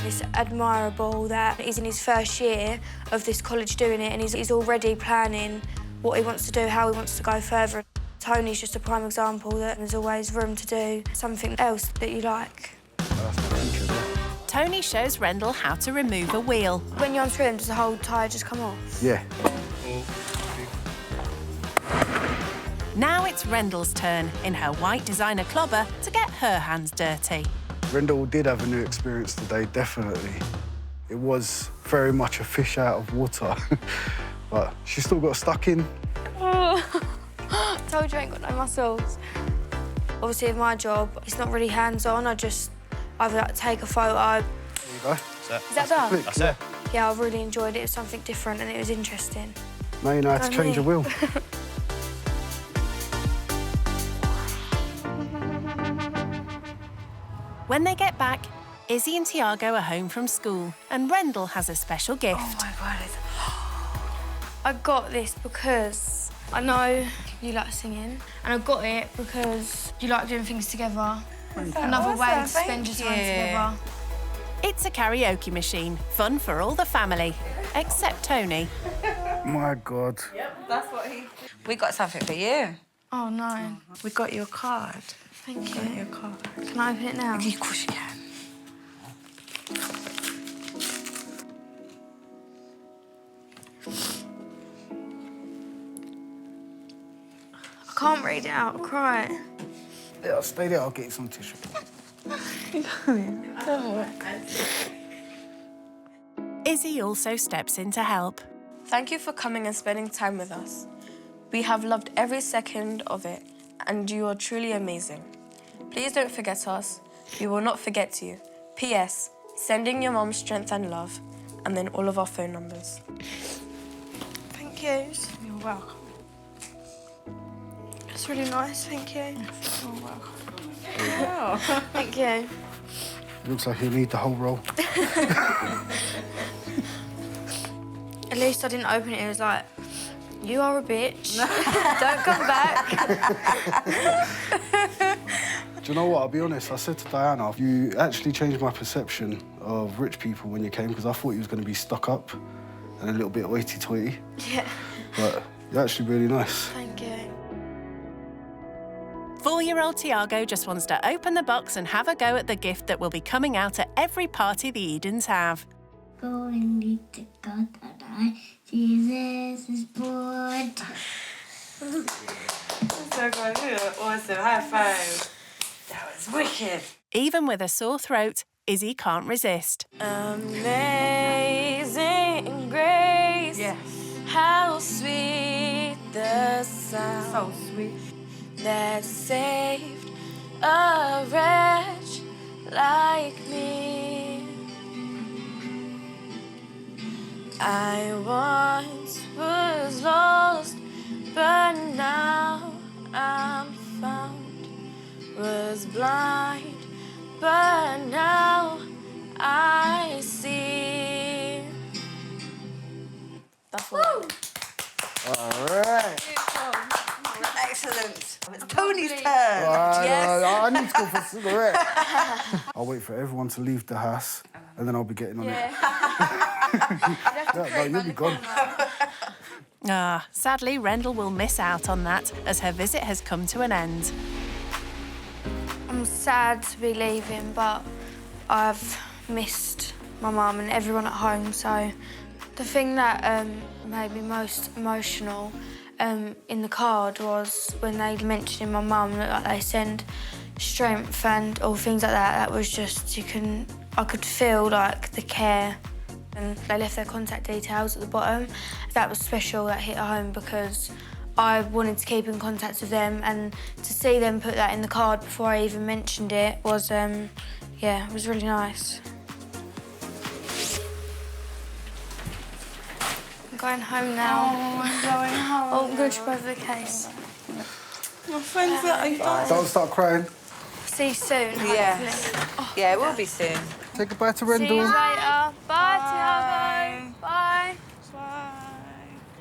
It's admirable that he's in his first year of this college doing it, and he's already planning what he wants to do, how he wants to go further. Tony's just a prime example that there's always room to do something else that you like. Tony shows Rendell how to remove a wheel. When you're on screen, does the whole tyre just come off? Yeah. Now it's Rendell's turn in her white designer clobber to get her hands dirty. Rendell did have a new experience today, definitely. It was very much a fish out of water, but she still got stuck in. Oh. Told you I ain't got no muscles. Obviously, with my job, it's not really hands-on. I just either like take a photo. There you go. Is that done? That's it. Yeah, I really enjoyed it. It was something different and it was interesting. Now you know how to change your wheel. When they get back, Izzy and Tiago are home from school and Rendell has a special gift. Oh my God. I got this because I know you like singing, and I got it because you like doing things together. Another way to spend your time together. It's a karaoke machine, fun for all the family, except Tony. My God. Yep, that's what he... We got something for you. Oh, no. We got your card. Thank you. Got your card. Can I open it now? Of course you can. I can't read it out, I'll cry. Yeah, stay there, I'll get you some tissue. Izzy also steps in to help. Thank you for coming and spending time with us. We have loved every second of it, and you are truly amazing. Please don't forget us. We will not forget you. P.S. Sending your mum strength and love, and then all of our phone numbers. Thank you. You're welcome. It's really nice, thank you. You're welcome. Wow. Thank you. Looks like he'll need the whole roll. At least I didn't open it. It was like, you are a bitch. Don't come back. Do you know what? I'll be honest, I said to Diana, you actually changed my perception of rich people when you came, because I thought you was going to be stuck up and a little bit hoity-toity. Yeah. But you're actually really nice. Thank you. 4-year-old Tiago just wants to open the box and have a go at the gift that will be coming out at every party the Edens have. Going to God that Jesus is born. So good. Awesome. High five. That was wicked. Even with a sore throat, Izzy can't resist. Amazing grace. Yes. How sweet the sound. So sweet. That saved a wretch like me. I once was lost, but now I'm found. Was blind, but now I see. That's what. All right. Excellent. It's Tony's turn. Yes. I need to go for a cigarette. I'll wait for everyone to leave the house, and then I'll be getting on it. No, you'll be gone. Sadly, Rendell will miss out on that as her visit has come to an end. I'm sad to be leaving, but I've missed my mum and everyone at home, so the thing that made me most emotional in the card was when they mentioned my mum that like, they send strength and all things like that. That was just, I could feel like the care, and they left their contact details at the bottom. That was special, that hit home, because I wanted to keep in contact with them, and to see them put that in the card before I even mentioned it was, yeah, it was really nice. I'm going home now. Oh, I'm going home. Oh, good, you both okay? My friends are over. Don't start crying. See you soon. Yeah. Oh, Yeah, we'll be soon. Say goodbye to see you Rendell. later. Bye, Tiago. Bye.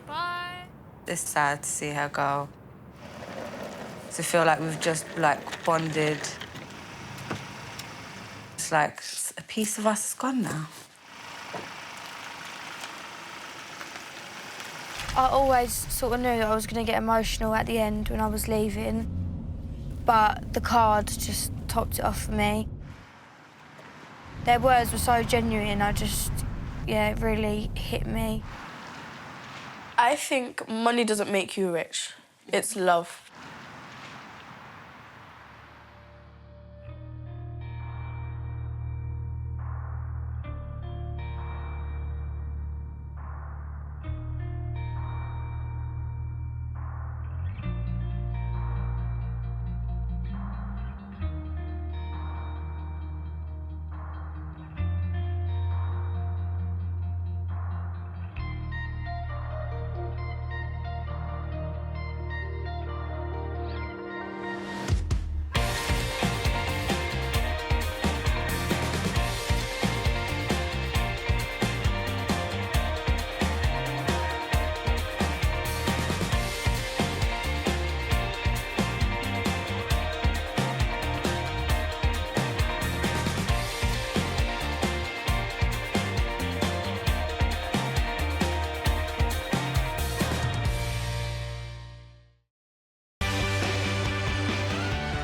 Bye. It's sad to see her go. To feel like we've just, like, bonded. It's like a piece of us is gone now. I always sort of knew that I was going to get emotional at the end when I was leaving, but the card just topped it off for me. Their words were so genuine, yeah, it really hit me. I think money doesn't make you rich. It's love.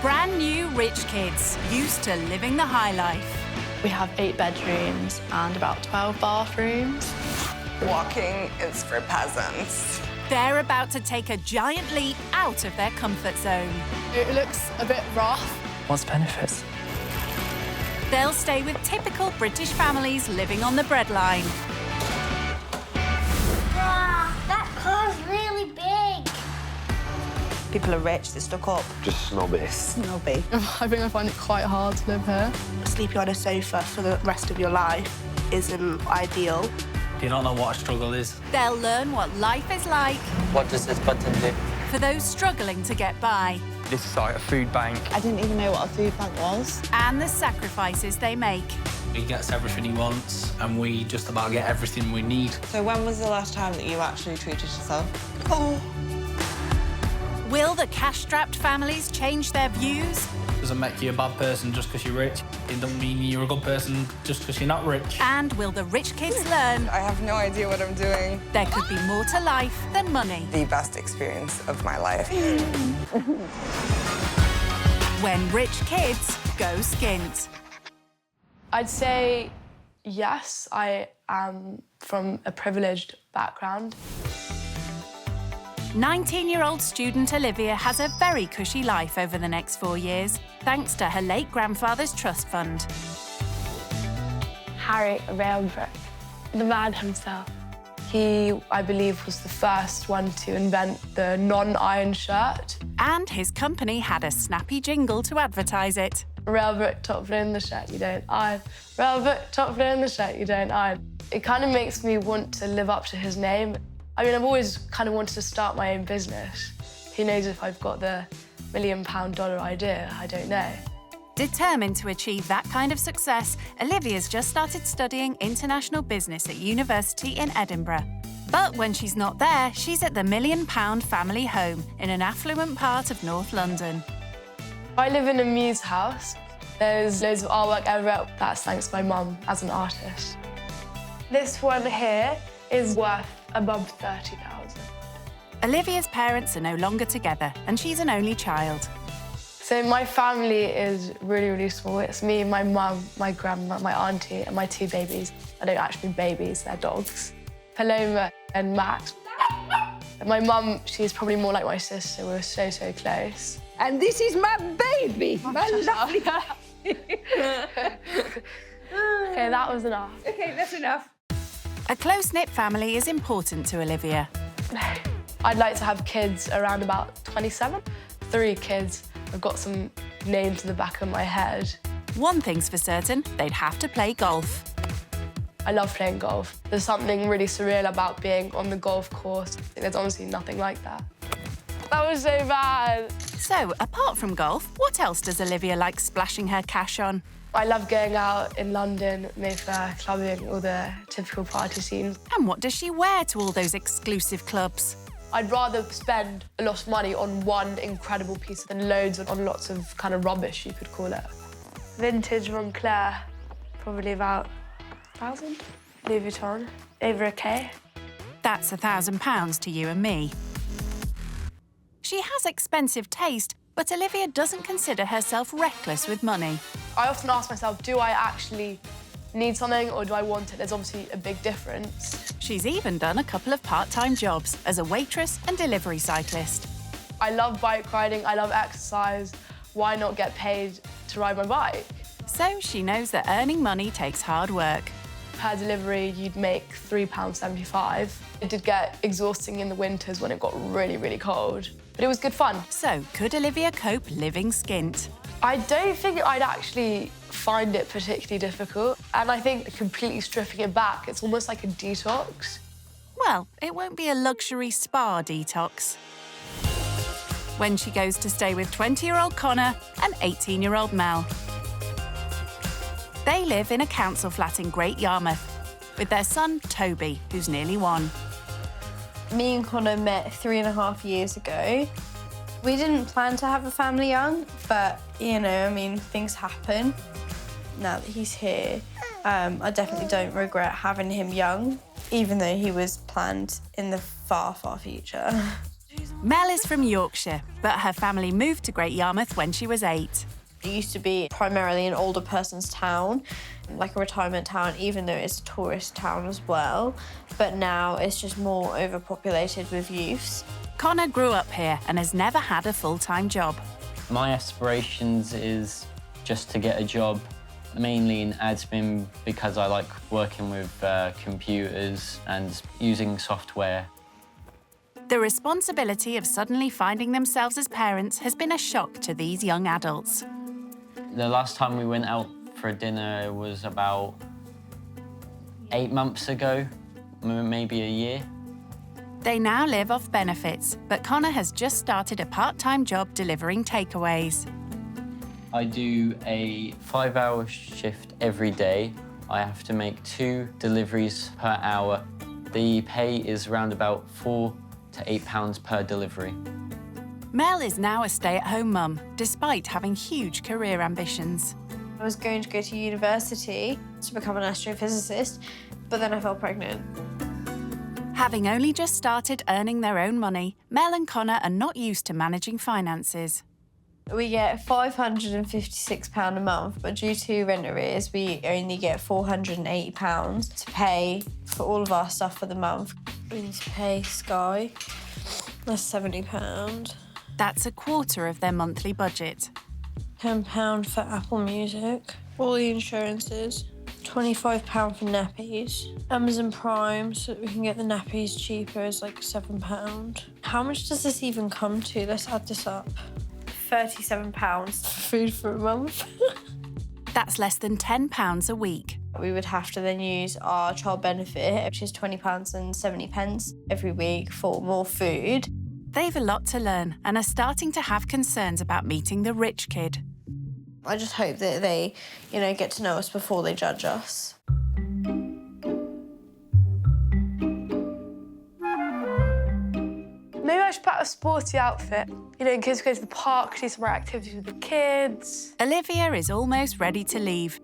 Brand new rich kids, used to living the high life. We have 8 bedrooms and about 12 bathrooms. Walking is for peasants. They're about to take a giant leap out of their comfort zone. It looks a bit rough. What's the benefits? They'll stay with typical British families living on the breadline. Wow, that car's really big. People are rich, they're stuck up. Just snobby. Snobby. I think I find it quite hard to live here. Sleeping on a sofa for the rest of your life isn't ideal. You don't know what a struggle is. They'll learn what life is like What does this button do? for those struggling to get by. This is like a food bank. I didn't even know what a food bank was. And the sacrifices they make. He gets everything he wants, and we just about get everything we need. So when was the last time that you actually treated yourself? Oh. Will the cash-strapped families change their views? Doesn't make you a bad person just because you're rich. It doesn't mean you're a good person just because you're not rich. And will the rich kids learn I have no idea what I'm doing. there could be more to life than money? The best experience of my life. When rich kids go skint. I'd say yes, I am from a privileged background. 19-year-old student Olivia has a very cushy life over the next 4 years, thanks to her late grandfather's trust fund. Harry Railbrook, the man himself. He, I believe, was the first one to invent the non-iron shirt. And his company had a snappy jingle to advertise it. Railbrook, top blue in the shirt you don't iron. Railbrook, top blue in the shirt you don't iron. It kind of makes me want to live up to his name. I mean, I've always kind of wanted to start my own business. Who knows if I've got the $1 million idea, I don't know. Determined to achieve that kind of success, Olivia's just started studying international business at university in Edinburgh. But when she's not there, she's at the £1 Million family home in an affluent part of North London. I live in a muse house. There's loads of artwork everywhere. That's thanks to my mum as an artist. This one here is worth above 30,000. Olivia's parents are no longer together, and she's an only child. So my family is really, really small. It's me, my mum, my grandma, my auntie, and my 2 babies. I don't actually babies, they're dogs. Paloma and Max. And my mum, she's probably more like my sister. We're so, so close. And this is my baby, my lovely. OK, that was enough. OK, that's enough. A close-knit family is important to Olivia. I'd like to have kids around about 27. 3 kids. I've got some names in the back of my head. One thing's for certain, they'd have to play golf. I love playing golf. There's something really surreal about being on the golf course. There's honestly nothing like that. That was so bad. So, apart from golf, what else does Olivia like splashing her cash on? I love going out in London, Mayfair, clubbing, all the typical party scenes. And what does she wear to all those exclusive clubs? I'd rather spend a lot of money on one incredible piece than loads on lots of kind of rubbish, you could call it. Vintage Moncler, probably about 1,000. Louis Vuitton, over £1,000. That's £1,000 to you and me. She has expensive taste, but Olivia doesn't consider herself reckless with money. I often ask myself, do I actually need something or do I want it? There's obviously a big difference. She's even done a couple of part-time jobs as a waitress and delivery cyclist. I love bike riding, I love exercise. Why not get paid to ride my bike? So she knows that earning money takes hard work. Per delivery, you'd make £3.75. It did get exhausting in the winters when it got really, really cold, but it was good fun. So could Olivia cope living skint? I don't think I'd actually find it particularly difficult, and I think completely stripping it back, it's almost like a detox. Well, it won't be a luxury spa detox. When she goes to stay with 20-year-old Connor and 18-year-old Mel. They live in a council flat in Great Yarmouth with their son, Toby, who's nearly 1. Me and Connor met 3.5 years ago. We didn't plan to have a family young, but, you know, I mean, things happen. Now that he's here, I definitely don't regret having him young, even though he was planned in the far, far future. Mel is from Yorkshire, but her family moved to Great Yarmouth when she was 8. It used to be primarily an older person's town, like a retirement town, even though it's a tourist town as well. But now it's just more overpopulated with youths. Connor grew up here and has never had a full-time job. My aspirations is just to get a job, mainly in admin, because I like working with computers and using software. The responsibility of suddenly finding themselves as parents has been a shock to these young adults. The last time we went out for dinner was about 8 months ago, maybe a year. They now live off benefits, but Connor has just started a part-time job delivering takeaways. I do a 5-hour shift every day. I have to make 2 deliveries per hour. The pay is around about £4 to £8 per delivery. Mel is now a stay-at-home mum, despite having huge career ambitions. I was going to go to university to become an astrophysicist, but then I fell pregnant. Having only just started earning their own money, Mel and Connor are not used to managing finances. We get £556 a month, but due to rent arrears, we only get £480 to pay for all of our stuff for the month. We need to pay Sky. That's £70. That's a quarter of their monthly budget. £10 for Apple Music, all the insurances, £25 for nappies. Amazon Prime, so that we can get the nappies cheaper, is like £7. How much does this even come to? Let's add this up. £37 for food for a month. That's less than £10 a week. We would have to then use our child benefit, which is £20.70 every week for more food. They've a lot to learn and are starting to have concerns about meeting the rich kid. I just hope that they, you know, get to know us before they judge us. Maybe I should put a sporty outfit. You know, kids go to the park, do some more activities with the kids. Olivia is almost ready to leave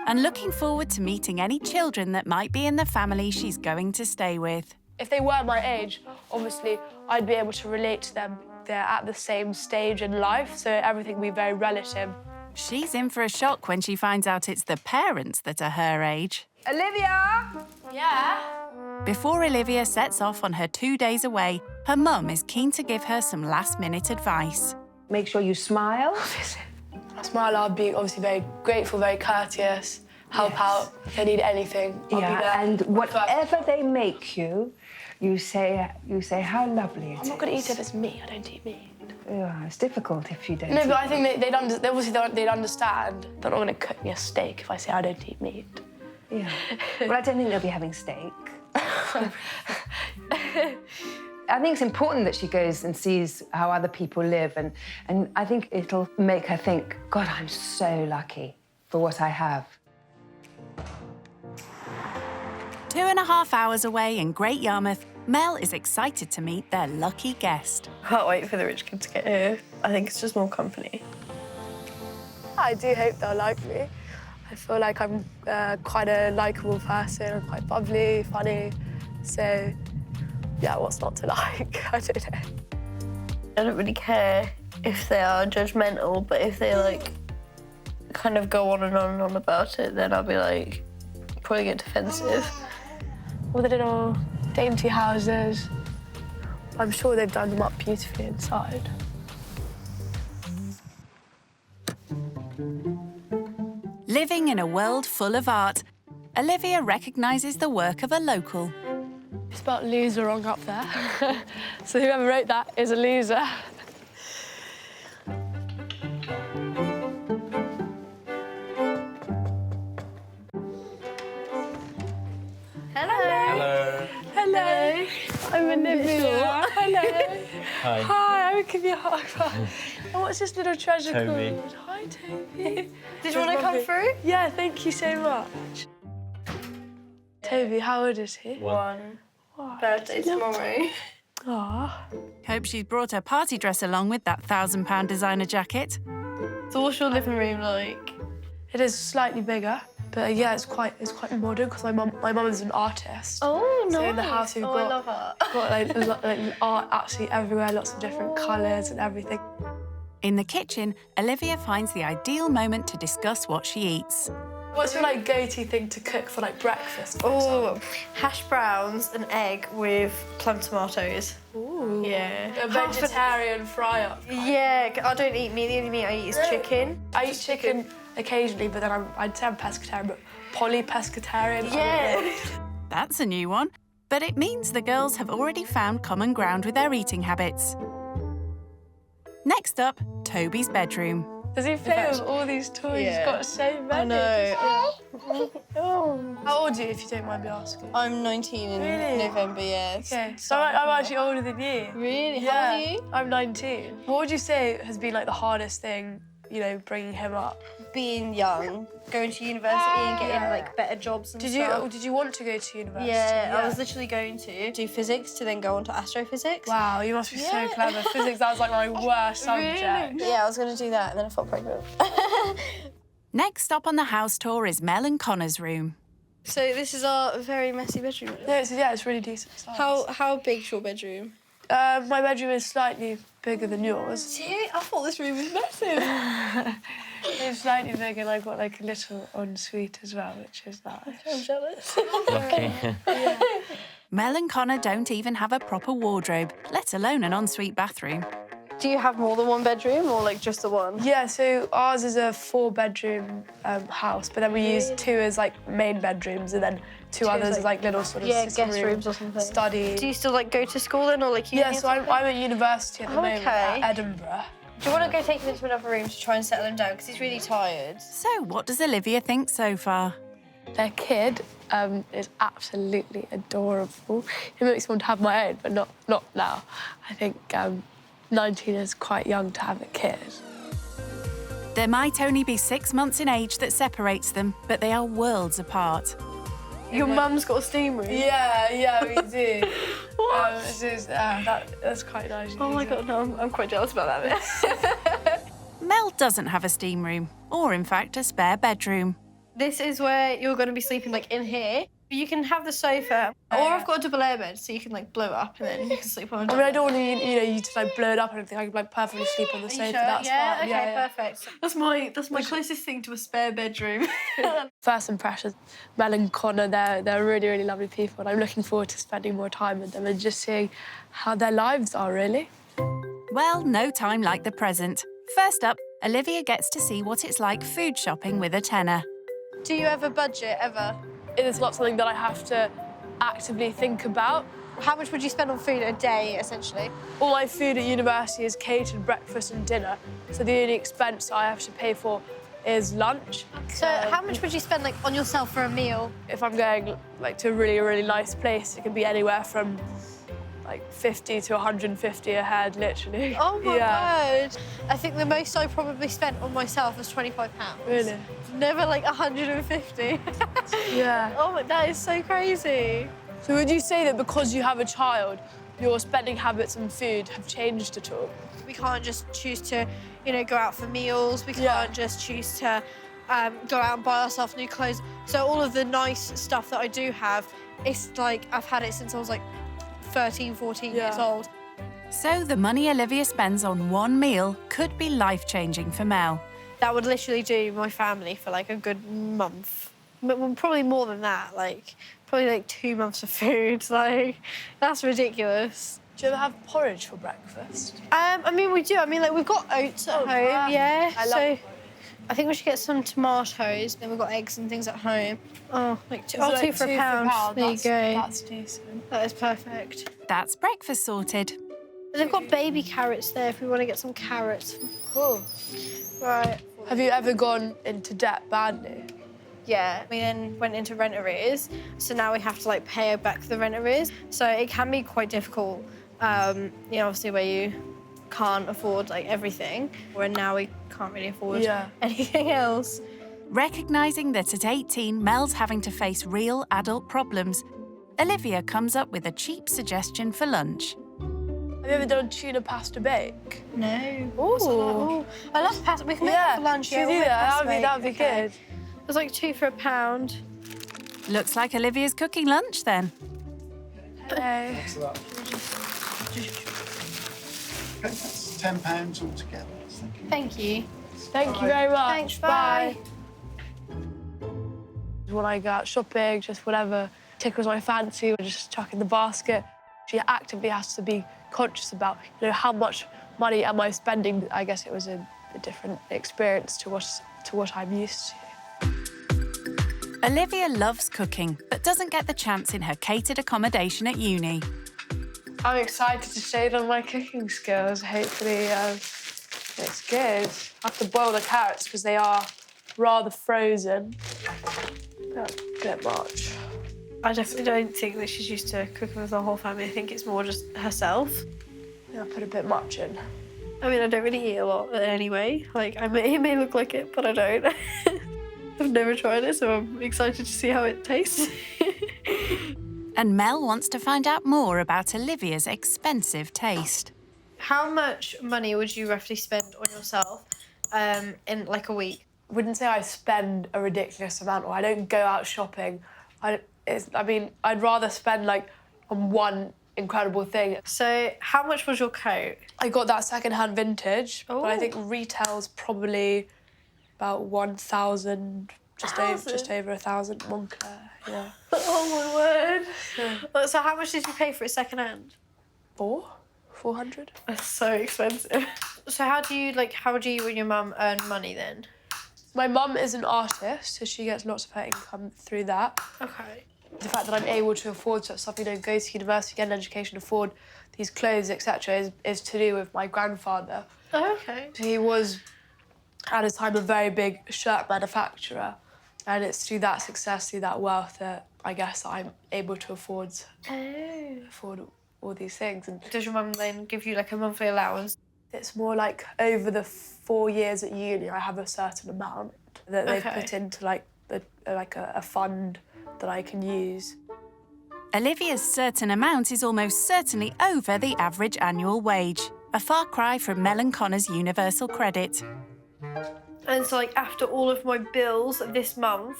and looking forward to meeting any children that might be in the family she's going to stay with. If they were my age, obviously, I'd be able to relate to them. They're at the same stage in life, so everything would be very relative. She's in for a shock when she finds out it's the parents that are her age. Olivia! Yeah? Before Olivia sets off on her 2 days away, her mum is keen to give her some last-minute advice. Make sure you smile. I smile, I'll be obviously very grateful, very courteous, help out if they need anything. I'll be there. And whatever they make you, you say how lovely it is. I'm not going to eat if it's meat. I don't eat meat. Yeah, it's difficult if you don't. No, but I think they'd understand. They're not going to cook me a steak if I say I don't eat meat. Yeah. Well, I don't think they'll be having steak. I think it's important that she goes and sees how other people live, and I think it'll make her think, God, I'm so lucky for what I have. 2.5 hours away in Great Yarmouth, Mel is excited to meet their lucky guest. Can't wait for the rich kid to get here. I think it's just more company. I do hope they'll like me. I feel like I'm quite a likeable person. I'm quite bubbly, funny. So, yeah, what's not to like? I don't know. I don't really care if they are judgmental, but if they, like, kind of go on and on and on about it, then I'll be like, probably get defensive. All the little dainty houses. I'm sure they've done them up beautifully inside. Living in a world full of art, Olivia recognises the work of a local. It's about loser wrong up there. So whoever wrote that is a loser. Hello. Hello. I'm Olivia. Hello. Hi. Hi, I would give you a hug. And what's this little treasure Toby. called? Hi, Toby. Did you want to come through? Yeah, thank you so much. Toby, how old is he? 1. Oh, Birthday tomorrow. Aw. Hope she's brought her party dress along with that £1,000 designer jacket. So what's your living room like? It is slightly bigger, but yeah, it's quite modern because my mum is an artist. Oh, So nice. in the house we've I got, love art. got like art absolutely everywhere, lots of different colours and everything. In the kitchen, Olivia finds the ideal moment to discuss what she eats. What's your go-to thing to cook for breakfast? Oh, hash browns and egg with plum tomatoes. Ooh. Yeah. A vegetarian fry-up. Yeah, I don't eat meat. The only meat I eat is chicken. I eat chicken occasionally, but then I'd say I'm pescatarian, but poly-pescatarian. Yeah. That's a new one, but it means the girls have already found common ground with their eating habits. Next up, Toby's bedroom. Does he play with all these toys? Yeah. He's got so many. I know. Oh. How old are you, if you don't mind me asking? I'm 19 in Really? November, yeah. Okay, so I'm actually older than you. Really? Yeah. How old are you? I'm 19. What would you say has been the hardest thing, bringing him up? Being young, going to university and getting better jobs and stuff. Did you want to go to university? Yeah, I was literally going to do physics to then go on to astrophysics. Wow, you must be so clever. Physics, that was my worst subject. Really? Yeah, I was going to do that and then I felt pregnant. Next up on the house tour is Mel and Connor's room. So this is our very messy bedroom. No, it's really decent size. How big's your bedroom? My bedroom is slightly bigger than yours. See, I thought this room was massive. It's slightly bigger and I've got a little ensuite as well, which is nice. I'm jealous. Lucky. Mel and Connor don't even have a proper wardrobe, let alone an ensuite bathroom. Do you have more than one bedroom or just the one? Yeah, so ours is a 4-bedroom house, but then we use 2 as main bedrooms and then 2 others as little sort of guest rooms or something. Study. Do you still go to school then or uni? Yeah, so I'm at university at the moment at Edinburgh. Do you want to go take him into another room to try and settle him down because he's really tired? So what does Olivia think so far? Their kid is absolutely adorable. It makes me want to have my own, but not now. I think 19 is quite young to have a kid. There might only be 6 months in age that separates them, but they are worlds apart. Your mum's got a steam room? Yeah, we do. What? That's quite nice. Oh my God, no, I'm quite jealous about that. Mel doesn't have a steam room, or in fact a spare bedroom. This is where you're going to be sleeping in here. You can have the sofa, or I've got a double air bed, so you can blow it up and then you can sleep on it. I don't want you to blow it up or anything. I can perfectly sleep on the sofa. Sure? That's yeah, fine. Okay, perfect. That's my closest thing to a spare bedroom. First impressions, Mel and Connor, they're really, really lovely people, and I'm looking forward to spending more time with them and just seeing how their lives are, really. Well, no time like the present. First up, Olivia gets to see what it's like food shopping with a tenner. Do you have a budget, ever? It's not something that I have to actively think about. How much would you spend on food a day, essentially? All my food at university is catered breakfast and dinner, so the only expense I have to pay for is lunch. So how much would you spend on yourself for a meal? If I'm going to a really, really nice place, it can be anywhere from 50 to 150 a head, literally. Oh my word! I think the most I probably spent on myself was £25. Really? Never 150. Yeah. Oh, that is so crazy. So would you say that because you have a child, your spending habits and food have changed at all? We can't just choose to, go out for meals. We can't just choose to go out and buy ourselves new clothes. So all of the nice stuff that I do have, it's I've had it since I was 13, 14 years old. So the money Olivia spends on one meal could be life-changing for Mel. That would literally do my family for a good month. But well, probably more than that, like, probably like 2 months of food. Like, that's ridiculous. Do you ever have porridge for breakfast? I mean, we do. I mean, like, we've got oats at home, yeah. I think we should get some tomatoes. Then we've got eggs and things at home. Oh, like two for a pound. There you go. That's decent. That is perfect. That's breakfast sorted. And they've got baby carrots there if we want to get some carrots. Cool. Right. Have you ever gone into debt badly? Yeah, we then went into rent arrears, so now we have to like pay back the rent arrears. So it can be quite difficult, you know, obviously where you can't afford like everything, where now we can't really afford anything else. Recognising that at 18, Mel's having to face real adult problems, Olivia comes up with a cheap suggestion for lunch. Have you ever done tuna pasta bake? No. Ooh. I love pasta. We can make it for lunch. Should we do that? That'd be good. It's like 2 for a pound. Looks like Olivia's cooking lunch then. Hey. That's £10 altogether. Thank you. Thank you very much. Thanks, bye. When I go out shopping, just whatever tickles my fancy, or just chuck in the basket. She actively has to be conscious about, you know, how much money am I spending. I guess it was a different experience to what I'm used to. Olivia loves cooking, but doesn't get the chance in her catered accommodation at uni. I'm excited to shade on my cooking skills. Hopefully, it's good. I have to boil the carrots because they are rather frozen. That's a bit much. I definitely don't think that she's used to cooking with the whole family. I think it's more just herself. Yeah, I put a bit much in. I mean, I don't really eat a lot anyway. Like, it may look like it, but I don't. I've never tried it, so I'm excited to see how it tastes. And Mel wants to find out more about Olivia's expensive taste. How much money would you roughly spend on yourself in, like, a week? I wouldn't say I spend a ridiculous amount, or I don't go out shopping. I mean, I'd rather spend, like, on one incredible thing. So, how much was your coat? I got that second-hand vintage, Ooh. but I think retail's probably about 1,000, just over 1,000 Moncler, yeah. Oh, my word. Yeah. So how much did you pay for it second-hand? 400. That's so expensive. So how do you and your mum earn money then? My mum is an artist, so she gets lots of her income through that. Okay. The fact that I'm able to afford such stuff, you know, go to university, get an education, afford these clothes, etc., is to do with my grandfather. Oh, okay. So he was, at his time, a very big shirt manufacturer, and it's through that success, through that wealth, that I guess I'm able to afford all these things. And does your mum then give you like a monthly allowance? It's more like over the 4 years at uni, I have a certain amount that they've put into like a fund that I can use. Olivia's certain amount is almost certainly over the average annual wage, a far cry from Mel and Connor's universal credit. And so, like, after all of my bills this month,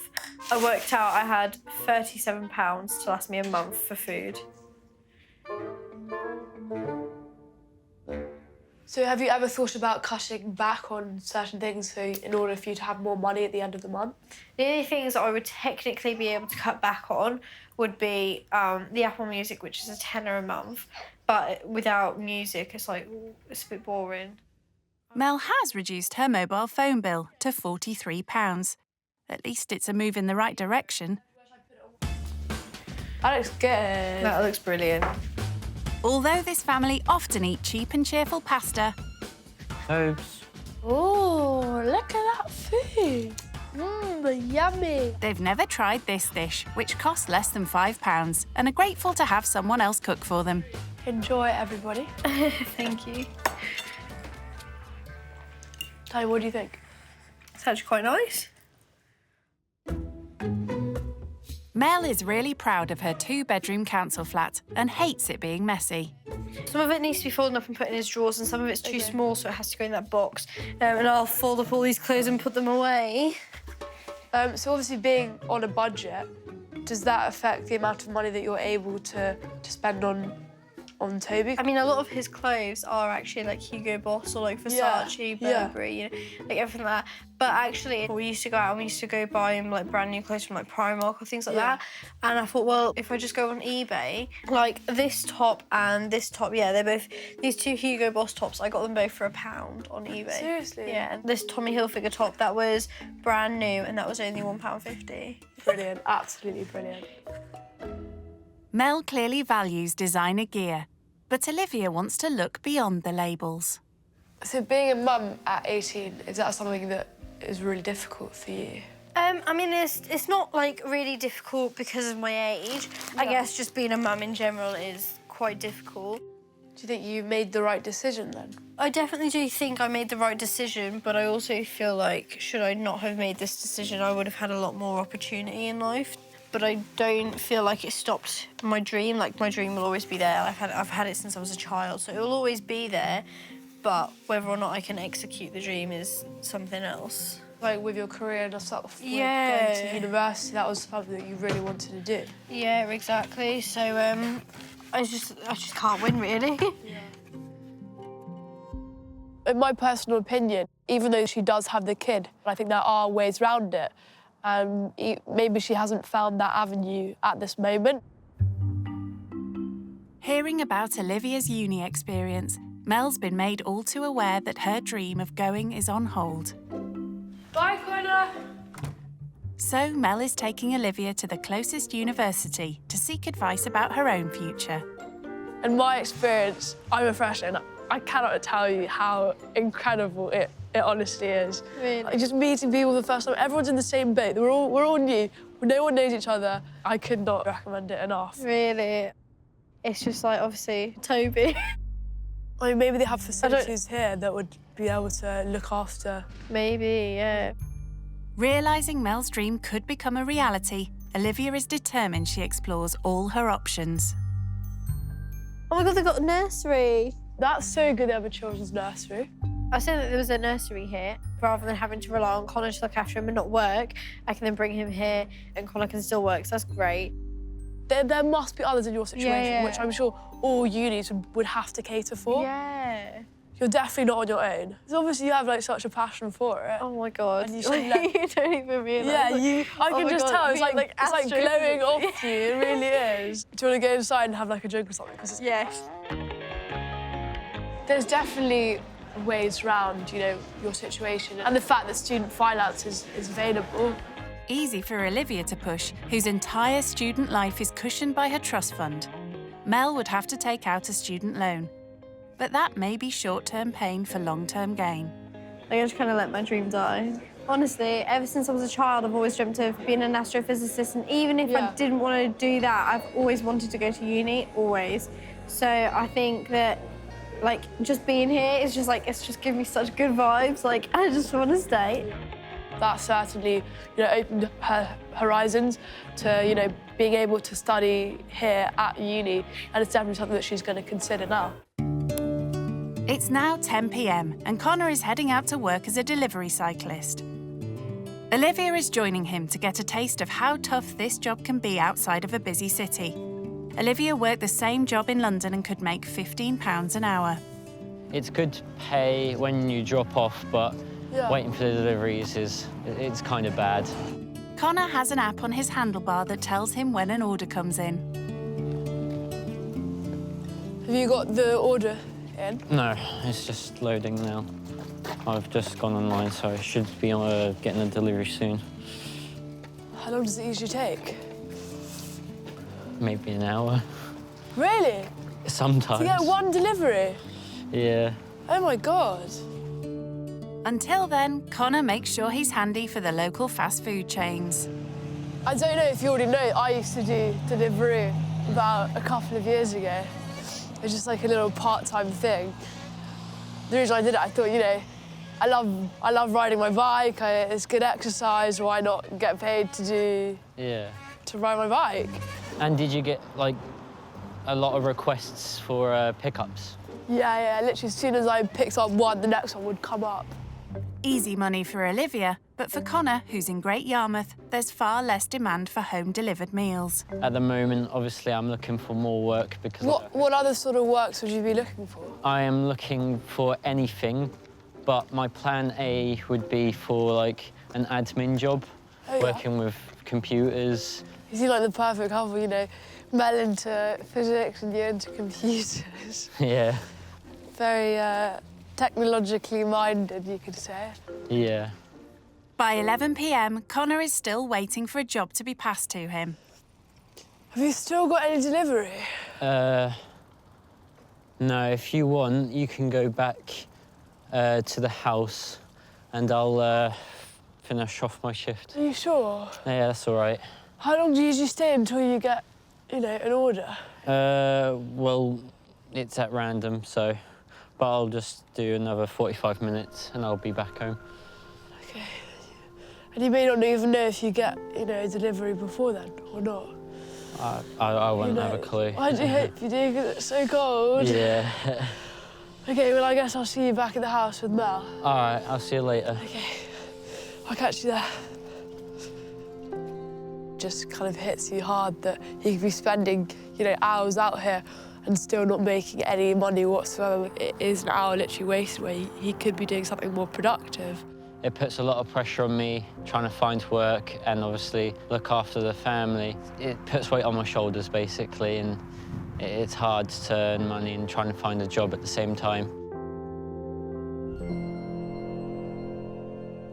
I worked out I had £37 to last me a month for food. So have you ever thought about cutting back on certain things so in order for you to have more money at the end of the month? The only things that I would technically be able to cut back on would be the Apple Music, which is £10 a month. But without music, it's a bit boring. Mel has reduced her mobile phone bill to £43. At least it's a move in the right direction. That looks good. That looks brilliant. Although this family often eat cheap and cheerful pasta. Oops. Oh, look at that food. Yummy. They've never tried this dish, which costs less than £5, and are grateful to have someone else cook for them. Enjoy, everybody. Thank you. Tanya, what do you think? It's actually quite nice. Mel is really proud of her 2-bedroom council flat and hates it being messy. Some of it needs to be folded up and put in his drawers, and some of it's too small, so it has to go in that box. And I'll fold up all these clothes and put them away. So obviously being on a budget, does that affect the amount of money that you're able to spend on on Toby. I mean, a lot of his clothes are actually like Hugo Boss or like Versace, Burberry, you know, like everything like that. But actually, we used to go out and we used to go buy him like brand new clothes from like Primark or things like that. And I thought, well, if I just go on eBay, like this top and this top, yeah, they're both, these two Hugo Boss tops, I got them both for £1 on eBay. Seriously? Yeah, and this Tommy Hilfiger top, that was brand new and that was only £1.50. Brilliant, absolutely brilliant. Mel clearly values designer gear, but Olivia wants to look beyond the labels. So being a mum at 18, is that something that is really difficult for you? I mean, it's not like really difficult because of my age. I guess just being a mum in general is quite difficult. Do you think you made the right decision then? I definitely do think I made the right decision, but I also feel like should I not have made this decision, I would have had a lot more opportunity in life. But I don't feel like it stopped my dream. Like, my dream will always be there. I've had it since I was a child, so it will always be there. But whether or not I can execute the dream is something else. Like with your career and stuff, going to university, that was something that you really wanted to do. Yeah, exactly. So I just can't win, really. In my personal opinion, even though she does have the kid, I think there are ways around it. Maybe she hasn't found that avenue at this moment. Hearing about Olivia's uni experience, Mel's been made all too aware that her dream of going is on hold. Bye, Connor. So Mel is taking Olivia to the closest university to seek advice about her own future. In my experience, I'm a freshman. I cannot tell you how incredible it honestly is. Really? Like, just meeting people the first time, everyone's in the same boat. We're all new. No one knows each other. I could not recommend it enough. Really? It's just like, obviously, Toby. I mean, maybe they have facilities here that would be able to look after. Maybe, yeah. Realising Mel's dream could become a reality, Olivia is determined she explores all her options. Oh my God, they've got a nursery. That's so good, they have a children's nursery. I said that there was a nursery here. Rather than having to rely on Connor to look after him and not work, I can then bring him here and Connor can still work, so that's great. There must be others in your situation, which I'm sure all unis would have to cater for. Yeah. You're definitely not on your own. Because obviously you have like such a passion for it. Oh my God. And you, you don't even realise. Yeah, I can just tell. It's like glowing off you. It really is. Do you want to go inside and have like a drink or something? Yes. There's definitely ways around, you know, your situation and the fact that student finance is available. Easy for Olivia to push, whose entire student life is cushioned by her trust fund. Mel would have to take out a student loan. But that may be short-term pain for long-term gain. I just kind of let my dream die. Honestly, ever since I was a child, I've always dreamt of being an astrophysicist, and even if I didn't want to do that, I've always wanted to go to uni, always. So I think that, like, just being here is just like, it's just giving me such good vibes. Like, I just want to stay. That certainly, you know, opened her horizons to, you know, being able to study here at uni, and it's definitely something that she's going to consider now. It's now 10 p.m. and Connor is heading out to work as a delivery cyclist. Olivia is joining him to get a taste of how tough this job can be outside of a busy city. Olivia worked the same job in London and could make £15 an hour. It's good pay when you drop off, but waiting for the deliveries it's kind of bad. Connor has an app on his handlebar that tells him when an order comes in. Have you got the order in? No, it's just loading now. I've just gone online, so I should be getting a delivery soon. How long does it usually take? Maybe an hour. Really? Sometimes. To get one delivery? Yeah. Oh my God. Until then, Connor makes sure he's handy for the local fast food chains. I don't know if you already know, I used to do delivery about a couple of years ago. It was just like a little part-time thing. The reason I did it, I thought, you know, I love riding my bike. It's good exercise. Why not get paid to ride my bike? And did you get like a lot of requests for pickups? Yeah. Literally, as soon as I picked up one, the next one would come up. Easy money for Olivia, but for Connor, who's in Great Yarmouth, there's far less demand for home-delivered meals. At the moment, obviously, I'm looking for more work because... What other sort of works would you be looking for? I am looking for anything, but my plan A would be for, like, an admin job, working with computers. You seem like the perfect couple, you know, Mel into physics and you into computers. Yeah. Very technologically minded, you could say. Yeah. By 11 p.m, Connor is still waiting for a job to be passed to him. Have you still got any delivery? No, if you want, you can go back to the house and I'll finish off my shift. Are you sure? Yeah, that's all right. How long do you usually stay until you get, you know, an order? Well, it's at random, so... But I'll just do another 45 minutes and I'll be back home. OK. And you may not even know if you get, you know, a delivery before then, or not. I won't have a clue. I do hope you do, because it's so cold. Yeah. OK, well, I guess I'll see you back at the house with Mel. All right, I'll see you later. OK. I'll catch you there. Just kind of hits you hard that you could be spending, you know, hours out here and still not making any money whatsoever. It is an hour literally wasted where he could be doing something more productive. It puts a lot of pressure on me trying to find work and obviously look after the family. It puts weight on my shoulders, basically, and it's hard to earn money and trying to find a job at the same time.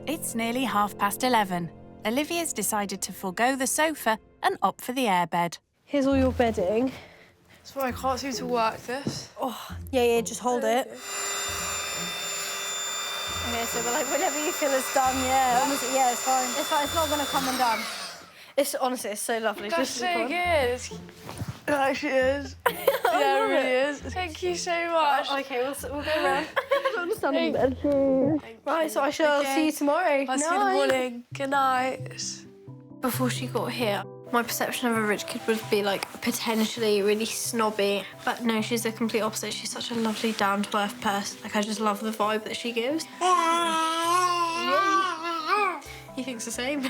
It's nearly 11:30. Olivia's decided to forego the sofa and opt for the airbed. Here's all your bedding. Sorry, I can't seem to work this. Oh, yeah, just hold it. Okay, so but like whenever you feel it's done, honestly, it's fine. It's fine. It's not gonna come undone. It's honestly, it's so lovely. That's so good. It actually is. Yeah, it really is. Thank you so much. Okay, we'll go around. I'm standing bed. Right, so I shall see you tomorrow. I'll see you in the morning. Good night. Before she got here, my perception of a rich kid would be like potentially really snobby, but no, she's the complete opposite. She's such a lovely, down-to-earth person. Like, I just love the vibe that she gives. He thinks the same.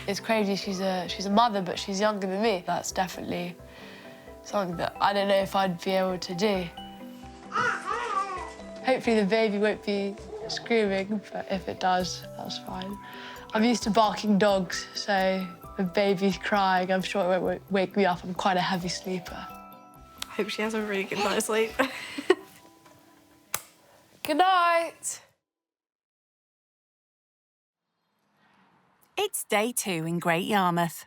It's crazy. She's a mother, but she's younger than me. That's definitely something that I don't know if I'd be able to do. Hopefully the baby won't be screaming, but if it does, that's fine. I'm used to barking dogs, so the baby's crying, I'm sure it won't wake me up. I'm quite a heavy sleeper. I hope she has a really good night's sleep. Good night. It's day 2 in Great Yarmouth.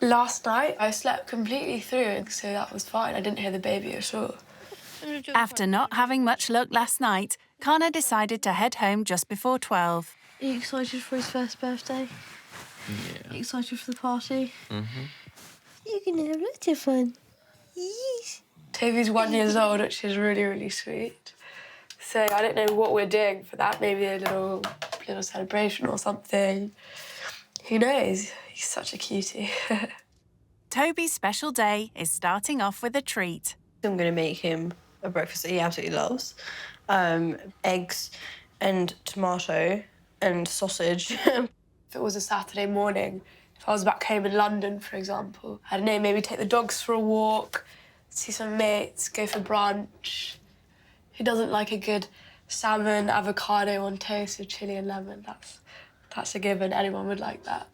Last night, I slept completely through, so that was fine. I didn't hear the baby at all. After not having much luck last night, Connor decided to head home just before 12. Are you excited for his first birthday? Yeah. Are you excited for the party? Mm-hmm. You can have lots of fun. Yes. Toby's 1 year old, which is really, really sweet. So I don't know what we're doing for that. Maybe a little celebration or something. Who knows? He's such a cutie. Toby's special day is starting off with a treat. I'm going to make him a breakfast that he absolutely loves. Eggs and tomato and sausage. If it was a Saturday morning, if I was back home in London, for example, I don't know, maybe take the dogs for a walk, see some mates, go for brunch. Who doesn't like a good salmon, avocado on toast with chilli and lemon? That's a given. Anyone would like that.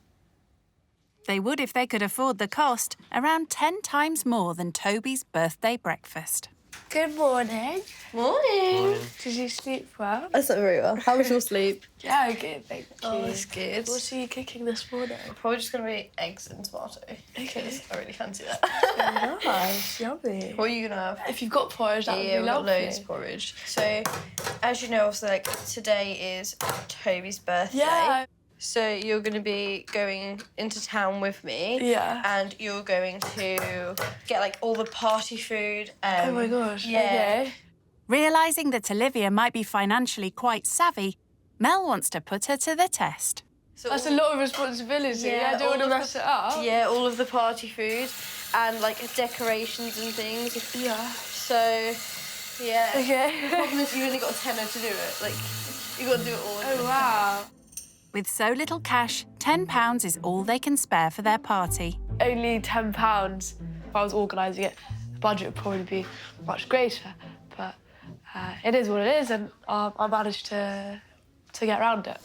They would if they could afford the cost, around 10 times more than Toby's birthday breakfast. Good morning. Morning. Did you sleep well? I slept very well. How was your sleep? Yeah, good, thank you. Oh, that's good. What are you cooking this morning? Probably just going to be eggs and tomato. Okay. I really fancy that. Nice, yummy. What are you going to have? If you've got porridge, that would be we've got lovely. loads of porridge. So, as you know, obviously, like, today is Toby's birthday. Yeah. So you're going to be going into town with me. Yeah. And you're going to get, like, all the party food. Oh, my gosh. Yeah. Okay. Realising that Olivia might be financially quite savvy, Mel wants to put her to the test. So that's a lot of responsibility. I don't want to mess it up. Yeah, all of the party food and, like, decorations and things. Yeah. So, yeah. Okay. The problem is you only got a tenner to do it. Like, You got to do it all. Oh, wow. With so little cash, £10 is all they can spare for their party. Only £10. If I was organising it, the budget would probably be much greater. But it is what it is, and I managed to get around it.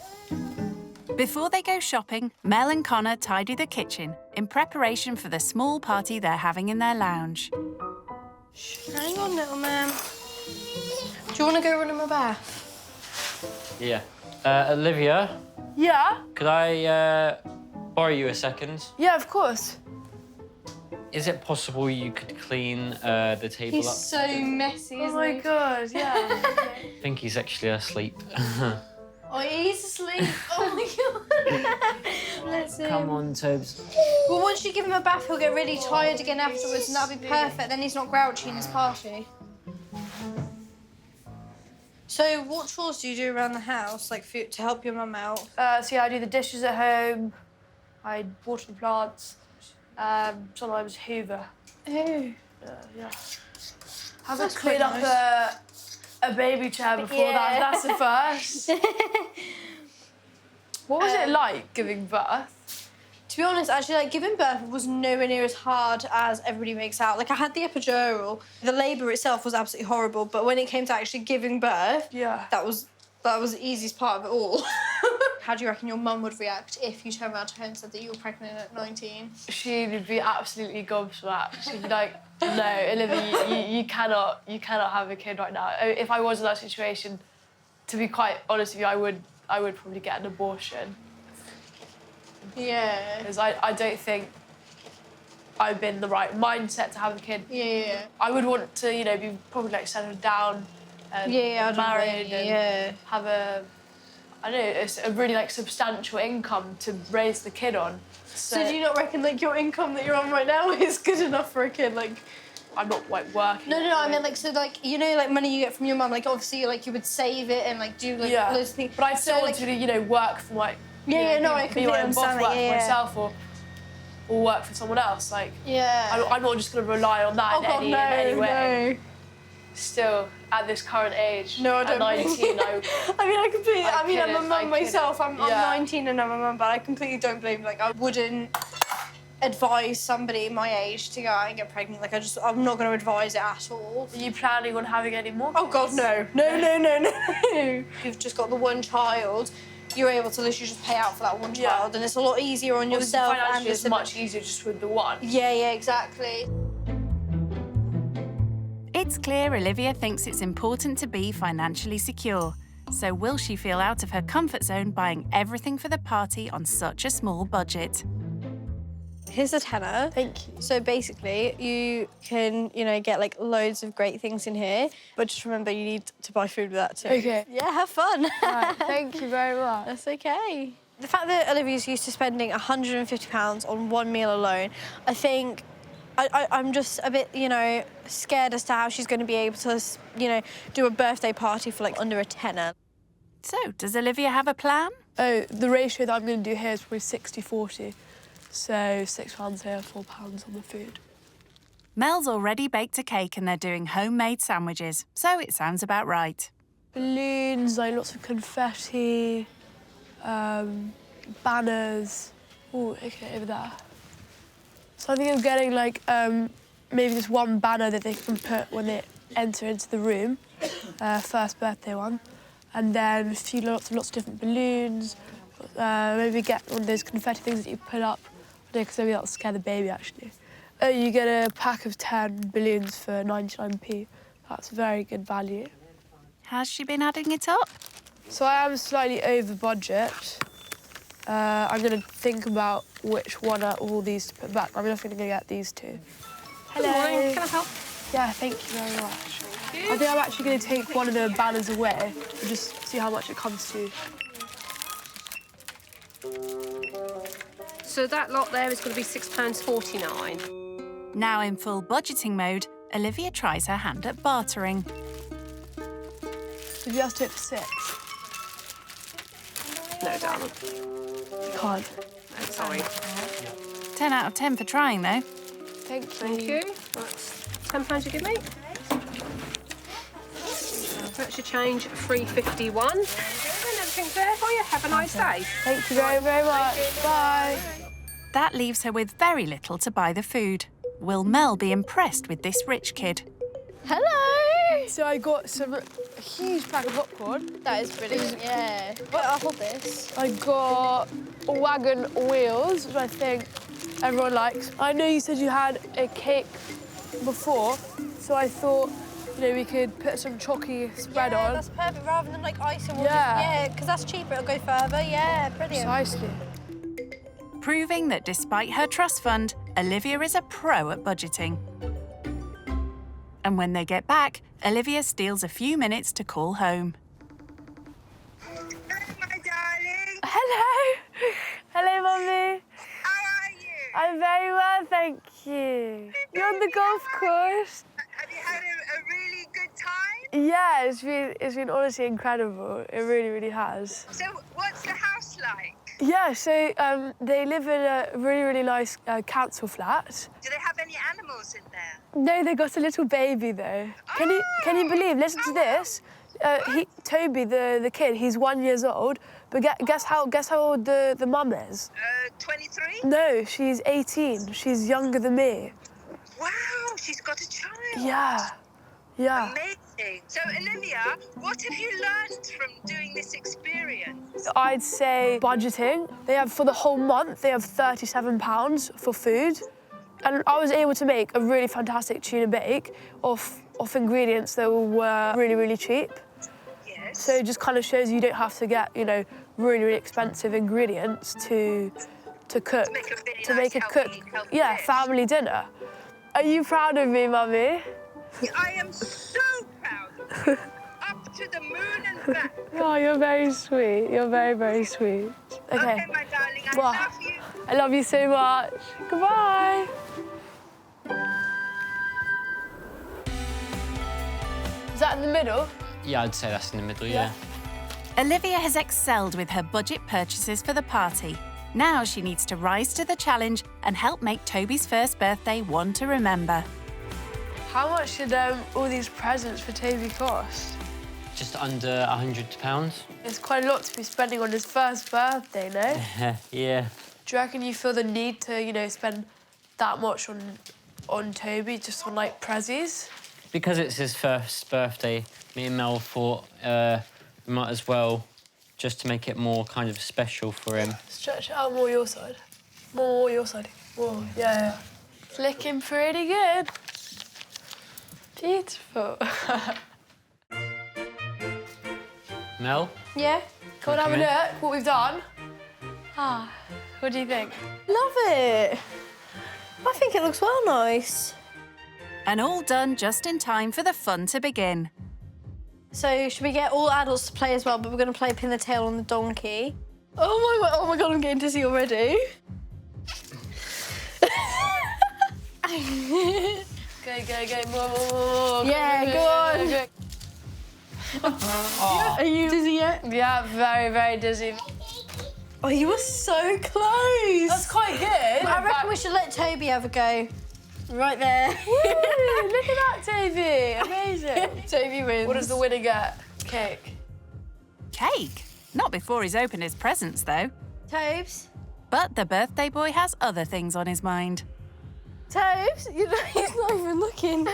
Before they go shopping, Mel and Connor tidy the kitchen in preparation for the small party they're having in their lounge. Hang on, little man. Do you want to go run in my bath? Yeah. Olivia, Yeah? could I borrow you a second? Yeah, of course. Is it possible you could clean the table up? so messy, Oh my God, yeah. I think he's actually asleep. Oh, he's asleep. Oh my God. Bless him. Come on, Tobes. Well, once you give him a bath, he'll get really tired again afterwards, and that'll be perfect. Then he's not grouchy in his party. So, what chores do you do around the house, like to help your mum out? So yeah, I do the dishes at home. I water the plants. Sometimes hoover. Oh. Yeah. Have That's to clean quite up a baby chair before that. That's the first. What was it like giving birth? To be honest, actually, like, giving birth was nowhere near as hard as everybody makes out. Like, I had the epidural. The labour itself was absolutely horrible, but when it came to actually giving birth, yeah, that was the easiest part of it all. How do you reckon your mum would react if you turned around to her and said that you were pregnant at 19? She would be absolutely gobsmacked. She'd be like, "No, Olivia, you cannot have a kid right now." If I was in that situation, to be quite honest with you, I would probably get an abortion. Yeah. Because I don't think I'm in the right mindset to have a kid. Yeah. I would want to, be probably like settled down and married and have a really like substantial income to raise the kid on. So do you not reckon like your income that you're on right now is good enough for a kid? Like, I'm not like working. No, I mean like so like like money you get from your mum, like obviously like you would save it and like do like all those things. But I still want to work for like I be my own boss, understand work that, for myself or work for someone else. Like I'm not just going to rely on that in any way. No. Still, at this current age, no, I don't. At 19, I'm a mum myself. I'm 19 and I'm a mum, but I completely don't blame. Like, I wouldn't advise somebody my age to go out and get pregnant. Like, I'm not going to advise it at all. Are you planning on having any more kids? Oh God, no. No. You've just got the one child. You're able to literally just pay out for that one child, and it's a lot easier on yourself. Financially, it's much easier just with the one. Yeah, exactly. It's clear Olivia thinks it's important to be financially secure. So will she feel out of her comfort zone buying everything for the party on such a small budget? Here's a tenner. Thank you. So basically, you can, get like loads of great things in here, but just remember you need to buy food with that too. Okay. Yeah, have fun. Right, thank you very much. That's okay. The fact that Olivia's used to spending £150 on one meal alone, I think I'm just a bit, scared as to how she's going to be able to, do a birthday party for like under a tenner. So, does Olivia have a plan? Oh, the ratio that I'm going to do here is probably 60-40. So £6 here, £4 on the food. Mel's already baked a cake and they're doing homemade sandwiches, so it sounds about right. Balloons, like lots of confetti, banners. Oh, okay, over there. So I think I'm getting like maybe just one banner that they can put when they enter into the room, first birthday one, and then lots of different balloons. Maybe get one of those confetti things that you put up, because maybe that'll scare the baby actually. You get a pack of 10 balloons for 99p. That's very good value. Has she been adding it up? So I am slightly over budget. I'm going to think about which one out of all these to put back. I'm definitely going to get these two. Hello. Good morning. Can I help? Yeah, thank you very much. I think I'm actually going to take one of the banners away and just see how much it comes to. So that lot there is going to be £6.49. Now in full budgeting mode, Olivia tries her hand at bartering. Did you have to do it for 6? No, darling. You can't. No, sorry. 10 out of 10 for trying, though. Thank you. Thank you. That's £10 you give me. That's your change, £3.51. And everything's there for you. Have a nice day. Thank you very, very much. Bye. That leaves her with very little to buy the food. Will Mel be impressed with this rich kid? Hello! So I got a huge bag of popcorn. That is brilliant, yeah. I'll hold this. I got wagon wheels, which I think everyone likes. I know you said you had a cake before, so I thought, you know, we could put some chalky spread on. Yeah, that's perfect, rather than like icing. Yeah. Because that's cheaper, it'll go further. Yeah, brilliant. Precisely. Proving that despite her trust fund, Olivia is a pro at budgeting. And when they get back, Olivia steals a few minutes to call home. Hello. Hello, Mummy. How are you? I'm very well, thank you. You're on the golf course. Have you had a really good time? Yeah, it's been honestly incredible. It really, really has. So what's the house like? Yeah, so they live in a really, really nice council flat. Do they have any animals in there? No, they got a little baby though. Can you believe? Listen to this. Toby, the kid, he's 1 year old. But guess how old the mum is? 23? No, she's 18. She's younger than me. Wow, she's got a child. Yeah. Yeah. Amazing. So, Olivia, what have you learned from doing this experience? I'd say budgeting. They have, for the whole month, they have £37 for food. And I was able to make a really fantastic tuna bake off ingredients that were really, really cheap. Yes. So it just kind of shows you don't have to get, you know, really, really expensive ingredients to cook. To make a healthy dish. Family dinner. Are you proud of me, Mummy? I am so proud of you. Up to the moon and back. Oh, you're very sweet. You're very, very sweet. Okay, my darling, I love you. I love you so much. Goodbye. Is that in the middle? Yeah, I'd say that's in the middle, yeah. Olivia has excelled with her budget purchases for the party. Now she needs to rise to the challenge and help make Toby's first birthday one to remember. How much should all these presents for Toby cost? Just under £100. It's quite a lot to be spending on his first birthday, no? Yeah. Do you reckon you feel the need to, you know, spend that much on Toby, just on, like, prezzies? Because it's his first birthday, me and Mel thought we might as well, just to make it more kind of special for him. Stretch it out more your side. More your side. More, yeah. It's looking pretty good. Beautiful. Mel? Yeah? Come on, have a look what we've done. Ah, what do you think? Love it. I think it looks well nice. And all done just in time for the fun to begin. So should we get all adults to play as well, but we're going to play pin the tail on the donkey. Oh my God, I'm getting dizzy already. Go, more. Yeah, go on. Are you dizzy yet? Yeah, very, very dizzy. Oh, you were so close. That's quite good. I reckon we should let Toby have a go. Right there. Woo, look at that, Toby. Amazing. Toby wins. What does the winner get? Cake. Cake? Not before he's opened his presents, though. Tobes? But the birthday boy has other things on his mind. Tobes? He's not even looking.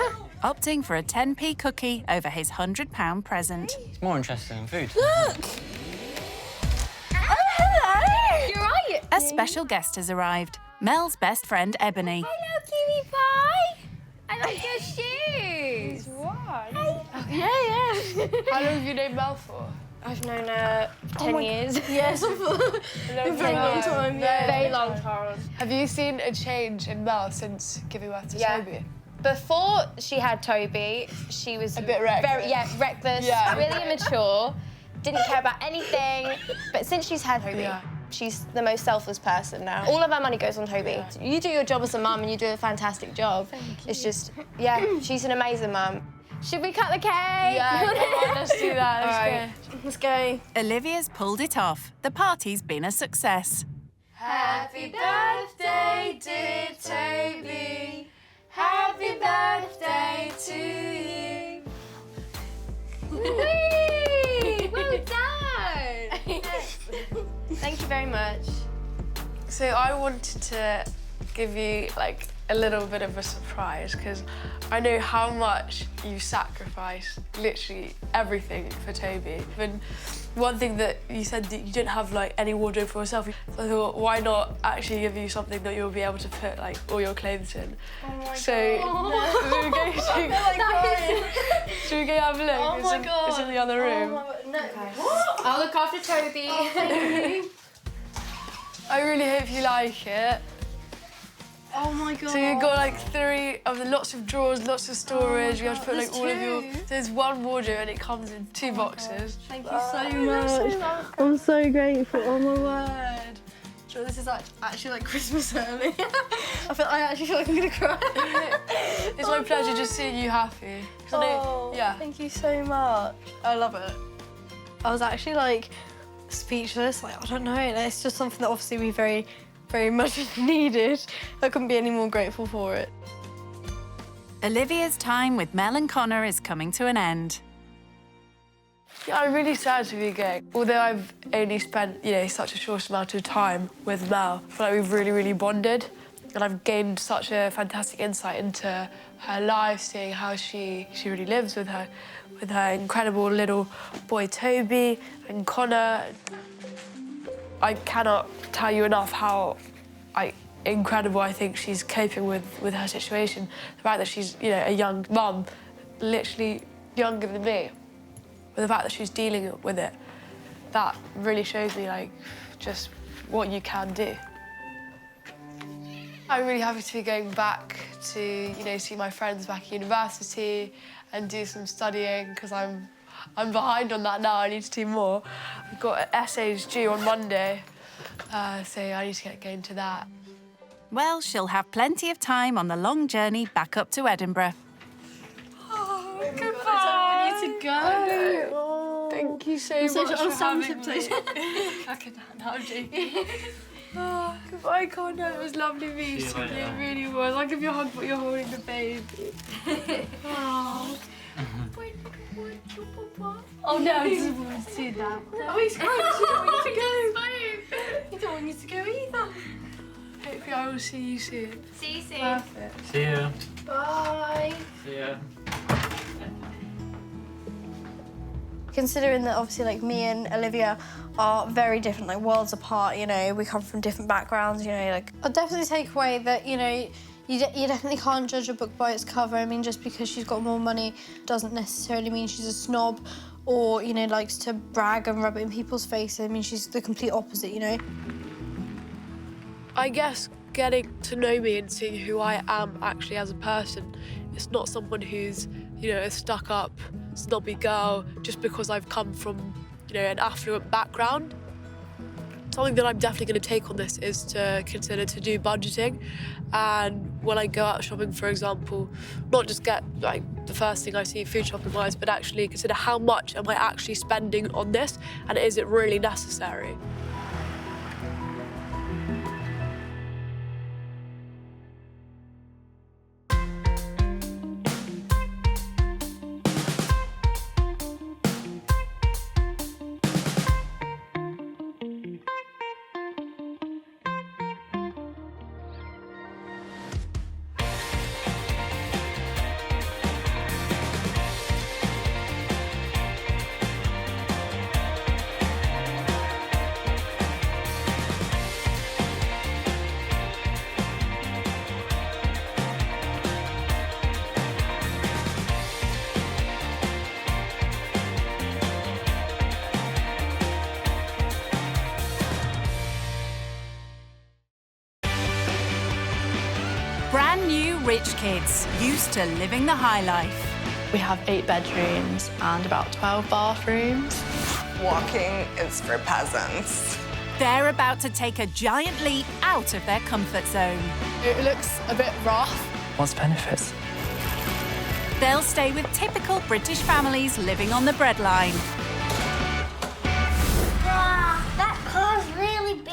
Opting for a 10p cookie over his £100 present. He's more interested in food. Look! Oh, hello! You're right. A special guest has arrived. Mel's best friend, Ebony. Hello, cutie pie. I like your shoes. What? Yeah. How long have you known Mel for? I've known her 10 years. Yes, a very long time. Yeah. Very long time. Have you seen a change in Mel since giving birth to Toby? Before she had Toby, she was a bit reckless. Reckless, really immature, didn't care about anything. But since she's had Toby, she's the most selfless person now. All of our money goes on Toby. You do your job as a mum and you do a fantastic job. It's just, she's an amazing mum. Should we cut the cake? Yeah, come on, let's do that. Let's go. Olivia's pulled it off. The party's been a success. Happy birthday, dear Toby. Happy birthday to you. very much. So I wanted to give you like a little bit of a surprise because I know how much you sacrifice literally everything for Toby. And one thing that you said that you didn't have like any wardrobe for yourself, so I thought why not actually give you something that you'll be able to put like all your clothes in. Oh my so God. Should we go have a look? Oh my God. It's in the other room. Oh my God. No. Okay. I'll look after Toby. Oh, thank you. I really hope you like it. Oh my God. So you've got like 3 of the lots of drawers, lots of storage. You have to put like there's all of your. 2. There's 1 wardrobe and it comes in 2 boxes. Thank you so much. I'm so grateful. Oh my word. Sure, this is actually like Christmas early. I actually feel like I'm gonna cry. It's my pleasure just seeing you happy. Yeah. Thank you so much. I love it. I was actually like speechless. Like I don't know. It's just something that obviously we very much needed. I couldn't be any more grateful for it. Olivia's time with Mel and Connor is coming to an end. Yeah, I'm really sad to be going. Although I've only spent, such a short amount of time with Mel, I feel like we've really bonded. And I've gained such a fantastic insight into her life, seeing how she really lives with her incredible little boy Toby and Connor. I cannot tell you enough how incredible I think she's coping with her situation. The fact that she's, a young mum, literally younger than me, but the fact that she's dealing with it, that really shows me, just what you can do. I'm really happy to be going back to, see my friends back at university and do some studying, because I'm behind on that now. I need to do more. I've got essays due on Monday, so I need to get going to that. Well, she'll have plenty of time on the long journey back up to Edinburgh. Oh, goodbye. I don't want you to go. Oh, thank you so much for having me. I'm joking. Oh, goodbye, Connor. It was lovely meeting you. It really was. I'll give you a hug, but you're holding the baby. Oh. Oh no, he doesn't want to do that. Oh, he's crying. He doesn't want you to go. He don't want you to go either. Hopefully I will see you soon. See you soon. Perfect. See ya. Bye. See ya. Considering that obviously me and Olivia are very different, worlds apart, we come from different backgrounds, I'll definitely take away that, you definitely can't judge a book by its cover. I mean, just because she's got more money doesn't necessarily mean she's a snob or, likes to brag and rub it in people's faces. I mean, she's the complete opposite, I guess getting to know me and seeing who I am actually as a person, it's not someone who's, a stuck-up, snobby girl just because I've come from, an affluent background. Something that I'm definitely going to take on this is to consider to do budgeting. And when I go out shopping, for example, not just get the first thing I see food shopping-wise, but actually consider how much am I actually spending on this and is it really necessary? Brand new rich kids, used to living the high life. We have 8 bedrooms and about 12 bathrooms. Walking is for peasants. They're about to take a giant leap out of their comfort zone. It looks a bit rough. What's benefits? They'll stay with typical British families living on the breadline. That car's really big.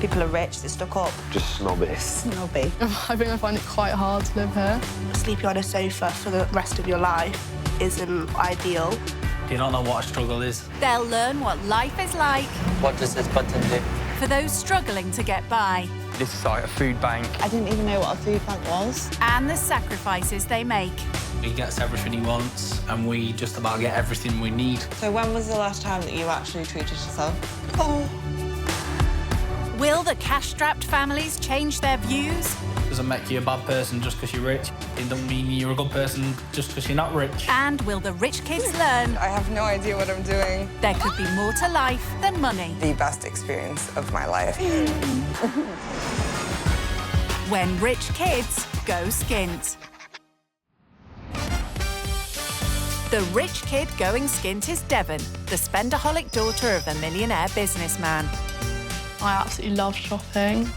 People are rich, they're stuck up. Just snobby. Snobby. I think I find it quite hard to live here. Sleeping on a sofa for the rest of your life isn't ideal. You don't know what a struggle is. They'll learn what life is like What does this button do? for those struggling to get by This is like a food bank. I didn't even know what a food bank was. and the sacrifices they make. He gets everything he wants, and we just about get everything we need. So when was the last time that you actually treated yourself? Will the cash-strapped families change their views? Doesn't make you a bad person just because you're rich. It doesn't mean you're a good person just because you're not rich. And will the rich kids learn I have no idea what I'm doing. there could be more to life than money? The best experience of my life. When rich kids go skint. The rich kid going skint is Devon, the spendaholic daughter of a millionaire businessman. I absolutely love shopping,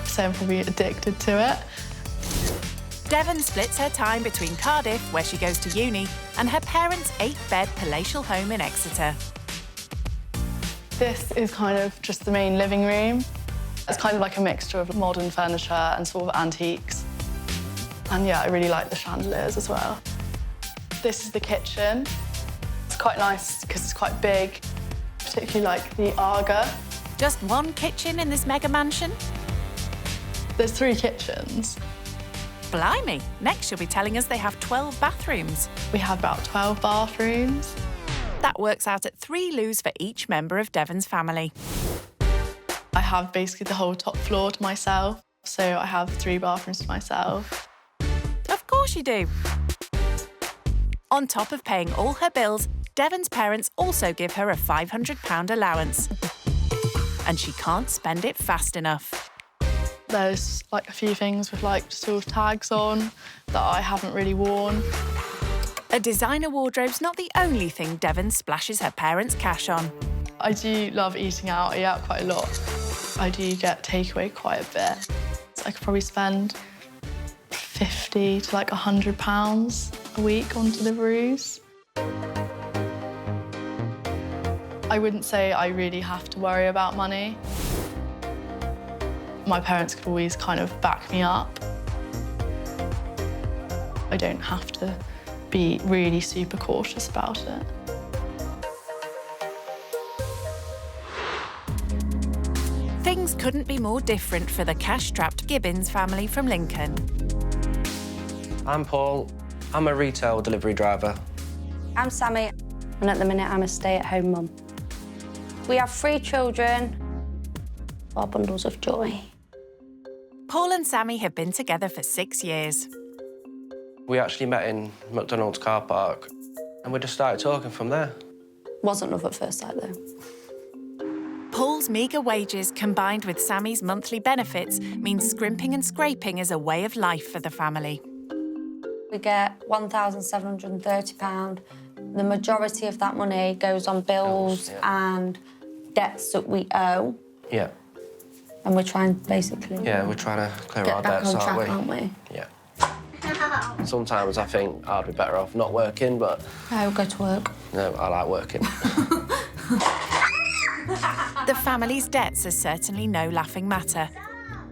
so I'm probably addicted to it. Devon splits her time between Cardiff, where she goes to uni, and her parents' 8-bed palatial home in Exeter. This is kind of just the main living room. It's kind of like a mixture of modern furniture and sort of antiques. And yeah, I really like the chandeliers as well. This is the kitchen. It's quite nice because it's quite big, particularly like the Aga. Just one kitchen in this mega mansion? There's 3 kitchens. Blimey, next she'll be telling us they have 12 bathrooms. We have about 12 bathrooms. That works out at 3 loos for each member of Devon's family. I have basically the whole top floor to myself, so I have 3 bathrooms to myself. Of course you do. On top of paying all her bills, Devon's parents also give her a £500 allowance. And she can't spend it fast enough. There's like a few things with like sort of tags on that I haven't really worn. A designer wardrobe's not the only thing Devon splashes her parents' cash on. I do love eating out. I eat out quite a lot. I do get takeaway quite a bit. So I could probably spend £50 to like £100 a week on deliveries. I wouldn't say I really have to worry about money. My parents could always kind of back me up. I don't have to be really super cautious about it. Things couldn't be more different for the cash-strapped Gibbons family from Lincoln. I'm Paul. I'm a retail delivery driver. I'm Sammy, and at the minute I'm a stay-at-home mum. We have 3 children, 4 bundles of joy. Paul and Sammy have been together for 6 years. We actually met in McDonald's car park, and we just started talking from there. Wasn't love at first sight, though. Paul's meagre wages combined with Sammy's monthly benefits means scrimping and scraping is a way of life for the family. We get £1,730. The majority of that money goes on bills and debts that we owe. Yeah. And we're trying, basically... Yeah, we're trying to clear our get back debts, on track, aren't we? aren't we? Yeah. Sometimes I think I'd be better off not working, but... I will go to work. No, I like working. The family's debts are certainly no laughing matter.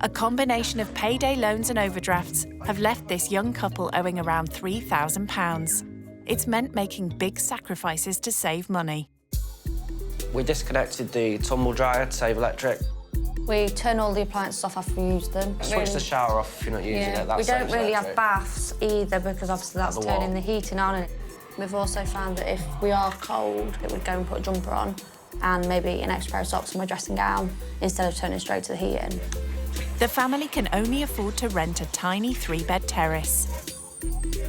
A combination of payday loans and overdrafts have left this young couple owing around £3,000. It's meant making big sacrifices to save money. We disconnected the tumble dryer to save electric. We turn all the appliances off after we use them. Switch the shower off if you're not using it. That we don't saves really electric. have baths either because obviously that's The turning wall. the heating on. And we've also found that if we are cold, it would go and put a jumper on and maybe an extra pair of socks and my dressing gown instead of turning straight to the heating. The family can only afford to rent a tiny 3-bed terrace.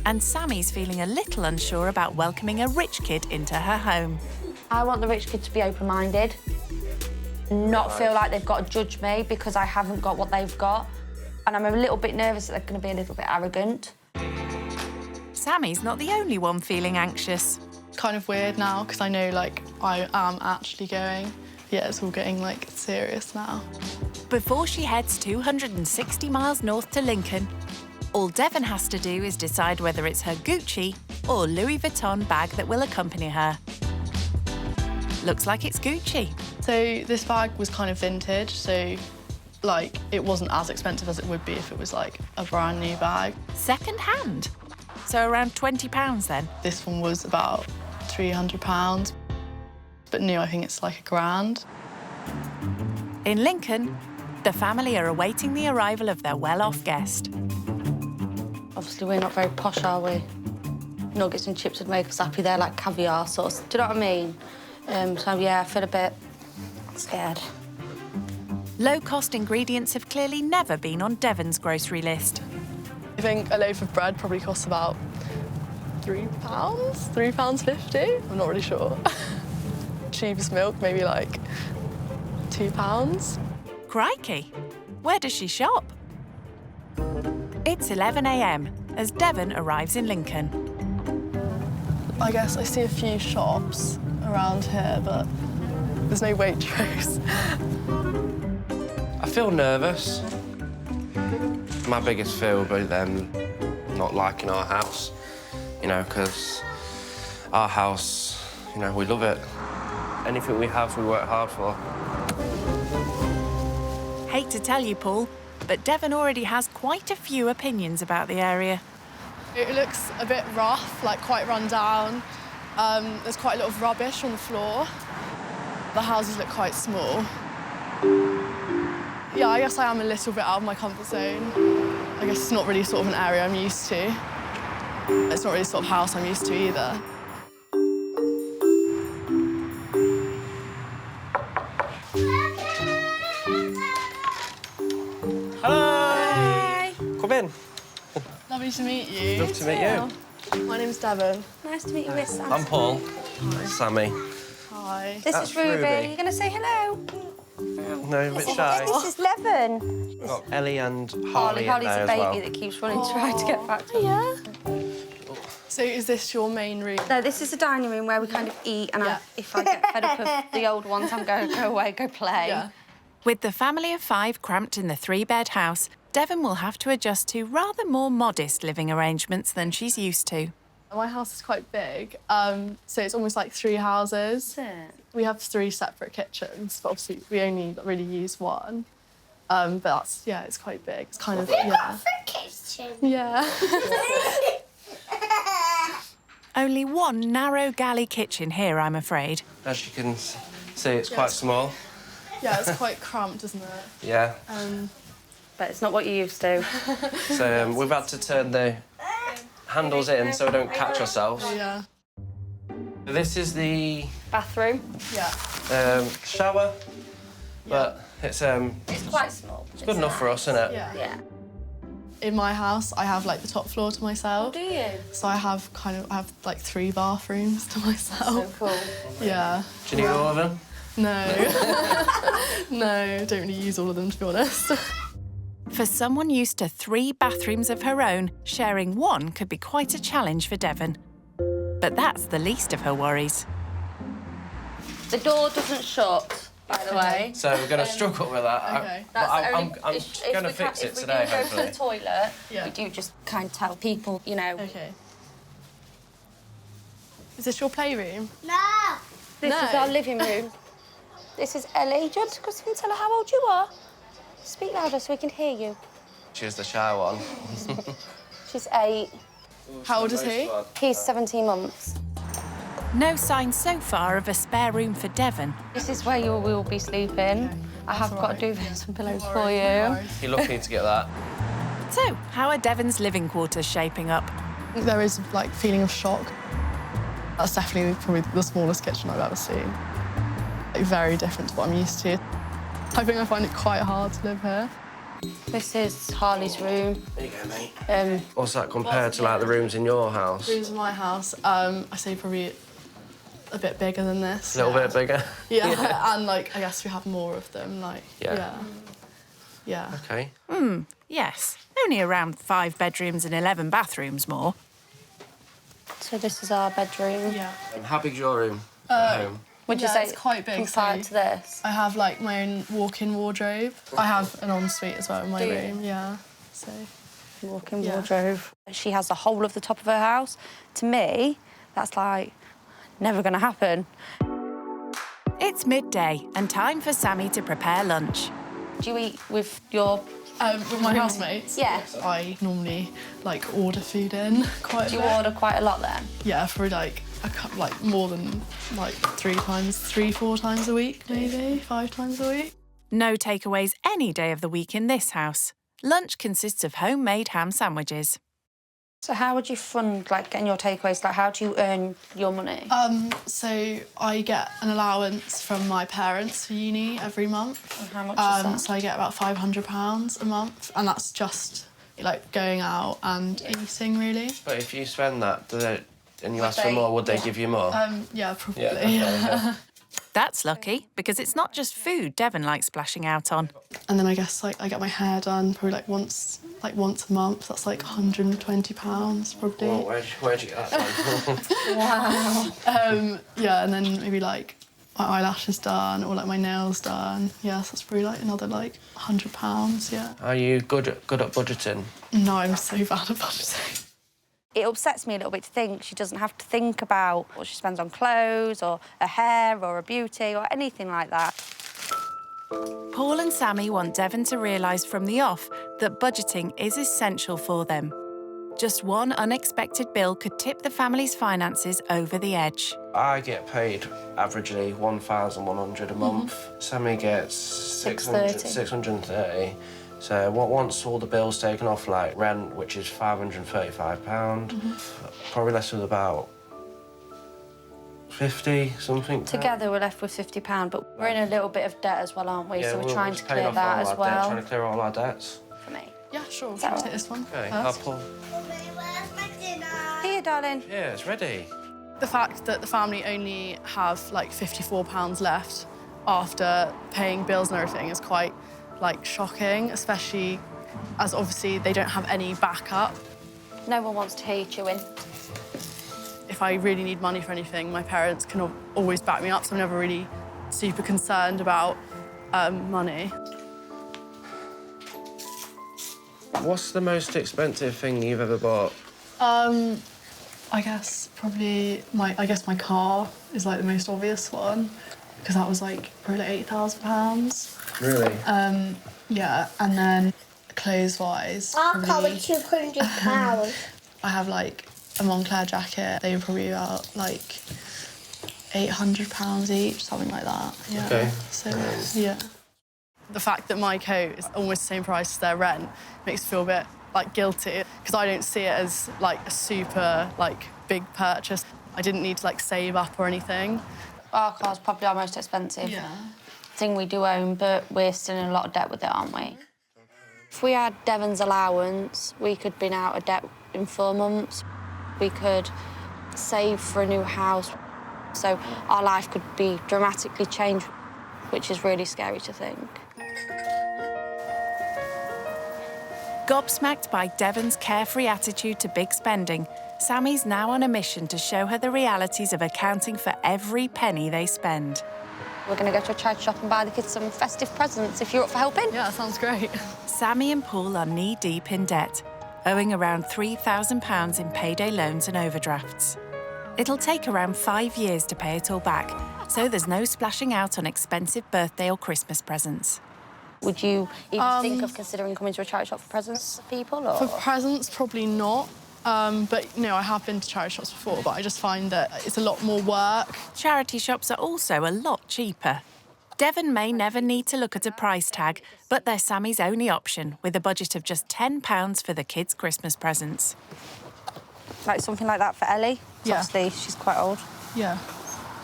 And Sammy's feeling a little unsure about welcoming a rich kid into her home. I want the rich kid to be open-minded, not feel like they've got to judge me because I haven't got what they've got. And I'm a little bit nervous that they're going to be a little bit arrogant. Sammy's not the only one feeling anxious. It's kind of weird now because I know, like, I am actually going. Yeah, it's all getting, like, serious now. Before she heads 260 miles north to Lincoln, all Devon has to do is decide whether it's her Gucci or Louis Vuitton bag that will accompany her. Looks like it's Gucci. So this bag was kind of vintage, so, like, it wasn't as expensive as it would be if it was, like, a brand new bag. Second hand? So around £20 then? This one was about £300. But new, I think it's like £1,000. In Lincoln, the family are awaiting the arrival of their well-off guest. Obviously, we're not very posh, are we? Nuggets and chips would make us happy. They're like caviar sauce. Do you know what I mean? So, yeah, I feel a bit scared. Low-cost ingredients have clearly never been on Devon's grocery list. I think a loaf of bread probably costs about £3, £3.50. I'm not really sure. Cheapest milk, maybe like £2. Crikey! Where does she shop? It's 11 a.m. as Devon arrives in Lincoln. I guess I see a few shops around here, but there's no Waitrose. I feel nervous. My biggest fear will be them not liking our house, you know, because our house, you know, we love it. Anything we have, we work hard for. Hate to tell you, Paul, but Devon already has quite a few opinions about the area. It looks a bit rough, like quite run down. There's quite a lot of rubbish on the floor. The houses look quite small. Yeah, I guess I am a little bit out of my comfort zone. I guess it's not really sort of an area I'm used to. It's not really the sort of house I'm used to either. Hi! Come in. Lovely to meet you. Love to meet you. My name's Devon. Nice to meet you, Miss. I'm Paul. Hi. Sammy. Hi. This That's is Ruby. Ruby. You're going to say hello? No, a bit shy. This is Levin. We've got Ellie and Harley Harley's there a as baby well. that keeps running to try to get back to Yeah. So is this your main room? No, this is the dining room where we kind of eat, and if I get fed up of the old ones, I'm going to go away, go play. Yeah. With the family of 5 cramped in the 3-bed house, Devon will have to adjust to rather more modest living arrangements than she's used to. My house is quite big, so it's almost like 3 houses. We have 3 separate kitchens, but obviously we only really use one. But that's, yeah, it's quite big. It's kind of, yeah. Yeah. Only one narrow galley kitchen here, I'm afraid. As you can see, it's quite small. Yeah, it's quite cramped, isn't it? Yeah. But it's not what you're used to. So we've had to turn the handles in so we don't catch ourselves. Yeah. This is the bathroom. Yeah. Shower, but it's quite small. It's good enough for us, isn't it? Yeah. In my house, I have like the top floor to myself. Do you? So I have like 3 bathrooms to myself. So cool. Yeah. Do you need all of them? No. No, don't really use all of them, to be honest. For someone used to 3 bathrooms of her own, sharing one could be quite a challenge for Devon. But that's the least of her worries. The door doesn't shut, by the way. So we're going to struggle with that. Okay. But I'm going to fix it today, If we do go hopefully. to the toilet, Yeah. we do just kind of tell people, you know. Okay. Is this your playroom? No! This is our living room. This is Ellie. Do you want to go and tell her how old you are? Speak louder so we can hear you. She's the shy one. She's 8. How old is he? He's 17 months. No sign so far of a spare room for Devon. This is where you will be sleeping. I have got to do some pillows for you. You're lucky to get that. So, how are Devon's living quarters shaping up? There is like feeling of shock. That's definitely probably the smallest kitchen I've ever seen. Like, very different to what I'm used to. I think I find it quite hard to live here. This is Harley's room. There you go, mate. What's that compared to like the rooms in your house? Rooms in my house, I say probably a bit bigger than this. A little bit bigger? Yeah, and like I guess we have more of them. Like yeah. Okay. Yes. Only around 5 bedrooms and 11 bathrooms more. So this is our bedroom. Yeah. How big's your room at home? Would you say it's quite big? compared to this? I have like my own walk-in wardrobe. I have an ensuite as well in my Do you? room. Yeah. So. Walk-in Yeah. wardrobe. She has the whole of the top of her house. To me, that's like never going to happen. It's midday and time for Sammy to prepare lunch. Do you eat with your... with my housemates? Yeah. I normally like order food in quite a Do you bit. order quite a lot then? Yeah, for like like more than like 4 times a week, maybe 5 times a week. No takeaways any day of the week in this house. Lunch consists of homemade ham sandwiches. So how would you fund like getting your takeaways? Like how do you earn your money? So I get an allowance from my parents for uni every month. And how much is that? So I get about £500 a month, and that's just like going out and eating, really. But if you spend that, and you ask for more, would they give you more? Yeah, probably. Yeah, okay. That's lucky, because it's not just food Devon likes splashing out on. And then I guess like I get my hair done probably like once a month. That's like £120 probably. Well, where'd you get that from? Wow. Yeah, and then maybe like my eyelashes done or like my nails done. Yeah, so that's probably like another like £100. Yeah. Are you good at budgeting? No, I'm so bad at budgeting. It upsets me a little bit to think she doesn't have to think about what she spends on clothes or her hair or her beauty or anything like that. Paul and Sammy want Devon to realise from the off that budgeting is essential for them. Just one unexpected bill could tip the family's finances over the edge. I get paid averagely £1,100 a month. Sammy gets 630. So once all the bills taken off, like rent, which is £535, probably left with about 50 something. Together we're left with £50, but we're in a little bit of debt as well, aren't we? Yeah, so we're trying to clear off that all as our well. Debt, trying to clear all our debts. For me. Yeah, sure. Shall I'll take this one. Okay, first. I'll pull. Here, darling. Yeah, it's ready. The fact that the family only have like £54 left after paying bills and everything is quite like shocking, especially as obviously they don't have any backup. No one wants to hear you chewing. If I really need money for anything, my parents can always back me up, so I'm never really super concerned about money. What's the most expensive thing you've ever bought? I guess probably my car is like the most obvious one, because that was like probably like £8,000. Really? Yeah, and then clothes-wise, Our car probably, was £200. I have like a Moncler jacket. They were probably about like £800 each, something like that. Yeah. Okay. So yeah. The fact that my coat is almost the same price as their rent makes me feel a bit like guilty, because I don't see it as like a super like big purchase. I didn't need to like save up or anything. Our car's probably our most expensive thing we do own, but we're still in a lot of debt with it, aren't we? If we had Devon's allowance, we could have been out of debt in 4 months. We could save for a new house, so our life could be dramatically changed, which is really scary to think. Gobsmacked by Devon's carefree attitude to big spending, Sammy's now on a mission to show her the realities of accounting for every penny they spend. We're going to go to a charity shop and buy the kids some festive presents, if you're up for helping. Yeah, that sounds great. Sammy and Paul are knee-deep in debt, owing around £3,000 in payday loans and overdrafts. It'll take around 5 years to pay it all back, so there's no splashing out on expensive birthday or Christmas presents. Would you even think of considering coming to a charity shop for presents for people? Or? For presents, probably not. But, you know, I have been to charity shops before, but I just find that it's a lot more work. Charity shops are also a lot cheaper. Devon may never need to look at a price tag, but they're Sammy's only option, with a budget of just £10 for the kids' Christmas presents. Like something like that for Ellie? Yeah. Obviously, she's quite old. Yeah.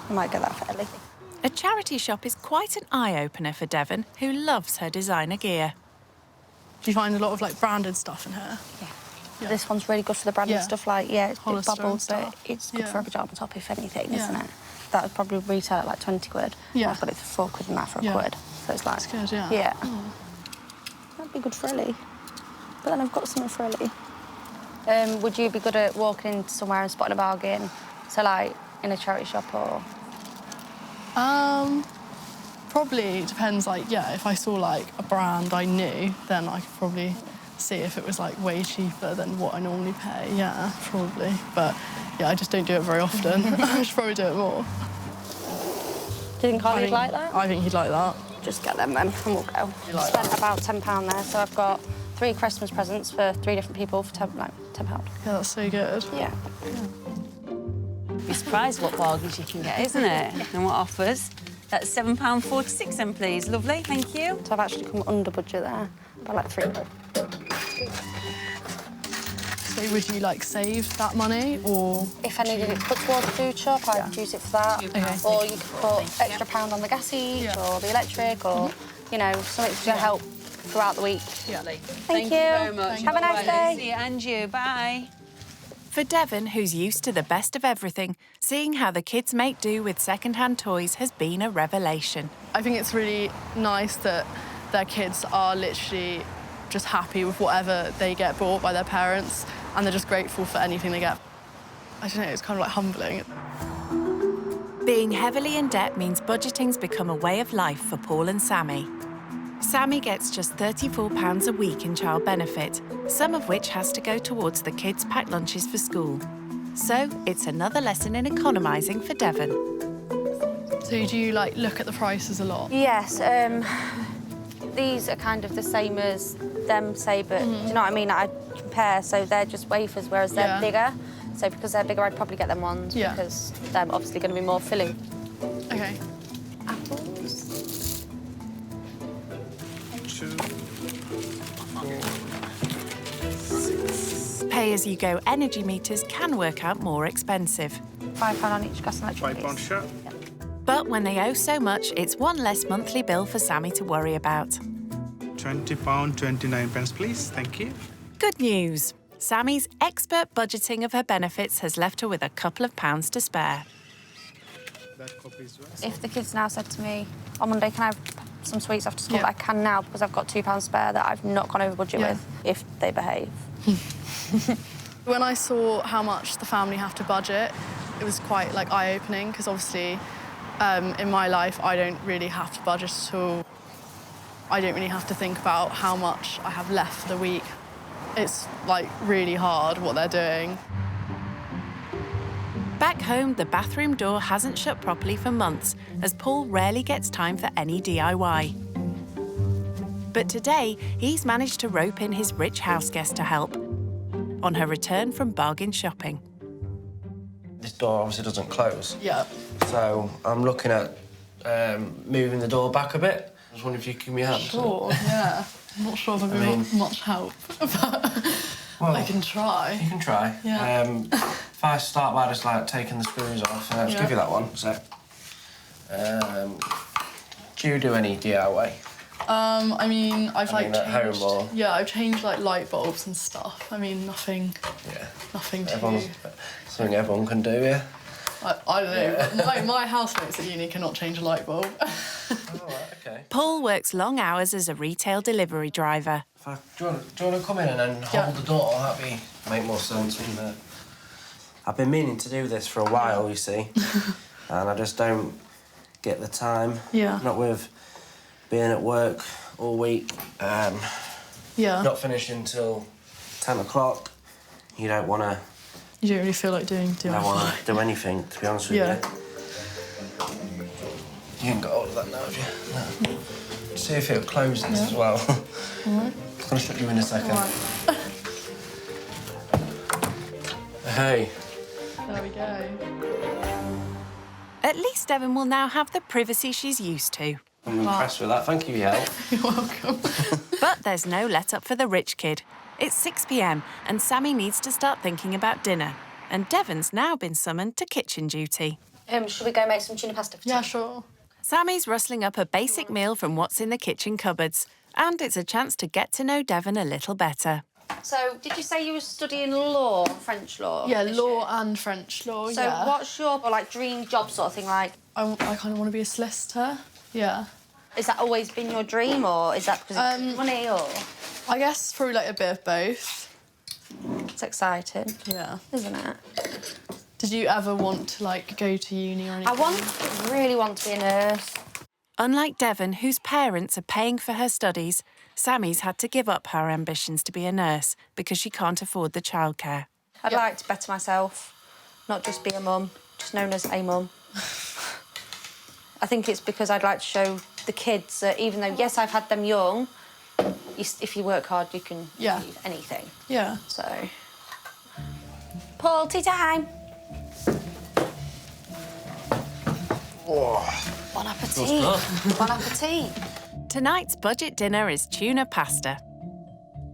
I might get that for Ellie. A charity shop is quite an eye-opener for Devon, who loves her designer gear. Do you find a lot of, like, branded stuff in here? Yeah. This one's really good for the branded stuff, like, yeah, it's big Hollister bubbles, but stuff. it's good for a pyjama top, if anything, Yeah. isn't it? That would probably retail at like 20 quid. Yeah. I've got it for £4 and that for a quid. So it's like... That's good, yeah. Yeah. That'd be good for Ellie. But then I've got something for Ellie. Would you be good at walking into somewhere and spotting a bargain? So, like, in a charity shop or...? Probably depends, like, yeah, if I saw, like, a brand I knew, then I could probably see if it was, like, way cheaper than what I normally pay. Yeah, probably. But, yeah, I just don't do it very often. I should probably do it more. Do you think Ollie'd like that? I think he'd like that. Just get them then, and we'll go. Like Spent about £10 there, so I've got 3 Christmas presents for 3 different people for £10. Yeah, that's so good. Yeah. be surprised what bargains you can get, isn't it? And what offers. That's £7.46 then, please. Lovely, thank you. So I've actually come under budget there by like £3. So would you like save that money or? If I needed it put towards the food shop, I'd use it for that. Okay. Or you could put extra £1 on the gas each or the electric or, you know, something to help throughout the week. Yeah. Thank you very much. Have a nice day. See you, and you. Bye. For Devon, who's used to the best of everything, seeing how the kids make do with second-hand toys has been a revelation. I think it's really nice that their kids are literally just happy with whatever they get bought by their parents, and they're just grateful for anything they get. I don't know, it's kind of like humbling. Being heavily in debt means budgeting's become a way of life for Paul and Sammy. Sammy gets just £34 a week in child benefit, some of which has to go towards the kids' packed lunches for school. So it's another lesson in economising for Devon. So do you, like, look at the prices a lot? Yes, these are kind of the same as them, say, but do you know what I mean? I compare, so they're just wafers, whereas they're bigger. So because they're bigger, I'd probably get them ones because they're obviously going to be more filling. Okay. Apples. Pay-as-you-go energy meters can work out more expensive. £5 on each gas and electric. £5 sure. But when they owe so much, it's one less monthly bill for Sammy to worry about. £20.29, please. Thank you. Good news. Sammy's expert budgeting of her benefits has left her with a couple of pounds to spare. If the kids now said to me, on Monday, can I have some sweets after school? I can now because I've got £2 spare that I've not gone over budget with, if they behave. When I saw how much the family have to budget, it was quite, like, eye-opening, because obviously in my life I don't really have to budget at all. I don't really have to think about how much I have left for the week. It's, like, really hard what they're doing. Back home, the bathroom door hasn't shut properly for months, as Paul rarely gets time for any DIY. But today, he's managed to rope in his rich houseguest to help on her return from bargain shopping. This door obviously doesn't close. Yeah. So I'm looking at moving the door back a bit. I was wondering if you could give me a hand. Sure, yeah. I'm not sure if I've got much help, but well, I can try. You can try. Yeah. If I start by just, like, taking the screws off, I'll just give you that one. So, do you do any DIY? I mean, I've at changed. Home or... Yeah, I've changed, like, light bulbs and stuff. I mean, nothing. Yeah. Nothing too. Something everyone can do, yeah. I don't know. Yeah. My housemates at uni cannot change a light bulb. Okay. Paul works long hours as a retail delivery driver. Do you want to come in and then hold the door? That'd make more sense, wouldn't it? I've been meaning to do this for a while, you see, and I just don't get the time. Yeah. Not with being at work all week. Not finishing till 10 o'clock. You don't want to. You don't really feel like doing I don't want to do anything, to be honest with you. You haven't got all of that now, have you? No. See if it'll close this as well. All right. I'm going to shut you in a second. All right. Hey. There we go. At least Devon will now have the privacy she's used to. I'm impressed with that. Thank you for your help. You're welcome. But there's no let-up for the rich kid. It's 6 p.m. and Sammy needs to start thinking about dinner. And Devon's now been summoned to kitchen duty. Should we go make some tuna pasta for tea? Yeah, sure. Sammy's rustling up a basic meal from what's in the kitchen cupboards. And it's a chance to get to know Devon a little better. So, did you say you were studying law, French law? Yeah, law and French law, So what's your, like, dream job sort of thing, like? I kind of want to be a solicitor, yeah. Has that always been your dream, or is that because of money, or...? I guess probably, like, a bit of both. It's exciting. Yeah. Isn't it? Did you ever want to, like, go to uni or anything? I really want to be a nurse. Unlike Devon, whose parents are paying for her studies, Sammy's had to give up her ambitions to be a nurse because she can't afford the childcare. I'd like to better myself, not just be a mum, just known as a mum. I think it's because I'd like to show the kids that even though, yes, I've had them young, if you work hard, you can achieve anything. Yeah. So... Paul, tea time. Bon appetit. Bon appetit. Tonight's budget dinner is tuna pasta.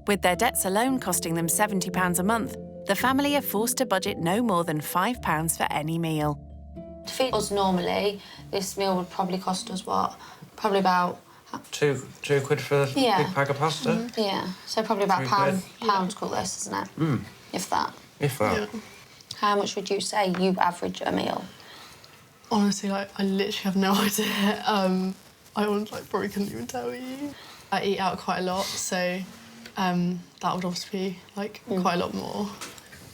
With their debts alone costing them £70 a month, the family are forced to budget no more than £5 for any meal. To feed us normally, this meal would probably cost us, what? Probably about... Two quid for a big bag of pasta? Yeah, so probably about £3. pound to cook this, isn't it? Mm. If that. If that. Yeah. How much would you say you average a meal? Honestly, like, I literally have no idea. I probably couldn't even tell you. I eat out quite a lot, so that would obviously be, quite a lot more.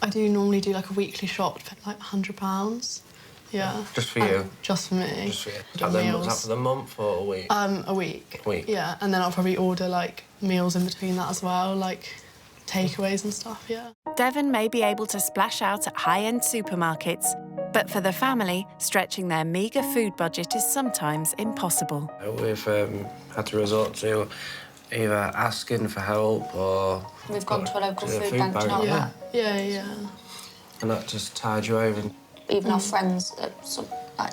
I do normally do, a weekly shop for, £100. Yeah. Just for you? Just for me. Just for you. And then was that for the month or a week? A week. A week? Yeah, and then I'll probably order, meals in between that as well, takeaways and stuff, yeah. Devon may be able to splash out at high-end supermarkets, but for the family, stretching their meagre food budget is sometimes impossible. We've had to resort to either asking for help or... We've gone to a local food bank, do you know that? Yeah. And that just tied you over. Even our friends at some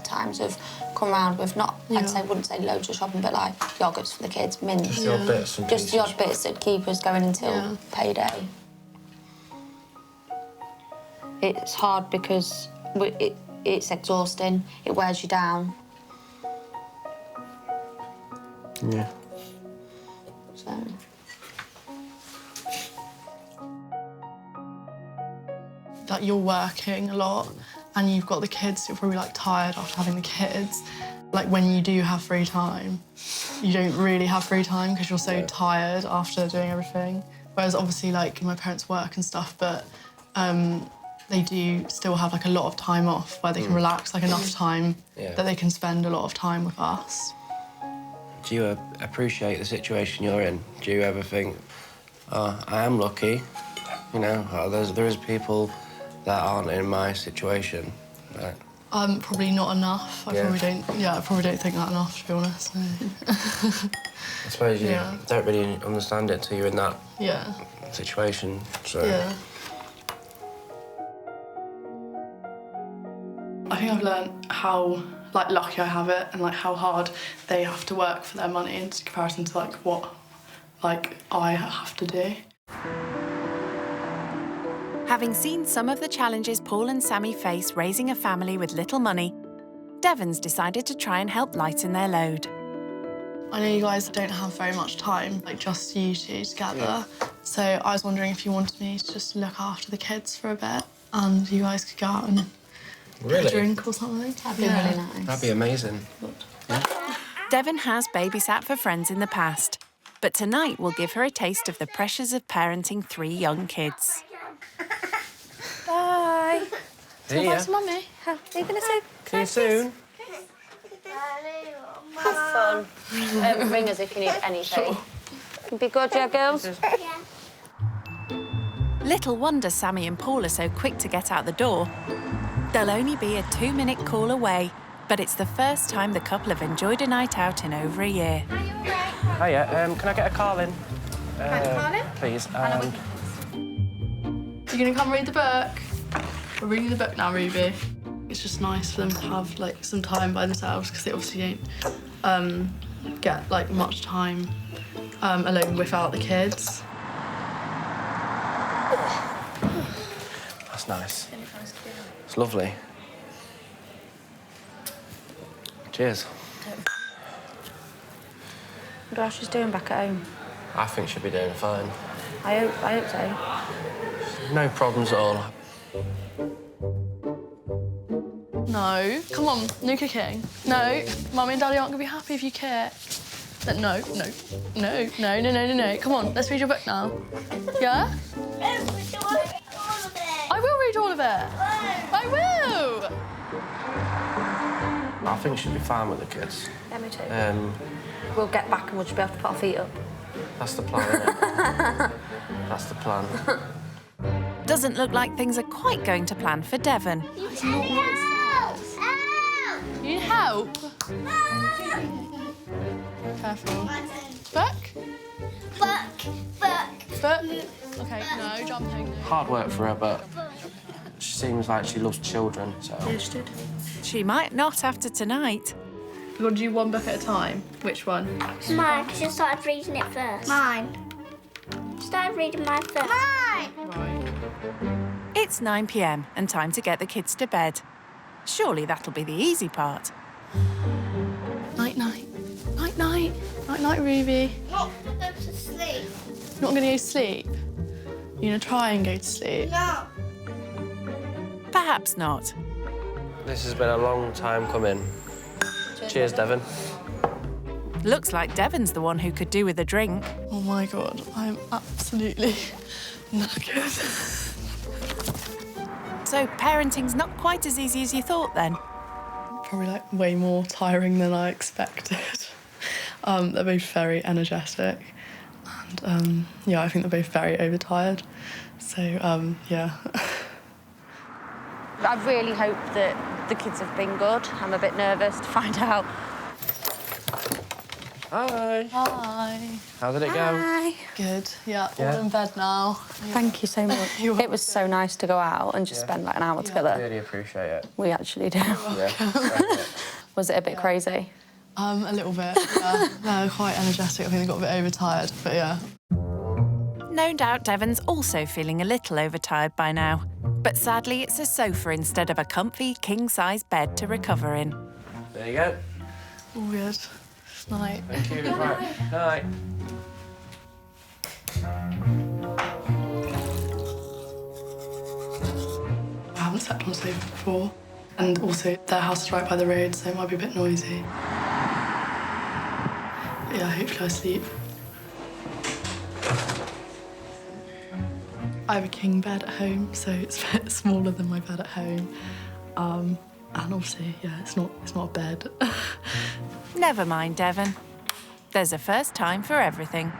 times have come round with not, wouldn't say loads of shopping, but yogurts for the kids, mints. Just the odd bits and Just the odd bits that keep us going until payday. It's hard because it's exhausting. It wears you down. Yeah. So... That you're working a lot and you've got the kids, you're probably tired after having the kids. When you do have free time, you don't really have free time because you're so tired after doing everything. Whereas obviously my parents work and stuff, but they do still have a lot of time off where they can relax, enough time that they can spend a lot of time with us. Do you appreciate the situation you're in? Do you ever think, oh, I am lucky, there is people that aren't in my situation, right? Probably not enough. I probably don't think that enough, to be honest. No. I suppose you don't really understand it until you're in that situation, so... Yeah. I think I've learned how lucky I have it and how hard they have to work for their money in comparison to what I have to do. Having seen some of the challenges Paul and Sammy face raising a family with little money, Devon's decided to try and help lighten their load. I know you guys don't have very much time, just you two together. Yeah. So I was wondering if you wanted me to just look after the kids for a bit and you guys could go out and get a drink or something. That'd be really nice. That'd be amazing. Devon has babysat for friends in the past, but tonight will give her a taste of the pressures of parenting 3 young kids. Bye. See ya. Bye to Mummy. Are you going to say? See you soon. Have fun. Ring us if you need anything. Be good, yeah, girls? Little wonder Sammy and Paul are so quick to get out the door. They'll only be a 2-minute call away, but it's the first time the couple have enjoyed a night out in over a year. Hiya, can I get a Carlin? Please, and... You're going to come read the book? We're reading the book now, Ruby. It's just nice for them to have, some time by themselves because they obviously don't get, much time alone without the kids. That's nice. It's lovely. Cheers. I wonder how she's doing back at home. I think she'll be doing fine. I hope so. No problems at all. No, come on, no cooking. No, Mummy and Daddy aren't going to be happy if you cook. No. Come on, let's read your book now. Yeah? I will read all of it. I will. I think she'll be fine with the kids. Yeah, me too. We'll get back and we'll just be able to put our feet up. That's the plan, isn't it? That's the plan. Doesn't look like things are quite going to plan for Devon. You need help? Careful. Book? OK, no jumping. Hard work for her, but she seems like she loves children, so... She might not after tonight. We've got to do one book at a time. Which one? Mine, because you started reading it first. Mine. Started reading mine first. Mine! It's 9 p.m. and time to get the kids to bed. Surely that'll be the easy part. Night-night. Night-night. Night-night, Ruby. Not go to sleep. Not going to go to sleep? You're going to try and go to sleep? No. Perhaps not. This has been a long time coming. Cheers, Devon. Looks like Devon's the one who could do with a drink. Oh my God, I'm absolutely knackered. So parenting's not quite as easy as you thought then? Probably like way more tiring than I expected. They're both very energetic. And yeah, I think they're both very overtired. So yeah. I really hope that the kids have been good. I'm a bit nervous to find out. Hi. Hi. How did it go? Hi. Good, yeah, all in bed now. Thank you so much. It was so nice to go out and just spend like an hour together. I really appreciate it. We actually do. Yeah. Was it a bit crazy? A little bit, yeah. They're quite energetic. I think they got a bit overtired, but yeah. No doubt Devon's also feeling a little overtired by now. But sadly, it's a sofa instead of a comfy, king-size bed to recover in. There you go. All good. Night. Thank you. Right. Night. I haven't slept on a sofa before. And also, their house is right by the road, so it might be a bit noisy. But yeah, hopefully I sleep. I have a king bed at home, so it's a bit smaller than my bed at home. And obviously, yeah, it's not a bed. Never mind, Devon. There's a first time for everything.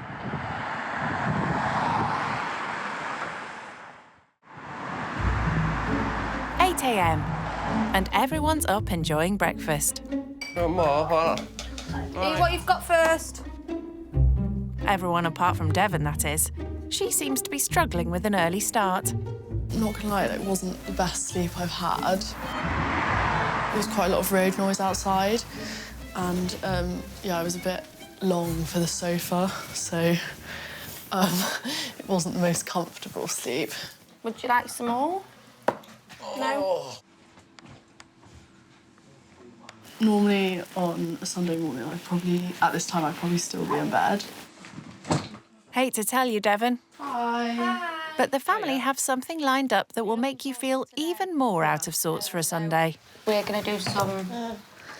"8 a.m. and everyone's up enjoying breakfast. What you've got first. Everyone apart from Devon, that is. She seems to be struggling with an early start. Not gonna lie, it wasn't the best sleep I've had. There was quite a lot of road noise outside, and yeah, I was a bit long for the sofa, so it wasn't the most comfortable sleep. Would you like some more? No? Normally on a Sunday morning, at this time, I'd probably still be in bed. Hate to tell you, Devon. Hi. But the family have something lined up that will make you feel even more out of sorts for a Sunday. We're going to do some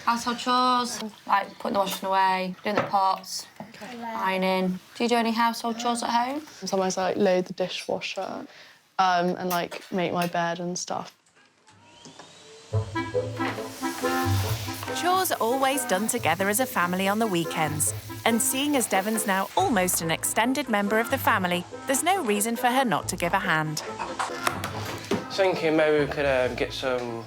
household chores, like putting the washing away, doing the pots, ironing. Do you do any household chores at home? Sometimes I load the dishwasher and make my bed and stuff. Chores are always done together as a family on the weekends. And seeing as Devon's now almost an extended member of the family, there's no reason for her not to give a hand. Thinking maybe we could get some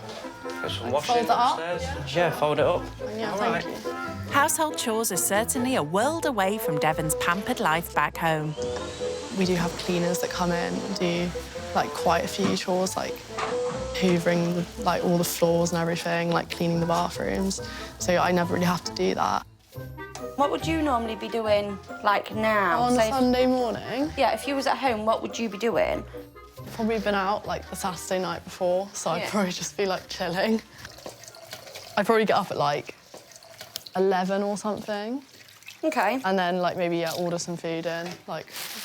washing upstairs. Yeah, fold it up. Yeah, thank you. Household chores are certainly a world away from Devon's pampered life back home. We do have cleaners that come in and do quite a few chores, like hoovering all the floors and everything, cleaning the bathrooms. So I never really have to do that. What would you normally be doing, now? On a Sunday morning? Yeah, if you was at home, what would you be doing? I've probably been out, the Saturday night before, so I'd probably just be, chilling. I'd probably get up at, 11 or something. OK. And then, maybe, order some food in,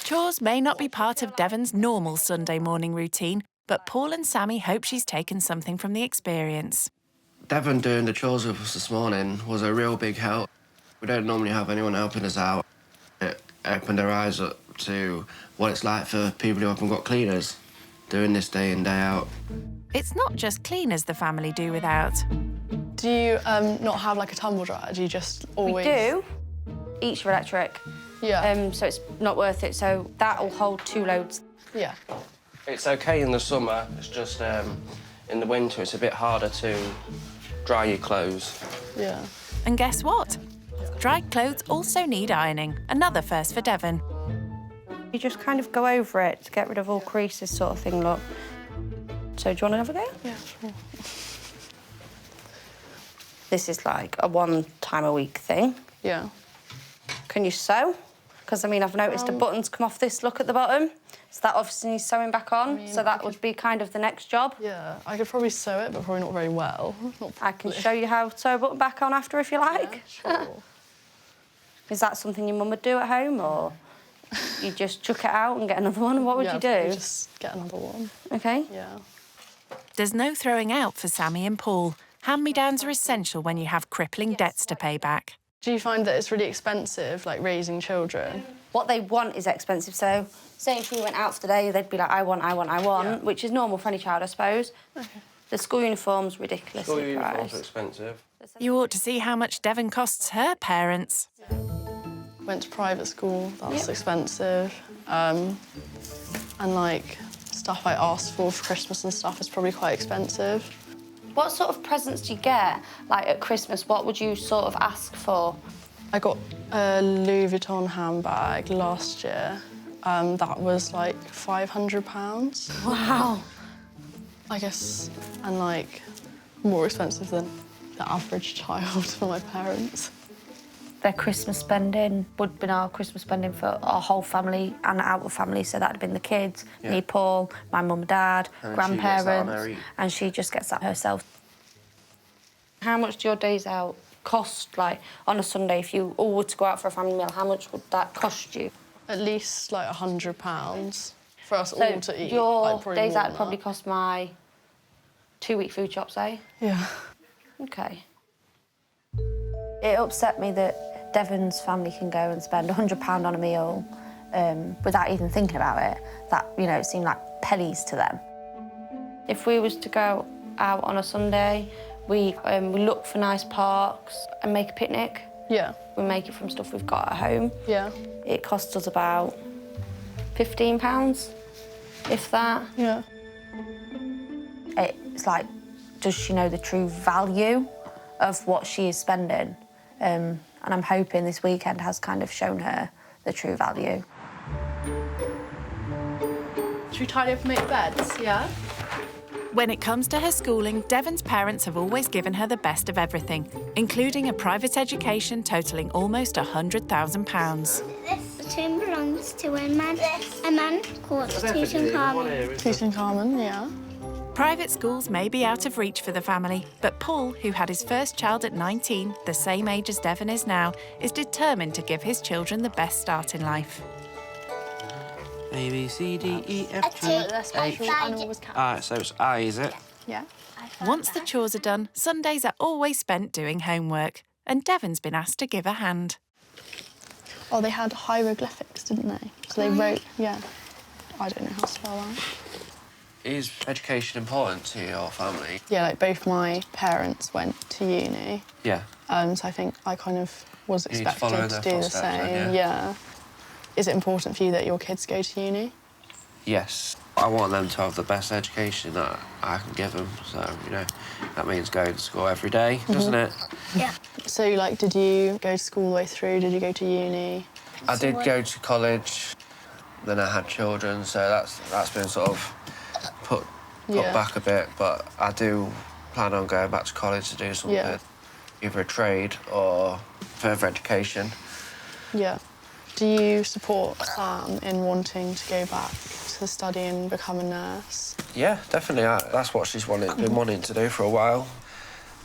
Chores may not be part of Devon's normal Sunday morning routine, but Paul and Sammy hope she's taken something from the experience. Devon doing the chores with us this morning was a real big help. We don't normally have anyone helping us out. It opened our eyes up to what it's like for people who haven't got cleaners, doing this day in, day out. It's not just cleaners the family do without. Do you not have, a tumble dryer? Do you just always... We do. Each are electric. Yeah. So it's not worth it. So that'll hold 2 loads. Yeah. It's OK in the summer. It's just in the winter, it's a bit harder to dry your clothes. Yeah. And guess what? Dried clothes also need ironing. Another first for Devon. You just kind of go over it to get rid of all creases sort of thing, look. So do you want to have a go? Yeah, sure. This is like a one-time-a-week thing. Yeah. Can you sew? Because, I mean, I've noticed the buttons come off this look at the bottom, so that obviously needs sewing back on, so that would be kind of the next job. Yeah, I could probably sew it, but probably not very well. I can show you how to sew a button back on after if you like. Yeah, sure. Is that something your mum would do at home, or you just chuck it out and get another one? What would you do? Just get another one. OK. Yeah. There's no throwing out for Sammy and Paul. Hand-me-downs are essential when you have crippling debts to pay back. Do you find that it's really expensive, like, raising children? What they want is expensive, so say if we went out today, they'd be like, I want, which is normal for any child, I suppose. Okay. The school uniform's ridiculously School uniforms priced. are expensive. You ought to see how much Devon costs her parents. Went to private school, that's expensive. And, like, stuff I asked for Christmas and stuff is probably quite expensive. What sort of presents do you get? Like, at Christmas, what would you sort of ask for? I got a Louis Vuitton handbag last year. That was, like, £500. Wow. I guess, and, like, more expensive than the average child for my parents. Their Christmas spending would have been our Christmas spending for our whole family and our family, so that'd have been the kids, me, Paul, my mum and dad, And grandparents, and she just gets that herself. How much do your days out cost? Like, on a Sunday, if you all were to go out for a family meal, how much would that cost you? At least, like, £100 for us So all to eat. your like, probably days more out than would probably that. cost my 2-week food shop, say? Yeah. OK. It upset me that Devon's family can go and spend £100 on a meal without even thinking about it. That, you know, it seemed like pennies to them. If we was to go out on a Sunday, we look for nice parks and make a picnic. Yeah. We make it from stuff we've got at home. Yeah. It costs us about £15, if that. Yeah. It's like, does she know the true value of what she is spending? And I'm hoping this weekend has kind of shown her the true value. Should we tidy up and make beds? Yeah. When it comes to her schooling, Devon's parents have always given her the best of everything, including a private education totalling almost £100,000. This tomb belongs to a man called Tutankhamun. Tutankhamun, yeah. Private schools may be out of reach for the family, but Paul, who had his first child at 19, the same age as Devon is now, is determined to give his children the best start in life. A, B, C, D, E, F, G, H. Alright, so it's I, is it? Yeah. Once the chores are done, Sundays are always spent doing homework, and Devon's been asked to give a hand. Oh, they had hieroglyphics, didn't they? So they wrote, yeah. I don't know how to spell that. Is education important to your family? Yeah, like both my parents went to uni. Yeah. So I think I kind of was You need to follow expected to their do the footsteps same. then, Yeah. Is it important for you that your kids go to uni? Yes. I want them to have the best education that I can give them. So, you know, that means going to school every day, doesn't it? Yeah. So, like, did you go to school all the way through? Did you go to uni? I did go to college, then I had children, so that's been sort of put back a bit, but I do plan on going back to college to do something, either a trade or further education. Yeah. Do you support Sam in wanting to go back to study and become a nurse? Yeah, definitely. That's what she's been wanting to do for a while.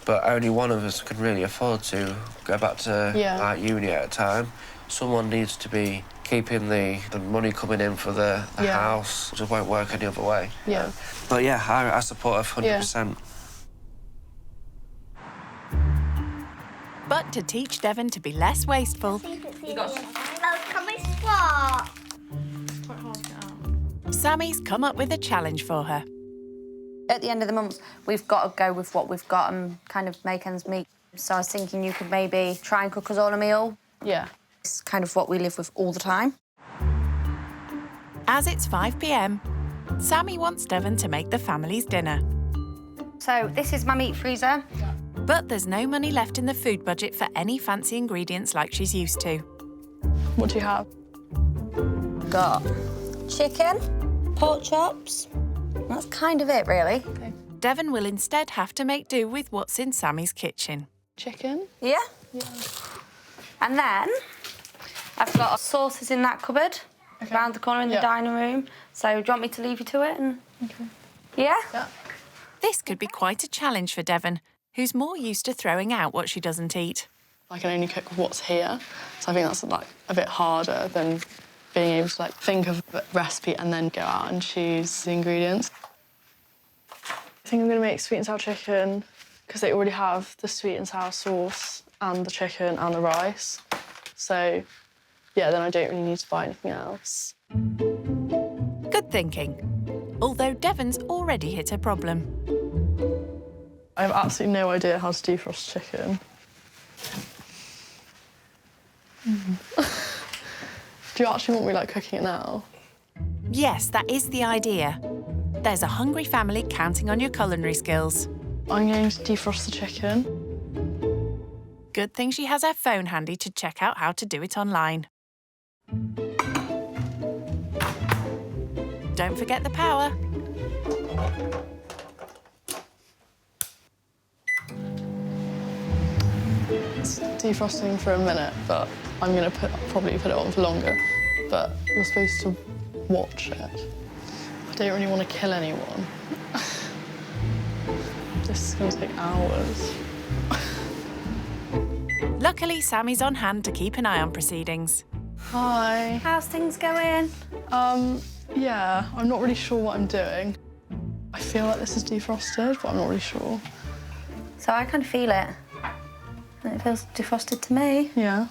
But only one of us can really afford to go back to like, uni at a time. Someone needs to be keeping the money coming in for the house. It just won't work any other way. Yeah. But yeah, I support her 100%. But to teach Devon to be less wasteful, Sammy's come up with a challenge for her. At the end of the month, we've got to go with what we've got and kind of make ends meet. So I was thinking you could maybe try and cook us all a meal. Yeah. It's kind of what we live with all the time. As it's 5 p.m, Sammy wants Devon to make the family's dinner. So this is my meat freezer. But there's no money left in the food budget for any fancy ingredients like she's used to. What do you have? Got chicken, pork chops. That's kind of it, really. Devon will instead have to make do with what's in Sammy's kitchen. chicken. Yeah? Yeah. And then I've got sauces in that cupboard around the corner in the dining room. So do you want me to leave you to it? And... Okay. Yeah? Yeah. This could be quite a challenge for Devon, who's more used to throwing out what she doesn't eat. I can only cook what's here, so I think that's like a bit harder than being able to like think of a recipe and then go out and choose the ingredients. I think I'm going to make sweet and sour chicken because they already have the sweet and sour sauce and the chicken and the rice. So, yeah, then I don't really need to buy anything else. Good thinking. Although Devon's already hit a problem. I have absolutely no idea how to defrost chicken. Do you actually want me like cooking it now? Yes, that is the idea. There's a hungry family counting on your culinary skills. I'm going to defrost the chicken. Good thing she has her phone handy to check out how to do it online. Don't forget the power. It's defrosting for a minute, but I'm going to probably put it on for longer. But you're supposed to watch it. I don't really want to kill anyone. This is going to take hours. Luckily, Sammy's on hand to keep an eye on proceedings. Hi. How's things going? Yeah, I'm not really sure what I'm doing. I feel like this is defrosted, but I'm not really sure. So I kind of feel it. And it feels defrosted to me. Yeah.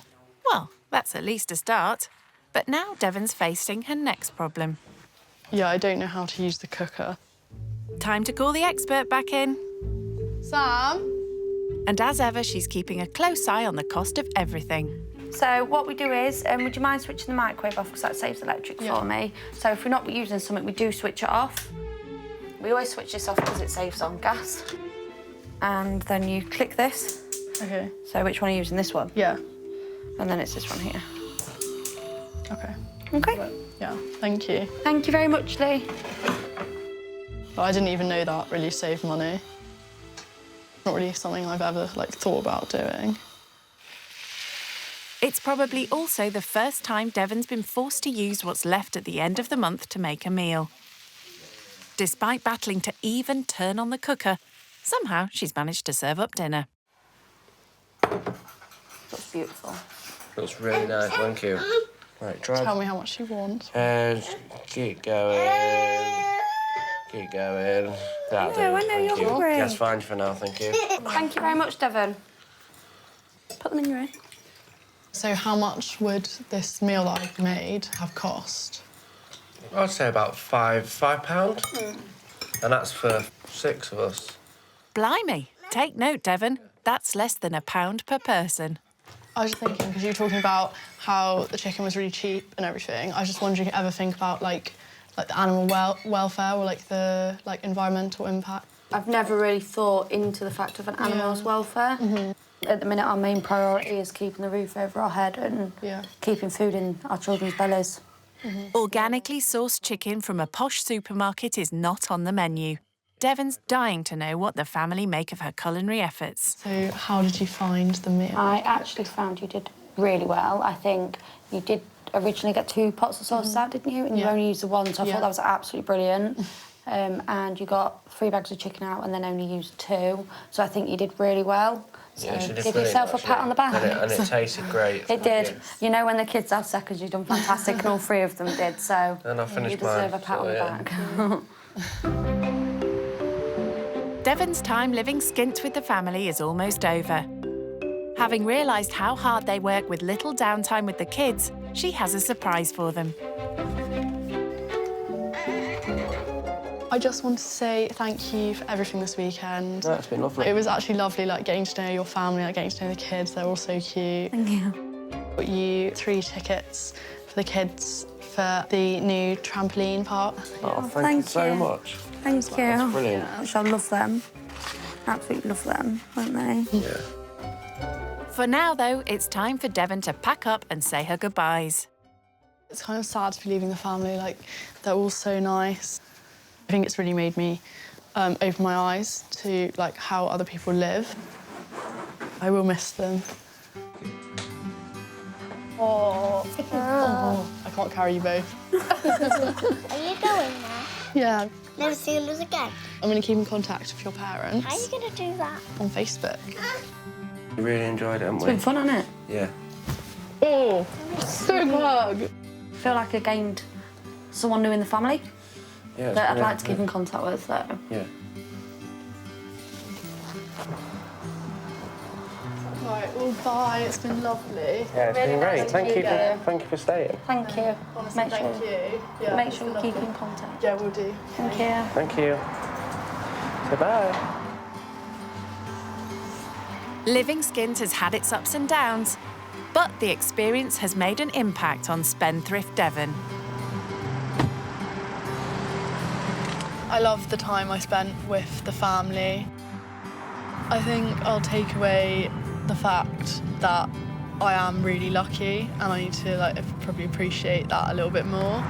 Well, that's at least a start. But now Devon's facing her next problem. Yeah, I don't know how to use the cooker. Time to call the expert back in. Sam? And as ever, she's keeping a close eye on the cost of everything. So what we do is, would you mind switching the microwave off because that saves electric for me? So if we're not using something, we do switch it off. We always switch this off because it saves on gas. And then you click this. Okay. So which one are you using? This one? Yeah. And then it's this one here. Okay. Okay. Yeah, thank you. Thank you very much, Lee. But I didn't even know that really saved money. Not really something I've ever thought about doing. It's probably also the first time Devon's been forced to use what's left at the end of the month to make a meal. Despite battling to even turn on the cooker, somehow she's managed to serve up dinner. Looks beautiful. Looks really nice, thank you. Right, try. Tell me how much you want. Keep going. Keep going. That'll do. I know you're hungry. That's fine for now, thank you. Thank you very much, Devon. Put them in your ear. So how much would this meal that I've made have cost? I'd say about £5. And that's for 6 of us. Blimey! Take note, Devon. That's less than £1 per person. I was just thinking, because you were talking about how the chicken was really cheap and everything, I was just wondering if you ever think about like the animal welfare or the environmental impact. I've never really thought into the fact of an animal's welfare. At the minute, our main priority is keeping the roof over our head and keeping food in our children's bellies. Organically sourced chicken from a posh supermarket is not on the menu. Devon's dying to know what the family make of her culinary efforts. So how did you find the meal? I actually found you did really well. I think you did originally get 2 pots of sauce out, didn't you? And you only used the one, so I thought that was absolutely brilliant. And you got 3 bags of chicken out and then only used 2. So I think you did really well. So Yeah, she did give brilliant, yourself a pat on the back. And it tasted great. It did. You know, when the kids have seconds, you've done fantastic, and all 3 of them did, so And I finished you deserve mine, a pat on the back. Devon's time living skint with the family is almost over. Having realised how hard they work with little downtime with the kids, she has a surprise for them. I just want to say thank you for everything this weekend. No, it's been lovely. It was actually lovely, getting to know your family, getting to know the kids. They're all so cute. Thank you. Got you 3 tickets for the kids for the new trampoline park. Oh, thank you so much. Thank you. That's brilliant. I love them. Absolutely love them, won't they? Yeah. For now, though, it's time for Devon to pack up and say her goodbyes. It's kind of sad to be leaving the family. They're all so nice. I think it's really made me open my eyes to how other people live. I will miss them. Oh. I can't carry you both. Are you going there? Yeah. Never seen us again. I'm going to keep in contact with your parents. How are you going to do that? On Facebook. We really enjoyed it, haven't It's we? been fun, hasn't it? Yeah. Oh, so hug. I feel like I gained someone new in the family Yeah. that I'd like to keep in contact with, so. Yeah. Right, well, bye. It's been lovely. Yeah, it's been great. Thank you for staying. Thank you. Honestly, Make sure, thank you. Yeah, make it's sure been you keep lovely. in contact. Yeah, we'll do. Thank you. Thank you. Goodbye. Living skint has had its ups and downs, but the experience has made an impact on spendthrift Devon. I love the time I spent with the family. I think I'll take away the fact that I am really lucky, and I need to probably appreciate that a little bit more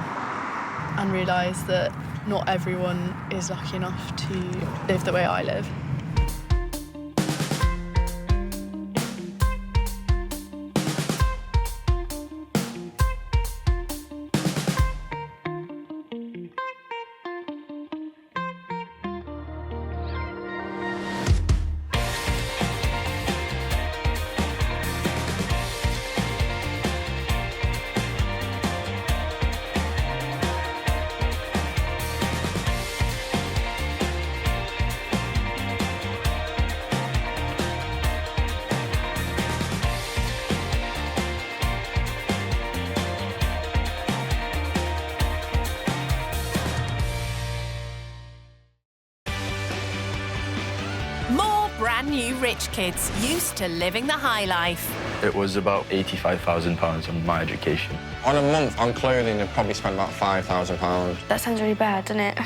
and realise that not everyone is lucky enough to live the way I live. Brand new rich kids used to living the high life. It was about £85,000 on my education. On a month on clothing, I'd probably spend about £5,000. That sounds really bad, doesn't it?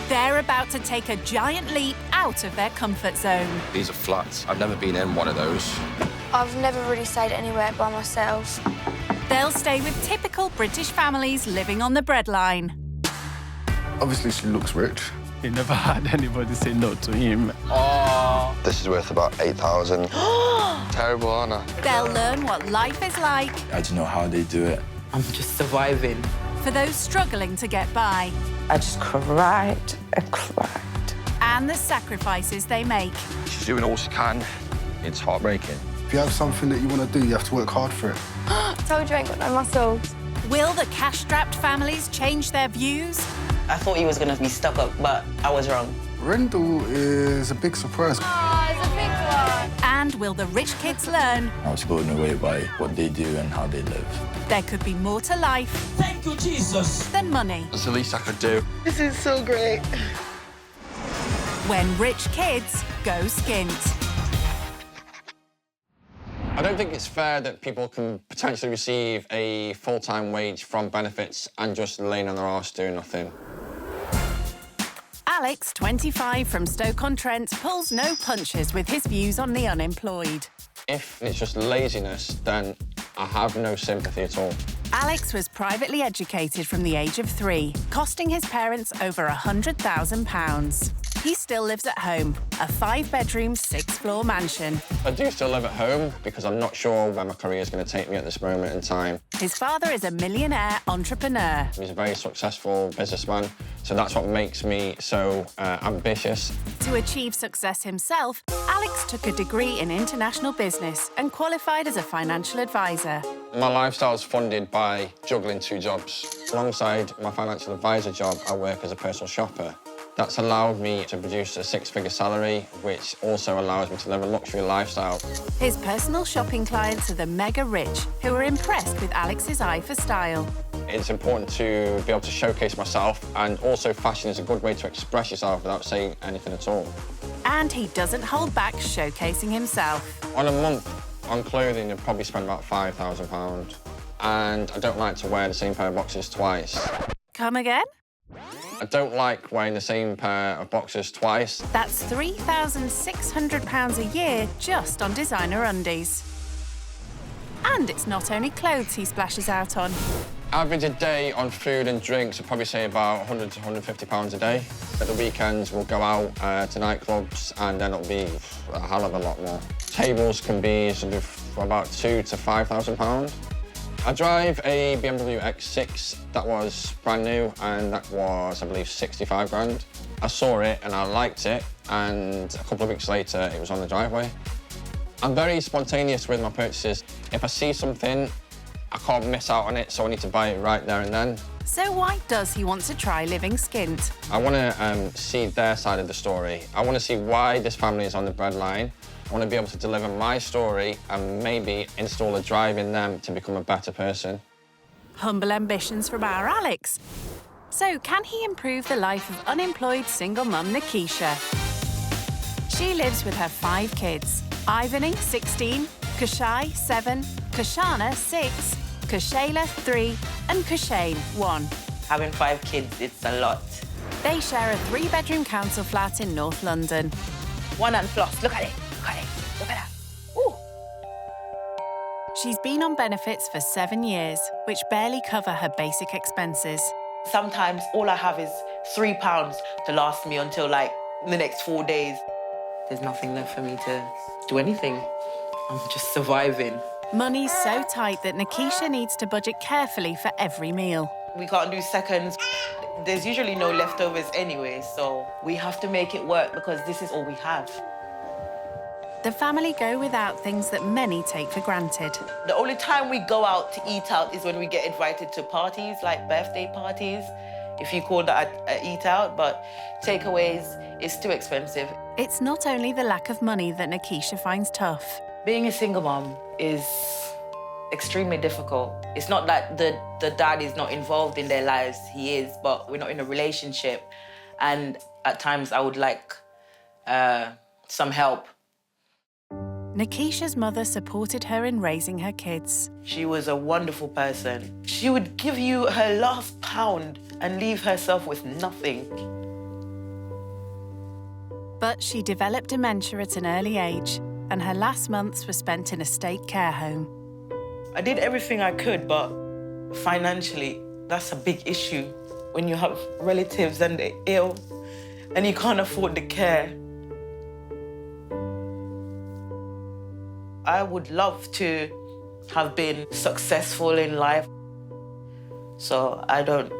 They're about to take a giant leap out of their comfort zone. These are flats. I've never been in one of those. I've never really stayed anywhere by myself. They'll stay with typical British families living on the breadline. Obviously, she looks rich. He never had anybody say no to him. Oh. This is worth about 8,000. Terrible, aren't I? They'll learn what life is like. I don't know how they do it. I'm just surviving. For those struggling to get by. I just cried and cried. And the sacrifices they make. She's doing all she can. It's heartbreaking. If you have something that you want to do, you have to work hard for it. Told you I ain't got no muscles. Will the cash-strapped families change their views? I thought he was going to be stuck up, but I was wrong. Rendell is a big surprise. Oh, it's a big one. And will the rich kids learn? I was blown away by what they do and how they live. There could be more to life. Thank you, Jesus. Than money. That's the least I could do. This is so great. When rich kids go skint. I don't think it's fair that people can potentially receive a full-time wage from benefits and just laying on their arse doing nothing. Alex, 25, from Stoke-on-Trent, pulls no punches with his views on the unemployed. If it's just laziness, then I have no sympathy at all. Alex was privately educated from the age of 3, costing his parents over £100,000. He still lives at home, a 5-bedroom, 6-floor mansion. I do still live at home because I'm not sure where my career is going to take me at this moment in time. His father is a millionaire entrepreneur. He's a very successful businessman, so that's what makes me so ambitious. To achieve success himself, Alex took a degree in international business and qualified as a financial advisor. My lifestyle is funded by juggling 2 jobs. Alongside my financial advisor job, I work as a personal shopper. That's allowed me to produce a 6-figure salary, which also allows me to live a luxury lifestyle. His personal shopping clients are the mega rich, who are impressed with Alex's eye for style. It's important to be able to showcase myself, and also fashion is a good way to express yourself without saying anything at all. And he doesn't hold back showcasing himself. On a month on clothing, I'd probably spend about £5,000. And I don't like to wear the same pair of boxers twice. Come again? I don't like wearing the same pair of boxers twice. That's £3,600 a year just on designer undies. And it's not only clothes he splashes out on. Average a day on food and drinks, I'd probably say about 100 to 150 pounds a day. At the weekends, we'll go out to nightclubs, and then it'll be a hell of a lot more. Tables can be sort of about £2,000 to £5,000. I drive a BMW X6 that was brand new, and that was, I believe, 65 grand. I saw it and I liked it, and a couple of weeks later, it was on the driveway. I'm very spontaneous with my purchases. If I see something, I can't miss out on it, so I need to buy it right there and then. So why does he want to try living skint? I want to see their side of the story. I want to see why this family is on the breadline. I want to be able to deliver my story and maybe install a drive in them to become a better person. Humble ambitions from our Alex. So can he improve the life of unemployed single mum Nikisha? She lives with her 5 kids. Ivany, 16, Kashai, 7, Kashana, 6, Kashayla, 3, and Kashane, 1. Having 5 kids, it's a lot. They share a 3-bedroom council flat in North London. 1 and plus, look at it, look at it, look at that. Ooh. She's been on benefits for 7 years, which barely cover her basic expenses. Sometimes all I have is £3 to last me until, like, the next 4 days. There's nothing left for me to do anything. I'm just surviving. Money's so tight that Nikisha needs to budget carefully for every meal. We can't do seconds. There's usually no leftovers anyway, so we have to make it work because this is all we have. The family go without things that many take for granted. The only time we go out to eat out is when we get invited to parties, like birthday parties, if you call that a eat out, but takeaways is too expensive. It's not only the lack of money that Nikisha finds tough. Being a single mom is extremely difficult. It's not that the dad is not involved in their lives, he is, but we're not in a relationship. And at times I would like some help. Nikisha's mother supported her in raising her kids. She was a wonderful person. She would give you her last pound and leave herself with nothing. But she developed dementia at an early age, and her last months were spent in a state care home. I did everything I could, but financially, that's a big issue. When you have relatives and they're ill and you can't afford the care. I would love to have been successful in life. So I don't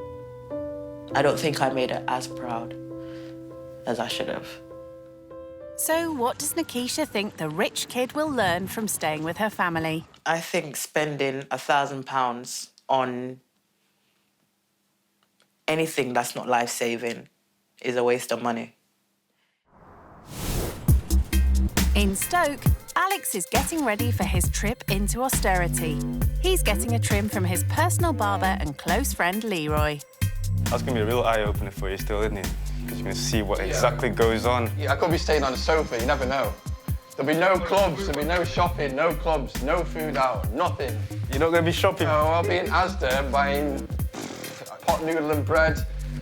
think I made her as proud as I should have. So what does Nikisha think the rich kid will learn from staying with her family? I think spending £1,000 on anything that's not life-saving is a waste of money. In Stoke, Alex is getting ready for his trip into austerity. He's getting a trim from his personal barber and close friend Leroy. That's going to be a real eye-opener for you still, isn't it? Because you're going to see what exactly goes on. Yeah, I could be staying on a sofa, you never know. There'll be no clubs, there'll be no shopping, no clubs, no food out, nothing. You're not going to be shopping? No, I'll be in Asda buying pot noodle and bread,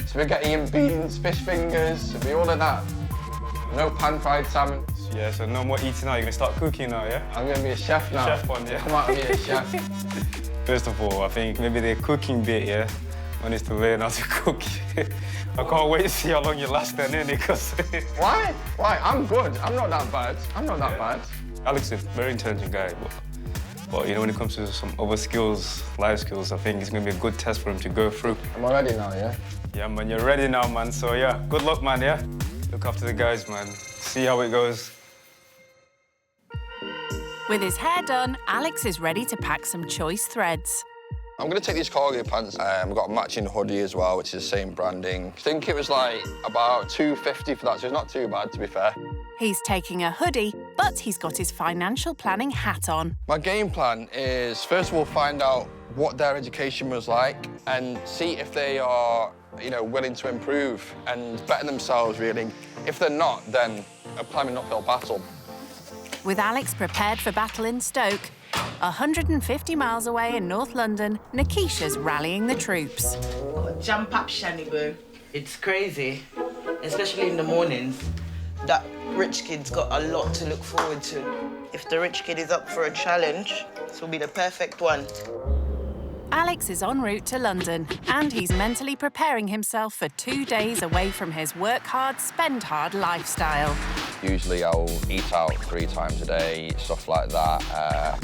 spaghetti and beans, fish fingers, it'll be all of that. No pan-fried salmon. Yeah, so no more eating out, you're going to start cooking now, yeah? I'm going to be a chef now. Chef one, yeah. Come out and be a chef. First of all, I think maybe the cooking bit, yeah? One is to learn how to cook. I can't wait to see how long you last then, innit? Because Why? Why? I'm good. I'm not that bad. I'm not that bad. Alex is a very intelligent guy, but you know, when it comes to some other skills, life skills, I think it's going to be a good test for him to go through. Am I ready now, yeah? Yeah, man, you're ready now, man. So, yeah, good luck, man, yeah? Look after the guys, man. See how it goes. With his hair done, Alex is ready to pack some choice threads. I'm going to take these cargo pants. We've got a matching hoodie as well, which is the same branding. I think it was like about $250 for that, so it's not too bad, to be fair. He's taking a hoodie, but he's got his financial planning hat on. My game plan is, first of all, find out what their education was like and see if they are, you know, willing to improve and better themselves, really. If they're not, then a climbing uphill battle. With Alex prepared for battle in Stoke, 150 miles away in North London, Nikisha's rallying the troops. Jump-up Shanibu. It's crazy, especially in the mornings. That rich kid's got a lot to look forward to. If the rich kid is up for a challenge, this will be the perfect one. Alex is en route to London and he's mentally preparing himself for 2 days away from his work hard, spend hard lifestyle. Usually I'll eat out 3 times a day, stuff like that.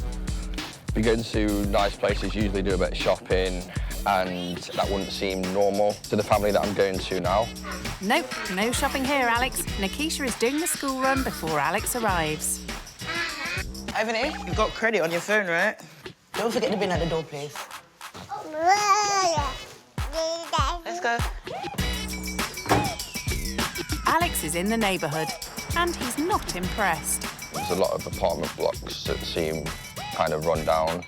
Be going to nice places, usually do a bit of shopping, and that wouldn't seem normal to the family that I'm going to now. Nope, no shopping here, Alex. Nikisha is doing the school run before Alex arrives. Ivany, you've got credit on your phone, right? Don't forget the bin at the door, please. Let's go. Alex is in the neighbourhood and he's not impressed. There's a lot of apartment blocks that seem kind of run down.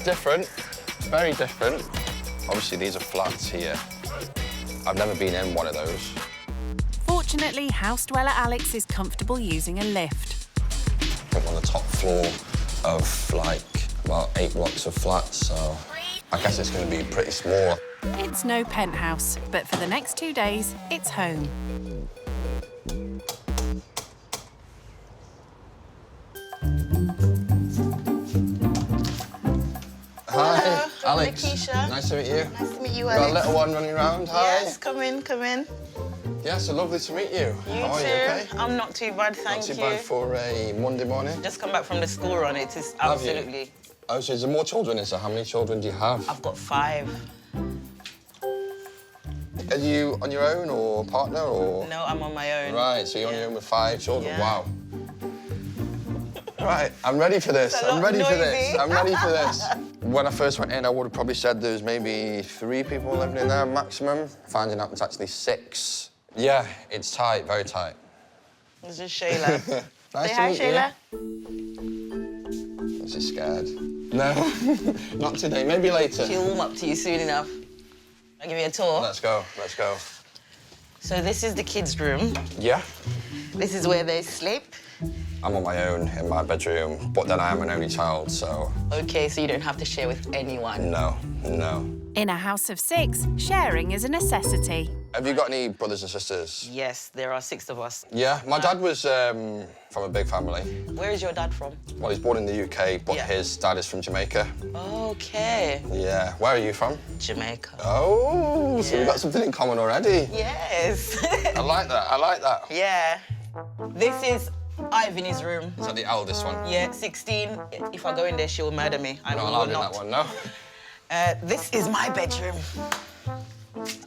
Different, very different. Obviously, these are flats here. I've never been in one of those. Fortunately, house dweller Alex is comfortable using a lift. I'm on the top floor of, like, about 8 blocks of flats, so I guess it's going to be pretty small. It's no penthouse, but for the next 2 days, it's home. Hi, Alex. Nikisha. Nice to meet you. Nice to meet you, Got Alex. a little one running around. Hi. Yes, come in, come in. Yeah, so lovely to meet you. You How are too. you, okay? I'm not too bad, thank you. Not too bad for a Monday morning. Just come back from the school run. It is Have you? absolutely... Oh, so is there more children? Is there? How many children do you have? I've got 5. Are you on your own or partner or? No, I'm on my own. Right, so you're on your own with 5 children. Yeah. Wow. Right, I'm ready for this. I'm ready for this. I'm ready for this. When I first went in, I would have probably said there's maybe 3 people living in there maximum. Finding out it's actually 6. Yeah, it's tight, very tight. This is Shayla. Nice Say to hi, meet Shayla. you. Is she scared? No, not today. Maybe later. She'll warm up to you soon enough. I'll give you a tour. Let's go, let's go. So this is the kids' room. Yeah? This is where they sleep. I'm on my own in my bedroom, but then I am an only child, so... Okay, so you don't have to share with anyone. No, no. In a house of 6, sharing is a necessity. Have you got any brothers and sisters? Yes, there are 6 of us. Yeah, my dad was from a big family. Where is your dad from? Well, he's born in the UK, but Yeah. his dad is from Jamaica. Okay. Yeah. Where are you from? Jamaica. Oh, so we've got something in common already. Yes. I like that, I like that. Yeah. This is Ivany's room. Is that the eldest one? Yeah, 16. If I go in there, she'll murder me. I'm not allowed in that one, no? This is my bedroom.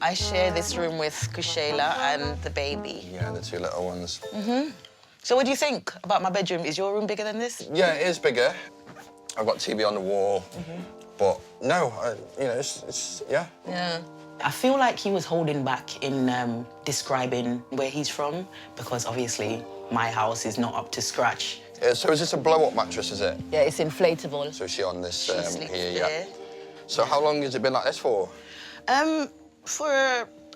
I share this room with Kushayla and the baby. Yeah, the 2 little ones. So what do you think about my bedroom? Is your room bigger than this? Yeah, it is bigger. I've got TV on the wall, but no, you know, it's yeah. Yeah. I feel like he was holding back in describing where he's from because obviously my house is not up to scratch. So is this a blow-up mattress, is it? Yeah, it's inflatable. So is she on this She sleeps here, there. yeah? So how long has it been like this for? For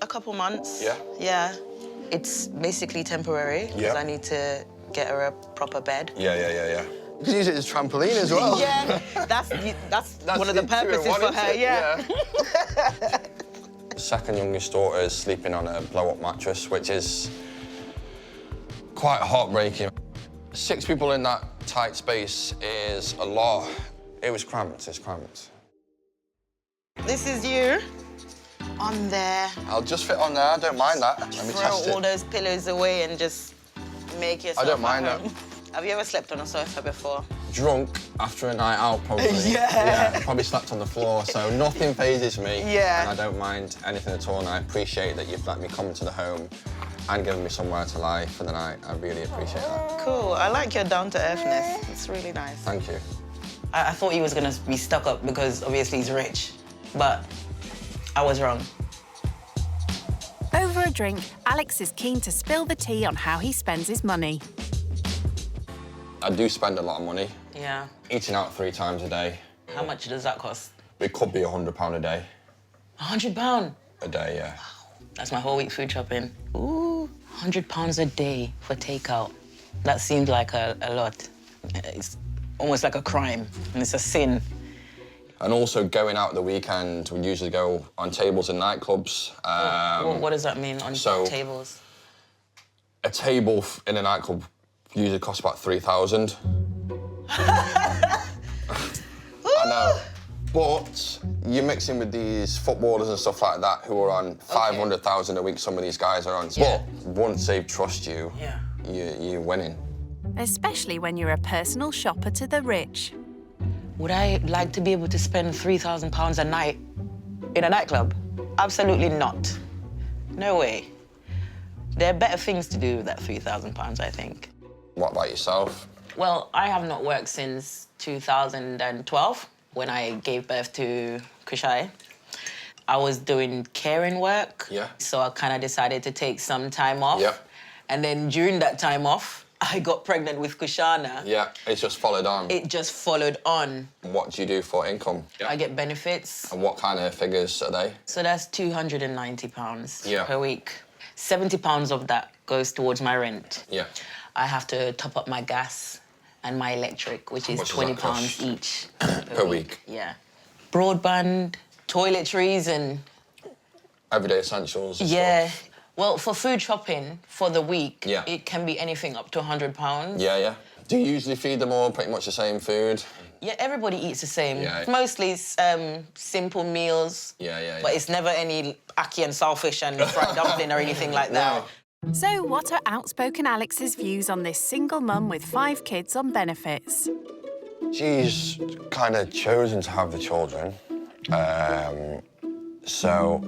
a couple months. Yeah? Yeah. It's basically temporary because Yeah. I need to get her a proper bed. Yeah. You can use it as a trampoline as well. Yeah, that's one of the it, 2 in purposes 1, for isn't her, it? yeah. Second youngest daughter is sleeping on a blow-up mattress, which is quite heartbreaking. 6 people in that tight space is a lot. It was cramped, it's cramped. This is you on there. I'll just fit on there, I don't mind that. Let me test Throw all it. those pillows away and just make yourself I don't mind at that. home. Have you ever slept on a sofa before? Drunk after a night out, probably. Yeah. Probably slept on the floor, so nothing phases me. Yeah. And I don't mind anything at all, and I appreciate that you've let me come into the home and given me somewhere to lie for the night. I really appreciate that. Cool. I like your down-to-earthness. It's really nice. Thank you. I thought he was going to be stuck up because obviously he's rich, but I was wrong. Over a drink, Alex is keen to spill the tea on how he spends his money. I do spend a lot of money. Yeah. Eating out 3 times a day. How much does that cost? It could be £100 a day. £100? A day, yeah. That's my whole week food shopping. Ooh, £100 a day for takeout. That seems like a lot. It's almost like a crime, and it's a sin. And also going out at the weekend, we usually go on tables in nightclubs. What does that mean on tables? A table in a nightclub usually costs about 3,000. No. But you're mixing with these footballers and stuff like that who are on 500,000 a week. Some of these guys are on. Yeah. But once they trust you, you're winning. Especially when you're a personal shopper to the rich. Would I like to be able to spend £3,000 a night in a nightclub? Absolutely not. No way. There are better things to do with that £3,000, I think. What about yourself? Well, I have not worked since 2012, when I gave birth to Kushai. I was doing caring work, so I kind of decided to take some time off. And then during that time off, I got pregnant with Kushana. Yeah, it just followed on. It just followed on. What do you do for income? I get benefits. And what kind of figures are they? So that's £290 per week. £70 of that goes towards my rent. Yeah. I have to top up my gas and my electric, which is £20 each per week? Yeah. Broadband, toiletries and... Everyday essentials and stuff. Well, for food shopping for the week, it can be anything up to £100. Yeah. Do you usually feed them all pretty much the same food? Yeah, everybody eats the same. Mostly simple meals. But it's never any ackee and saltfish and fried dumpling or anything like that. So what are outspoken Alex's views on this single mum with 5 kids on benefits? She's kind of chosen to have the children. So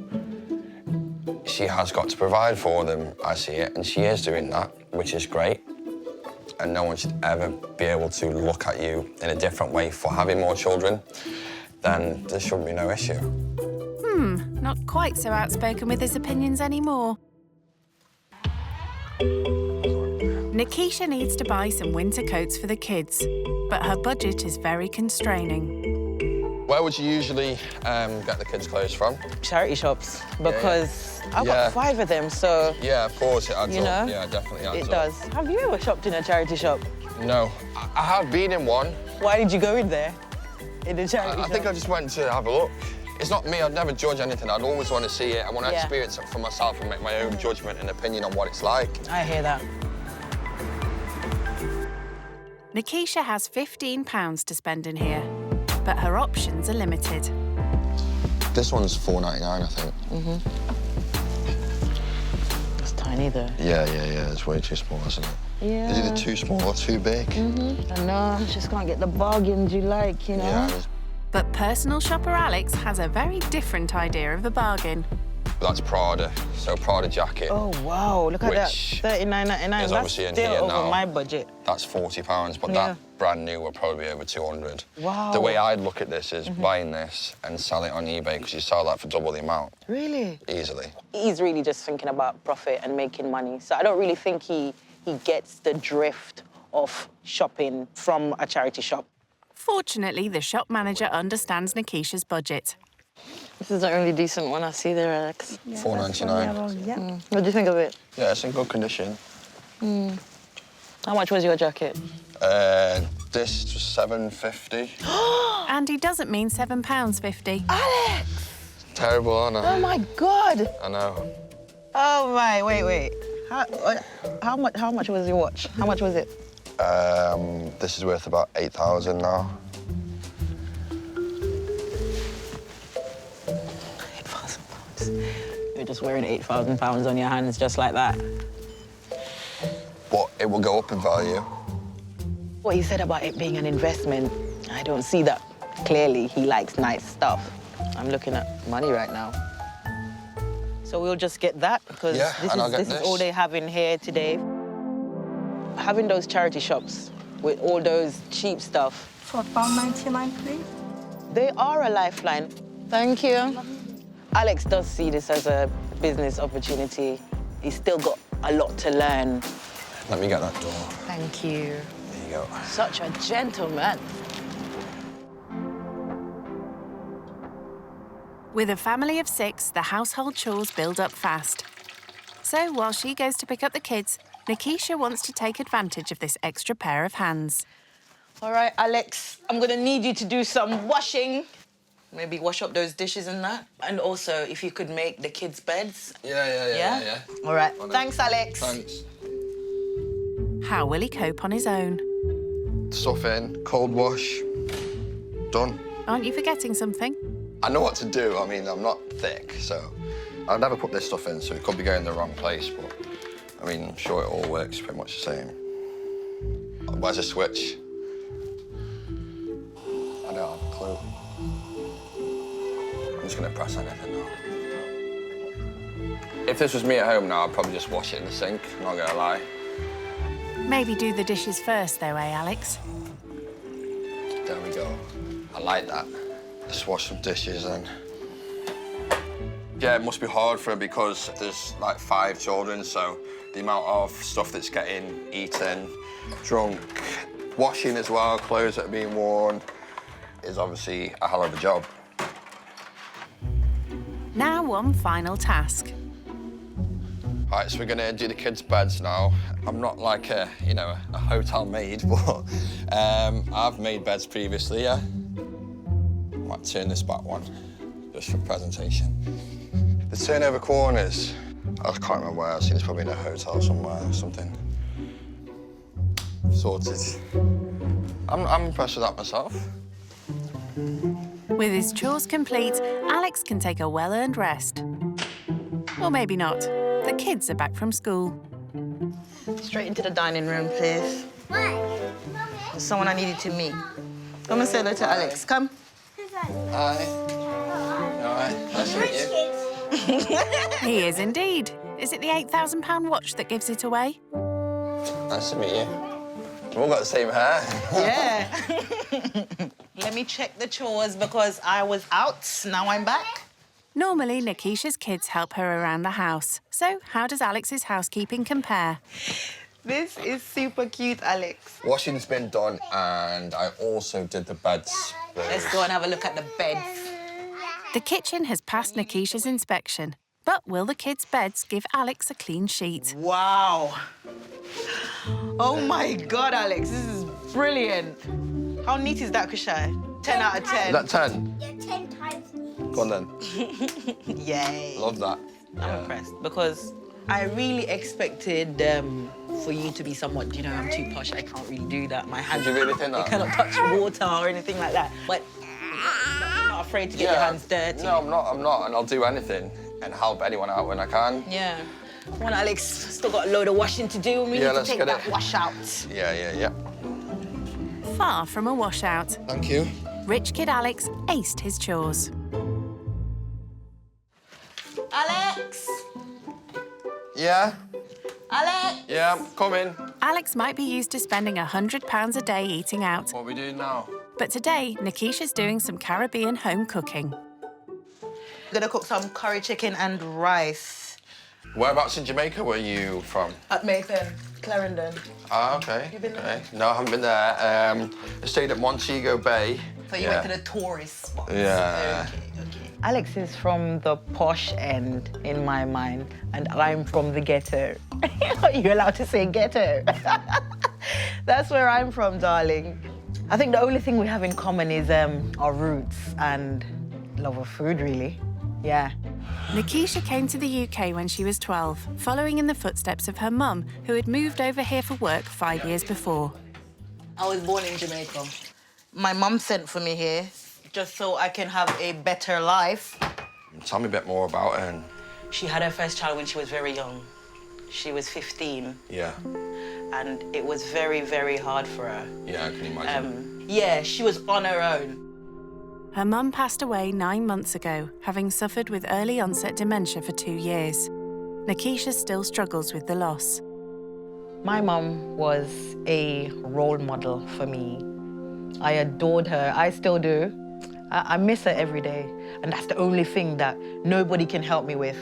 she has got to provide for them, I see it, and she is doing that, which is great. And no one should ever be able to look at you in a different way for having more children. Then there shouldn't be no issue. Not quite so outspoken with his opinions anymore. Nikisha needs to buy some winter coats for the kids, but her budget is very constraining. Where would you usually get the kids' clothes from? Charity shops, because I've got 5 of them, so... Yeah, of course, it adds you know, up. Yeah, definitely adds it up. does. Have you ever shopped in a charity shop? No. I have been in one. Why did you go in there? In a charity shop? I think I just went to have a look. It's not me, I'd never judge anything. I'd always want to see it. I want to experience it for myself and make my own judgment and opinion on what it's like. I hear that. Nikisha has £15 to spend in here, but her options are limited. This one's $4.99, I think. It's tiny, though. Yeah. It's way too small, isn't it? Yeah. It's either too small or too big. I know, I just can't get the bargains you like, you know? Yeah. But personal shopper Alex has a very different idea of the bargain. That's Prada, so Prada jacket. Oh, wow, look at that, $39.99. That's obviously in still here over now. my budget. That's £40, but that brand new will probably be over 200. Wow. The way I'd look at this is buying this and sell it on eBay, because you sell that for double the amount. Really? Easily. He's really just thinking about profit and making money, so I don't really think he gets the drift of shopping from a charity shop. Fortunately, the shop manager understands Nikisha's budget. This is the only decent one I see there, Alex. Yeah, $4.99. What do you think of it? Yeah, it's in good condition. How much was your jacket? This was $7.50. And he doesn't mean £7.50. Alex! Terrible, aren't I? Oh, my God! I know. Oh, my, wait. How much was your watch? How much was it? This is worth about $8,000 now. You're just wearing £8,000 on your hands just like that. But it will go up in value. What he said about it being an investment, I don't see that clearly. He likes nice stuff. I'm looking at money right now. So we'll just get that, because this is all they have in here today. Having those charity shops with all those cheap stuff. For £1.99, please. They are a lifeline. Thank you. Alex does see this as a business opportunity. He's still got a lot to learn. Let me get that door. Thank you. There you go. Such a gentleman. With a family of 6, the household chores build up fast. So while she goes to pick up the kids, Nikisha wants to take advantage of this extra pair of hands. All right, Alex, I'm gonna need you to do some washing. Maybe wash up those dishes and that. And also, if you could make the kids' beds. Yeah. All right. Thanks, Alex. Thanks. How will he cope on his own? Stuff in, cold wash, done. Aren't you forgetting something? I know what to do. I mean, I'm not thick, so I'd never put this stuff in, so it could be going in the wrong place, but I mean, I'm sure it all works pretty much the same. Where's the switch? I don't have a clue. I'm just gonna press anything now. If this was me at home now, I'd probably just wash it in the sink, I'm not gonna lie. Maybe do the dishes first, though, Alex? There we go. I like that. Just wash some dishes then. Yeah, it must be hard for her because there's like 5 children, so the amount of stuff that's getting eaten, drunk, washing as well, clothes that are being worn, is obviously a hell of a job. Now one final task. All right, so we're gonna do the kids' beds now. I'm not like a, you know, a hotel maid, but I've made beds previously, yeah. I might turn this back one, just for presentation. The turnover corners, I can't remember where, I've seen this probably in a hotel somewhere or something. Sorted. I'm impressed with that myself. With his chores complete, Alex can take a well-earned rest. Or maybe not. The kids are back from school. Straight into the dining room, please. There's someone I needed to meet. Come and say hello to Alex. Come. Hi. All right, nice to meet you. He is indeed. Is it the £8,000 watch that gives it away? Nice to meet you. We've all got the same hair. Yeah. Let me check the chores because I was out. Now I'm back. Normally, Nikisha's kids help her around the house. So how does Alex's housekeeping compare? This is super cute, Alex. Washing's been done, and I also did the beds. Let's go and have a look at the beds. The kitchen has passed Nikisha's inspection. But will the kids' beds give Alex a clean sheet? Wow. Oh, my God, Alex, this is brilliant. How neat is that, Kushai? 10 out of 10. Is that 10? Yeah, 10 times neat. Go on, then. Yay. Love that. I'm impressed because I really expected for you to be somewhat, you know, I'm too posh, I can't really do that. My hands, Did you really think that? I cannot touch water or anything like that. But you're not afraid to get your hands dirty. No, I'm not, and I'll do anything and help anyone out when I can. Yeah. Come on, Alex, still got a load of washing to do and we need to take that wash out. Yeah. Far from a washout. Thank you. Rich kid Alex aced his chores. Alex! Yeah? Alex! Yeah, I'm coming. Alex might be used to spending £100 a day eating out. What are we doing now? But today, Nikisha's doing some Caribbean home cooking. I'm gonna cook some curry chicken and rice. Whereabouts in Jamaica were you from? At Mayfair, Clarendon. Ah, okay. You been there? Okay. No, I haven't been there. I stayed at Montego Bay. So you went to the tourist spots? Yeah. Okay. Alex is from the posh end, in my mind, and I'm from the ghetto. Are you allowed to say ghetto? That's where I'm from, darling. I think the only thing we have in common is our roots and love of food, really. Yeah. Nikisha came to the UK when she was 12, following in the footsteps of her mum, who had moved over here for work 5 years before. I was born in Jamaica. My mum sent for me here just so I can have a better life. Tell me a bit more about her. She had her first child when she was very young. She was 15. Yeah. And it was very, very hard for her. Yeah, I can imagine. Yeah, she was on her own. Her mum passed away 9 months ago, having suffered with early onset dementia for 2 years. Nikisha still struggles with the loss. My mum was a role model for me. I adored her, I still do. I miss her every day. And that's the only thing that nobody can help me with.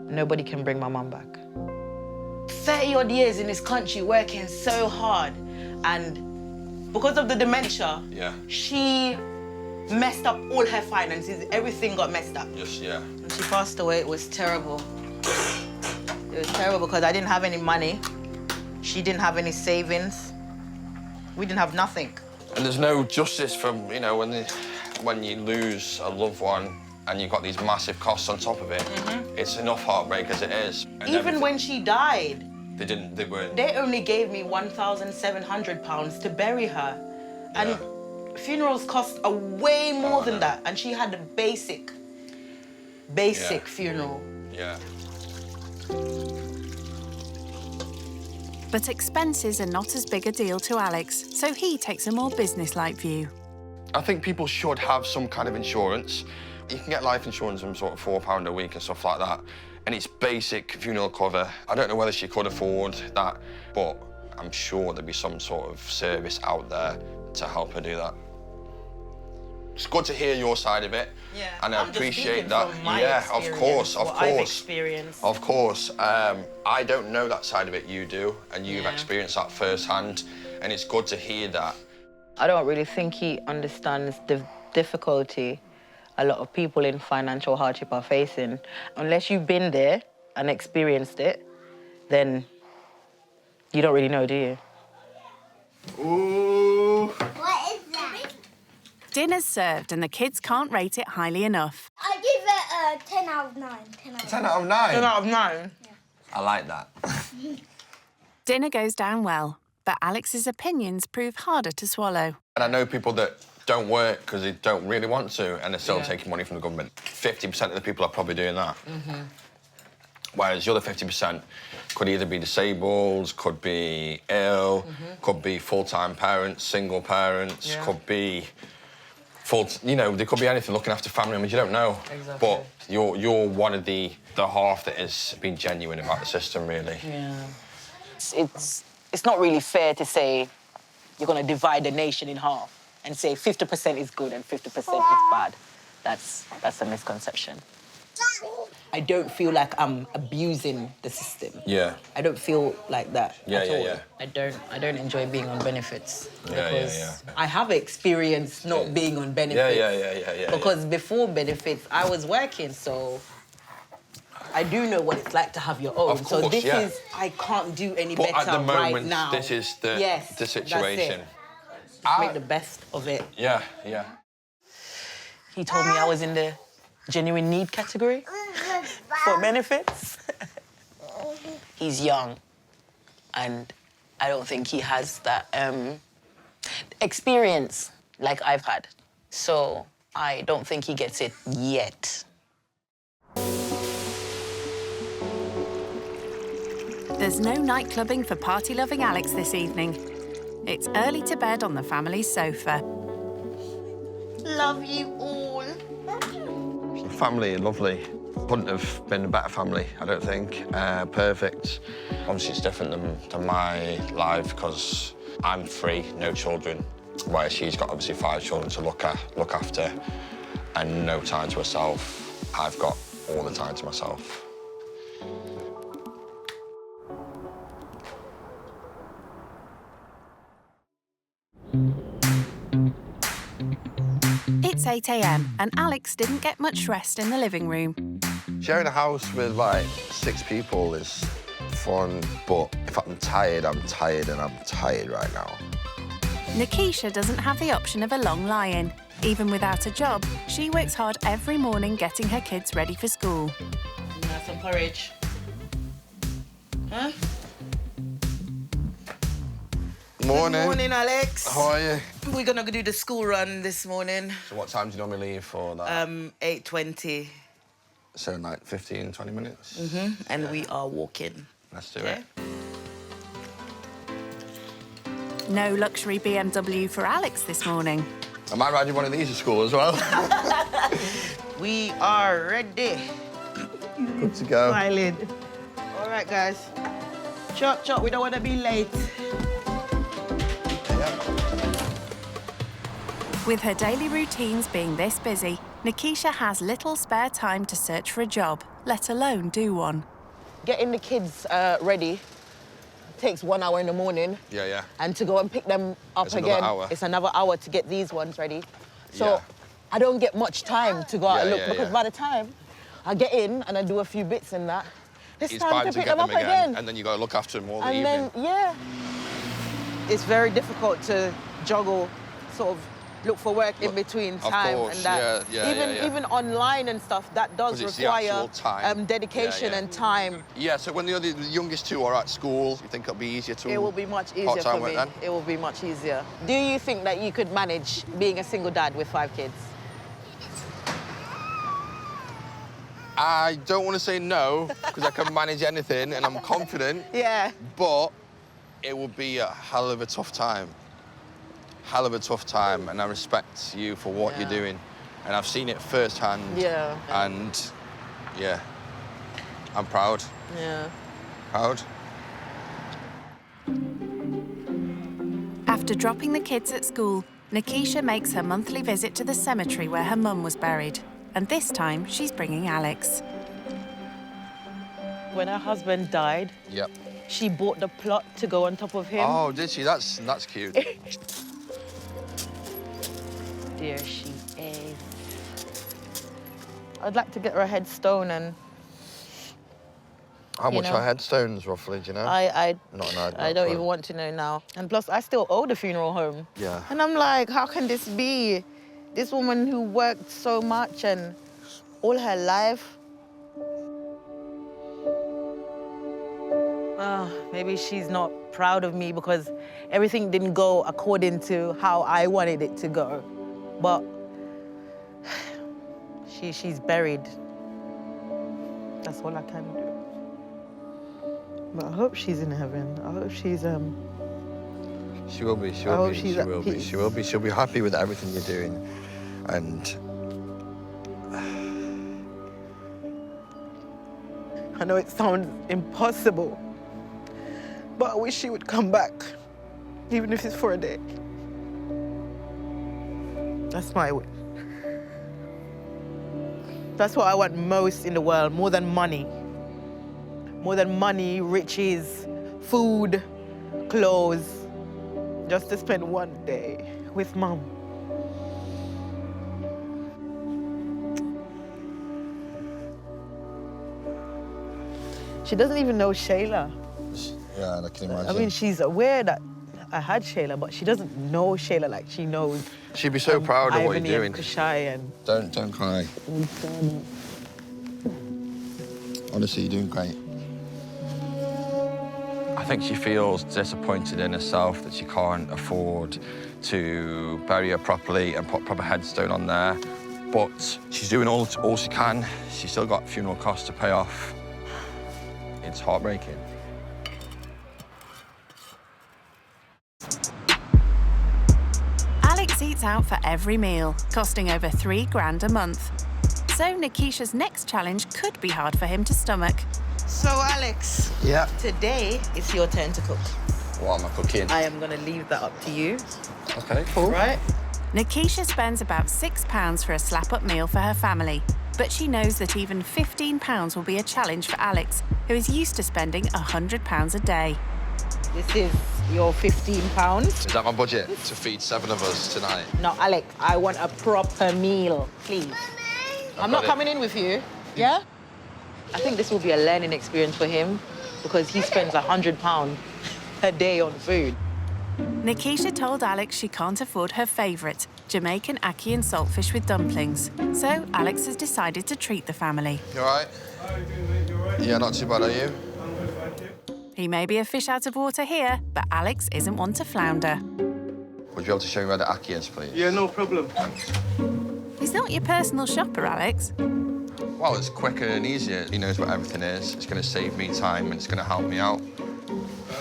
Nobody can bring my mum back. 30-odd years in this country working so hard. And because of the dementia, she messed up all her finances. Everything got messed up. Yes, yeah. When she passed away, it was terrible. It was terrible because I didn't have any money. She didn't have any savings. We didn't have nothing. And there's no justice from, you know, when you lose a loved one and you've got these massive costs on top of it. It's enough heartbreak as it is. And even when she died, they weren't. They only gave me £1,700 to bury her. And funerals cost way more than that, and she had a basic funeral. Yeah. But expenses are not as big a deal to Alex, so he takes a more business-like view. I think people should have some kind of insurance. You can get life insurance from sort of £4 a week and stuff like that, and it's basic funeral cover. I don't know whether she could afford that, but I'm sure there'd be some sort of service out there to help her do that. It's good to hear your side of it, and I appreciate that. Yeah, of course. I've experienced. Of course. I don't know that side of it. You do, and you've experienced that firsthand, and it's good to hear that. I don't really think he understands the difficulty a lot of people in financial hardship are facing. Unless you've been there and experienced it, then you don't really know, do you? Ooh. What is that? Dinner's served and the kids can't rate it highly enough. I give it a 10 out of 9. 10 out of 9? 10 out of 9? Yeah. I like that. Dinner goes down well, but Alex's opinions prove harder to swallow. And I know people that don't work because they don't really want to, and they're still taking money from the government. 50% of the people are probably doing that. Whereas the other 50% could either be disabled, could be ill, could be full-time parents, single parents, could be there could be anything, looking after family members, you don't know. Exactly. But you're one of the half that has been genuine about the system, really. Yeah. It's not really fair to say you're going to divide the nation in half and say 50% is good and 50% is bad. That's a misconception. I don't feel like I'm abusing the system. Yeah. I don't feel like that at all. Yeah. I don't enjoy being on benefits because I have experience not being on benefits. Yeah. Because before benefits, I was working, so I do know what it's like to have your own. Of course, so this is, I can't do any better at the moment, right now. This is the situation. Just make the best of it. Yeah. He told me I was in the genuine need category for benefits. He's young, and I don't think he has that experience like I've had. So I don't think he gets it yet. There's no nightclubbing for party-loving Alex this evening. It's early to bed on the family's sofa. Love you all. Family are lovely. Couldn't have been a better family, I don't think. Perfect. Obviously, it's different than my life because I'm free, no children, whereas she's got obviously 5 children to look after and no time to herself. I've got all the time to myself. It's 8 a.m. and Alex didn't get much rest in the living room. Sharing a house with, like, 6 people is fun, but if I'm tired, I'm tired, and I'm tired right now. Nikisha doesn't have the option of a long lie-in. Even without a job, she works hard every morning getting her kids ready for school. Have some porridge. Huh? Morning. Good morning, Alex. How are you? We're gonna go do the school run this morning. So what time do you normally leave for that? 8:20. So like 15, 20 minutes? And we are walking. Let's do it. No luxury BMW for Alex this morning. I might ride you one of these at school as well. We are ready. Good to go. Smiling. All right, guys. Chop, we don't want to be late. With her daily routines being this busy, Nikisha has little spare time to search for a job, let alone do one. Getting the kids ready takes 1 hour in the morning. Yeah. And to go and pick them up It's again, another hour. it's another hour to get these ones ready. So I don't get much time to go out and look because by the time I get in and I do a few bits and that, it's time to pick them up again. And then you got to look after them all the and evening. then, it's very difficult to juggle sort of look for work in between time. course, and that. Even online and stuff, that does 'Cause it's the actual require time. dedication and time. Yeah, so when the youngest two are at school, you think it'll be easier to... It will be much easier part-time for work me. then? It will be much easier. Do you think that you could manage being a single dad with 5 kids? I don't want to say no, because I can manage anything, and I'm confident. Yeah. But it will be a hell of a tough time. Hell of a tough time, and I respect you for what you're doing. And I've seen it firsthand. Yeah. And, yeah, I'm proud. Yeah. Proud. After dropping the kids at school, Nikisha makes her monthly visit to the cemetery where her mum was buried. And this time, she's bringing Alex. When her husband died, Yep. she bought the plot to go on top of him. Oh, did she? That's cute. There she is. I'd like to get her a headstone and... How You much know. are headstones, roughly, do you know? I I don't even want to know now. And plus, I still owe the funeral home. Yeah. And I'm like, how can this be? This woman who worked so much and all her life. Maybe she's not proud of me because everything didn't go according to how I wanted it to go. But she's buried. That's all I can do. But I hope she's in heaven. I hope she's She will be, she I will hope be, she's she at will be, peace. she will be. She'll be happy with everything you're doing. And I know it sounds impossible, but I wish she would come back, even if it's for a day. That's my wish. That's what I want most in the world, more than money. More than money, riches, food, clothes. Just to spend one day with Mum. She doesn't even know Shayla. yeah, I can imagine. I mean, she's aware that I had Shayla, but she doesn't know Shayla like she knows. She'd be so proud of what Ivany you're and doing. Kushai and Don't cry. Honestly, you're doing great. I think she feels disappointed in herself that she can't afford to bury her properly and put a proper headstone on there. But she's doing all she can. She's still got funeral costs to pay off. It's heartbreaking. Alex eats out for every meal, costing over $3 grand a month. So Nikisha's next challenge could be hard for him to stomach. So, Alex. Yeah. Today, it's your turn to cook. What am I cooking? I am going to leave that up to you. Okay, cool. Right? Nikisha spends about £6 for a slap-up meal for her family, but she knows that even £15 will be a challenge for Alex, who is used to spending £100 a day. This is your £15. Is that my budget to feed 7 of us tonight? No, Alex, I want a proper meal, please. I'm not coming in with you. Yeah? I think this will be a learning experience for him because he spends £100 a day on food. Nikisha told Alex she can't afford her favourite, Jamaican ackee and saltfish with dumplings. So Alex has decided to treat the family. You all right? Yeah, not too bad, are you? He may be a fish out of water here, but Alex isn't one to flounder. Would you be able to show me where the ackee is, please? Yeah, no problem. He's not your personal shopper, Alex. Well, it's quicker and easier. He knows what everything is. It's going to save me time and it's going to help me out.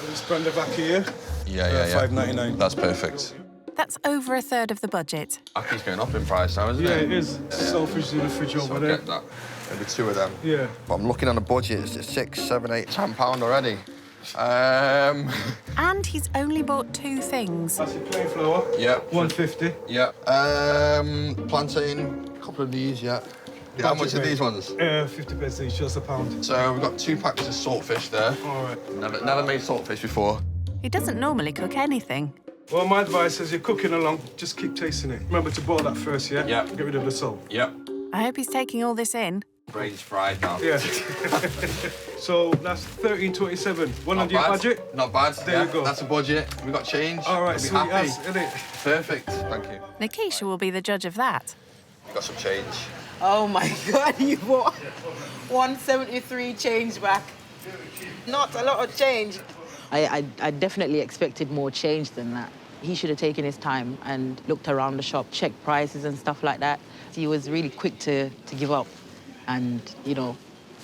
This brand of ackee here. Yeah. $5.99. That's perfect. That's over a third of the budget. Ackee's going up in price now, isn't it? Yeah, it is. Selfish in the fridge over there. Get that. Maybe 2 of them. Yeah. But I'm looking on a budget. It's $6, $7, $8, £10 already. And he's only bought 2 things. That's it, plain flour. Yep. $1.50. Yep. Plantain, a couple of these, yeah. How much are these ones? 50p each, just £1. So we've got 2 packs of saltfish there. All right. Never made saltfish before. He doesn't normally cook anything. Well, my advice is you're cooking along, just keep tasting it. Remember to boil that first, yeah? Yeah. Get rid of the salt. Yep. I hope he's taking all this in. Brain's fried now. Yeah. So that's 13.27. One under your budget? Not bad. There you go. That's a budget. We got change. All right, We'll be sweet happy. as, innit? Perfect. Thank you. Nikisha will be the judge of that. We got some change. Oh my God, you bought 173 change back. Not a lot of change. I definitely expected more change than that. He should have taken his time and looked around the shop, checked prices and stuff like that. He was really quick to give up and, you know,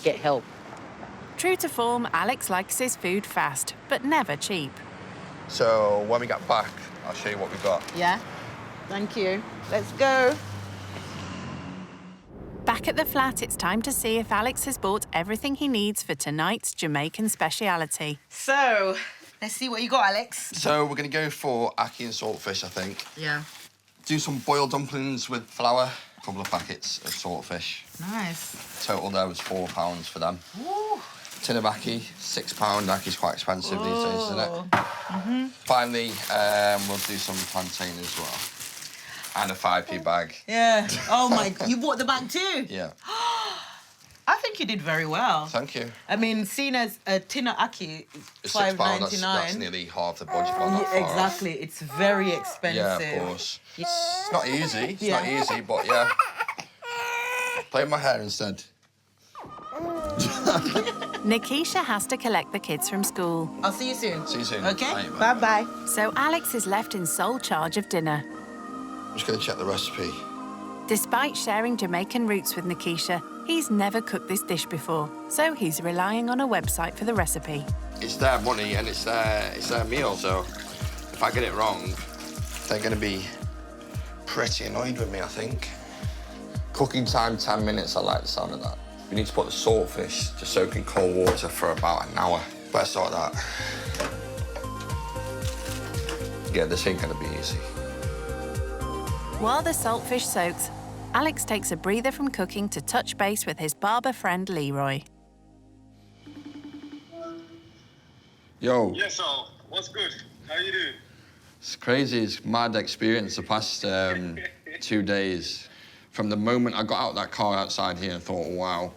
get help. True to form, Alex likes his food fast, but never cheap. So when we get back, I'll show you what we got. Yeah? Thank you. Let's go. Back at the flat, it's time to see if Alex has bought everything he needs for tonight's Jamaican speciality. So, let's see what you got, Alex. So we're going to go for ackee and saltfish, I think. Yeah. Do some boiled dumplings with flour, a couple of packets of saltfish. Nice. Total there was £4 for them. Ooh. Tin of ackee, £6. Ackie's quite expensive these days, isn't it? Mm-hmm. Finally, we'll do some plantain as well. And a 5p bag. Yeah. Oh my, you bought the bag too? Yeah. I think you did very well. Thank you. I mean, seen as a tin of ackee, It's £5.99. £6, that's nearly half the budget. Not that far off. Exactly, it's very expensive. Yeah, of course. It's not easy, it's not easy, but yeah. Play with my hair instead. Nikisha has to collect the kids from school. I'll see you soon. See you soon. Okay, bye-bye. So Alex is left in sole charge of dinner. I'm just going to check the recipe. Despite sharing Jamaican roots with Nikisha, he's never cooked this dish before, so he's relying on a website for the recipe. It's their money and it's their meal, so if I get it wrong, they're going to be pretty annoyed with me, I think. Cooking time, 10 minutes, I like the sound of that. We need to put the saltfish to soak in cold water for about an hour. Better sort that. Yeah, this ain't going to be easy. While the saltfish soaks, Alex takes a breather from cooking to touch base with his barber friend Leroy. Yo. Yes, Al. What's good? How you doing? It's crazy. It's mad experience the past 2 days. From the moment I got out that car outside here and thought, wow,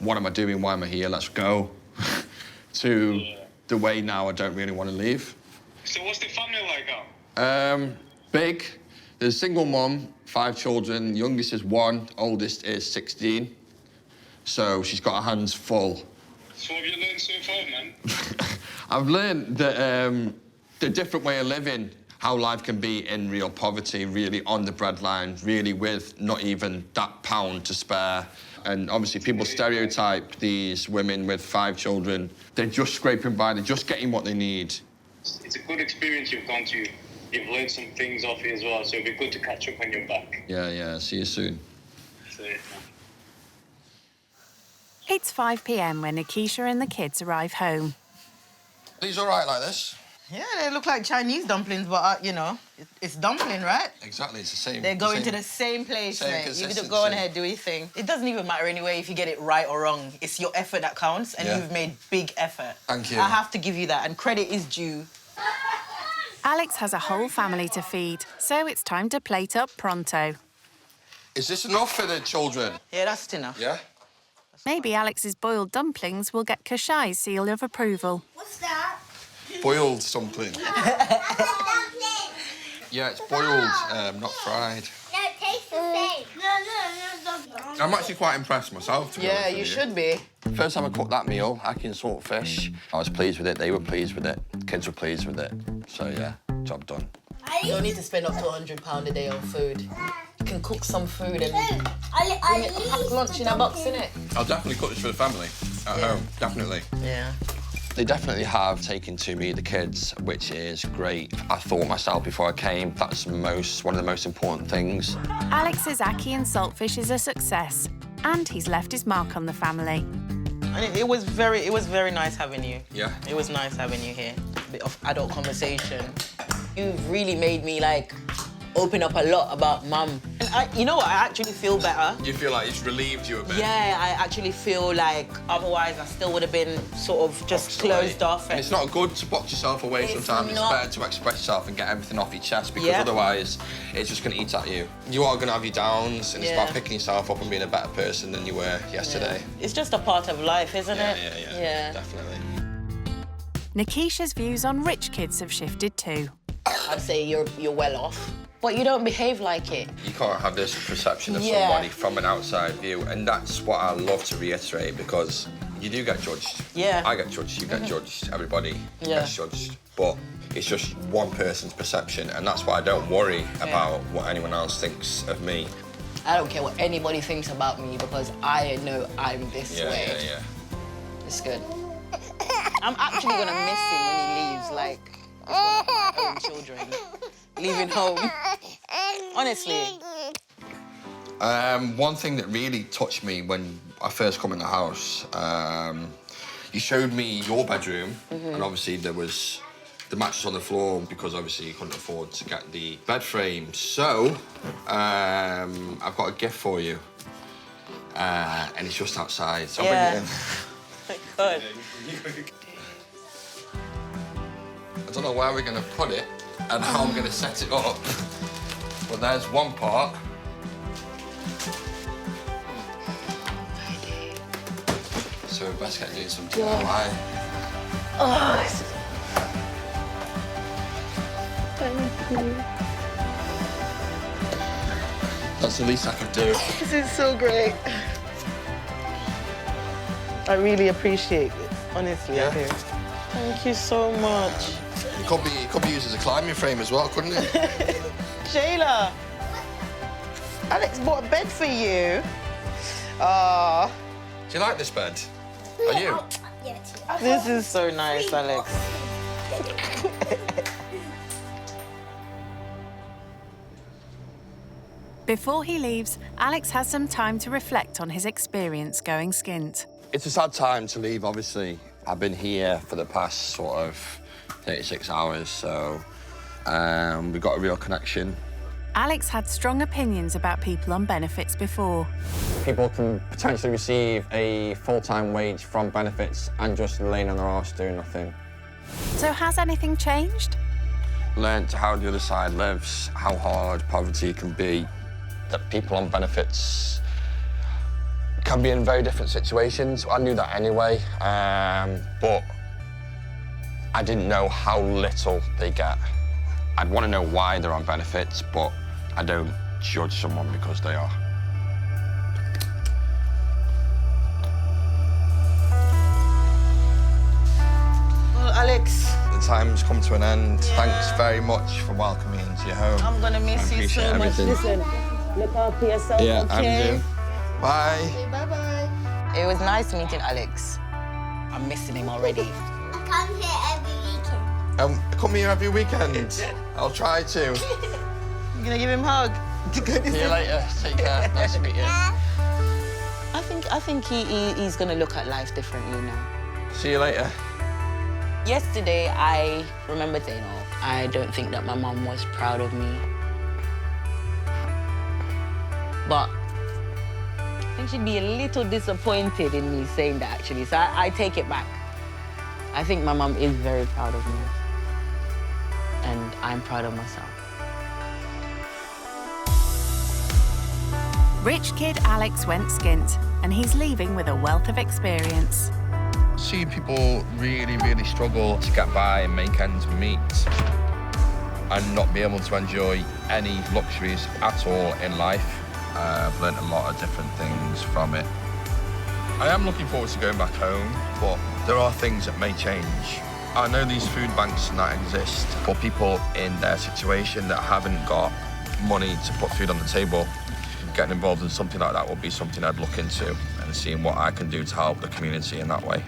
what am I doing? Why am I here? Let's go. To the way now I don't really want to leave. So what's the family like, Al? Big. There's a single mum, 5 children. Youngest is 1, oldest is 16. So she's got her hands full. So what have you learned so far, man? I've learned that the different way of living, how life can be in real poverty, really on the breadline, really with not even that pound to spare. And obviously people stereotype these women with 5 children. They're just scraping by, they're just getting what they need. It's a good experience you've gone to. You've learned some things off it as well, so it'd be good to catch up when you're back. Yeah, see you soon. See you. It's 5 p.m. when Nikisha and the kids arrive home. These all right like this? Yeah, they look like Chinese dumplings, but, you know, it's dumpling, right? Exactly, it's the same. They're going to the same place, same mate. You consistency. can go on ahead, do your thing. It doesn't even matter anyway if you get it right or wrong. It's your effort that counts, and you've made big effort. Thank you. I have to give you that, and credit is due. Alex has a whole family to feed, so it's time to plate up pronto. Is this enough for the children? Yeah, that's enough. Yeah? Maybe Alex's boiled dumplings will get Kashai's seal of approval. What's that? Boiled something. Yeah, it's boiled, not fried. No, it tastes the same. No. I'm actually quite impressed myself, to be honest with you should be. First time I cooked that meal, ackee and saltfish, I was pleased with it, they were pleased with it, kids were pleased with it. So, yeah, job done. You don't need to spend up to £100 a day on food. You can cook some food and pack lunch in a box, innit? I'll definitely cook this for the family at home, definitely. Yeah. They definitely have taken to me, the kids, which is great. I thought myself before I came, that's one of the most important things. Alex's ackee and saltfish is a success, and he's left his mark on the family. And it was very nice having you. Yeah. It was nice having you here. A bit of adult conversation. You've really made me, like, opened up a lot about Mum. And you know what? I actually feel better. You feel like it's relieved you a bit? Yeah, I actually feel like otherwise I still would have been sort of just closed off. And it's not good to box yourself away sometimes. It's better to express yourself and get everything off your chest because otherwise it's just going to eat at you. You are going to have your downs and it's about picking yourself up and being a better person than you were yesterday. Yeah. It's just a part of life, isn't it? Yeah, definitely. Nikisha's views on rich kids have shifted too. I'd say you're well off, but you don't behave like it. You can't have this perception of somebody from an outside view, and that's what I love to reiterate because you do get judged. Yeah. I get judged, you get judged, everybody gets judged. But it's just one person's perception, and that's why I don't worry about what anyone else thinks of me. I don't care what anybody thinks about me because I know I'm this way. Yeah. It's good. I'm actually gonna miss him when he leaves, like, it's one of my own children. Leaving home. Honestly. One thing that really touched me when I first come in the house, you showed me your bedroom, and obviously there was the mattress on the floor because obviously you couldn't afford to get the bed frame. So, I've got a gift for you, and it's just outside, so I'll bring it in. Good. I don't know where we're going to put it and how I'm going to set it up, but there's one part. So we best get doing some DIY. Oh, thank you. That's the least I could do. This is so great. I really appreciate it, honestly, I do. Thank you so much. It could be used as a climbing frame as well, couldn't it? Shayla, Alex bought a bed for you. Do you like this bed? Are you? This is so nice, Alex. Before he leaves, Alex has some time to reflect on his experience going skint. It's a sad time to leave, obviously. I've been here for the past sort of 36 hours, so we've got a real connection. Alex had strong opinions about people on benefits before. People can potentially receive a full-time wage from benefits and just laying on their arse doing nothing. So has anything changed? Learned how the other side lives, how hard poverty can be, that people on benefits can be in very different situations. I knew that anyway, but I didn't know how little they get. I'd want to know why they're on benefits, but I don't judge someone because they are. Well, Alex. The time's come to an end. Thanks very much for welcoming me into your home. I'm gonna miss you so much. Listen, look after yourself, yeah, okay? I'm Bye. Okay, bye-bye. It was nice meeting Alex. I'm missing him already. I come here every weekend. Come here every weekend. I'll try to. You gonna give him a hug? See you later. Take care. Nice to meet you. I think he's gonna look at life differently now. See you later. Yesterday, I remember saying, I don't think that my mum was proud of me. But I think she'd be a little disappointed in me saying that, actually. So I take it back. I think my mum is very proud of me. And I'm proud of myself. Rich kid Alex went skint, and he's leaving with a wealth of experience. Seeing people really, really struggle to get by and make ends meet and not be able to enjoy any luxuries at all in life, I've learnt a lot of different things from it. I am looking forward to going back home, but there are things that may change. I know these food banks and that exist for people in their situation that haven't got money to put food on the table. Getting involved in something like that will be something I'd look into and seeing what I can do to help the community in that way.